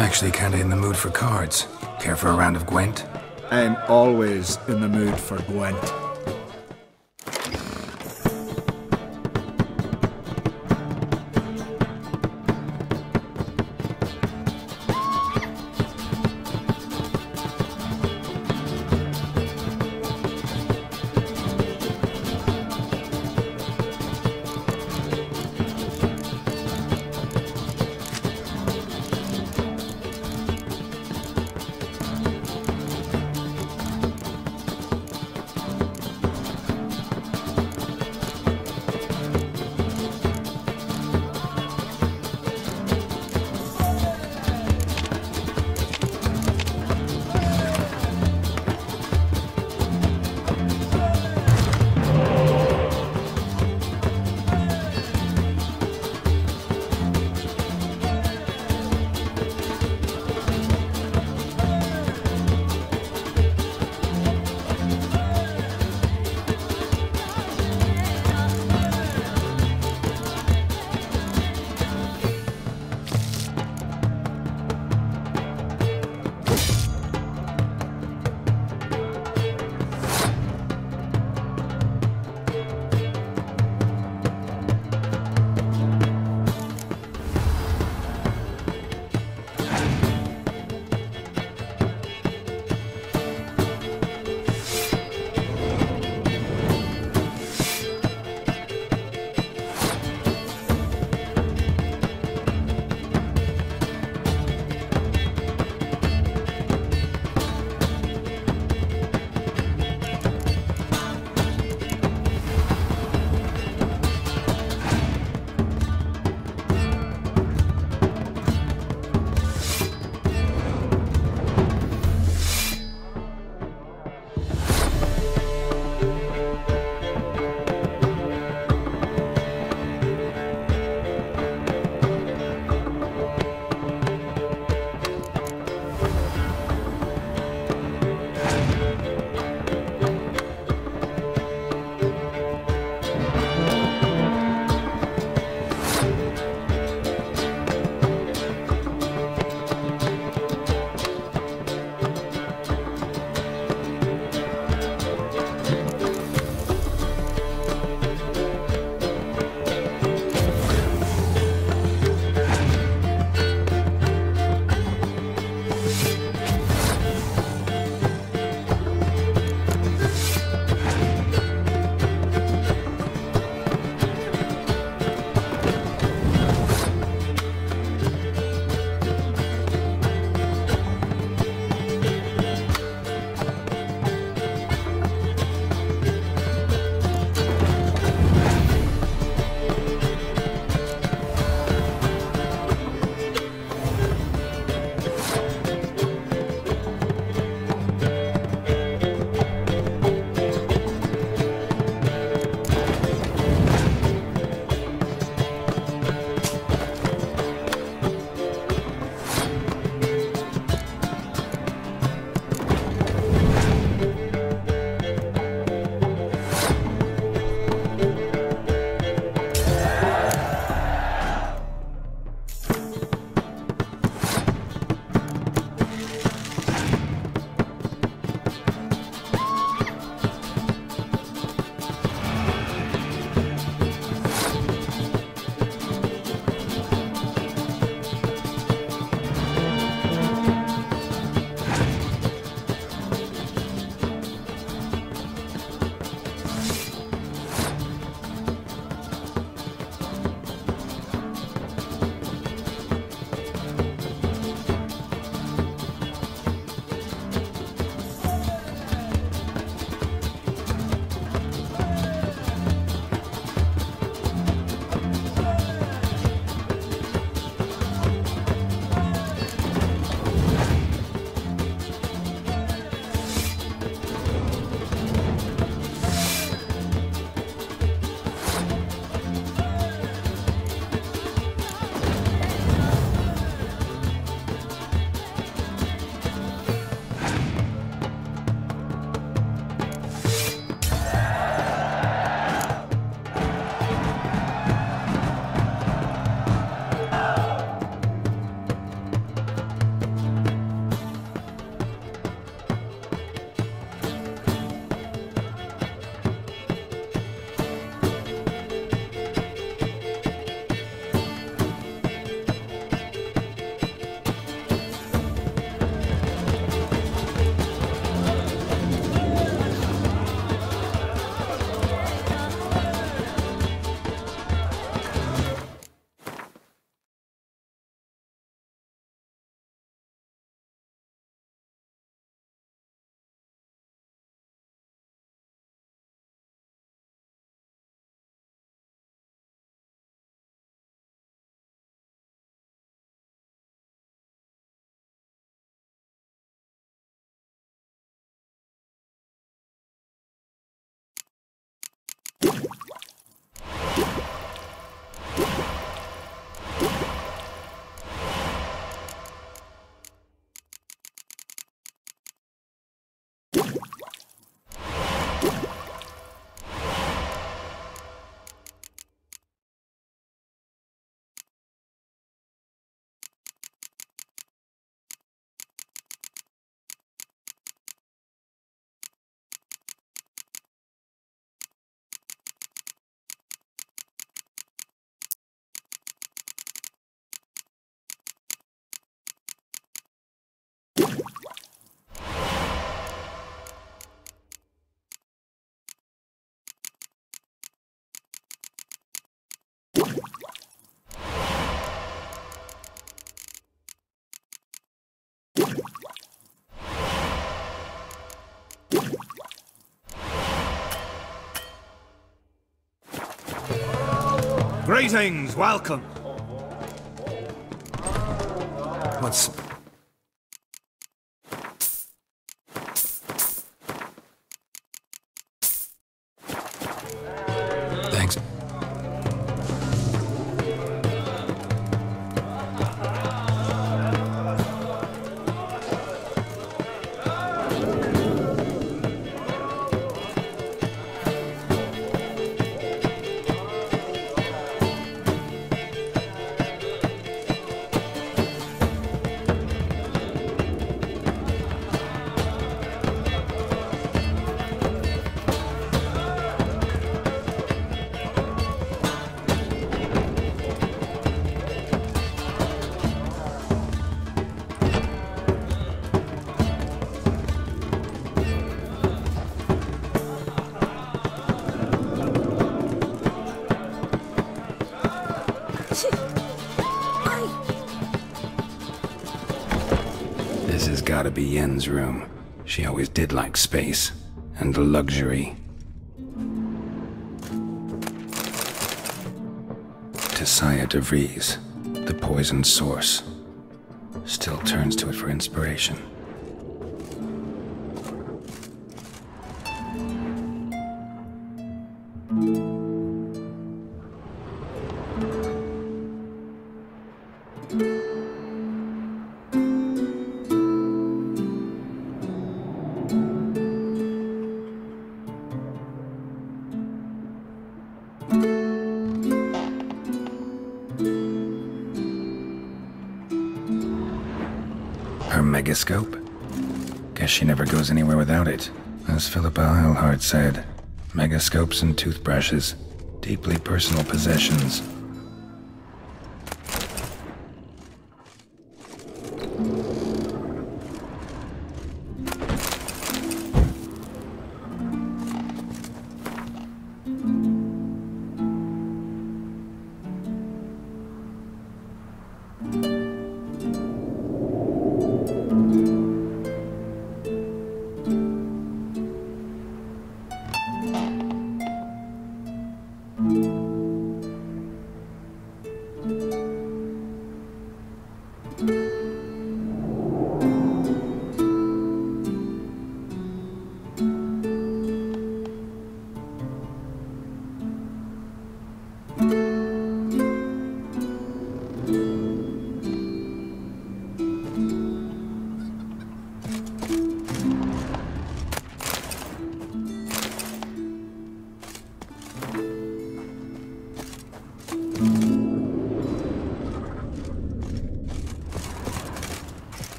Actually kinda in the mood for cards. Care for a round of Gwent? I'm always in the mood for Gwent. Greetings, welcome. What's... Thanks. This has gotta be Yen's room. She always did like space and luxury. Tisaya de Vries, the poisoned source, still turns to it for inspiration. Her megascope? Guess she never goes anywhere without it. As Philippa Eilhart said, megascopes and toothbrushes, deeply personal possessions.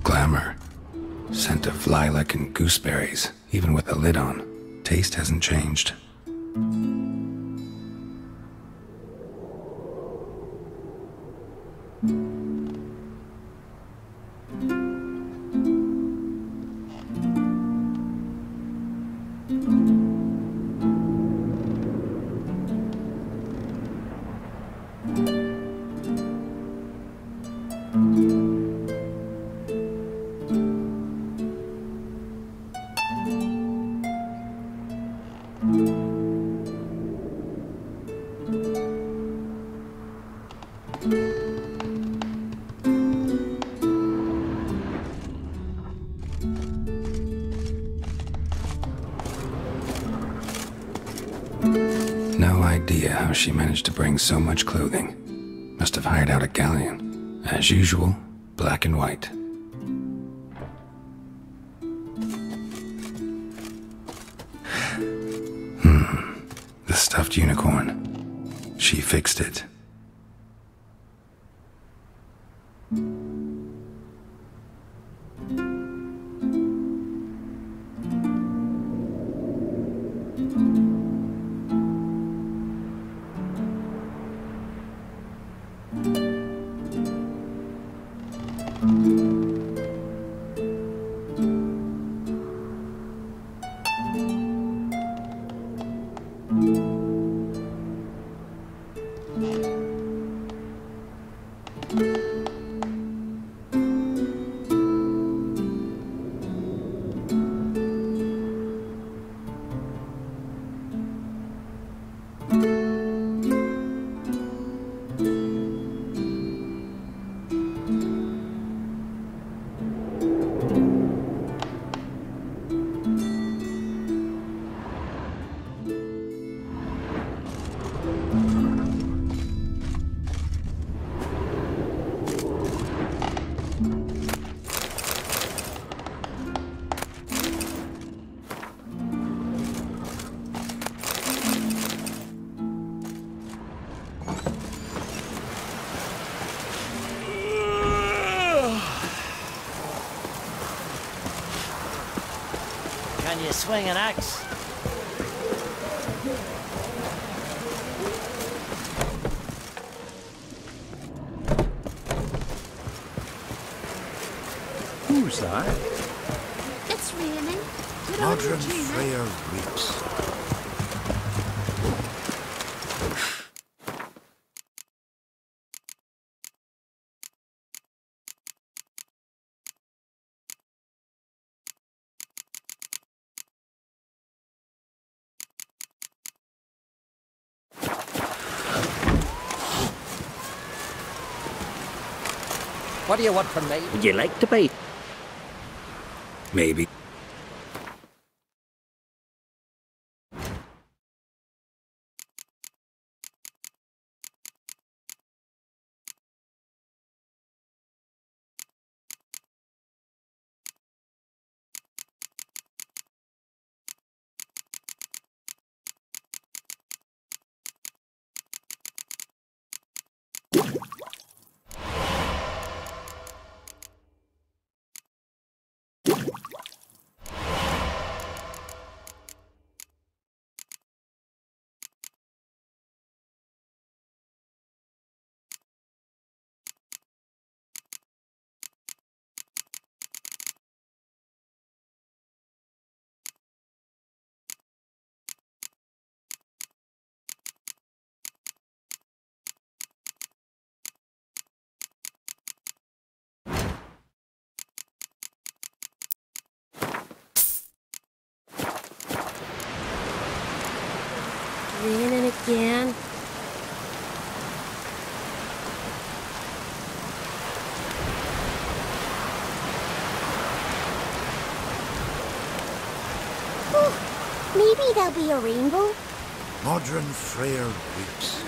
Glamour. Scent of lilac and gooseberries, even with the lid on. Taste hasn't changed. No idea how she managed to bring so much clothing. Must have hired out a galleon. As usual, black and white. stuffed unicorn. She fixed it. Can you swing an axe? Who's that? It's raining. Modern Freya weeps. What do you want from me? Would you like to be? Maybe. Raining again. Maybe there'll be a rainbow. Modern Freya weeps.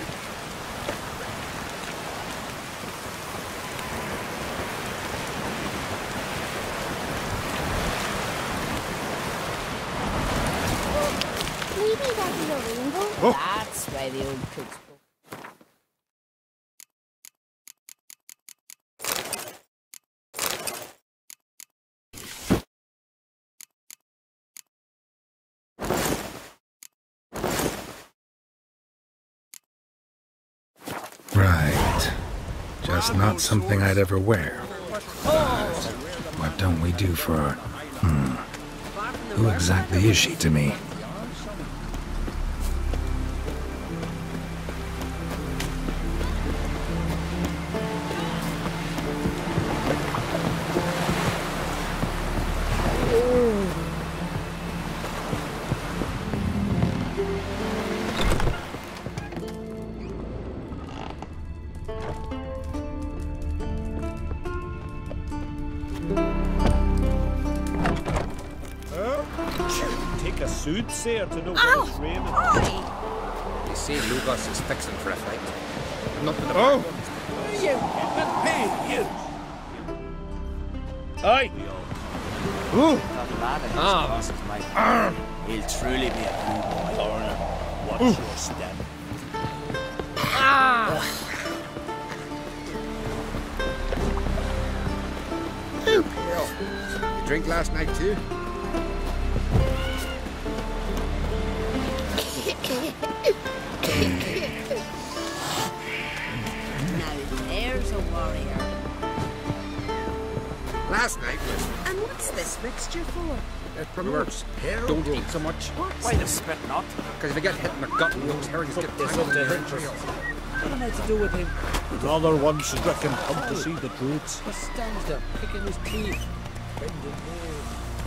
Maybe there'll be a rainbow. Oh. That's why the old cooks go. Right. Just not something I'd ever wear. But what don't we do for her? Who exactly is she to me? Take a soothsayer to know when it's raining. You see, Lugos is fixing for a fight. Nothing Oh! Hey, you! Aye! Ooh! He'll truly be a good boy. Watch your step. You drink last night too? Now there's a warrior. Last night was... And what's this mixture for? It promotes hair. Don't eat so much. Why the spit not? Because if you get hit in the gut, those herrings get tangled in the hair. What am I to do with him? The other one should reckon come to see the truths. He stands there, picking his teeth.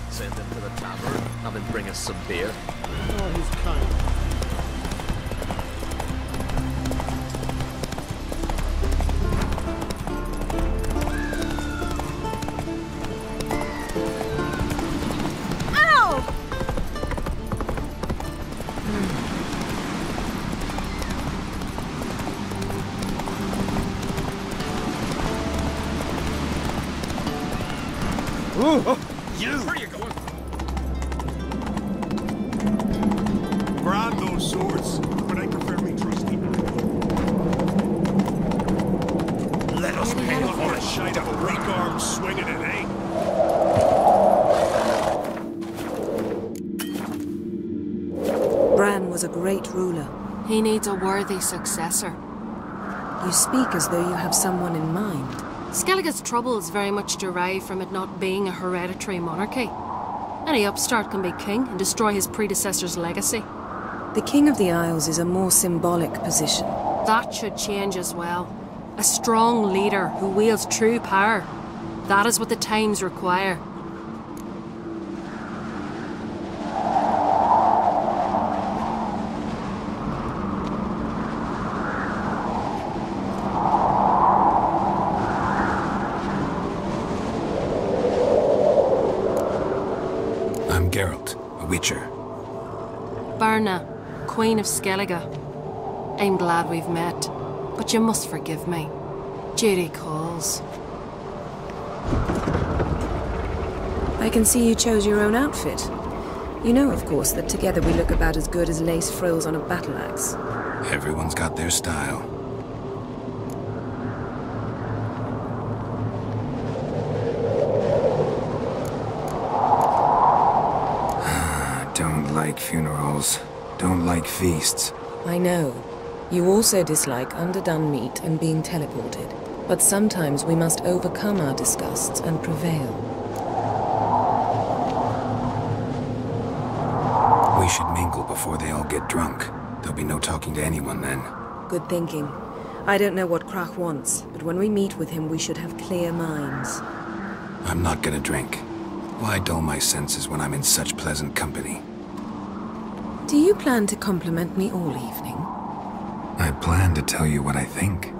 Send him to the tavern, have him bring us some beer. Oh, he's kind. You! Where are you going? Grab those swords, but I prefer me trusty. Let us pay for a shite of a weak arm swinging it, eh? Bran was a great ruler. He needs a worthy successor. You speak as though you have someone in mind. Skellige's troubles very much derive from it not being a hereditary monarchy. Any upstart can be king and destroy his predecessor's legacy. The King of the Isles is a more symbolic position. That should change as well. A strong leader who wields true power. That is what the times require. I'm Geralt, a Witcher. Berna, Queen of Skellige. I'm glad we've met, but you must forgive me. Duty calls. I can see you chose your own outfit. You know, of course, that together we look about as good as lace frills on a battle axe. Everyone's got their style. Don't like funerals. Don't like feasts. I know. You also dislike underdone meat and being teleported. But sometimes we must overcome our disgusts and prevail. We should mingle before they all get drunk. There'll be no talking to anyone then. Good thinking. I don't know what Krach wants, but when we meet with him we should have clear minds. I'm not gonna drink. Why dull my senses when I'm in such pleasant company? Do you plan to compliment me all evening? I plan to tell you what I think.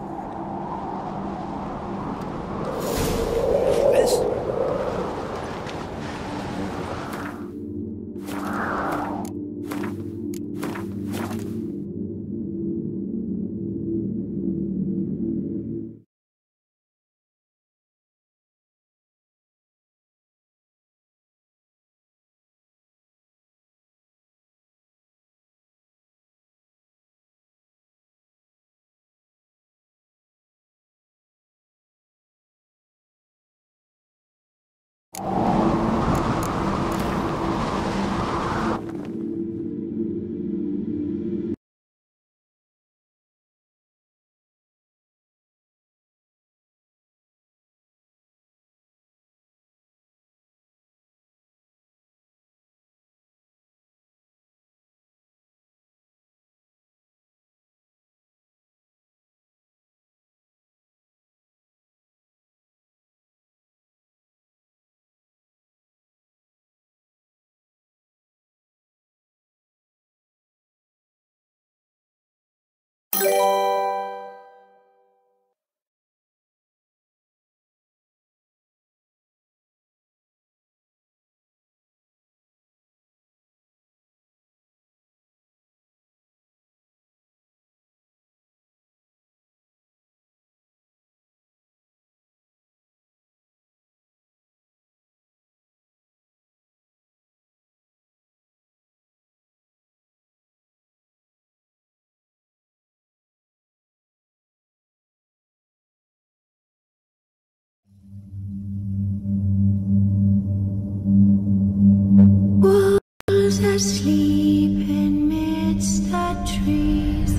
sleep in midst the trees.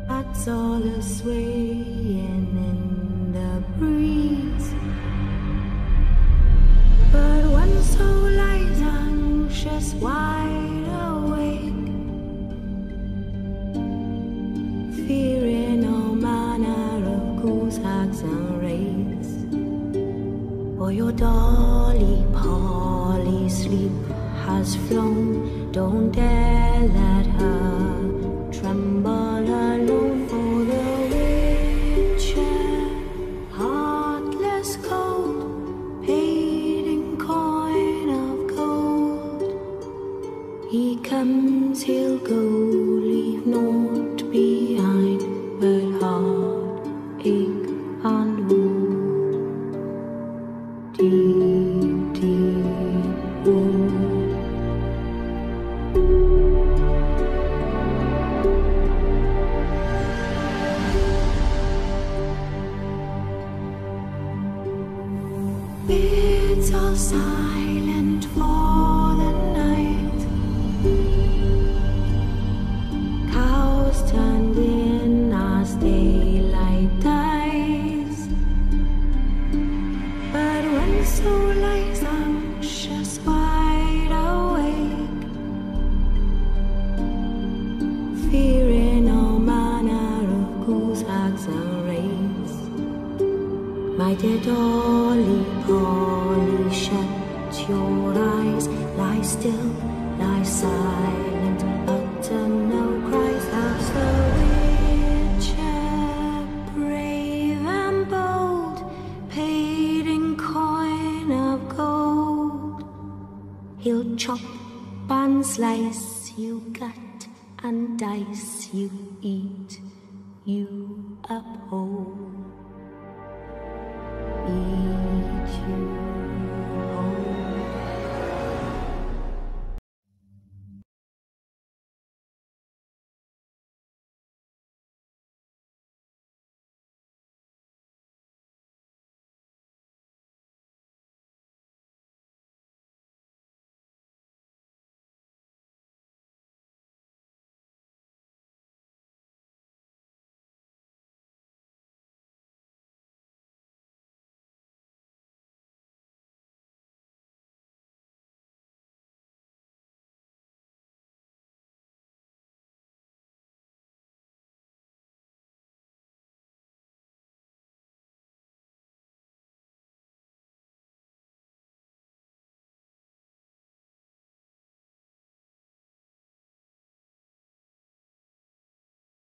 That's all a swaying in the breeze. But one soul lies anxious, wide awake, fearing all manner of ghouls, hags and wraiths. For your dolly Polly sleep has flown, don't dare let her tremble alone. For the witcher, heartless cold, paid in coin of gold. He comes, he'll go, leave naught behind but heartache and woe. Deep, deep woe. It's all silent for the night. Cows turned in as daylight dies. But when soul lies anxious, wide awake, fearing all manner of ghouls, hags and wraiths, my dear dolly Polly, shut your eyes, lie still, lie silent, utter no cries. As the witcher, brave and bold, paid in coin of gold, he'll chop and slice you, gut and dice you, eat you up whole. Eat you